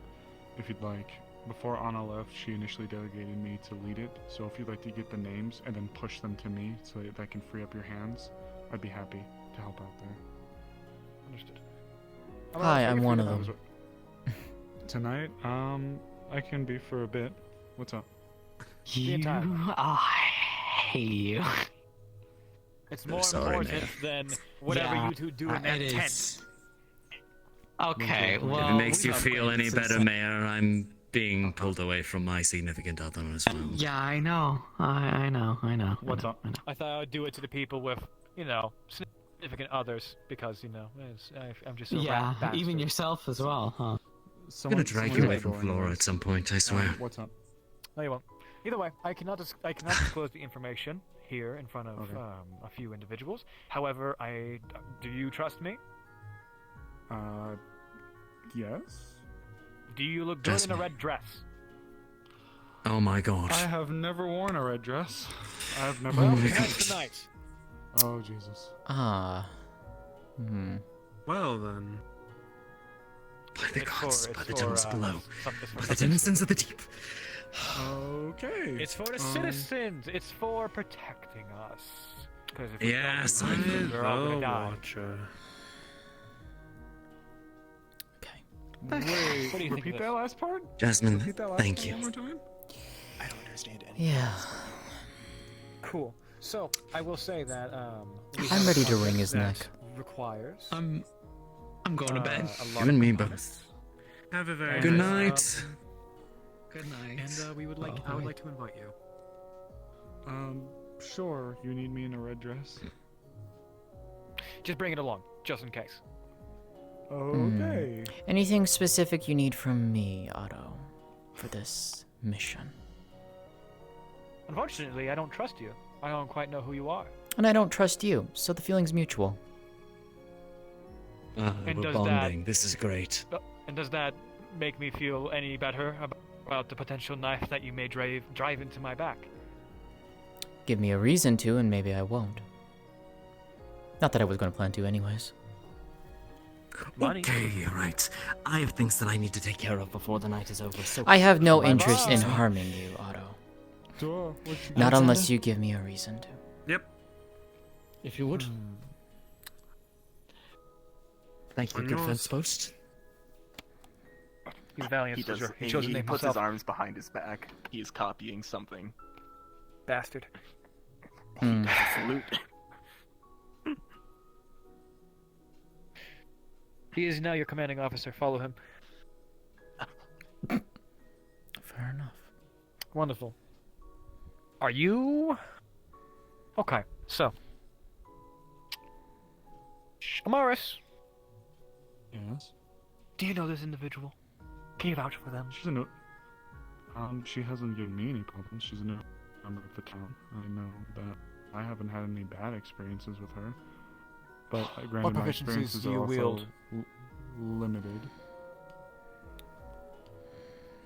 if you'd like. Before Anna left, she initially delegated me to lead it, so if you'd like to get the names and then push them to me so that I can free up your hands, I'd be happy to help out there. Understood. Hi, I'm one of them. Tonight, I can be for a bit. What's up? I hate you. It's more important than whatever you two do in that tent. Okay, well... If it makes you feel any better, Mayor, I'm being pulled away from my significant other as well. Yeah, I know. I know. What's up? I thought I would do it to the people with, significant others, because, I'm just a rat bastard. Even yourself as well, huh? I'm gonna drag you away from Flora at some point, I swear. What's up? No, you won't. Either way, I cannot disclose the information here in front of a few individuals. However, do you trust me? Yes. Do you look good in a red dress? Oh my god. I have never worn a red dress. I have never. Well, tonight's the night. Oh Jesus. Well then. By the gods, by the tunnels below, by the denizens of the deep. Okay. It's for the citizens. It's for protecting us. Yes, I'm we're all gonna die. Watcher. Wait, what do you repeat that last part? Jasmine, repeat that last thank part you. One more time? I don't understand anything. Yeah. Cool. So I will say that I'm ready to wring his neck. Requires. I'm going to bed. You and me both. Have a very good nice night. Good night. And I would like to invite you. Sure. You need me in a red dress? Just bring it along, just in case. Okay. Anything specific you need from me, Otto, for this mission? Unfortunately, I don't trust you. I don't quite know who you are. And I don't trust you, so the feeling's mutual. We're bonding. This is great. And does that make me feel any better about the potential knife that you may drive into my back? Give me a reason to, and maybe I won't. Not that I was going to plan to anyways. Money. Okay, alright. I have things that I need to take care of before the night is over, so... I have no interest in harming you, Otto. Not unless you give me a reason to. Yep. If you would. Thank you, good fence post. He's valiant. He He chose the he name puts himself. his arms behind his back. He is copying something. Bastard. Hmm. Salute. He is now your commanding officer. Follow him. Fair enough. Wonderful. Are you... Okay, so... Amaris, Yes. do you know this individual? Can you vouch for them? She's a new. She hasn't given me any problems. She's a new member of the town. I know that I haven't had any bad experiences with her. But granted, my proficiencies experiences do are you also wield? limited.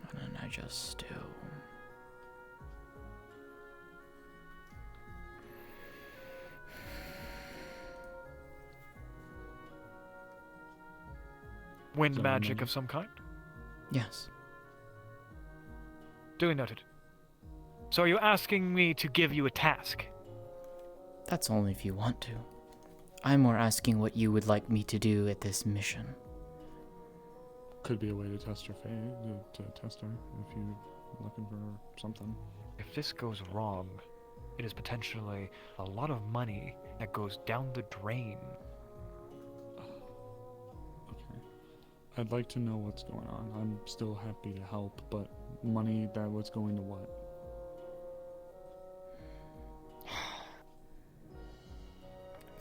What did I just do? Wind magic of some kind? Yes. Duly noted. So are you asking me to give you a task? That's only if you want to. I'm more asking what you would like me to do at this mission. Could be a way to test her fate, to test her if you're looking for something. If this goes wrong, it is potentially a lot of money that goes down the drain. I'd like to know what's going on. I'm still happy to help, but money that was going to what?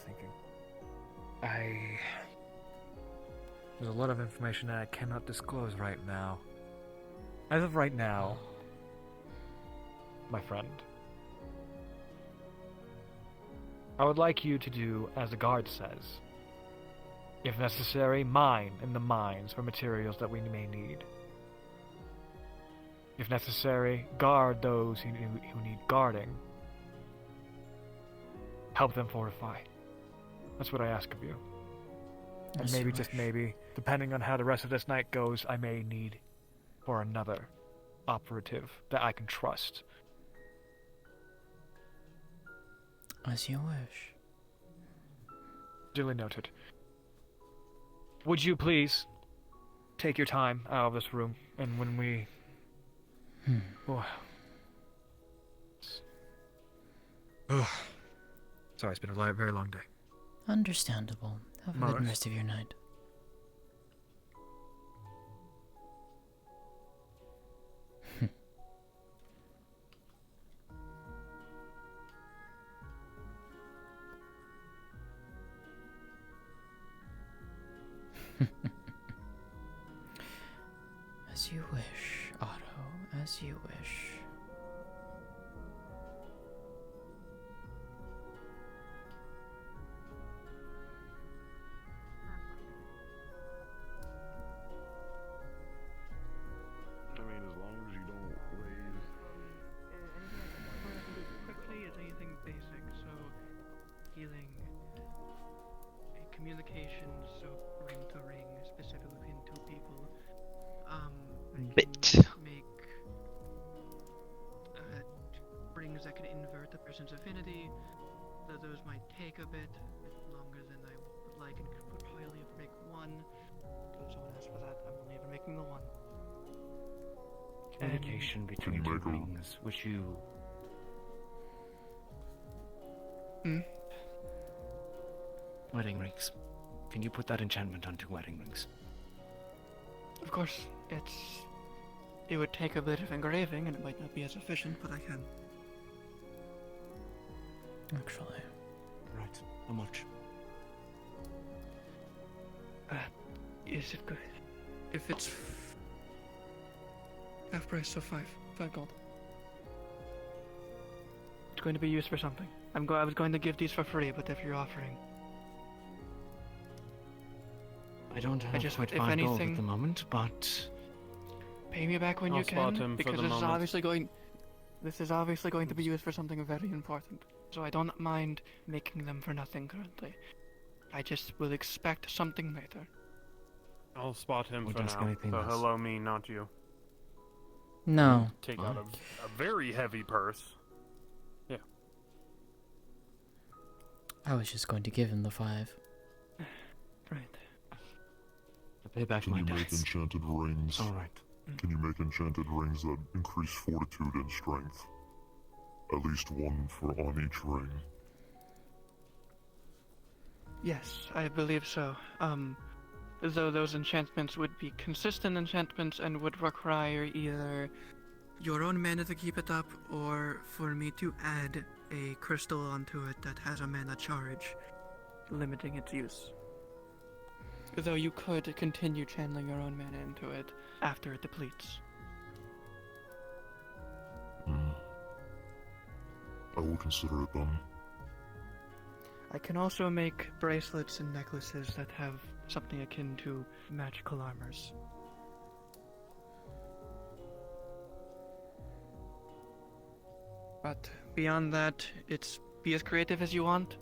Thinking. There's a lot of information that I cannot disclose right now. As of right now, my friend, I would like you to do as the guard says. If necessary, mine in the mines for materials that we may need. If necessary, guard those who need guarding. Help them fortify. That's what I ask of you. And As maybe, you just wish. maybe, depending on how the rest of this night goes, I may need for another operative that I can trust. As you wish. Duly noted. Would you please take your time out of this room, and when we... Oh. Sorry, it's been a very long day. Understandable. Have a good Morris. rest of your night. As you wish, Otto, as you wish. I mean, as long as you don't raise. What I can do quickly is anything basic, so healing, communication, so ring to ring, specifically between two people. I can make rings that can invert the person's affinity. Though those might take a bit longer than I would like, and could probably make one. Don't someone ask for that? I'm only ever making the one. Communication between two rings. Would you... Wedding rings. Can you put that enchantment onto wedding rings? Of course, it would take a bit of engraving, and it might not be as efficient, but I can. Actually. Right. How much? Is it good? If it's half price, so 5 gold. It's going to be used for something. I was going to give these for free, but if you're offering, I don't have quite if 5 gold anything, at the moment, but... pay me back when I'll you spot can, him for because the this is moment. obviously going to be used for something very important. So I don't mind making them for nothing currently. I just will expect something later. I'll spot him Won't for ask now. anything So less. hello me, not you. No. Take out a very heavy purse. Yeah. I was just going to give him the 5. Right. I pay back Can my you make debts. enchanted rings? Alright. Can you make enchanted rings that increase fortitude and strength? At least one on each ring. Yes, I believe so. Though those enchantments would be consistent enchantments and would require either your own mana to keep it up, or for me to add a crystal onto it that has a mana charge, limiting its use. Though you could continue channeling your own mana into it after it depletes. I will consider it done. I can also make bracelets and necklaces that have something akin to magical armors. But beyond that, it's be as creative as you want.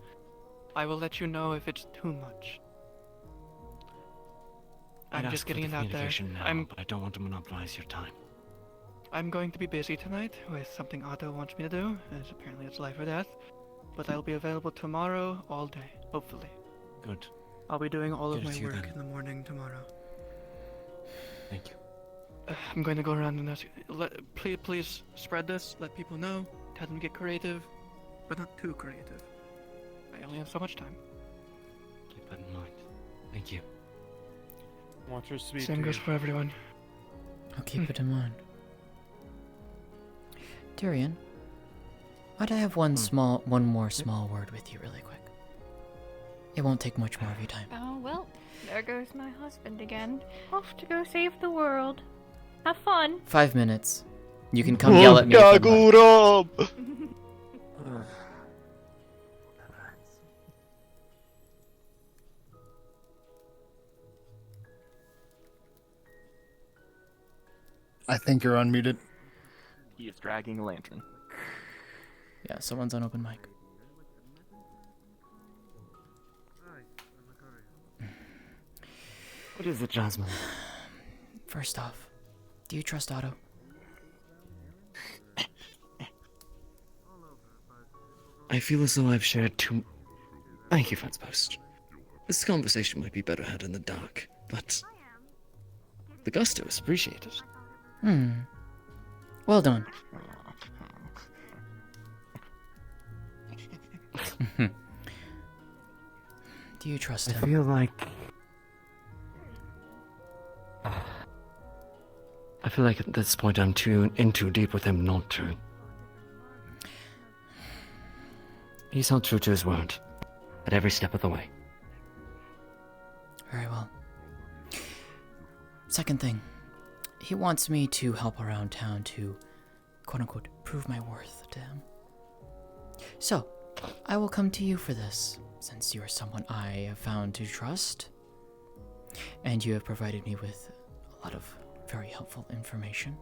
I will let you know if it's too much. I'd I'm just ask for getting the it out there. communication now, but I don't want to monopolize your time. I'm going to be busy tonight with something Otto wants me to do, as apparently it's life or death. But I'll be available tomorrow all day, hopefully. Good. I'll be doing all of Good my to you work then. in the morning tomorrow. Thank you. I'm going to go around and ask. Please spread this. Let people know. Tell them to get creative, but not too creative. I only have so much time. Keep that in mind. Thank you. Watcher speed. Same goes for everyone. I'll keep it in mind. Tyrion, might I have one more small word with you really quick? It won't take much more of your time. Oh, well, there goes my husband again. Off to go save the world. Have fun. 5 minutes. You can come yell at me. If I'm not. I think you're unmuted. He is dragging a lantern. Yeah, someone's on open mic. What is it, Jasmine? First off, do you trust Otto? I feel as though I've shared too... Thank you, Fence Post. This conversation might be better had in the dark, but... the gusto is appreciated. Well done. Do you trust him? I feel like... I feel like at this point I'm too deep with him not to. He's held true to his word, at every step of the way. Very well. Second thing, he wants me to help around town to, quote-unquote, prove my worth to him. So, I will come to you for this, since you are someone I have found to trust, and you have provided me with a lot of very helpful information.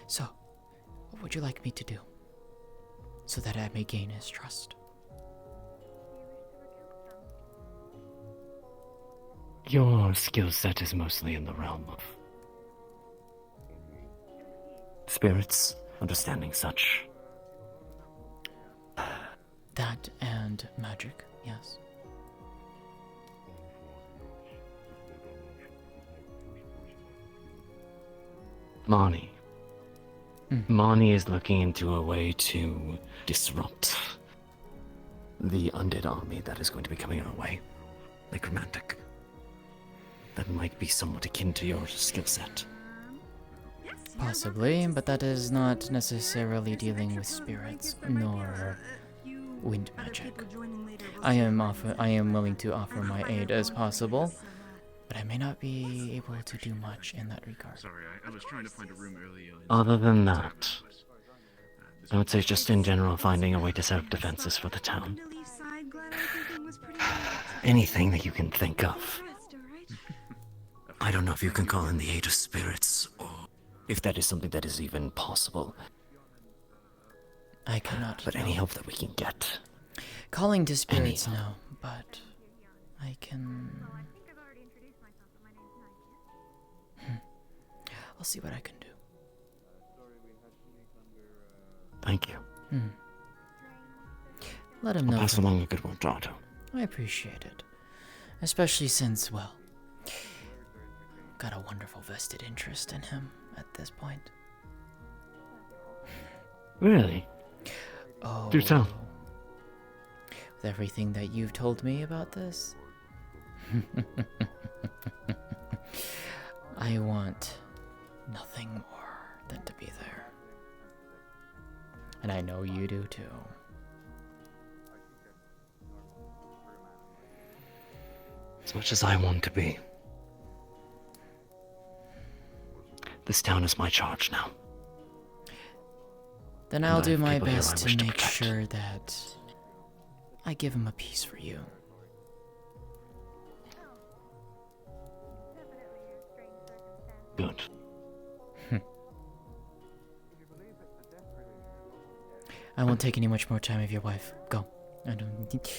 So, what would you like me to do, so that I may gain his trust? Your skill set is mostly in the realm of spirits, understanding such. That and magic, yes. Marnie. Marnie is looking into a way to disrupt the undead army that is going to be coming our way. Necromantic. That might be somewhat akin to your skill set. Possibly, but that is not necessarily dealing with spirits, nor wind magic. I am willing to offer my aid as possible, but I may not be able to do much in that regard. Sorry, I was trying to find a room earlier. Other than that, I would say just in general finding a way to set up defenses for the town. Anything that you can think of. I don't know if you can call in the aid of spirits, or if that is something that is even possible. I cannot. But any help that we can get. Calling to spirits, no, but I can... I'll see what I can do. Thank you. Let him I'll know. pass along a good word to Otto. I appreciate it. Especially since, well, got a wonderful vested interest in him at this point. Really? Oh. Do tell. With everything that you've told me about this, I want nothing more than to be there. And I know you do too. As much as I want to be. This town is my charge now. Then And I'll I do have my people here best I to wish to make protect. sure that I give him a piece for you. Good. I won't take any much more time of your wife. Go. I don't.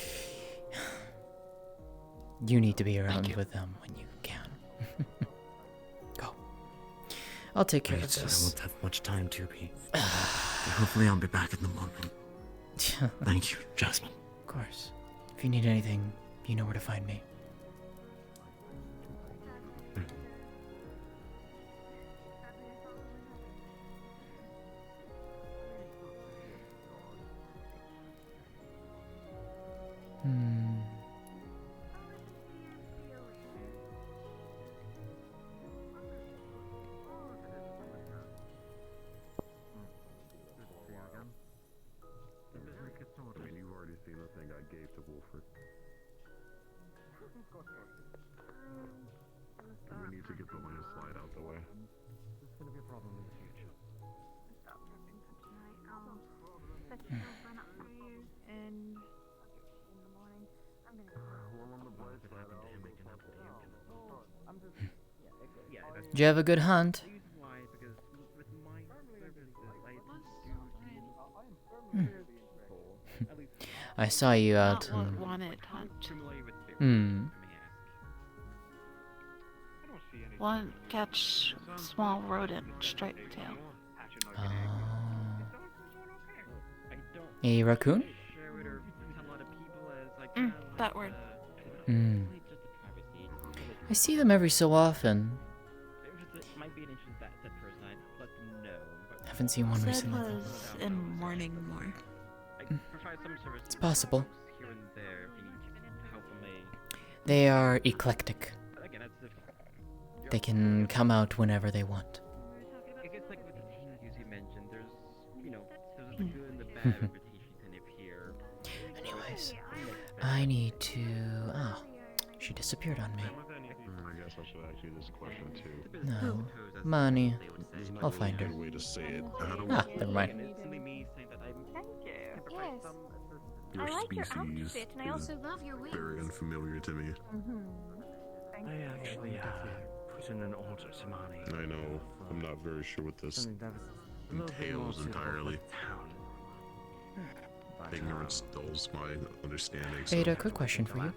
You need to be around with them when you can. Go. I'll take care of Right, I this. won't have much time to be. Hopefully I'll be back in the morning. Thank you, Jasmine. Of course. If you need anything, you know where to find me. Hmm. I mean, you've already seen the thing I gave to Wolford. We need to get the landslide out the way. It's gonna be a problem in the future. And Did you have a good hunt? Hmm. I saw you out. wanted hunt. Hmm. One catch small rodent striped tail. A raccoon? That word. Hmm. I see them every so often. Haven't seen one Said recently. was in morning more. It's possible. They are eclectic. They can come out whenever they want. I guess like with the things you mentioned, there's there's the good and the bad reputation kind of here. Anyways, I need to. Oh, she disappeared on me. I guess I should ask you this question too. No, money. I'll find her. Good way to say it. How do Ah, never mind. Your I like your species outfit, and I also love your wings. very unfamiliar to me. I actually put in an order to Mani. I know. I'm not very sure what this Something that was a little bit more entails suitable for entirely. town. Ignorance dulls my understanding. So Ada, quick question for you.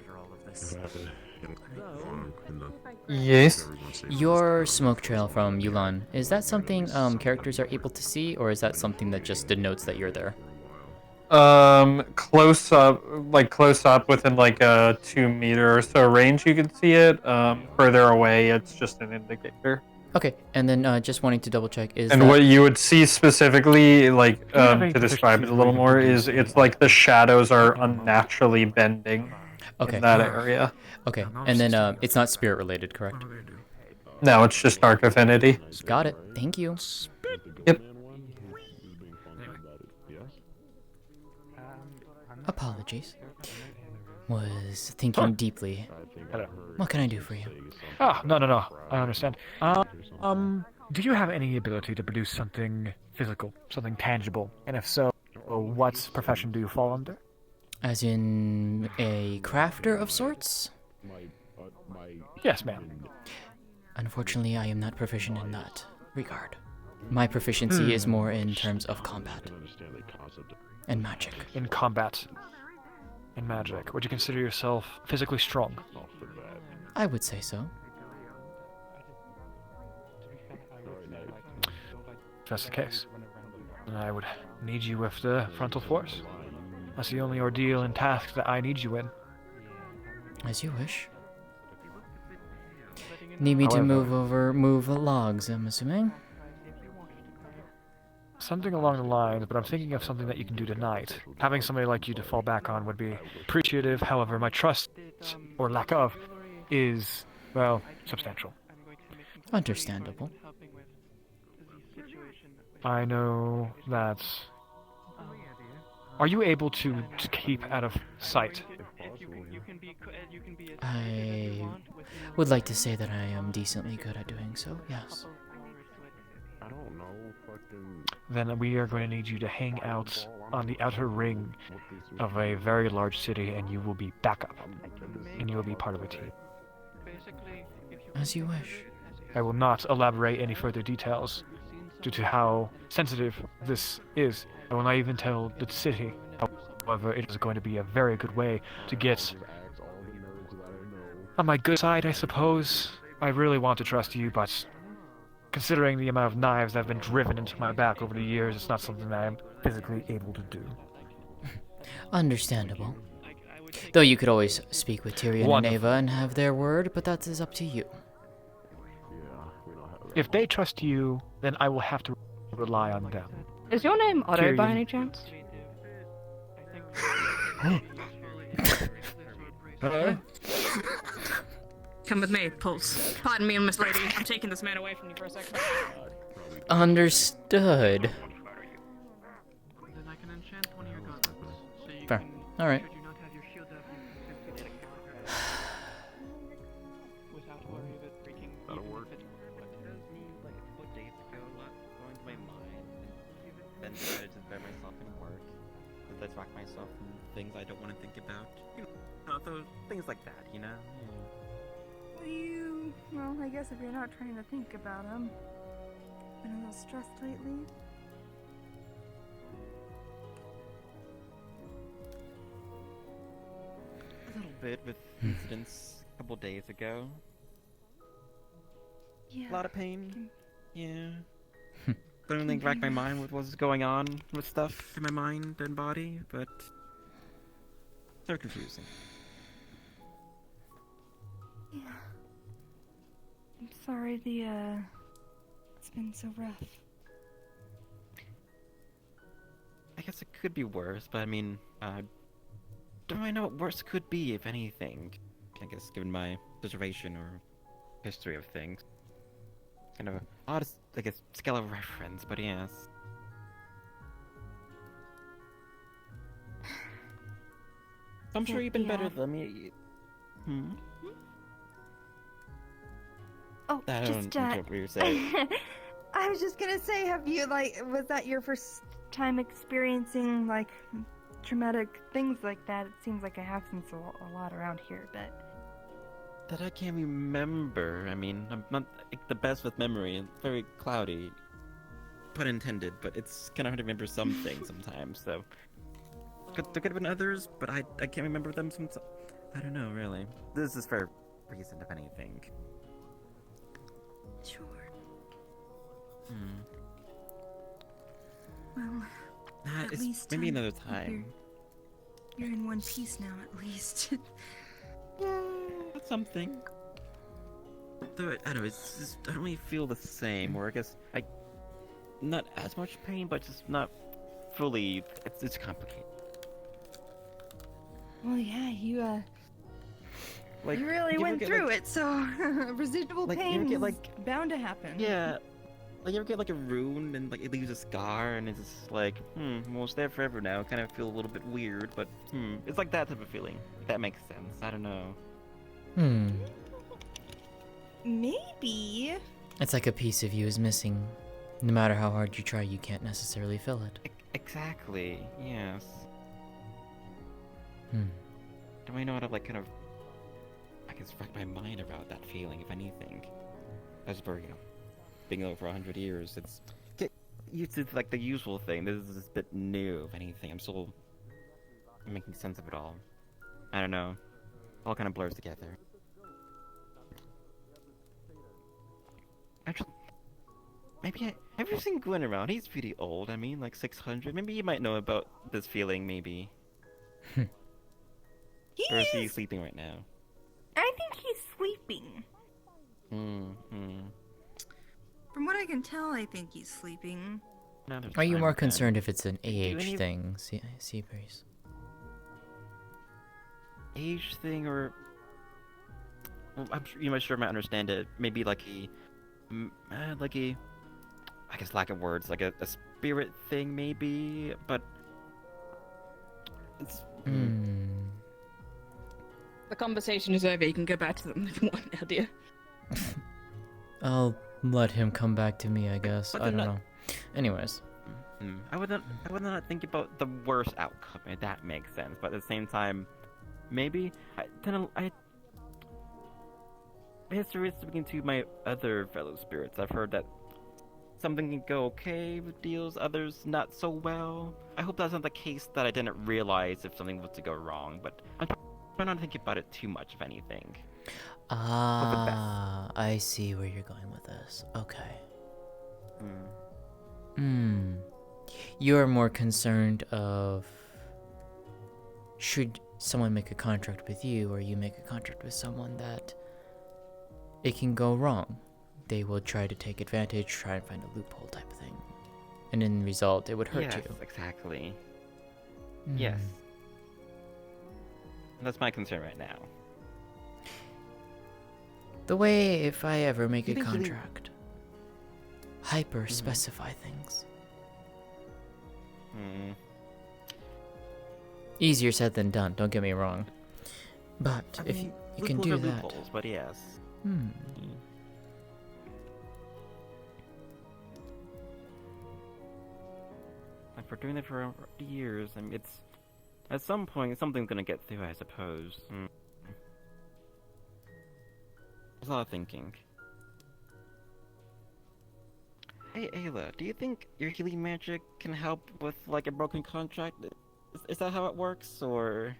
if I have to get on in the Yes. everyone say Your smoke trail from Yulan, is that something characters are able to see, or is that something that just denotes that you're there? Close up within like a 2 meter or so range, you can see it. Further away, it's just an indicator. Okay, and then just wanting to double check is And that... what you would see specifically, like to describe it a little more, is it's like the shadows are unnaturally bending Okay. in that area. Okay, and then it's not spirit related, correct? No, it's just dark affinity. Got it. Thank you. Yep. Apologies. Was thinking deeply. Hello. What can I do for you? Ah, no. I understand. Do you have any ability to produce something physical, something tangible? And if so, what profession do you fall under? As in a crafter of sorts? Yes, ma'am. Unfortunately, I am not proficient in that regard. My proficiency is more in terms of combat and magic. In combat and magic, would you consider yourself physically strong? I would say so. If that's the case, then I would need you with the frontal force. That's the only ordeal and task that I need you in. As you wish. Need me to However- move logs, I'm assuming? something along the lines, but I'm thinking of something that you can do tonight. Having somebody like you to fall back on would be appreciative. However, my trust, or lack of, is, well, substantial. Understandable. I know that. Are you able to keep out of sight? I would like to say that I am decently good at doing so, yes. I don't know, fucking... Then we are going to need you to hang out on the outer ring of a very large city, and you will be backup. And you will be part of a team. As you wish. I will not elaborate any further details due to how sensitive this is. I will not even tell the city. However, it is going to be a very good way to get on my good side, I suppose. I really want to trust you, but considering the amount of knives that have been driven into my back over the years, it's not something that I am physically able to do. Understandable. Though you could always speak with Tyrion and Ava and have their word, but that is up to you. If they trust you, then I will have to rely on them. Is your name Otto Tyrion. by any chance? Come with me, Pulse. Pardon me, Miss Lady. I'm taking this man away from you for a second. Understood. Then I can enchant one of your gauntlets, so you Fair. can, Alright. should you not have your shield up, you can fit it without worry of it breaking. That'll work. What days ago, a lot going to my mind. Then decided to bury myself in work. Because I distract myself from things I don't want to think about. You know, so things like that, you know? Well, I guess if you're not trying to think about them. Been a little stressed lately? A little bit with incidents a couple days ago. Yeah. A lot of pain. Yeah. Couldn't think rack my mind with what's going on with stuff in my mind and body, but so confusing. Yeah. I'm sorry it's been so rough. I guess it could be worse, but I mean, don't really know what worse could be, if anything. I guess, given my situation or history of things. Kind of an odd, I guess, scale of reference, but yes. I'm sure you've been better than me. Oh, I don't just, interrupt what you're saying. I was just gonna say, was that your first time experiencing, traumatic things like that? It seems like it happens a lot around here, but... That I can't remember. I mean, I'm not the best with memory. It's very cloudy. Pun intended, but it's kind of hard to remember some things sometimes, so... There could have been others, but I can't remember them sometimes. I don't know, really. This is for recent, if anything. Sure. Hmm. Well, at It's least maybe another time. You're in one piece now, at least. That's something. Though, I don't know, it's just, I don't really feel the same, or I guess, not as much pain, but just not fully, it's complicated. Well, yeah, you Like, you really you ever went get, through like- it, so residual Like, you ever pain get, is like- bound to happen. Yeah, like, you ever get, like, a wound, and, like, it leaves a scar, and it's just like, well, it's there forever now, kind of feel a little bit weird, but, it's like that type of feeling, if that makes sense, I don't know. Maybe. It's like a piece of you is missing. No matter how hard you try, you can't necessarily fill it. Exactly, yes. Hmm. Do I know how to, like, kind of, I guess, wrap my mind about that feeling, if anything. As for, you know, being over 100 years, it's get used to, like, the usual thing. This is a bit new, if anything. I'm still making sense of it all. I don't know. It all kind of blurs together. Actually, maybe have you seen Gwen around? He's pretty old. I mean, like 600. Maybe you might know about this feeling, maybe. Or is he sleeping right now? I think he's sleeping. Hmm. From what I can tell, I think he's sleeping. Another Are you time more again. concerned if it's an Do any AH of- thing, Seabreeze? Age thing, or well, I'm sure you might understand it. Maybe like like a, I guess lack of words, like a spirit thing, maybe. But it's The conversation is over. You can go back to them if you want now, dear. I'll let him come back to me, I guess. But I then don't that- know. Anyways. I would not think about the worst outcome, if that makes sense. But at the same time, maybe history is speaking to my other fellow spirits. I've heard that something can go okay with deals, others not so well. I hope that's not the case, that I didn't realize if something was to go wrong. But I'm trying not to think about it too much, if anything. Ah, I see where you're going with this. Okay. You're more concerned of should someone make a contract with you, or you make a contract with someone that it can go wrong. They will try to take advantage, try and find a loophole type of thing. And in the result, it would hurt Yes, you. exactly. Yes. That's my concern right now. The way, if I ever make a You think you- contract, hyper specify things. Easier said than done, don't get me wrong. But I if mean, you can loopholes do are that. loopholes, but yes. Like, we're doing it for years, I mean, it's... At some point, something's gonna get through, I suppose. There's a lot of thinking. Hey, Ayla, do you think your healing magic can help with, like, a broken contract? Is that how it works, or...?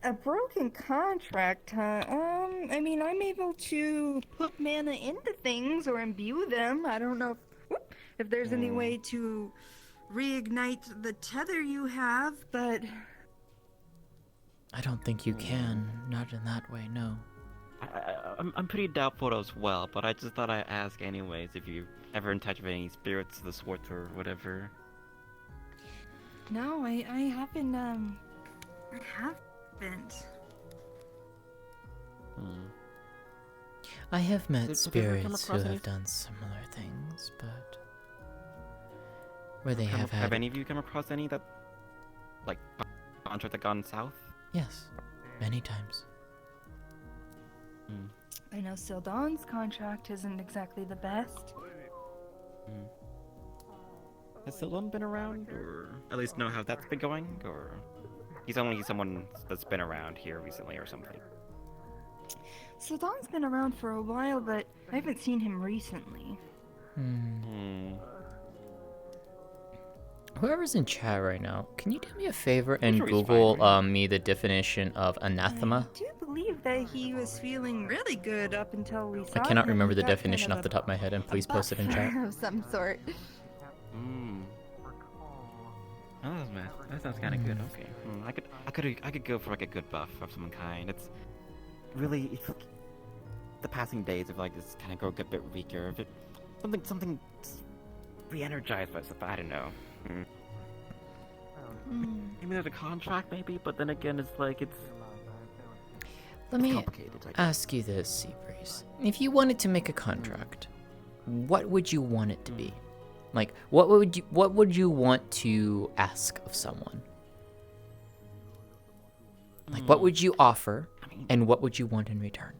A broken contract, huh? I mean, I'm able to put mana into things or imbue them. I don't know if there's any way to reignite the tether you have, but... I don't think you can. Not in that way, no. I'm pretty doubtful as well, but I just thought I'd ask anyways if you're ever in touch with any spirits of the sort or whatever. No, I haven't, I haven't. I have met Have you ever come spirits who across any- have done similar things, but where they Have have had any of you come across any that, like, contract that gone south? Yes, many times. I know Sildon's contract isn't exactly the best. Has Sildon been around, or at least know how that's been going, or he's only someone that's been around here recently or something? Sildon's been around for a while, but I haven't seen him recently. Whoever's in chat right now, can you do me a favor and sure he's fine, Google me the definition of anathema? I do believe that he was feeling really good up until we saw I cannot him. remember He the got kind definition of off the top of my head, and please a post it in chat. buffer of some sort. Oh, that sounds kind of good. Okay, I could go for like a good buff of some kind. It's really like the passing days of like this kind of grow a bit weaker. If it something re-energized by stuff. I don't know. Maybe there's a contract, maybe, but then again, it's like it's. Let me complicated, I guess. ask you this, Seabreeze. If you wanted to make a contract, what would you want it to be? Like, what would you want to ask of someone? Like, what would you offer, and what would you want in return?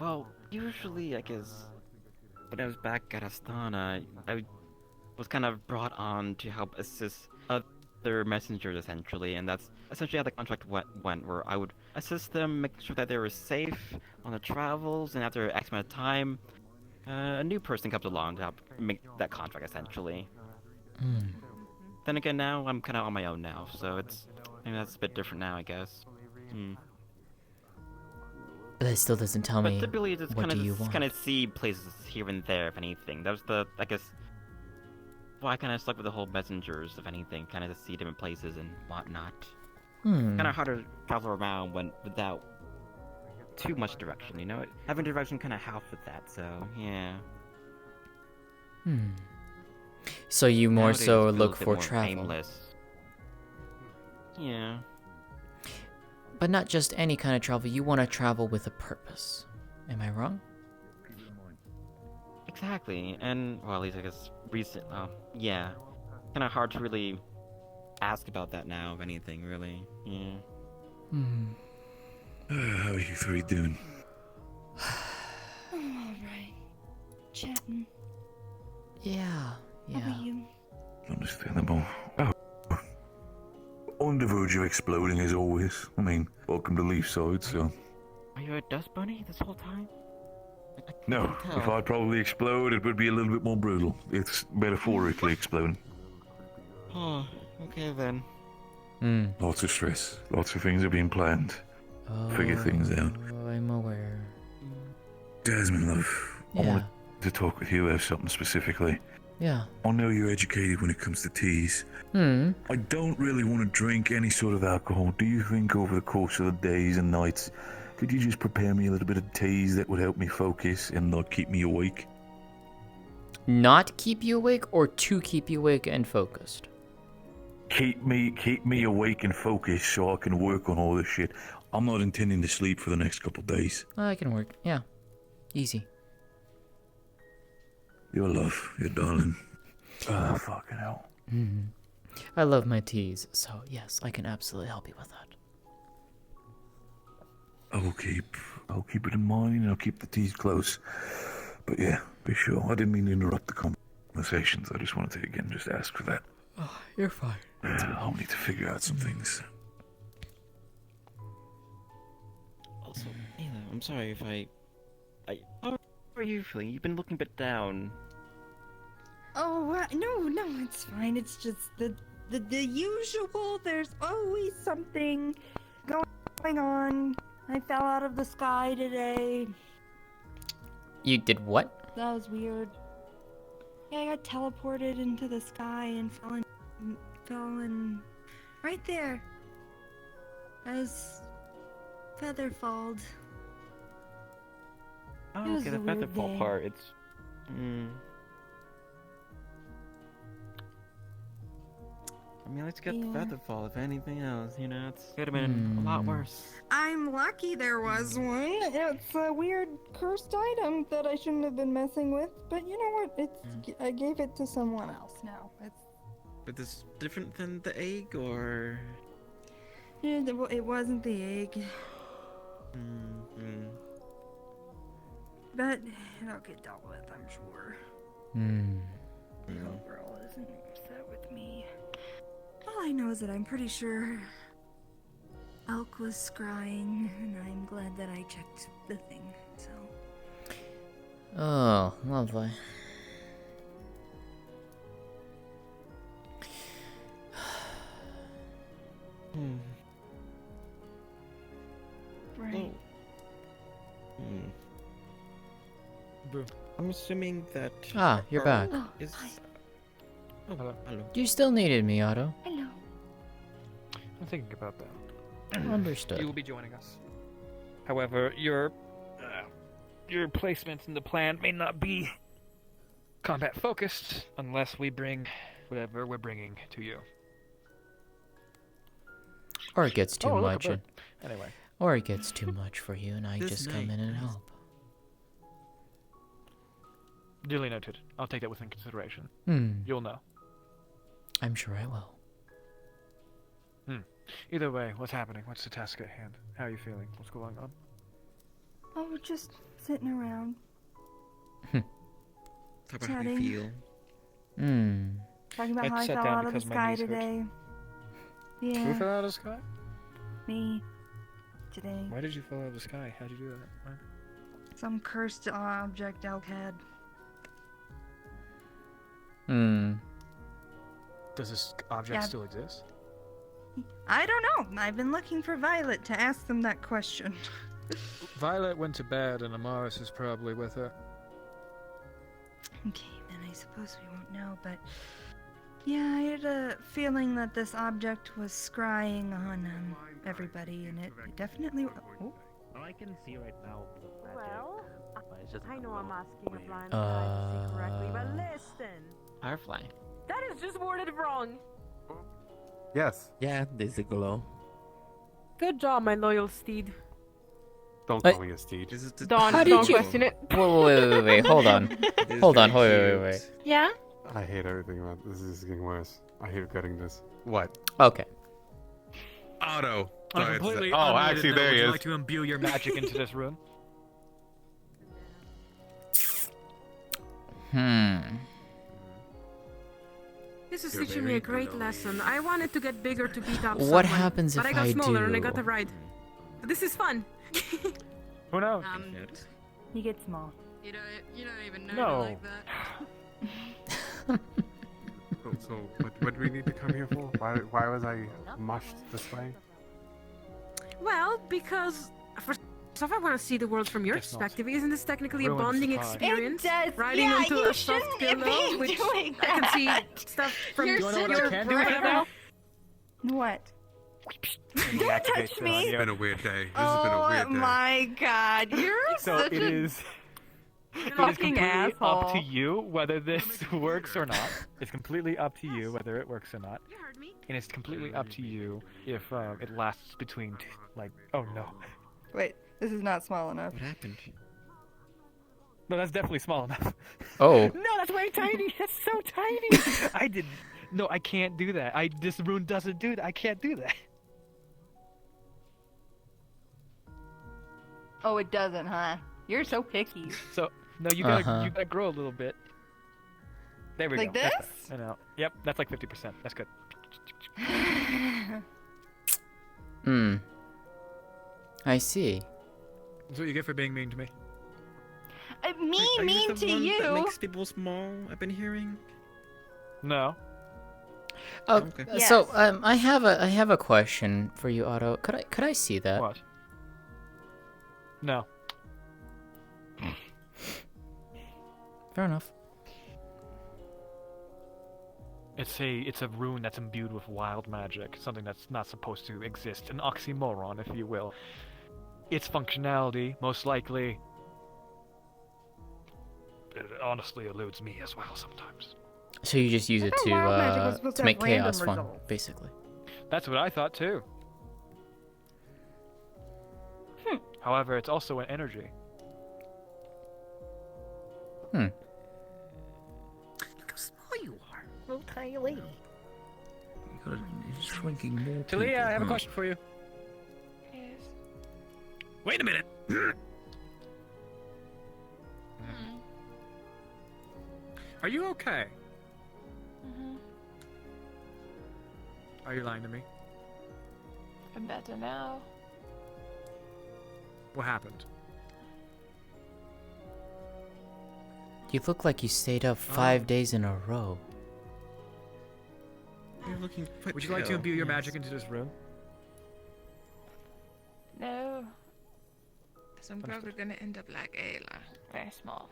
Well, usually, I guess, when I was back at Astana, I was kind of brought on to help assist other messengers, essentially, and that's essentially how the contract went, where I would assist them, make sure that they were safe on the travels, and after X amount of time, a new person comes along to help make that contract, essentially. Then again, now I'm kind of on my own now, so maybe that's a bit different now, I guess. But that still doesn't tell But me typically, just what do you want. kind of see places here and there, if anything. That was I guess, well, I kind of stuck with the whole messengers, if anything, kind of to see different places and whatnot. Kind of hard to travel around without too much direction, you know? Having direction kind of helps with that, so yeah. So you more Nowadays, so it feels look a bit for more travel. aimless. Yeah. But not just any kind of travel, you want to travel with a purpose. Am I wrong? Exactly, and, well, at least I guess recent, yeah. Kind of hard to really ask about that now, if anything, really. Yeah. How are you three doing? I'm alright. Chatting. Yeah, How are you? Understandable. Oh. On the verge of exploding as always. I mean, welcome to Leafside, so... Are you a dust bunny this whole time? No, can if tell. I'd probably explode, it would be a little bit more brutal. It's metaphorically exploding. Oh, okay then. Lots of stress. Lots of things are being planned. Figure things out. I'm aware. Jasmine, love, I wanted to talk with you about something specifically. Yeah. I know you're educated when it comes to teas. I don't really want to drink any sort of alcohol. Do you think over the course of the days and nights, could you just prepare me a little bit of teas that would help me focus and not keep me awake? Not keep you awake or to keep you awake and focused? Keep me awake and focused so I can work on all this shit. I'm not intending to sleep for the next couple days. I can work. Yeah. Easy. Your love, your darling. Fucking hell. I love my teas, so yes, I can absolutely help you with that. I'll keep it in mind and I'll keep the teas close. But yeah, be sure. I didn't mean to interrupt the conversations. I just wanted to again just ask for that. Oh, you're fine. I'll need to figure out some things. Also, I'm sorry if how are you feeling? You've been looking a bit down. Oh, no, it's fine. It's just the usual. There's always something going on. I fell out of the sky today. You did what? That was weird. Yeah, I got teleported into the sky and fell in right there. As featherfalled. Oh, It was okay, the a weird featherfall day. part, it's... I mean, let's get the featherfall, if anything else, you know, it's could have been a lot worse. I'm lucky there was one. It's a weird cursed item that I shouldn't have been messing with, but you know what? I gave it to someone else now. But this different than the egg, or...? It wasn't the egg. But it'll get dealt with, I'm sure. The little girl isn't upset with me. All I know is that I'm pretty sure Elk was scrying, and I'm glad that I checked the thing, so... Oh, lovely. Right. I'm assuming that... Ah, you're back. Is... Oh, hello. You still needed me, Otto. Hello. I'm thinking about that. Understood. You will be joining us. However, your placement in the plan may not be combat focused unless we bring whatever we're bringing to you. Or it gets too Oh, look, a much. bird. Anyway. Or it gets too much for you and I This just come night in and is- help. Duly noted. I'll take that within consideration. You'll know. I'm sure I will. Either way, what's happening? What's the task at hand? How are you feeling? What's going on? Oh, we're just sitting around. Talk about how you Chatting. feel. Talking about I how I sat fell down out of the because my sky knees hurt. today. Who Yeah, fell out of the sky? me. Today. Why did you fall out of the sky? How'd you do that? Right? Some cursed object Elk had. Does this object Yeah. still exist? I don't know. I've been looking for Violet to ask them that question. Violet went to bed and Amaris is probably with her. Okay, then I suppose we won't know, but... Yeah, I had a feeling that this object was scrying on everybody, and it definitely... Oh, I can see right now the magic. Well, but it's just I know I'm asking a blind Uh, guy to see correctly, but listen, Firefly. that is just worded wrong. Yes. Yeah, there's a glow. Good job, my loyal steed. Don't Wait. call me a steed. Don't question it. Wait, hold on. Hold on, wait. Yeah? I hate everything about this. This is getting worse. I hate regretting this. What? Okay. Otto. On a Sorry, completely Oh, unrelated actually, note, there he would you is. like to imbue your magic into this rune? This is You're teaching me very a great lesson. I wanted to get bigger to beat up What someone, happens but if I got I smaller and I do? got the right. But this is fun. Who knows? You get small. You don't even know No. like that. So, what do we need to come here for? Why was I mushed this way? Well, because first off, I want to see the world from your Guess not. perspective. Isn't this technically a Ruins bonding the pie. experience? It does. Riding Yeah, onto you a soft shouldn't pillow, be which doing I can see that. stuff from You're your such what I a can do brave- right now? What? Don't touch me. It's been a weird day. This has been a Oh weird day. my God, you're So such it a is. It is fucking completely up to asshole. you whether this works or not. It's completely up to you whether it works or not. And it's completely up to you if it lasts between, oh no. Wait, this is not small enough. What happened? No, that's definitely small enough. Oh. No, that's way tiny. That's so tiny. I didn't. No, I can't do that. This rune doesn't do that. I can't do that. Oh, it doesn't, huh? You're so picky. So no, you gotta grow a little bit. There we Like go. That's this? better. I know. Yep, that's like 50%. That's good. I see. That's what you get for being mean to me. Mean to you. That makes people small. I've been hearing. No. Oh, Okay. so I have a question for you, Otto. Could I see that? What? No. Fair enough. It's a rune that's imbued with wild magic, something that's not supposed to exist, an oxymoron, if you will. Its functionality, most likely, it honestly eludes me as well sometimes. So you just use it thought wild magic was supposed to to make have random chaos fun, results. basically. That's what I thought too. However, it's also an energy. Hmm. Look how small you are. Little tiny lady. You're shrinking more. Talia, I have a question for you. Yes. Wait a minute. Are you okay? Mm-hmm. Are you lying to me? I'm better now. What happened? You look like you stayed up 5 days in a row. You're looking quite Would you like to pale, imbue your yes. magic into this room? No. Because I'm probably gonna end up like Ayla. Very small.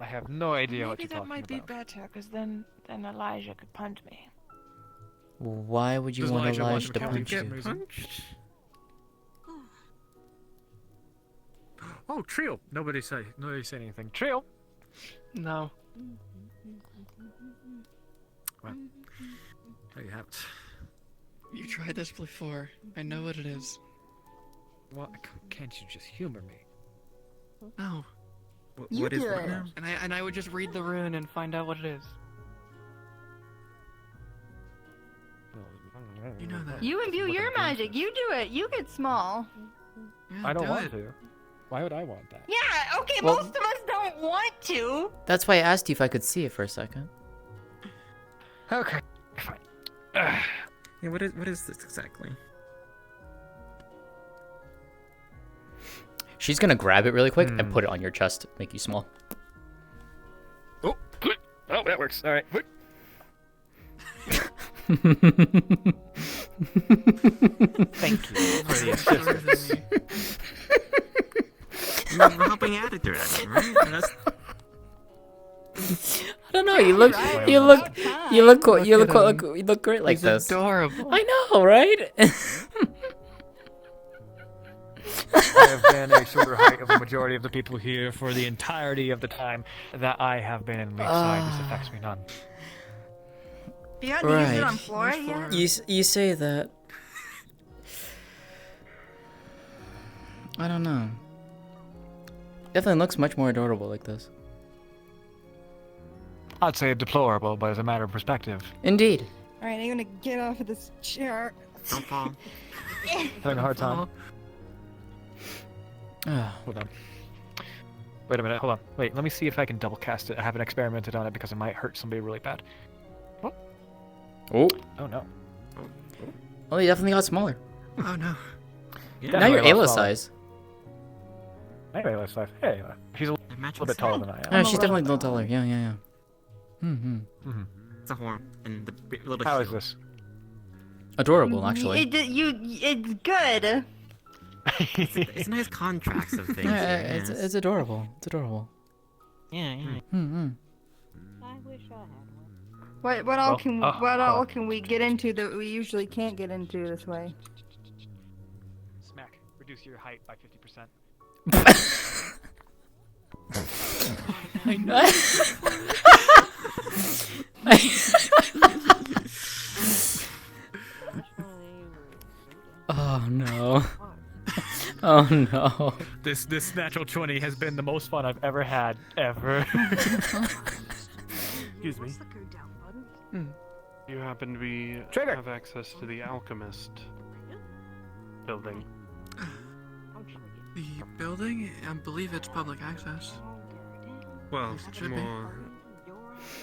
I have no idea what Maybe you're that talking might about. be better, because then Elijah could punch me. Why would you Does want Elijah want Elijah him to to punch get you? punched? Oh, Trio! Nobody say anything. Trio! No. Well, there you have it. You tried this before. I know what it is. Well, can't you just humor me? No. What is what now? And I would just read the rune and find out what it is. You know that. You imbue your magic. You do it. You get small. I don't want to. Why would I want that? Yeah, okay, Well- most of us don't want to. That's why I asked you if I could see it for a second. Okay, fine. Yeah, what is this exactly? She's gonna grab it really quick and put it on your chest, make you small. Oh, good. Oh, that works. All right. Thank you for the assistance. You're helping editor, right? That's... I don't know. You look great like He's this. adorable. I know, right? I have been a shoulder height of the majority of the people here for the entirety of the time that I have been in Leafside. This affects me none. You hadn't used it on Flora yet? You say that. I don't know. Definitely looks much more adorable like this. I'd say deplorable, but as a matter of perspective. Indeed. Alright, I'm gonna get off of this chair. Don't fall. Having a hard time. Hold on. Wait a minute, hold on. Wait, let me see if I can double cast it. I haven't experimented on it because it might hurt somebody really bad. Oh. Oh no. Well, you definitely got smaller. Oh no. Now you're Ayla size. I'm Ayla size. Hey, she's a little bit taller than I am. Oh, she's definitely a little taller. Yeah, yeah, yeah. Mm-hmm. It's a horn and the little. How is this? Adorable, actually. It's good. It's a nice contrast of things. Yeah, here, it's yes. it's adorable. It's adorable. Yeah, yeah. Mm-hmm. I wish I had one. What all can we get into that we usually can't get into this way? Smack. Reduce your height by 50%. I know. Oh no. Oh no. This natural 20 has been the most fun I've ever had, ever. Excuse me. You happen to be have access to the alchemist building. The building? I believe it's public access. Well, It should be.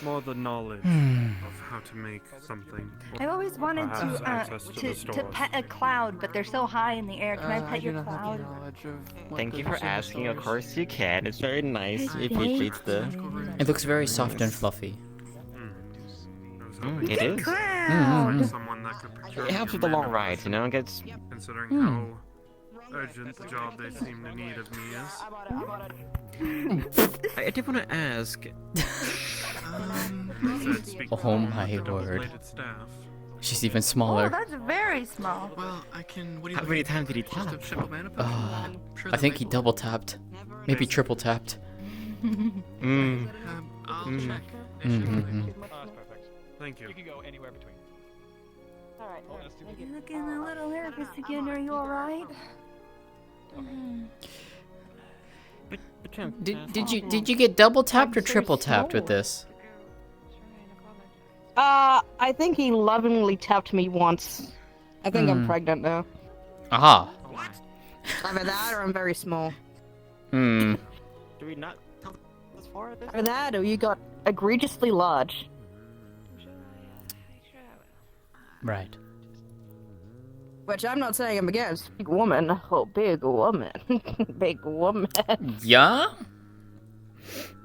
more the knowledge of how to make something. I've always wanted Perhaps to access the to stores. pet a cloud, but they're so high in the air. Can I pet your cloud? Thank you for asking. Of course you can. It's very nice. It appreciates the. It looks very soft and fluffy. It is. Someone that could procure It helps with the long rides, you know. It gets. Considering how urgent the job they seem to need of me is. I did want to ask. Oh my word. She's even smaller. Oh, that's very small. Well, I can. What do you How like? many times did he Just a tap? simple mana potion? I'm sure I they'll think make he one. double tapped. Maybe triple tapped. I'll check. It should be Mm-hmm. Thank you. You can go anywhere between. Alright. You're looking a little nervous again. Are you alright? Did you get double tapped or triple tapped with this? I think he lovingly tapped me once. I think I'm pregnant now. Aha. Either that or I'm very small. Hmm. Do we not tell this far at this? Either that or you got egregiously large. Right. Which I'm not saying I'm against. Big woman. Oh, big woman. Big woman. Yeah?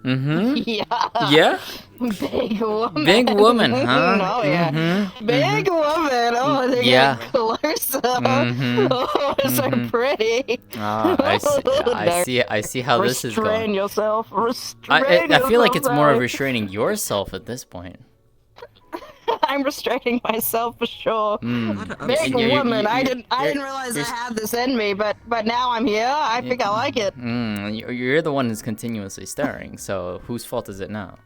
Mm-hmm. Yeah. Yeah? Big woman. Big woman, huh? Oh, yeah. Mm-hmm. Big woman. Oh, they're Yeah. getting closer. Mhm. Oh, it's so pretty. Ah, I see how this is Restrain going. yourself. Restrain I feel like it's more of yourself. restraining yourself at this point. I'm restraining myself for sure. Mm. Big You're- woman. I you're- didn't realize I you're- had this in me, but now I'm here. I think I like it. You're the one who's continuously staring, so whose fault is it now?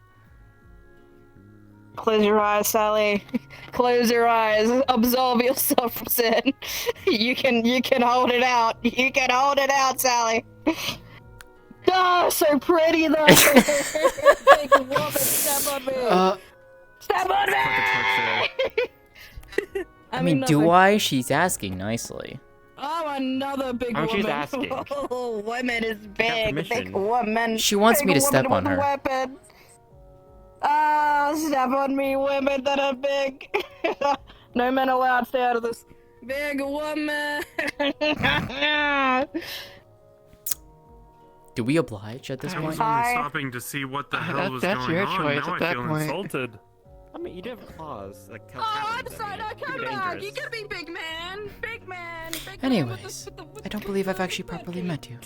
Close your eyes, Sally. Close your eyes. Absolve yourself from sin. You can hold it out. You can hold it out, Sally. Oh, so pretty though. Big woman, step on me. Step on me. I mean, do I? She's asking nicely. Oh, another big Aren't you woman. asking? Oh, woman is big. Big permission. woman. She wants Big me to woman step on with a her. Weapon. Ah, step on me, women that are big. No men allowed. Stay out of this. Big woman. Do we oblige at this I was point? only stopping to see what the hell was that's going your on. choice Now at I that feel point. insulted. I mean, you do have claws. Like, Oh, I'm sorry. No, come back. You can be big man. Big man. Big Anyways, I don't believe I've actually properly met you.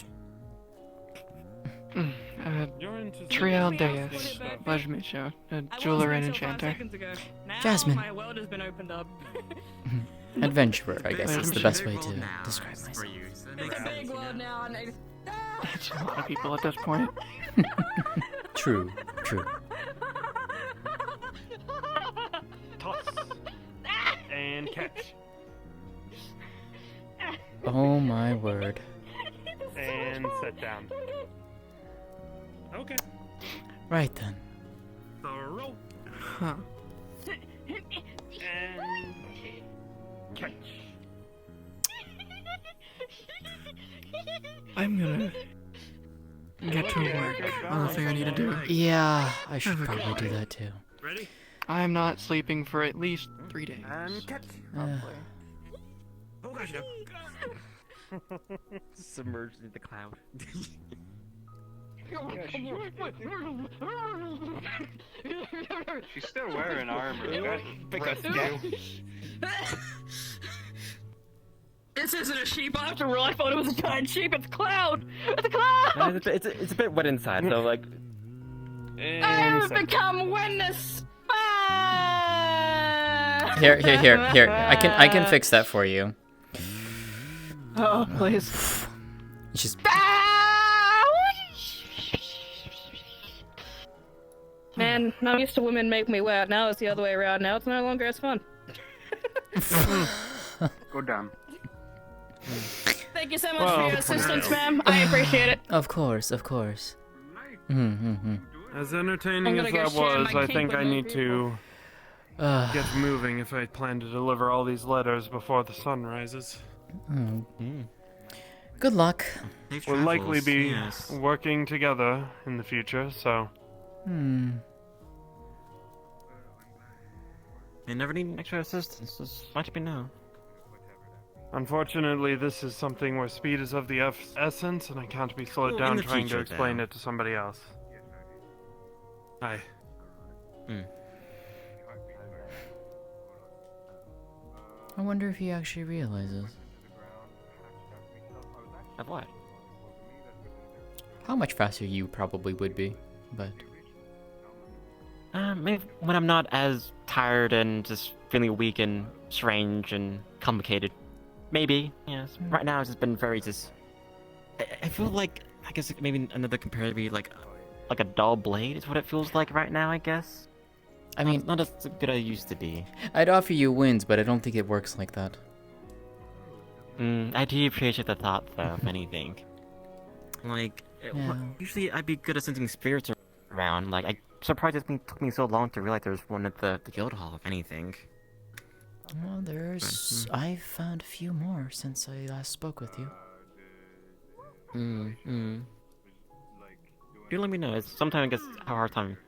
Triel Deus, pleasure to meet you. A jeweler and enchanter. Jasmine. My world has been opened up. Adventurer, I guess is the best way to describe myself. It's a big one now. It's a lot of people at this point. True, true. Toss. And catch. Oh my word. And set down. Okay. Right then. Throw. Huh. And catch. I'm gonna get to work on the thing I need to do. Yeah, I should probably do that too. Ready? I am not sleeping for at least 3 days. And catch. Oh gosh, no. Submerged in the cloud. She's still wearing armor. This isn't a sheep after all. I thought it was a giant sheep. It's a cloud. It's a cloud. It's a bit wet inside, so like. I have become witness. Here. I can fix that for you. Oh, please. It's just. Man, I'm used to women make me wet. Now it's the other way around. Now it's no longer as fun. Go down. Thank you so much for your assistance, ma'am. I appreciate it. Of course, of course. As entertaining as that was, I think I need to get moving if I plan to deliver all these letters before the sun rises. Good luck. We'll likely be working together in the future, so. You never need extra assistance, just let me know. Unfortunately, this is something where speed is of the essence, and I can't be slowed down trying to explain it to somebody else. Hi. I wonder if he actually realizes. Of what? How much faster you probably would be, but. Maybe when I'm not as tired and just feeling weak and strange and complicated. Maybe, yes. Right now it's just been very just. I feel like, I guess maybe another comparative would be like a dull blade is what it feels like right now, I guess. I mean, not as good as I used to be. I'd offer you wins, but I don't think it works like that. I do appreciate the thought, though, if anything. Like, usually I'd be good at sensing spirits around. Like, I'm surprised it took me so long to realize there's one at the guild hall, if anything. Well, there's. I've found a few more since I last spoke with you. Do let me know. It's sometimes I guess I have a hard time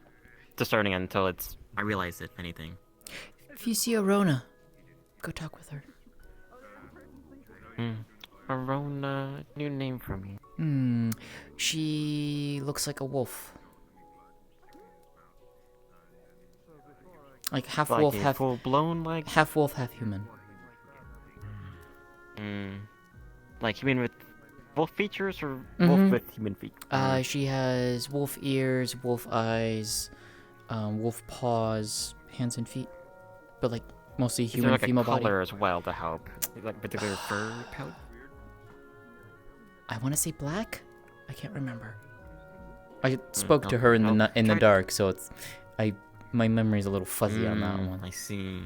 discerning until I realize it, if anything. If you see Arona, go talk with her. Arona, new name for me. She looks like a wolf. Like half wolf, half full blown, like half wolf, half human. Like human with wolf features or wolf with human features? She has wolf ears, wolf eyes, wolf paws, hands and feet, but like mostly human like female a color body. As well to help, like particular fur pelt. I want to say black. I can't remember. I spoke to her in the dark, so it's my memory's a little fuzzy on that one. I see.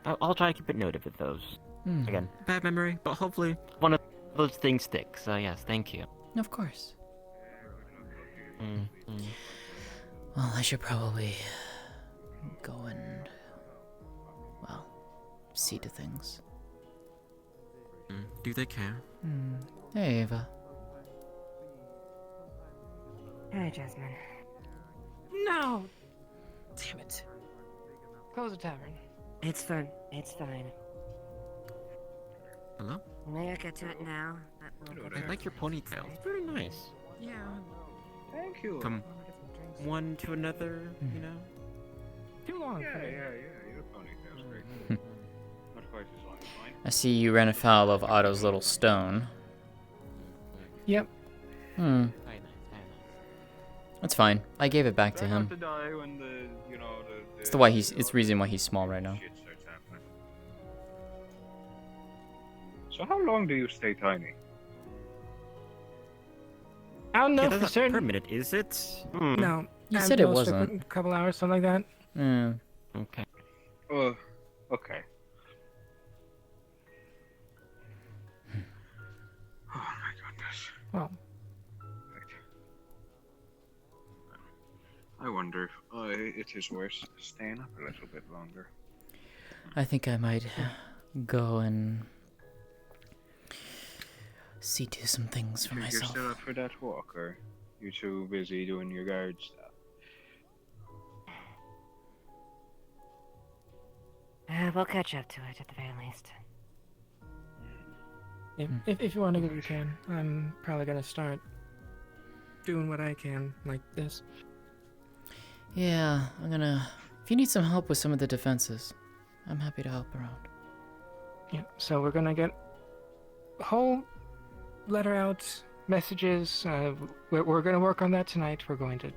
I'll try to keep it noted with those. Again, bad memory, but hopefully one of those things sticks. So yes, thank you. Of course. Well, I should probably go and, well, see to things. Do they care? Hey, Ava. Hey, Jasmine. No! Damn it. Close the tavern. It's fine. It's fine. Hello? May I get to it now? I like your ponytail. It's very nice. Yeah. Thank you. From one to another, you know? Too long. Yeah, your ponytail's great. Not quite as long as mine. I see you ran afoul of Otto's little stone. Yep. That's fine. I gave it back to him. It's the reason why he's small right now. So how long do you stay tiny? I don't know Yeah, for that's not certain. permanent, is it? No. You at said it most wasn't. A couple hours, something like that. Yeah. Okay. Okay. Oh my goodness. Well, I wonder if it is worth staying up a little bit longer. I think I might go and see to some things for You're myself. still up for that walk, or you too busy doing your guard stuff? We'll catch up to it at the very least. if you want to go, you can. I'm probably gonna start doing what I can, like this. Yeah, I'm gonna... If you need some help with some of the defenses, I'm happy to help around. Yeah, so we're gonna get a whole letter out, messages. We're gonna work on that tonight. We're going to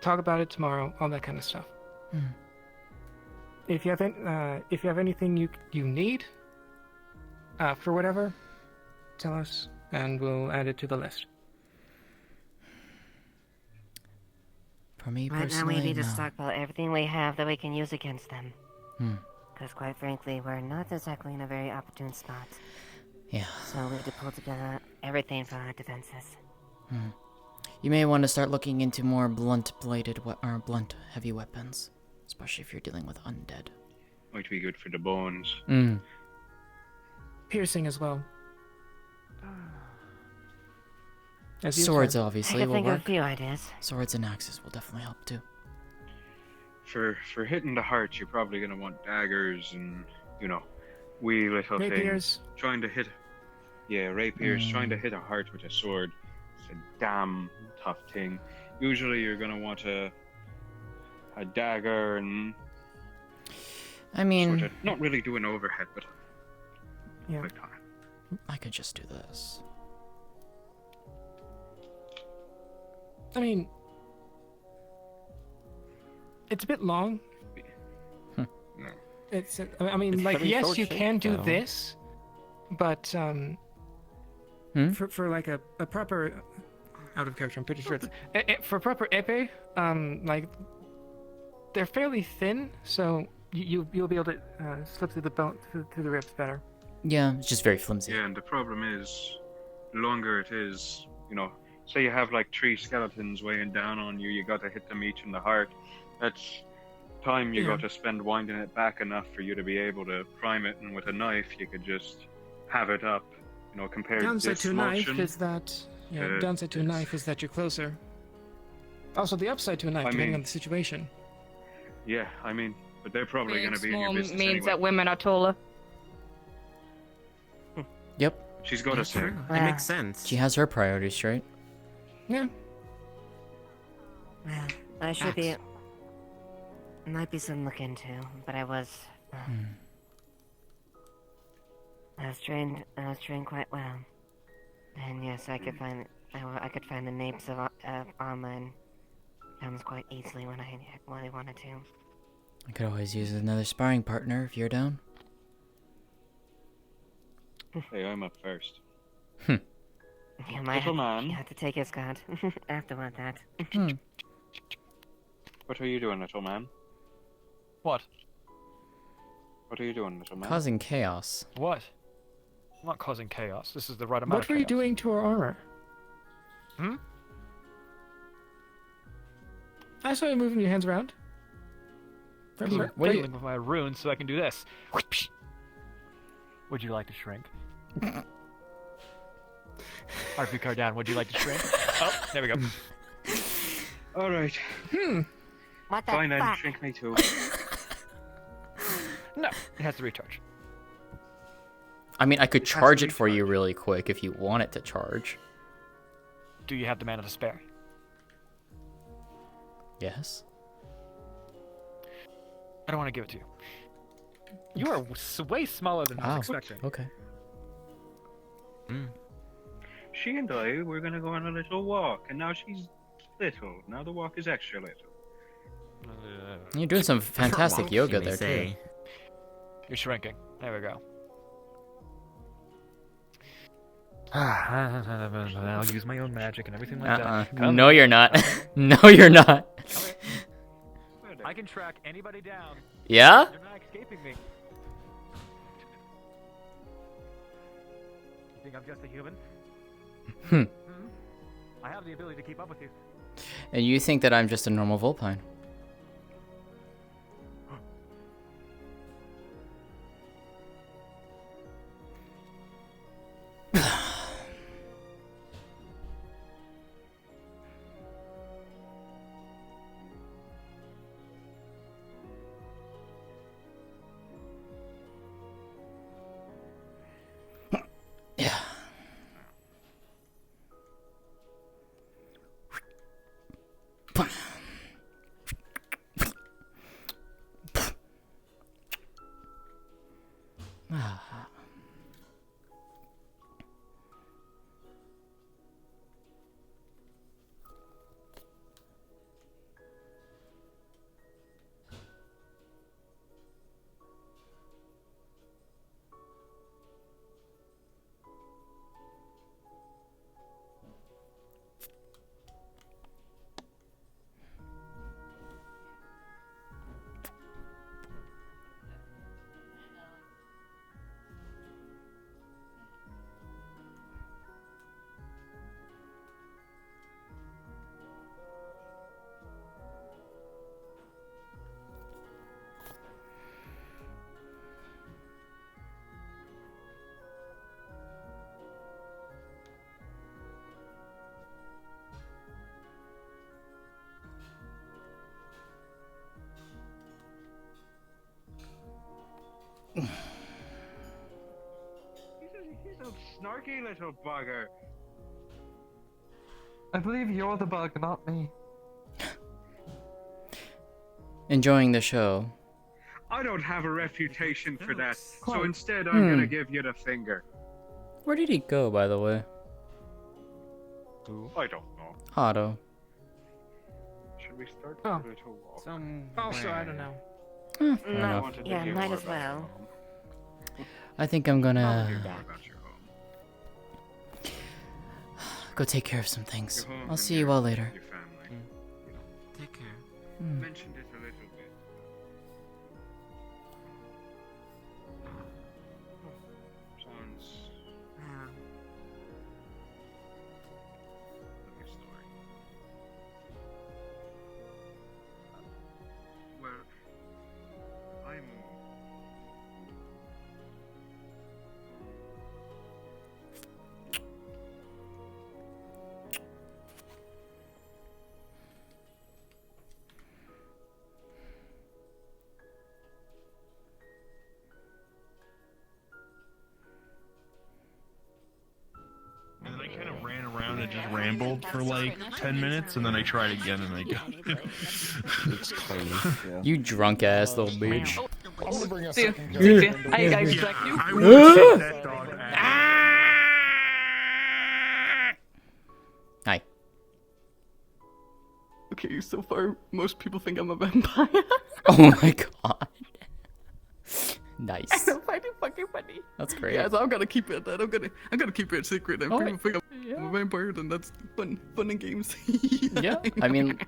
talk about it tomorrow, all that kind of stuff. Hmm. If you have anything you need, for whatever, tell us, and we'll add it to the list. For me Right now personally, we need to no. stockpile everything we have that we can use against them. Hmm. Because quite frankly, we're not exactly in a very opportune spot. Yeah. So we have to pull together everything for our defenses. Hmm. You may want to start looking into more blunt-bladed or blunt heavy weapons, especially if you're dealing with undead. Might be good for the bones. Mm. Piercing as well. As you Swords said. obviously I could will think of work. a few ideas. Swords and axes will definitely help too. For hitting the heart, you're probably gonna want daggers and wee little Rapiers. things. Trying to hit, rapiers. Trying to hit a heart with a sword, it's a damn tough thing. Usually, you're gonna want a dagger and. I mean, sort of, not really do an overhead, but yeah. I could just do this. I mean, it's a bit long. No. It's. I mean, It's like, very yes, short you shape, can do though. this, but for like a proper out of character, I'm pretty sure it's for proper épée. Like they're fairly thin, so you'll be able to slip through the belt through the ribs better. Yeah, it's just very flimsy. Yeah, and the problem is, the longer it is, say you have like 3 skeletons weighing down on you, you got to hit them each in the heart. That's time you got to spend winding it back enough for you to be able to prime it, and with a knife you could just have it up, compared Downside this to a knife motion. is that downside to a knife is that you're closer. Also, the upside to a knife, depending on the situation. Yeah, I mean, but they're probably Being going to be in your small business means anyway. that women are taller. Yep. She's got a say. It makes sense. She has her priorities straight. Yeah. Well, I should be. Might be something to look into, but I was. I was trained quite well, and yes, I could find. I could find the napes of armor and comes quite easily when I really wanted to. I could always use another sparring partner if you're down. Hey, I'm up first. You might Little man. have to take his card after that. What are you doing, little man? What? What are you doing, little man? Causing chaos. What? I'm not causing chaos. This is the right amount What of were you chaos. doing to our armor? Hmm? I saw you moving your hands around. Wiggling with my runes so I can do this. Would you like to shrink? RP card down. Would you like to shrink? Oh, there we go. All right. What the Fine then, fuck? shrink me too. No, it has to recharge. I mean, I could charge it for you really quick if you want it to charge. Do you have the mana to spare? Yes. I don't want to give it to you. You are way smaller than I was expecting. Okay. She and I were gonna go on a little walk, and now she's little. Now the walk is extra little. You're doing some fantastic Wonk, yoga you may there say. too. You're shrinking. There we go. I'll use my own magic and everything like that. No, you're not. No, you're not. I can track anybody down. Yeah? You're not escaping me. You think I'm just a human? I have the ability to keep up with you. And you think that I'm just a normal Vulpine? He's a snarky little bugger. I believe you're the bug, not me. Enjoying the show. I don't have a reputation for that, so instead I'm gonna give you the finger. Where did he go, by the way? I don't know. Otto. Should we start Oh. a little walk? Also, I don't know. Fair I enough. wanted to Yeah, hear might more as about your well. home. I think I'm More gonna about your home. go take care of some things. Your home I'll and see you all later. Your family. You know, Take care. mentioned it a little bit. Sounds like a story. Well, I'm. And then I kind of ran around and just rambled for like 10 minutes, and then I tried again and I got it. It's crazy. You drunk ass little bitch. I'm gonna bring a See ya. second See ya. dog. I Yeah, expect you. I will take that dog out. Hi. Okay, so far most people think I'm a vampire. Oh my god. I Nice. don't find it fucking funny. That's great. Yeah, so I'm gonna keep it. I'm gonna keep it secret. And Oh, people think I'm a vampire, then that's fun and games. Yeah, I mean,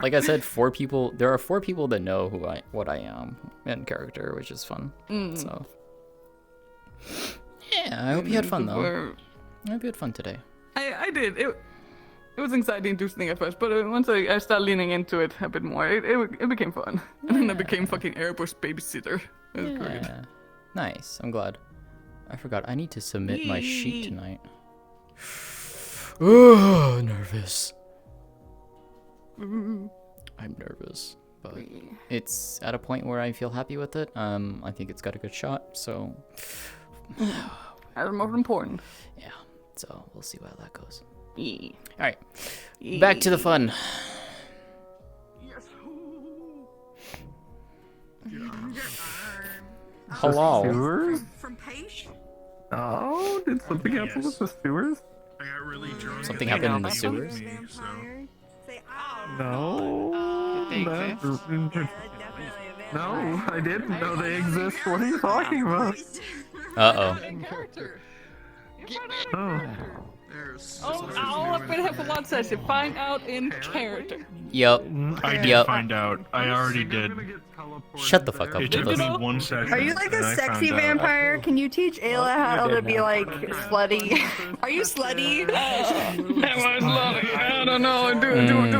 like I said, there are 4 people that know what I am in character, which is fun. So, yeah, I hope you had fun though. I hope you had fun today. I did. It was anxiety-inducing at first, but once I started leaning into it a bit more, it became fun. And then I became fucking Erebus babysitter. It was great. Yeah. Nice. I'm glad. I forgot. I need to submit my sheet tonight. Oh, nervous. I'm nervous, but it's at a point where I feel happy with it. I think it's got a good shot, so That's most important. yeah. So we'll see how that goes. All right, back to the fun. Hello. Sewers? From Page? Oh, did something happen with the sewers? I got really drunk. Something happened in the sewers? No. No, I didn't know they exist. What are you talking about? Uh-oh. All I'm gonna have for one session. Find out in character. Yep. I did Yep. find out. I already did. Shut the fuck up. It took Nicholas. me one session. Are you like and a I sexy found out. vampire? Can you teach Ayla how to be like slutty? Are you slutty? Am I slutty? I don't know.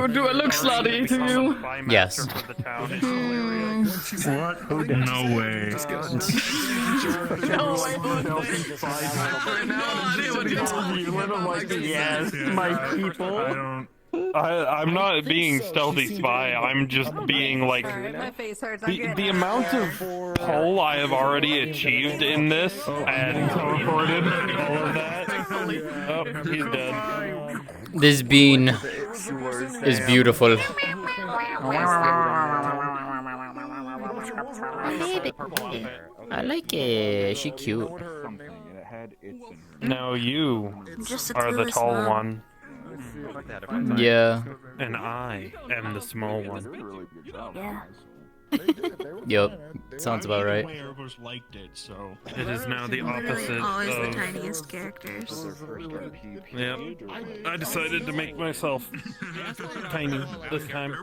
Do I look slutty to you? Yes. What? No way. Yes, my people. I'm not being stealthy spy. I'm just being like My face hurts. the amount of pull I have already achieved in this and teleported all of that. Oh, he's dead. This bean is beautiful. I like it. She cute. No, you Just a are the clueless tall mom. one. Yeah. And I am the small one. Yeah. Yep. Sounds about right. Everyone's liked it, so It is now the opposite Always the of... tiniest characters. Yep. I decided to make myself tiny this time.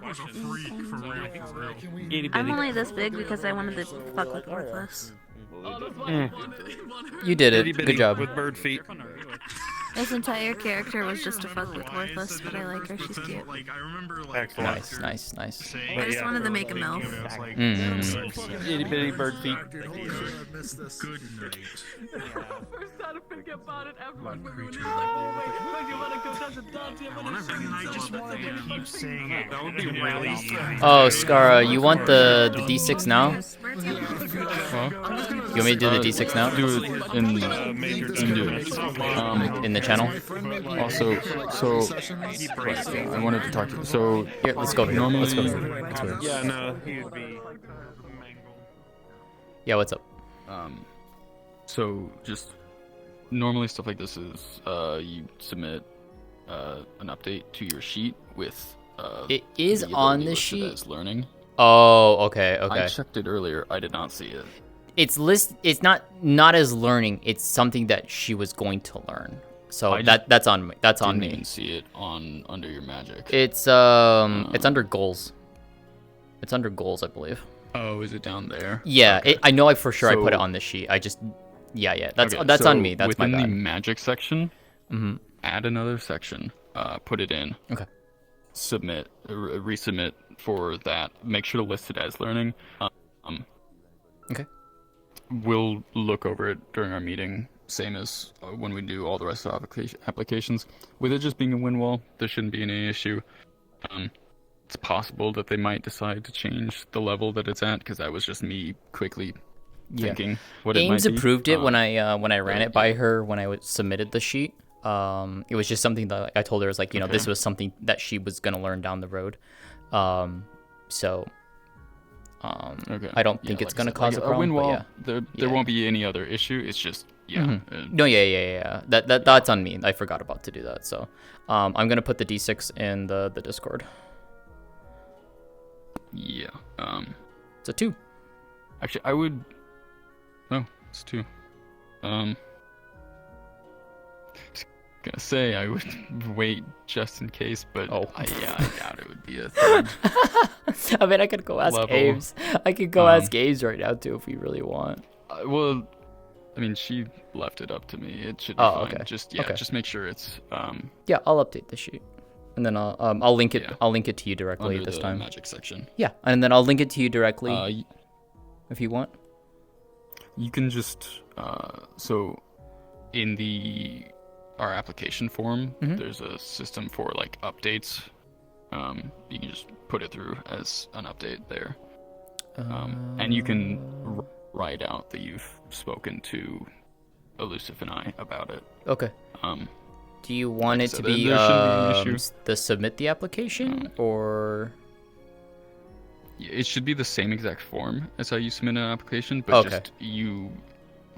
Itty I'm bitty. only this big because I wanted to fuck with Worthless. You did Itty it. bitty Good job. with bird feet. This entire character was just to fuck with Worthless, but I like her. She's cute. Excellent. Nice. I just wanted to make a MILF. Itty bitty bird feet. I just wanted to keep saying it. That would be really easy. Oh, Skara, you want the D6 now? Huh? You want me to do the D6 now? Do it in the channel. Also, right, I wanted to talk to you. So here, let's go here. Normally, Let's go here. Let's go here. Yeah, no, he would be. Yeah, what's up? So just normally stuff like this is you submit an update to your sheet with It is the on ability the listed sheet. as learning. Oh, okay. I checked it earlier. I did not see it. It's It's not as learning. It's something that she was going to learn. So I just that's on me. That's on Didn't me. even see it on under your magic. It's under goals. It's under goals, I believe. Oh, is it down there? Yeah, Okay. I know for sure I put it So- on the sheet. I just yeah. That's Okay, that's so on me. That's my within the bad. magic section. Mhm. Add another section. Put it in. Okay. Submit. Resubmit for that. Make sure to list it as learning. Okay. We'll look over it during our meeting, same as when we do all the rest of the applications. With it just being a win wall, there shouldn't be any issue. It's possible that they might decide to change the level that it's at, because that was just me quickly thinking what it might Ames be. approved it when I ran it by her when I submitted the sheet. It was just something that I told her was like, you know, this was something that she was gonna learn down the road. I don't think it's gonna cause a problem. win but wall. yeah. There won't be any other issue. It's just No, yeah. That's on me. I forgot about to do that. So, I'm gonna put the D6 in the Discord. Yeah. It's a 2. Actually, I would. Oh, it's 2. Gonna say I would wait just in case, but I doubt it would be a thing. I mean, I could go ask level. Ames. I could go ask Ames right now too if we really want. Well, I mean, she left it up to me. It should be Oh, fine. okay. Just make sure it's Yeah, I'll update the sheet, and then I'll link it. Yeah. I'll link it to you directly under this the time. magic section. Yeah, and then I'll link it to you directly if you want. You can just so in our application form, there's a system for like updates. You can just put it through as an update there, and you can write out that you've spoken to Elusive and I about it. Okay. Do you want it so to there be shouldn't be an issue. the submit the application or? It should be the same exact form as how you submit an application, but Okay. just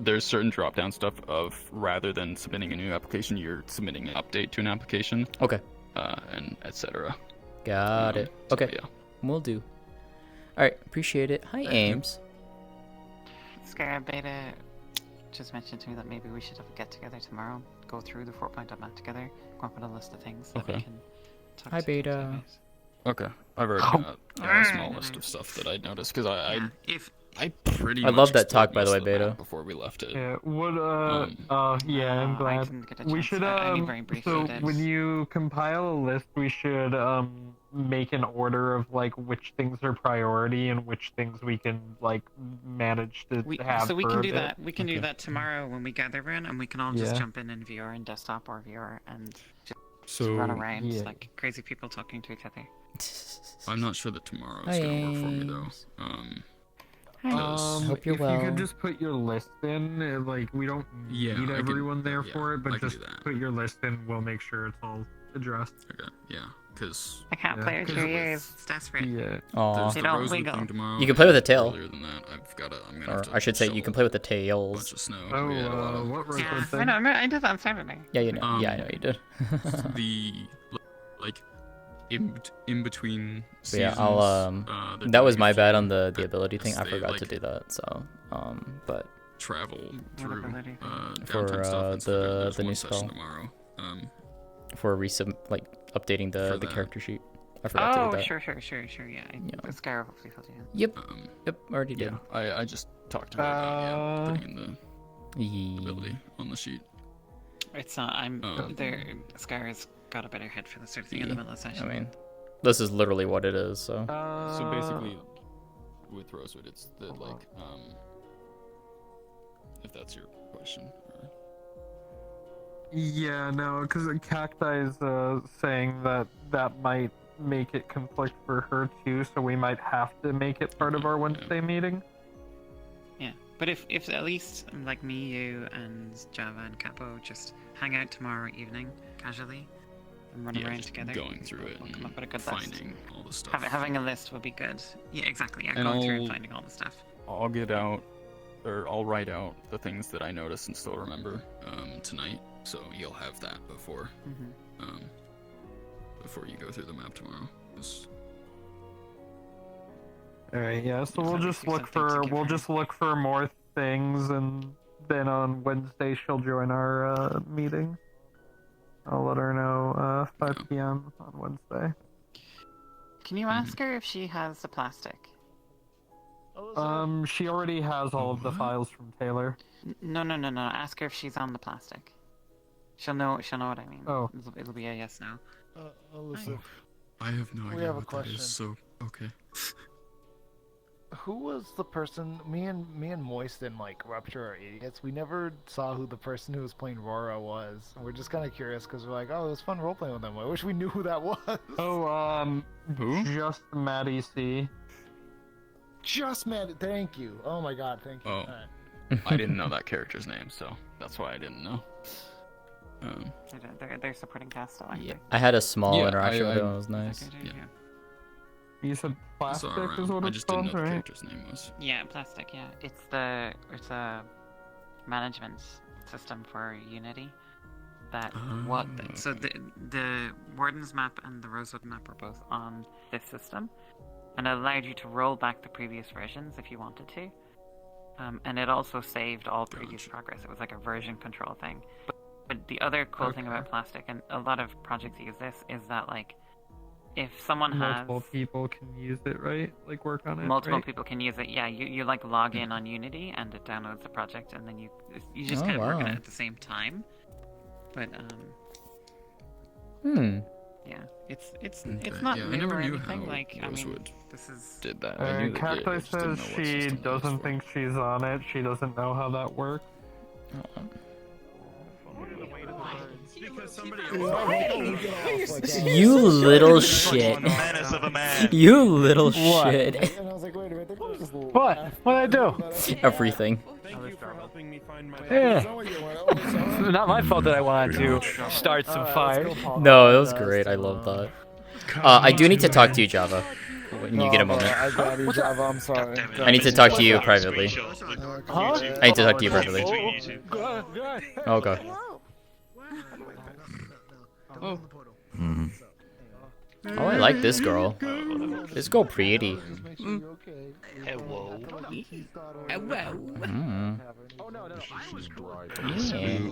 there's certain drop-down stuff of rather than submitting a new application, you're submitting an update to an application. Okay. And etc. Got it. Okay. Yeah. We'll do. All right. Appreciate it. Hi, Ames. Scarabetta just mentioned to me that maybe we should have a get-together tomorrow. go through the 4-point map together, come up with a list of things that Okay. we can talk Hi, to Beta. Okay, I've already got a small list of stuff that I'd noticed because I pretty I much love that explored talk, by the most way, of the map Beta. before we left it. Yeah, what, yeah, I'm I glad. didn't get a We chance. should, I only very briefly so did. when you compile a list, we should, make an order of, like, which things are priority and which things we can, like, manage to have So we for can a do bit. that. We can do that tomorrow when we gather in, and we can all just Yeah. jump in VR and desktop or VR and just So- run around Yeah. like crazy people talking to each other. I'm not sure that tomorrow Hi, is gonna work for me though. Ames. 'Cause- Hope you're if well. you could just put your list in, like, we don't Yeah, need I can- everyone there yeah, for it, I but can just do that. put your list in, we'll make sure it's all addressed. Okay, yeah, because I can't play with your ears. It's desperate. Yeah. Aw. there's They the don't Rosewood wiggle. thing tomorrow. You can play with a and tail. Earlier than that, I'm gonna Or have to I should say, you shovel can play with the a bunch tails. of snow. Oh, We had a lot of what road Yeah, was I that? know. I did that on Saturday. Yeah, you know. Yeah, I know you did. the like in between But seasons. yeah, I'll they're that was doing my a bad few on the that ability thing. I they, forgot like, to do that. So but travel through for downtime stuff. And so there's the one new session spell tomorrow. for like updating For the that. character sheet. I forgot to do Oh, that. sure, yeah. The Skyro hopefully told you. Yep. Yep. Already did. Yeah, I just talked to her about putting in the ability on the sheet. It's not. I'm there. Skyro's got a better head for this sort of thing in the middle of the session. I mean, this is literally what it is. So. So basically, with Rosewood, it's the like if that's your question. Or... Yeah, no, because Cacti is saying that might make it conflict for her too, so we might have to make it part of our Wednesday meeting. Yeah, but if at least like me, you, and Java and Capo just hang out tomorrow evening casually and run around just together, going through it we'll and come up with a good finding list. all the stuff. Having a list would be good. Yeah, exactly. Yeah, And going through and I'll- finding all the stuff. I'll get out, or I'll write out the things that I notice and still remember tonight, so you'll have that before before you go through the map tomorrow. Alright, yeah, so we'll just look for more things, and then on Wednesday she'll join our meeting. I'll let her know 5 p.m. on Wednesday. Can you ask her if she has the plastic? She already has all of the files from Taylor. No. Ask her if she's on the plastic. She'll know what I mean. Oh. It'll be a yes no. Alyssa, I have no we idea have a what question. that is, so okay. Who was the person? Me and Moist and like Rupture are idiots. We never saw who the person who was playing Rora was. And we're just kind of curious because we're like, oh, it was fun role playing with them. I wish we knew who that was. Oh, Who? Just Maddie C. Just Matt. Thank you. Oh my God, thank you. Oh, I didn't know that character's name, so that's why I didn't know. They're supporting cast, though. Yeah, I had a small Yeah, interaction with I- him. It was nice. Yeah. You said plastic Saw is what I it's just didn't called, know the right? character's name was. Yeah, plastic. Yeah, it's a management system for Unity. That so the Wardens map and the Rosewood map are both on this system, and it allowed you to roll back the previous versions if you wanted to. And it also saved all previous progress. It was like a version control thing. But the other cool thing about plastic, and a lot of projects use this, is that like if someone Multiple has people can use it, right? Like work on it. multiple right? people can use it. Yeah, you like log in on Unity and it downloads the project, and then you just Oh, kind of work on wow. it at the same time. But yeah, it's not Yeah, I new never or knew anything. how Like I mean, Rosewood this is did that. I knew they did. I Cacti just didn't says know what she system it was doesn't for. think she's on it. She doesn't know how that works. You little shit. You little What? shit. What? What'd I do? Everything. Yeah. Not my fault that I wanted to start some fire. No, it was great. I love that. I do need to talk to you, Java. When you get a moment. I got you, Java. I'm sorry. I need to talk to you privately. Huh? I need to talk to you privately. Oh god. Oh. Oh, I like this girl. This girl pretty. Hello. Well.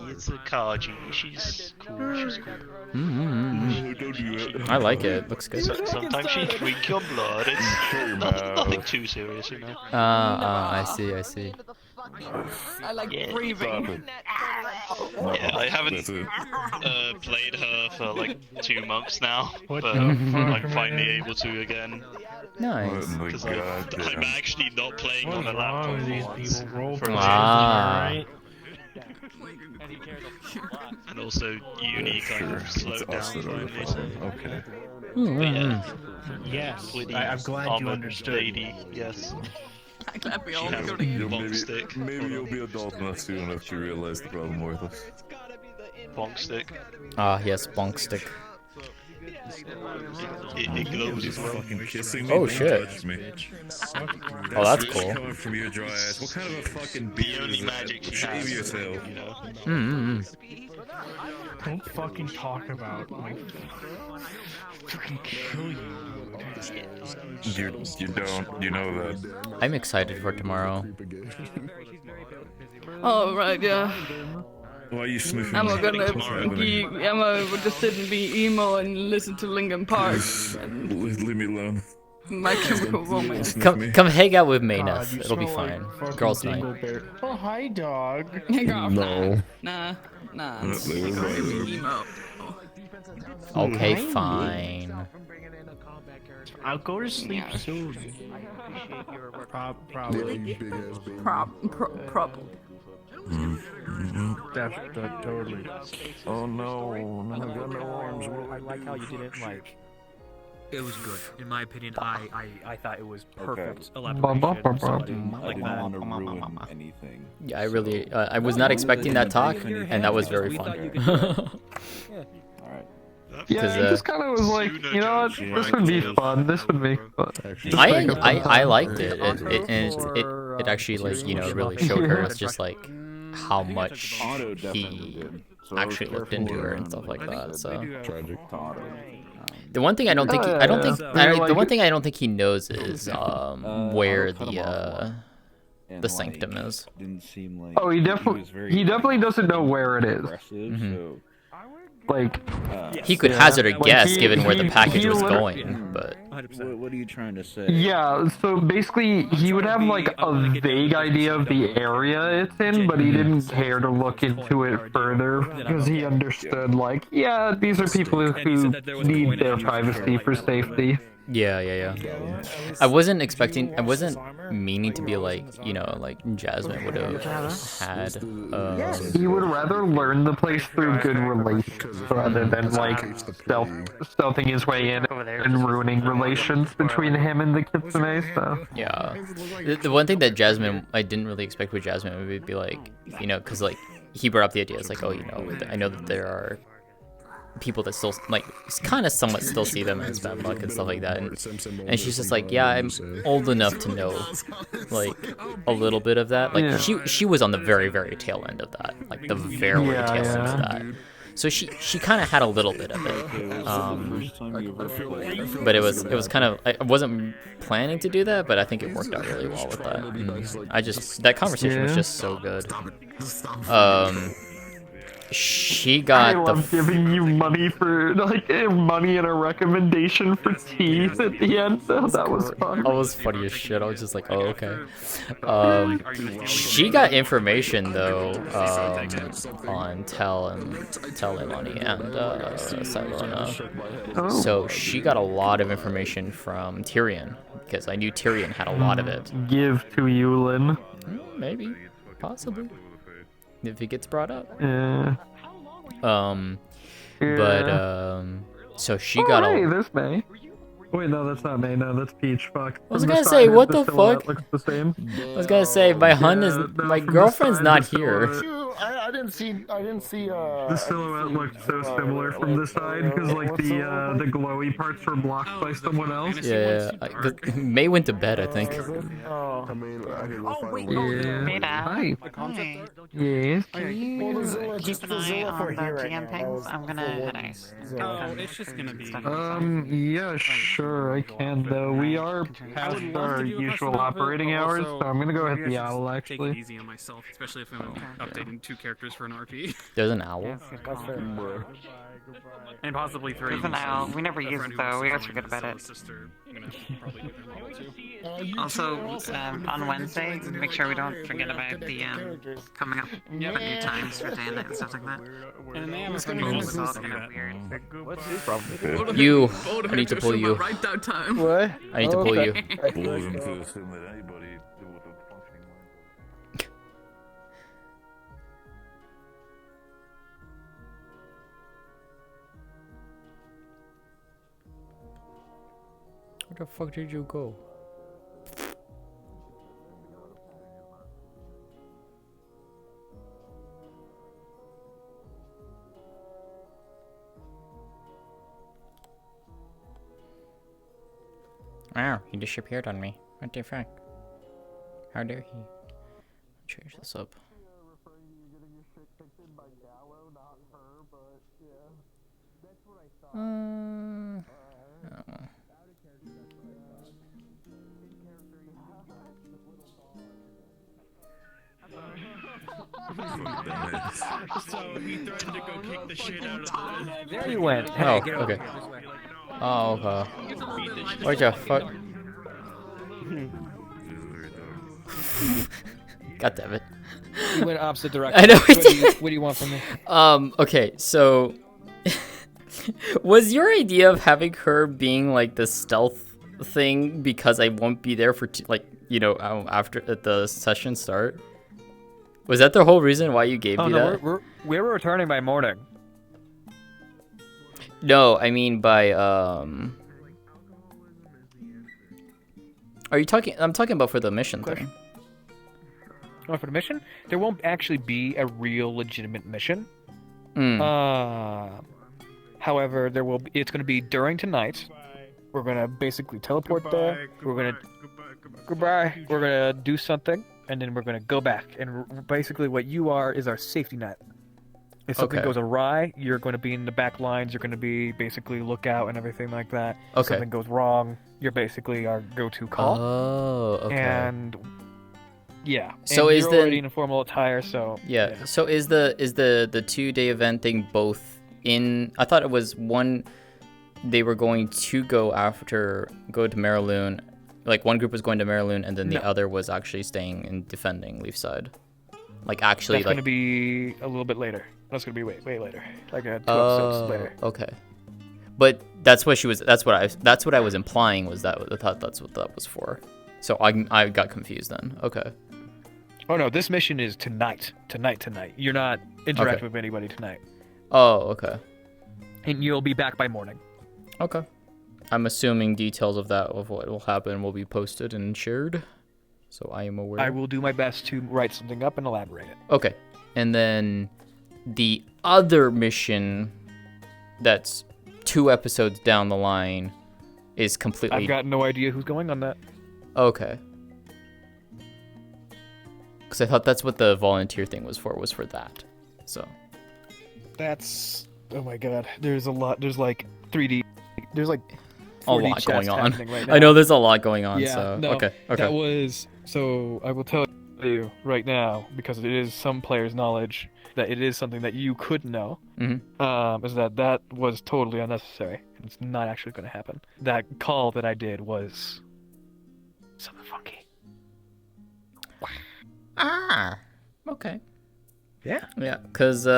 It's a Kaji. She's cool. She's cool. I like it. Looks good. Sometimes she drink your blood. It's nothing too serious, you know. I see. I like breathing. Yeah, I haven't played her for like 2 months now, but I'm finally able to again. Nice. Because I'm actually not playing on a laptop for and also uni kind of slowed down finally. Okay. But yeah. Yes, With I'm glad you armored understood. Lady, yes. I'm glad we all She has agree. a bonk stick. Maybe you'll be adult enough soon enough to realize the problem with it. Bonk stick. Ah, yes, bonk stick. It glows as well. Fucking kissing me. Oh Don't shit. touch me. Oh, that's Sweat cool. Coming from your dry ass. What kind of a fucking The only magic she shave has, yourself? you know. Don't fucking talk about like fucking kill you. You don't. You know that. I'm excited for tomorrow. Oh right, yeah. Why are you smoothing I'm my gonna head? I'm just sit and be emo and listen to Linkin Park. Leave me alone. My Chemical Romance. Come hang out with Mayneth. It'll be fine. Girls' night. Oh hi, dog. No. Nah. Emo. Okay, fine. I'll go to sleep soon. Probably. That's totally. Oh no, I got no arms. I like how you didn't like. It was good, in my opinion. I thought it was perfect elaboration. Something like that. I didn't want to ruin anything. Yeah, I really. I was not expecting that talk, and that was very fun. Yeah, I just kind of was like, you know what, this would be fun. This would be fun. I liked it. It actually like really showed her just like how much he actually looked into her and stuff like that. So the one thing I don't think the one thing I don't think he knows is where the sanctum is. Oh, he definitely doesn't know where it is. Like, he could hazard a guess given where the package was going, but what are you trying to say? Yeah, so basically he would have like a vague idea of the area it's in, but he didn't care to look into it further because he understood like, yeah, these are people who need their privacy for safety. Yeah. I wasn't meaning to be like, like Jasmine would have had. He would rather learn the place through good relations rather than like stealthing his way in and ruining relations between him and the Kitsune. So yeah, the one thing that I didn't really expect with Jasmine would be like, because like he brought up the idea, it's like, oh, I know that there are people that still like kind of somewhat still see them as bad luck and stuff like that, and she's just like, yeah, I'm old enough to know like a little bit of that. Like she was on the very tail end of that, like the very tail end of that. So she kind of had a little bit of it, but it was kind of, I wasn't planning to do that, but I think it worked out really well with that. That conversation was just so good. She got I love giving you money for money and a recommendation for teeth at the end. So that was fun. That was funny as shit. I was just like, oh, okay. She got information though on Telemony and Cylona. So she got a lot of information from Tyrion because I knew Tyrion had a lot of it. Give to Yulin. Maybe, possibly. If it gets brought up. Yeah. So she got Hey, there's May. Wait, no, that's not May. No, that's Peach. Fuck. I was gonna say, what the fuck? Looks the same. I was gonna say, my girlfriend's not here. I I didn't see. The silhouette looked so similar from the side because like the glowy parts were blocked by someone else. Yeah, May went to bed, I think. Oh, Yeah. Hi. Yes. Can you keep an eye on the GM things? I'm gonna head ice. Oh, it's just gonna be. Yeah, sure, I can though. We are past our usual operating hours, so I'm gonna go hit the owl actually. Take it easy on myself, especially if I'm updating 2 characters for an RP. There's an owl. And possibly 3. There's an owl. We never use it though. We always forget about it. Also, on Wednesday, make sure we don't forget about the coming up with new times for day and night and stuff like that. And they have It's kind of weird. What's his problem? You. I need to pull you. Right that time. What? I need to pull you. Where the fuck did you go? Wow, he disappeared on me. What the fuck? How dare he? Change this up. Oh. So he threatened to go kick the shit out of the. There you went. Oh, Hey, okay. Oh, okay. What the fuck? God damn it. You went opposite direction. I know. What do you want from me? Okay, so was your idea of having her being like the stealth thing because I won't be there for after the session start? Was that the whole reason why you gave me that? We were returning by morning. No, I mean by Are you talking? I'm talking about for the mission thing. Oh, for the mission? There won't actually be a real legitimate mission. However, there will be, it's going to be during tonight. We're going to basically teleport there. We're going to goodbye. We're going to do something, and then we're going to go back. And basically, what you are is our safety net. If something goes awry, you're going to be in the back lines. You're going to be basically lookout and everything like that. If something goes wrong, you're basically our go-to call. Oh, okay. And yeah. So and is you're the already in a formal attire, so yeah. So is the 2-day event thing both in? I thought it was one. They were going to go to Mariloon. Like one group was going to Mariloon, and then the other was actually staying and defending Leafside. Like actually, that's going to be a little bit later. That's going to be way later. Like 2 episodes later. Okay. But that's what she was. That's what I was implying was that I thought that's what that was for. So I got confused then. Okay. Oh no, this mission is tonight. Tonight. You're not interacting with anybody tonight. Oh, okay. And you'll be back by morning. Okay. I'm assuming details of what will happen will be posted and shared. So I am aware. I will do my best to write something up and elaborate it. Okay. And then the other mission that's 2 episodes down the line is completely... I've got no idea who's going on that. Okay. Because I thought that's what the volunteer thing was for that. So. That's... Oh my god. There's a lot. There's like 3D... There's like... A lot going on. Right I know there's a lot going on, yeah, so... No, okay. That was... So, I will tell you right now, because it is some players' knowledge, that it is something that you could know, is that was totally unnecessary. It's not actually going to happen. That call that I did was something funky. Ah, okay. Yeah. Yeah, because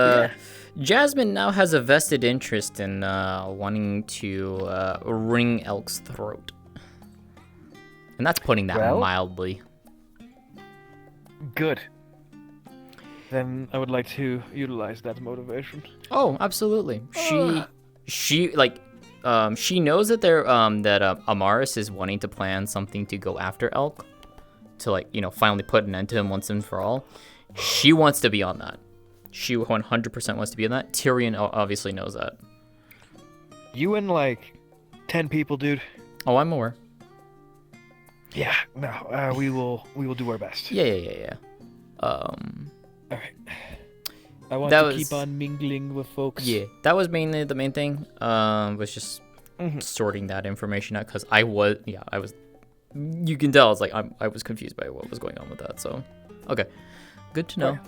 Jasmine now has a vested interest in wanting to wring Elk's throat. And that's putting that mildly. Good. Then I would like to utilize that motivation. Oh, absolutely. She knows that Amaris is wanting to plan something to go after Elk, to finally put an end to him once and for all. She wants to be on that. She 100% wants to be in that. Tyrion obviously knows that. You and like 10 people, dude. Oh, I'm aware. Yeah, no, we will do our best. Yeah. All right. I want That to was- keep on mingling with folks. Yeah, that was mainly the main thing. Was just sorting that information out because I was. You can tell it's like I was confused by what was going on with that. So, okay, good to know.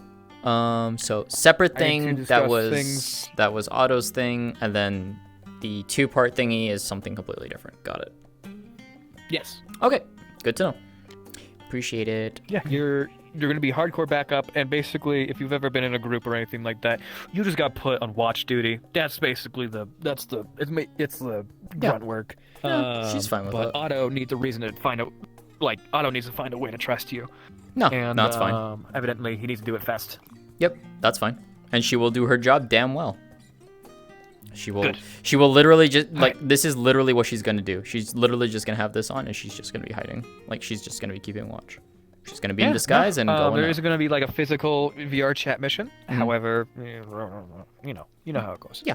So separate I need to thing that discuss was things. that was Otto's thing, and then the 2-part thingy is something completely different. Got it. Yes. Okay, good to know. Appreciate it. Yeah, you're gonna be hardcore backup, and basically, if you've ever been in a group or anything like that, you just got put on watch duty. That's basically it's the grunt work. Yeah, she's fine with but that. Otto needs a reason to find Otto needs to find a way to trust you. No, and, that's fine. Evidently, he needs to do it fast. Yep, that's fine. And she will do her job damn well. She will literally just this is literally what she's gonna do. She's literally just gonna have this on and she's just gonna be hiding. Like she's just gonna be keeping watch. She's gonna be in disguise and going there out. is gonna be like a physical VR chat mission. Mhm. However, you know how it goes. Yeah.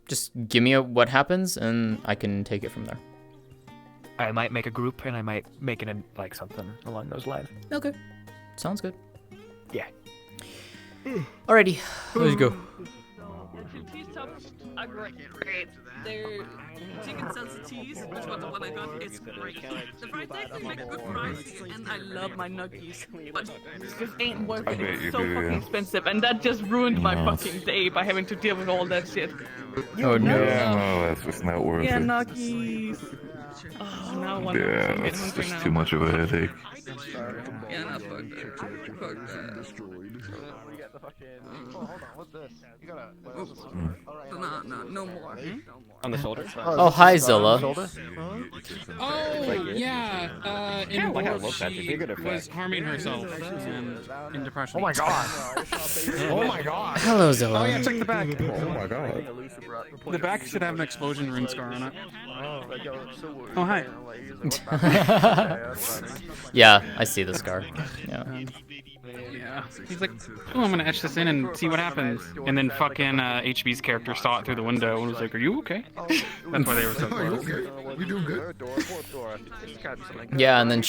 Just give me what happens and I can take it from there. I might make a group and I might make it like something along those lines. Okay. Sounds good. Yeah. Alrighty, let's go. Great. They're chicken salsa cheese, which was the one I got. It's great. The fried eggs make good fries, and I love my nuggies. But it just ain't worth it. It's so fucking expensive, and that just ruined my fucking day by having to deal with all that shit. Oh no. Yeah, no, that's just not worth Yeah, it. nuggies. Oh, now one. Yeah, that's just too much of a headache. Yeah, no, fuck that. Fuck that. No more. On the shoulder? Oh, hi, Zilla. Oh, yeah. In like how War, low that's a she good effect. was harming herself and in depression. Oh my god. Oh my god. Hello, Zilla. Oh, yeah, check the back. Oh my god. The back should have an explosion rune scar on it. Oh, hi. Yeah, I see the scar. Yeah. Yeah. He's like, oh, I'm gonna etch this in and see what happens. And then fucking HB's character saw it through the window and was like, are you okay? That's why they were so close. We doing good? Yeah, and then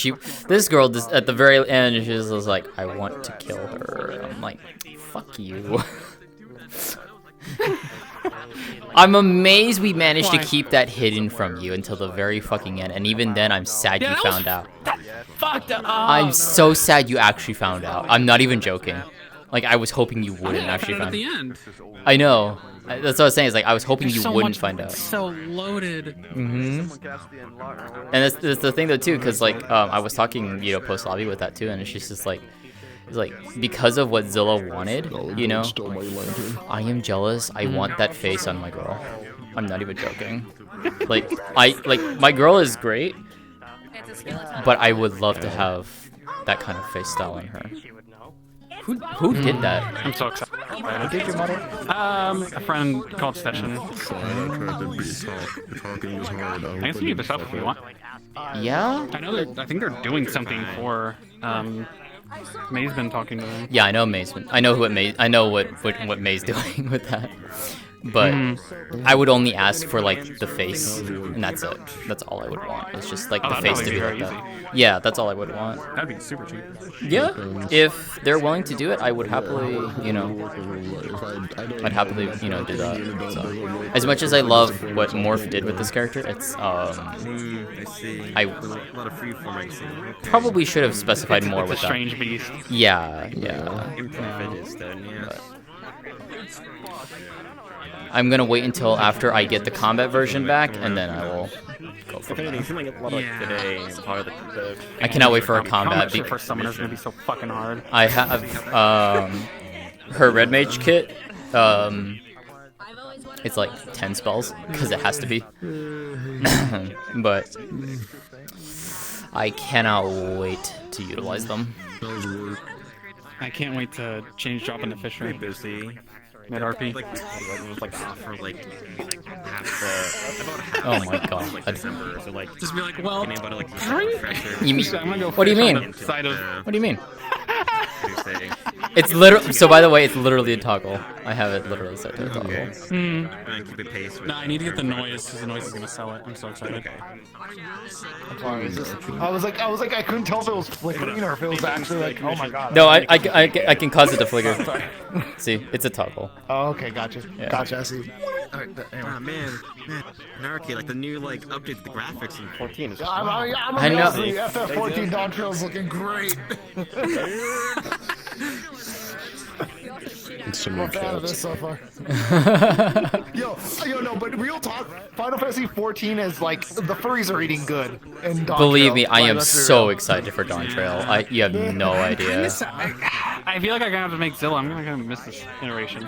this girl just, at the very end, she was like, I want to kill her. I'm like, fuck you. I'm amazed we managed to keep that hidden from you until the very fucking end, and even then, I'm sad you found out. Fucked up. I'm so sad you actually found out. I'm not even joking. Like, I was hoping you wouldn't actually at find the end. I know. That's what I was saying. Is like I was hoping There's you so wouldn't much- find out. So loaded. And that's the thing though too, because like I was talking post lobby with that too, and she's just like, it's like because of what Zilla wanted, I am jealous. I want that face on my girl. I'm not even joking. Like my girl is great, but I would love to have that kind of face style on her. Who did that? I'm so excited. Who did your mother? A friend called Session. I can send you this up if you want. Yeah? I think they're doing something for May's been talking to them. Yeah, I know May's been. I know what May's doing with that. But I would only ask for like the face, and that's it. That's all I would want. It's just like the face to be like that. Yeah, that's all I would want. That'd be super cheap. Yeah, if they're willing to do it, I would happily, I'd happily, do that. So, as much as I love what Morph did with this character, it's I see. I a lot of freeforming. probably should have specified more It's a with that. strange beast. Yeah. Improve it is then, yes. I'm gonna wait until after I get the combat version back, and then I will go If from anything, there. something a lot like today, part of the I cannot wait for a combat. Shit for summoner's gonna be so fucking hard. I have her red mage kit. It's like 10 spells because it has to be. But I cannot wait to utilize them. I can't wait to change drop into fishery. busy. Mid RP. Like offer like half the about half. Oh my god. Like December, so like Just be like, well, give me about hurry. refresher. You mean? I'm gonna go What do you fish on mean? the side of. What do you mean? What do you say? It's literally. So by the way, it's literally a toggle. I have it literally set to a toggle. Keep it pace. No, I need to get the noise because the noise is gonna sell it. I'm so excited. I'm sorry, I was like, I couldn't tell if it was flickering or if it was actually like, oh my god. No, I can cause it to flicker. See, it's a toggle. Oh, okay, gotcha. Yeah. Gotcha, I see. Ah, man, Anarchy, like the new update to the graphics in 14 is. I'm I know. FF14 Dawn Trail's looking great. Some I'm a fan of this so far. yo, no, but real talk, Final Fantasy 14 is like the furries are eating good. And Dawn Believe Trail. me, I am Let's be so real. excited for Dawn Trail. You have no idea. I feel like I'm gonna have to make Zilla. I'm gonna miss this iteration.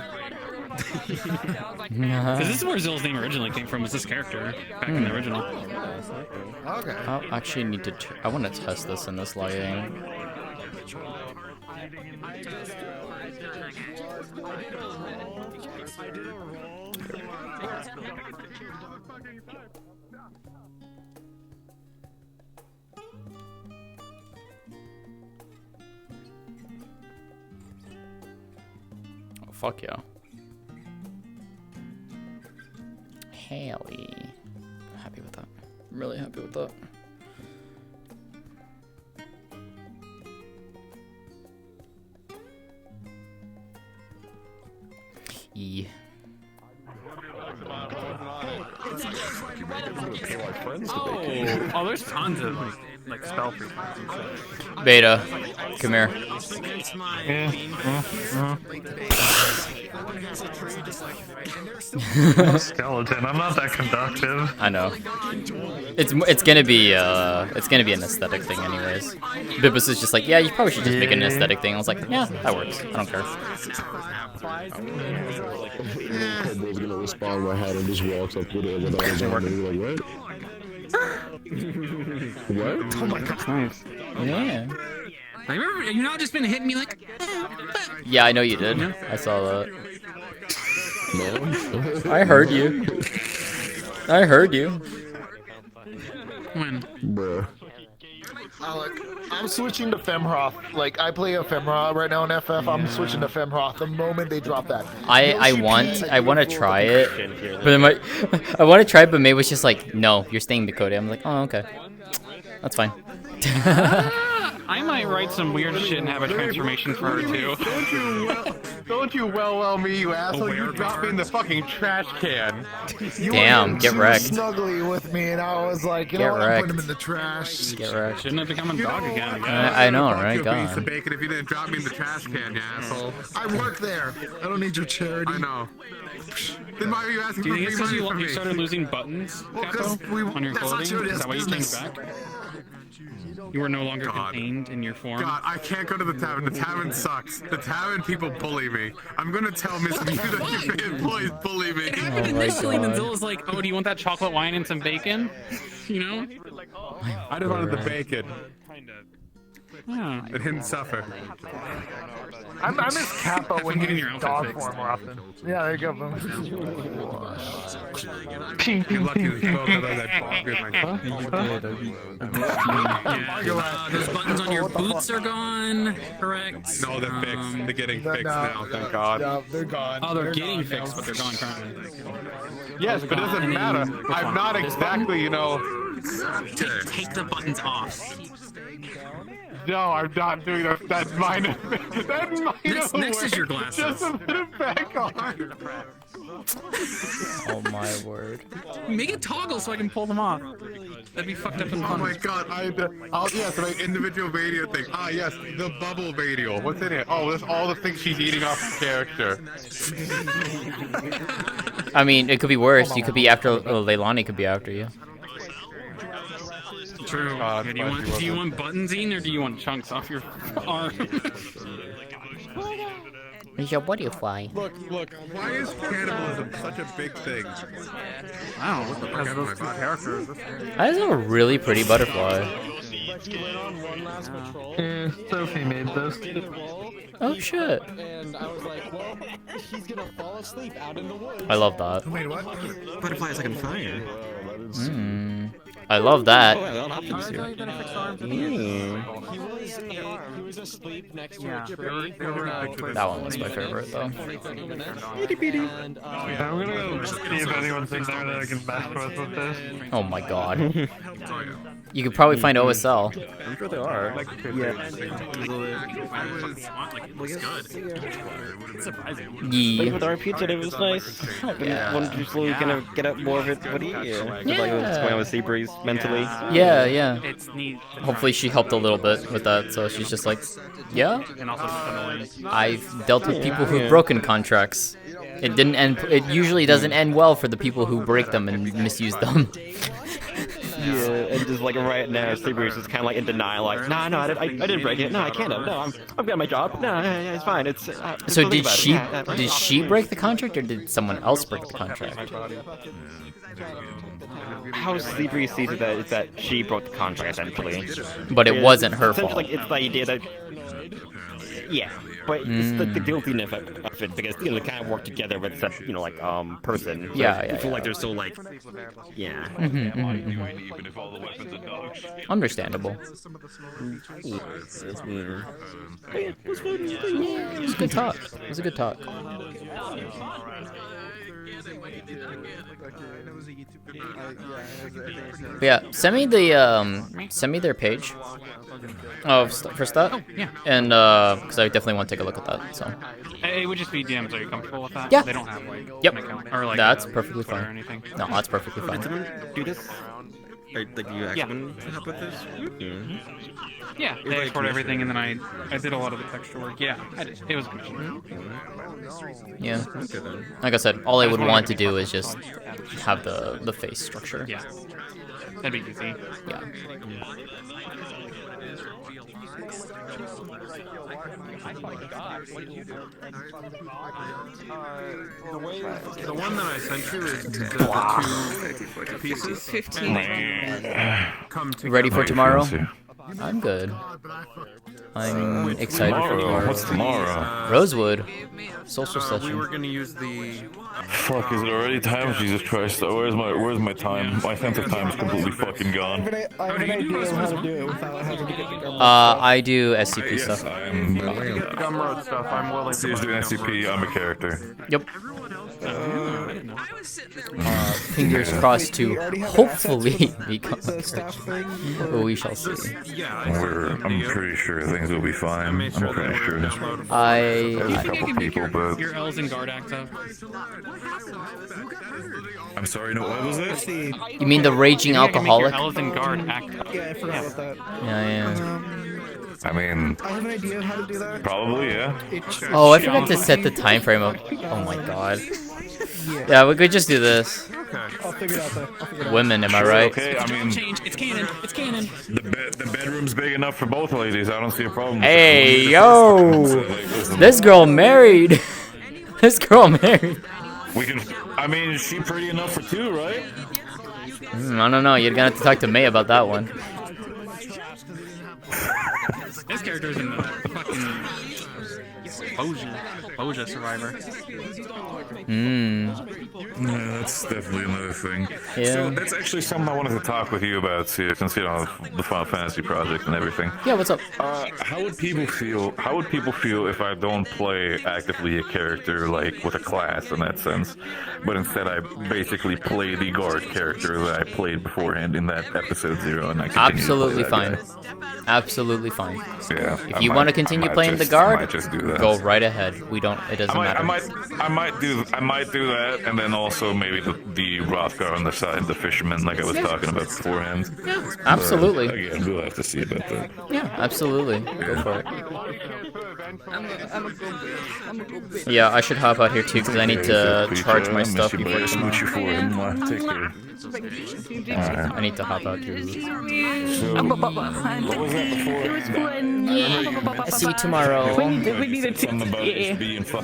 Because this is where Zilla's name originally came from. Was this character back in the original? Okay. I actually need to. I want to test this in this lighting. Oh, fuck yeah. Haley. Happy with that. I'm really happy with that. Yeah. Oh, there's tons of spell frequencies and stuff. Beta, come here. I'm a skeleton. I'm not that conductive. I know. It's gonna be an aesthetic thing anyways. Bibus is just like, yeah, you probably should just make an aesthetic thing. I was like, yeah, that works. I don't care. Kobo's gonna respond by hat and just walks up with it without his arm and he's like, what? What? Oh my god, nice. Yeah. I remember you not just been hitting me like. Yeah, I know you did. I saw that. No. I heard you. I heard you. When? Bruh. Alec, I'm switching to Femroth. Like, I play a Femroth right now in FF. I'm switching to Femroth the moment they drop that. I want to try it, but I want to try it, but May was just like, no, you're staying Dakota. I'm like, oh, okay, that's fine. I might write some weird shit and have a transformation for her too. Don't you well me, you asshole! You dropped me in the fucking trash can. Damn, get wrecked. Snuggly with me, and I was like, you Get know what? I'm wrecked. putting him in the trash. Get wrecked. Shouldn't have become a dog again. I guess. I know, right? You a piece God. of bacon if you didn't drop me in the trash can, you asshole. I work there. I don't need your charity. I know. Then why are you asking Do you for think it's free because money you from me? started losing buttons, Capo, on your that's not clothing? true, it Is is that why you changed business. back? You were no longer contained in your form. God, I can't go to the tavern. The tavern sucks. The tavern people bully me. I'm gonna tell Miss Mew that your employees bully me. It happened initially, and then Zilla's like, "Oh, do you want that chocolate wine and some bacon?" You know? I just wanted the bacon. Yeah. It didn't suffer. I miss Kappa when Getting he's your in outfit dog fixed. form more often. Yeah, there you go. Boom. You're lucky this boat got that bog in my Yeah. Those buttons on your boots are gone. Correct. No, they're fixed. They're getting They're fixed not. now, thank God. Yeah, they're gone. Oh, they're They're getting gone fixed, now. but they're gone currently. Yes, but it doesn't matter. I'm not exactly, Take the buttons off. No, I'm not doing that. That minor. That minor. Next is your glasses. Just to put it back on. Oh my word. Make it toggle so I can pull them off. That'd be fucked up and Oh fun. my God! Yes, my individual radio thing. Ah, yes, the bubble radio. What's in it? Oh, that's all the things she's eating off the character. I mean, it could be worse. You could be after Leilani could be after you. True. Yeah, do you want buttons in or do you want chunks off your arm? It's your butterfly. Look. Why is cannibalism such a big thing? I don't know. Because of those two characters. That is a really pretty butterfly. Sophie made this. Oh shit. And I was like, well, he's gonna fall asleep out in the woods. I love that. Wait, what? Butterfly is like on fire. I love that. Oh, that happens here. He was asleep next to Yeah, a tree. That one was my favorite though. I'm gonna go see if anyone's in there that I can mess with this. Oh my god. You could probably find OSL. I'm sure there are. Yeah. With our pizza, it was nice. Yeah. Wanted to slowly kind of get up more of it. What do you? Like what's going on with Seabreeze mentally? Yeah. It's neat. Hopefully she helped a little bit with that, so she's just like, yeah. And also just annoying. I've dealt with people who've broken contracts. It didn't end. It usually doesn't end well for the people who break them and misuse them. Yeah, and just like right now, Seabreeze is kind of like in denial, like, no, I didn't break it. No, I can't have. No, I've got my job. No, it's fine. It's. So did she break the contract or did someone else break the contract? How Seabreeze sees it is that she broke the contract essentially. But it wasn't her fault. Like it's the idea that. Yeah, but it's the guiltiness of it because they kind of work together with that person. So Yeah. I feel like they're so like. Yeah. Understandable. It was a good talk. It was a good talk. But yeah, send me their page. Oh, for that? Oh, yeah. And because I definitely want to take a look at that. So. It would just be DMs. Are you comfortable with that? Yeah. They don't have like Yep. an account or like That's perfectly Twitter fine. or anything. No, that's perfectly fine. Did someone do this? Like you actually help with this? Yeah, they export everything, and then I did a lot of the texture work. Yeah, I did. It was commissioned. Yeah. Like I said, all I would want to do is just have the face structure. Yeah. That'd be easy. Yeah. The one that I sent you is the two pieces. 15. Come together. Ready for tomorrow? I'm good. I'm excited for tomorrow. What's tomorrow? Rosewood. Social We session. were gonna use the. Fuck, is it already time? Jesus Christ. Where's my time? My sense of time is completely fucking gone. I have an idea of how to do it without having to get the gum. I do SCP stuff. I'm Gumroad stuff, I'm willing to. He's doing SCP, I'm a character. Yep. Fingers crossed to hopefully become a character. But we shall see. I'm pretty sure things will be fine. I'm pretty sure. There's a couple people, but Your L's and guard active. I'm sorry. No, what was it? You mean the raging alcoholic? Your L's and guard active. Yeah, I forgot about that. Yeah. I mean, I have an idea of how to do that. probably, yeah. Oh, I forgot to set the time frame of. Oh my god. Yeah, we could just do this. I'll figure it out though. Women, am I right? Okay, I mean, It's canon. It's canon. the bedroom's big enough for both ladies. I don't see a problem. Hey, yo! This girl married. This girl married. We can. I mean, is she pretty enough for two, right? I don't know. You're gonna have to talk to May about that one. This character's in the fucking Boja survivor. Yeah, that's definitely another thing. Yeah. So that's actually something I wanted to talk with you about, see, since you know the Final Fantasy project and everything. Yeah, what's up? How would people feel? How would people feel if I don't play actively a character like with a class in that sense, but instead I basically play the guard character that I played beforehand in that episode 0, and I continue Absolutely to play that fine. guy? Absolutely fine. Yeah. If you want to continue playing the guard, I might just do that. go right ahead. We don't. It doesn't matter. I might do that, and then also maybe the Rothgar on the side, the fisherman, like I was talking about beforehand. Yeah, absolutely. But, again, we'll have to see about that. Yeah, absolutely. Go for it. Yeah, I should hop out here too because I need to charge my stuff before tomorrow. Take care. Alright, I need to hop out too. What was that before? See you tomorrow. We need a tea.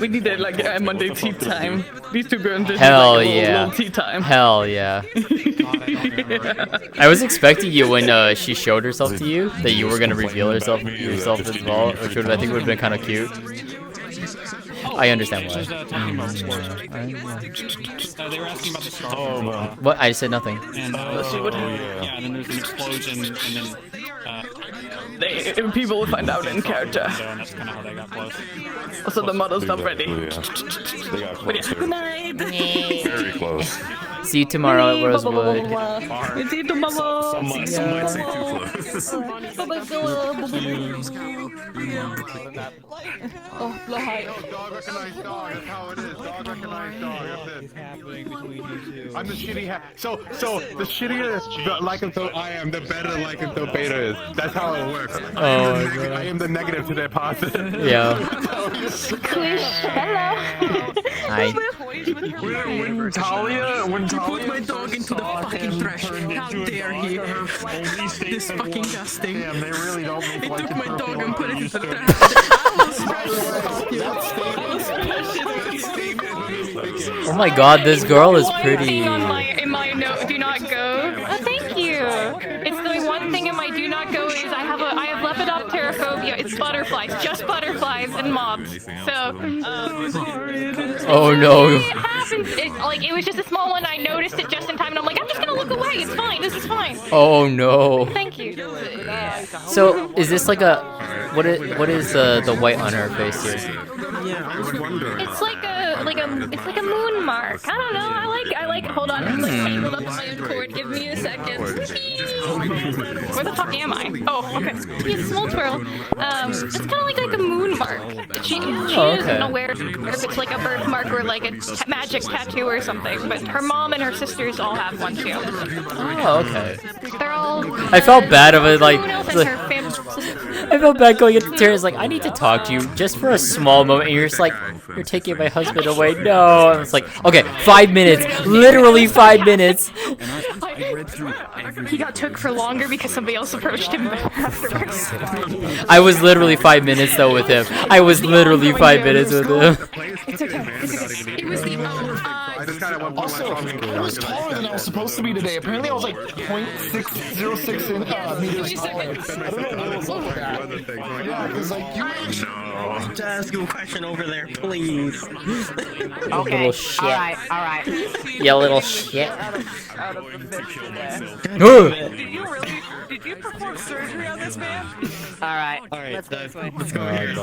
We need a like Monday tea time. These two girls just Hell like a yeah. little tea time. Hell yeah. I was expecting you when she showed herself to you that you were gonna reveal yourself as well, which I think would have been kind of cute. I understand why. They were asking about the star. What? I said nothing. And let's see what happens. Yeah, and then there's an explosion, and then People will find out in character. and that's kind of how they got close. Also, the model's not ready. They got closer. Good night. Very close. See you tomorrow at Rosewood. See you tomorrow. Some might say too Oh, blow high. Dog recognized dog. That's how it is. Dog recognized dog. That's it. I'm the shitty So the shittier the lycanthrope I am, the better the lycanthrope beta is. That's how it works. I am the negative to their positive. Yeah. Hello. Hi. When Talia put my dog into the fucking trash. How dare he? Disgusting. Damn, they really don't make He like took my dog and put it into the trash. Oh my god, this girl is pretty. In my note, do not go. Oh, thank you. It's the one thing in my do not go is I have lepidopterophobia. It's butterflies, just butterflies and mobs. So, Oh no. it happens. It was just a small one. I noticed it just in time, and I'm like, I'm just gonna look away. It's fine. This is fine. Oh no. Thank you. So is this like a what is the white on her face here? It's like a moon mark. I don't know. I like. Hold on. I'm like tangled up in my own cord. Give me a second. Where the fuck am I? Oh, okay. He's a small twirl. It's kind of like a moon mark. She doesn't know where if it's like a birthmark or like a magic tattoo or something. But her mom and her sisters all have one too. Oh, okay. They're all. I felt bad of it, like. Her family. I felt bad going into tears, like, I need to talk to you just for a small moment, and you're just like, you're taking my husband away, no, and it's like, okay, 5 minutes, literally 5 minutes. He got took for longer because somebody else approached him afterwards. I was literally 5 minutes, though, with him. I was literally 5 minutes with him. It's okay. It was the Also, I was taller than I was supposed to be today. Apparently, I was like 0.606 meters taller. I don't know what was up with that. Yeah, because like you. To ask you a question over there, please. Okay. Little shit. All right. Yeah, little shit. Did you perform surgery on this man? All right. Let's go this way. Let's go here.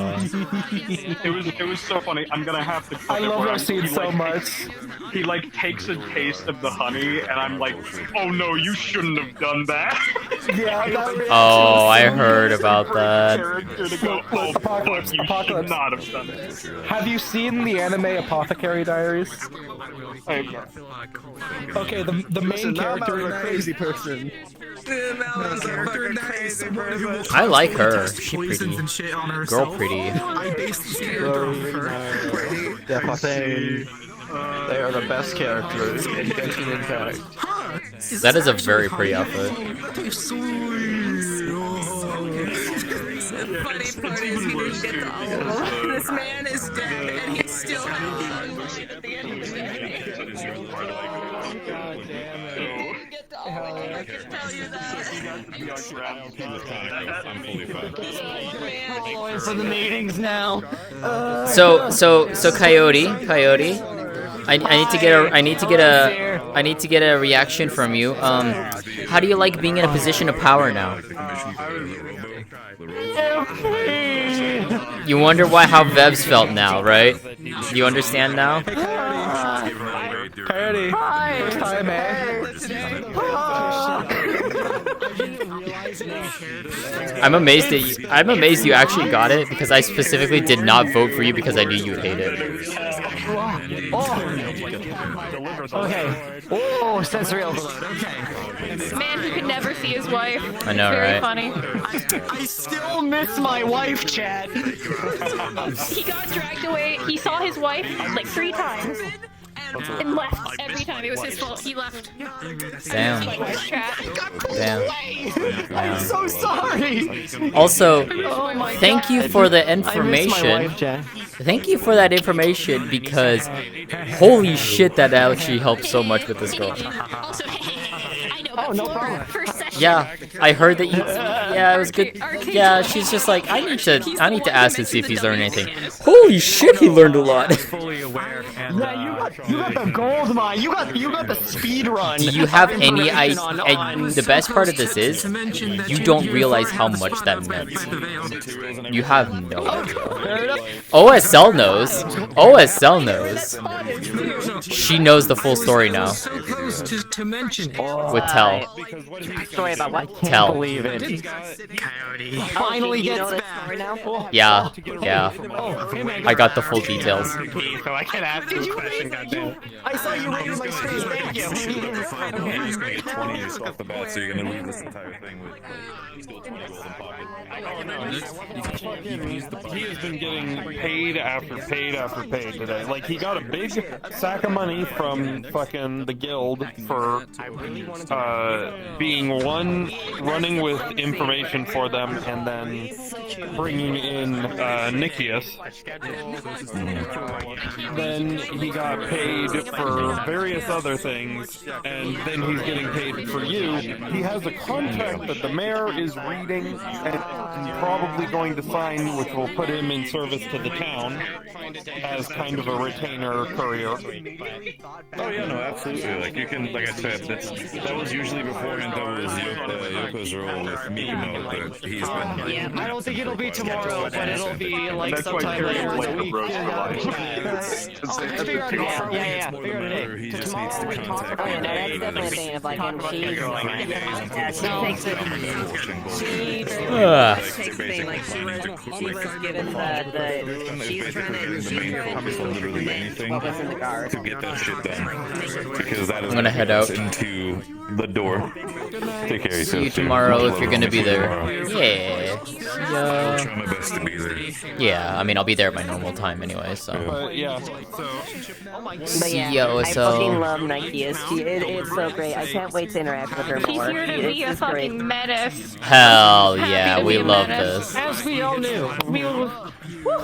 It was so funny. I'm gonna have to. I love that scene so much. He like takes a taste of the honey, and I'm like, oh no, you shouldn't have done that. Yeah, that Oh, I heard about that. Apocalypse. Not have done it. Have you seen the anime Apothecary Diaries? Okay, the main character is a crazy person. I like her. She pretty. Girl pretty. They are the best characters in Genshin Impact. That is a very pretty outfit. The funny part is he didn't get the all. This man is dead and he's still alive at the end of the day. God damn it. I can tell you that. For the meetings now. So Coyote. I need to get a reaction from you. How do you like being in a position of power now? You wonder how Vebs felt now, right? You understand now? Coyote. Hi, man. I'm amazed you actually got it because I specifically did not vote for you because I knew you'd hate it. Okay. Oh, sensory overload. Okay. Man who could never see his wife. I know, Very right? funny. I still miss my wife, Chad. He got dragged away. He saw his wife like 3 times. And left every time. It was his fault. He left. Damn. Damn. I'm so sorry. Also, Oh my thank God. you for the I miss my information. wife, Chad. Thank you for that information because holy shit, that actually helped so much with this girl. I know, but no problem. for session. Yeah, I heard that you. Yeah, it was good. Yeah, she's just like, I need to ask and see if he's learned anything. Holy shit, he learned a lot. Fully aware. And, Yeah, you got the gold mine. You got the speed run. Do you have any idea? idea? The best part of this is, you don't realize how much that meant. You have no idea. OSL knows. OSL knows. She knows the full story now. To mention it. With Tell. Story about what? Tell. Believe it. Coyote. Finally gets back. Yeah, yeah. I got the full details. So I can ask you a question, goddamn. I saw you rated my stream. Thank you. You're just gonna get 20 just off the bat, so you're gonna leave this entire thing with still 20 gold in pocket. Oh no, he has been getting paid after paid after paid today. Like, he got a big sack of money from fucking the guild for being running with information for them, and then bringing in Nikias. Then he got paid for various other things, and then he's getting paid for you. He has a contract that the mayor is reading and probably going to sign, which will put him in service to the town as kind of a retainer courier. Oh yeah, no, absolutely. Like, you can, like I said, that was usually beforehand. That was Yoko's role with Mikuno, but he's been. Yeah, I don't think it'll be tomorrow, but it'll be like sometime later in the week. He just needs to contact me. That's definitely a thing of like, and she to get that shit done, because that is I'm gonna head out into the door. Take care of yourself. See you tomorrow if you're gonna be there. Yeah. I'll try my best to be there. Yeah, I mean, I'll be there at my normal time anyway, so. But yeah, But yeah, I fucking love Nikias. It's so great. I can't wait to interact with her more. She's here to be a fucking menace. Hell yeah, we love this. As we all knew.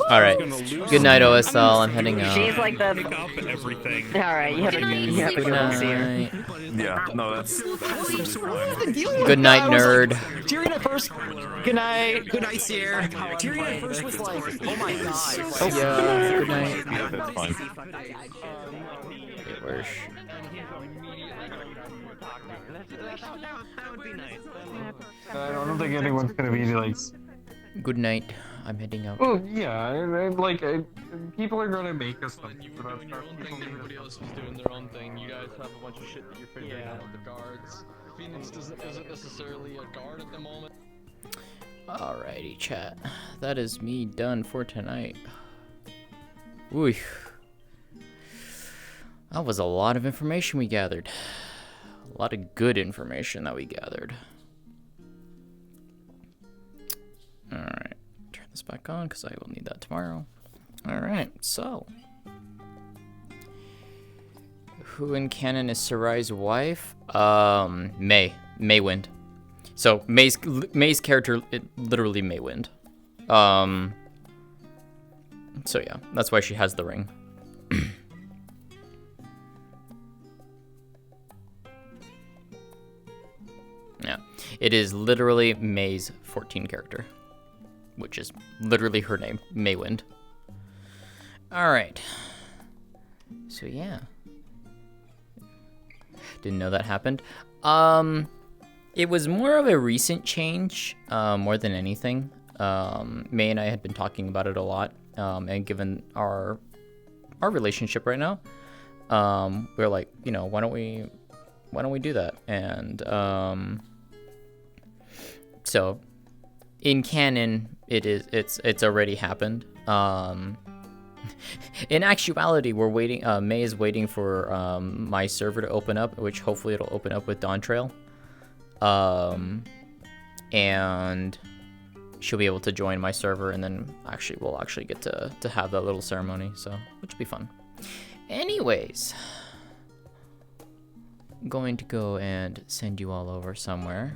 Alright. Good night, OSL. I'm heading out. She's like the. everything. Alright, you have a good night. Yeah, no, that's Good night, nerd. Tyrion at first. Good night. Good night, Sierra. Tyrion at first was like, oh my god. Oh, yeah. Good night. Yeah, that's fine. It works. I don't think anyone's gonna be like. Good night. I'm heading out. Oh yeah, people are gonna make us. Everybody else is doing their own thing. You guys have a bunch of shit that you're figuring out with the guards. Phoenix isn't necessarily a guard at the moment. Alrighty, chat. That is me done for tonight. Ooh. That was a lot of information we gathered. A lot of good information that we gathered. Alright. Turn this back on because I will need that tomorrow. Alright, so. Who in canon is Sarai's wife? May. Maywind. So, May's character, literally Maywind. So yeah, that's why she has the ring. Yeah, it is literally May's 14 character, which is literally her name, Maywind. Alright. So yeah. Didn't know that happened. It was more of a recent change, more than anything. May and I had been talking about it a lot, and given our relationship right now, we're like, you know, why don't we do that? And so in canon, it's already happened. In actuality, we're waiting. May is waiting for my server to open up, which hopefully it'll open up with Dawn Trail. And she'll be able to join my server, and then we'll actually get to have that little ceremony, so which will be fun. Anyways, I'm going to go and send you all over somewhere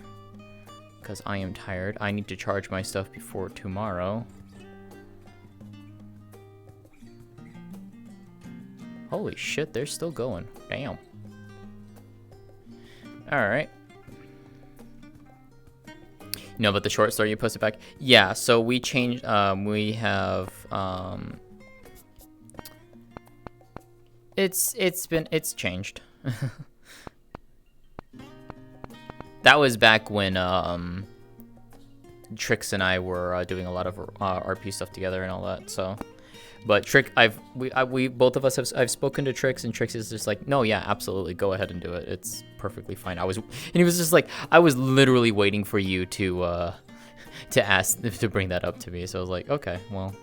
because I am tired. I need to charge my stuff before tomorrow. Holy shit, they're still going. Damn. Alright. No, but the short story you posted back. Yeah, so we changed. We have. It's changed. That was back when Trix and I were doing a lot of RP stuff together and all that. So, but we both of us have. I've spoken to Trix, and Trix is just like, no, yeah, absolutely, go ahead and do it. It's perfectly fine. And he was just like, I was literally waiting for you to ask to bring that up to me. So I was like, okay, well,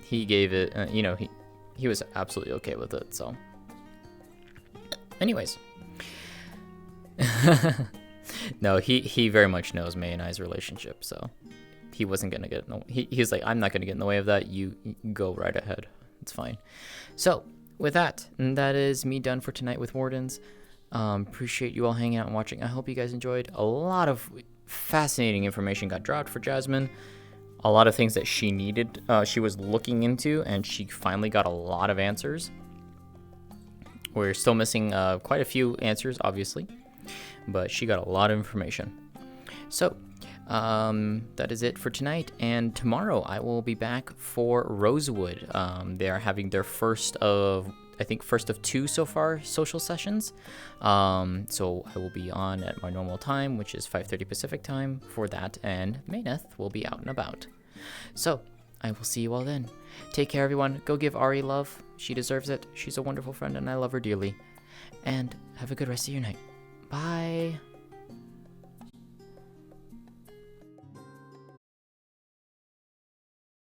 he gave it. You know, he was absolutely okay with it. So, anyways. No, he very much knows May and I's relationship, so he wasn't gonna get he was like, I'm not gonna get in the way of that. You go right ahead. It's fine. So with that is me done for tonight with Wardens. Appreciate you all hanging out and watching. I hope you guys enjoyed. A lot of fascinating information got dropped for Jasmine. A lot of things that she needed, she was looking into, and she finally got a lot of answers. We're still missing quite a few answers, obviously, but she got a lot of information. So that is it for tonight, and tomorrow I will be back for Rosewood. They are having their first of 2 so far social sessions. So I will be on at my normal time, which is 5:30 Pacific time for that, and Mayneth will be out and about. So I will see you all then. Take care, everyone. Go give Ari love. She deserves it. She's a wonderful friend, and I love her dearly. And have a good rest of your night. Bye.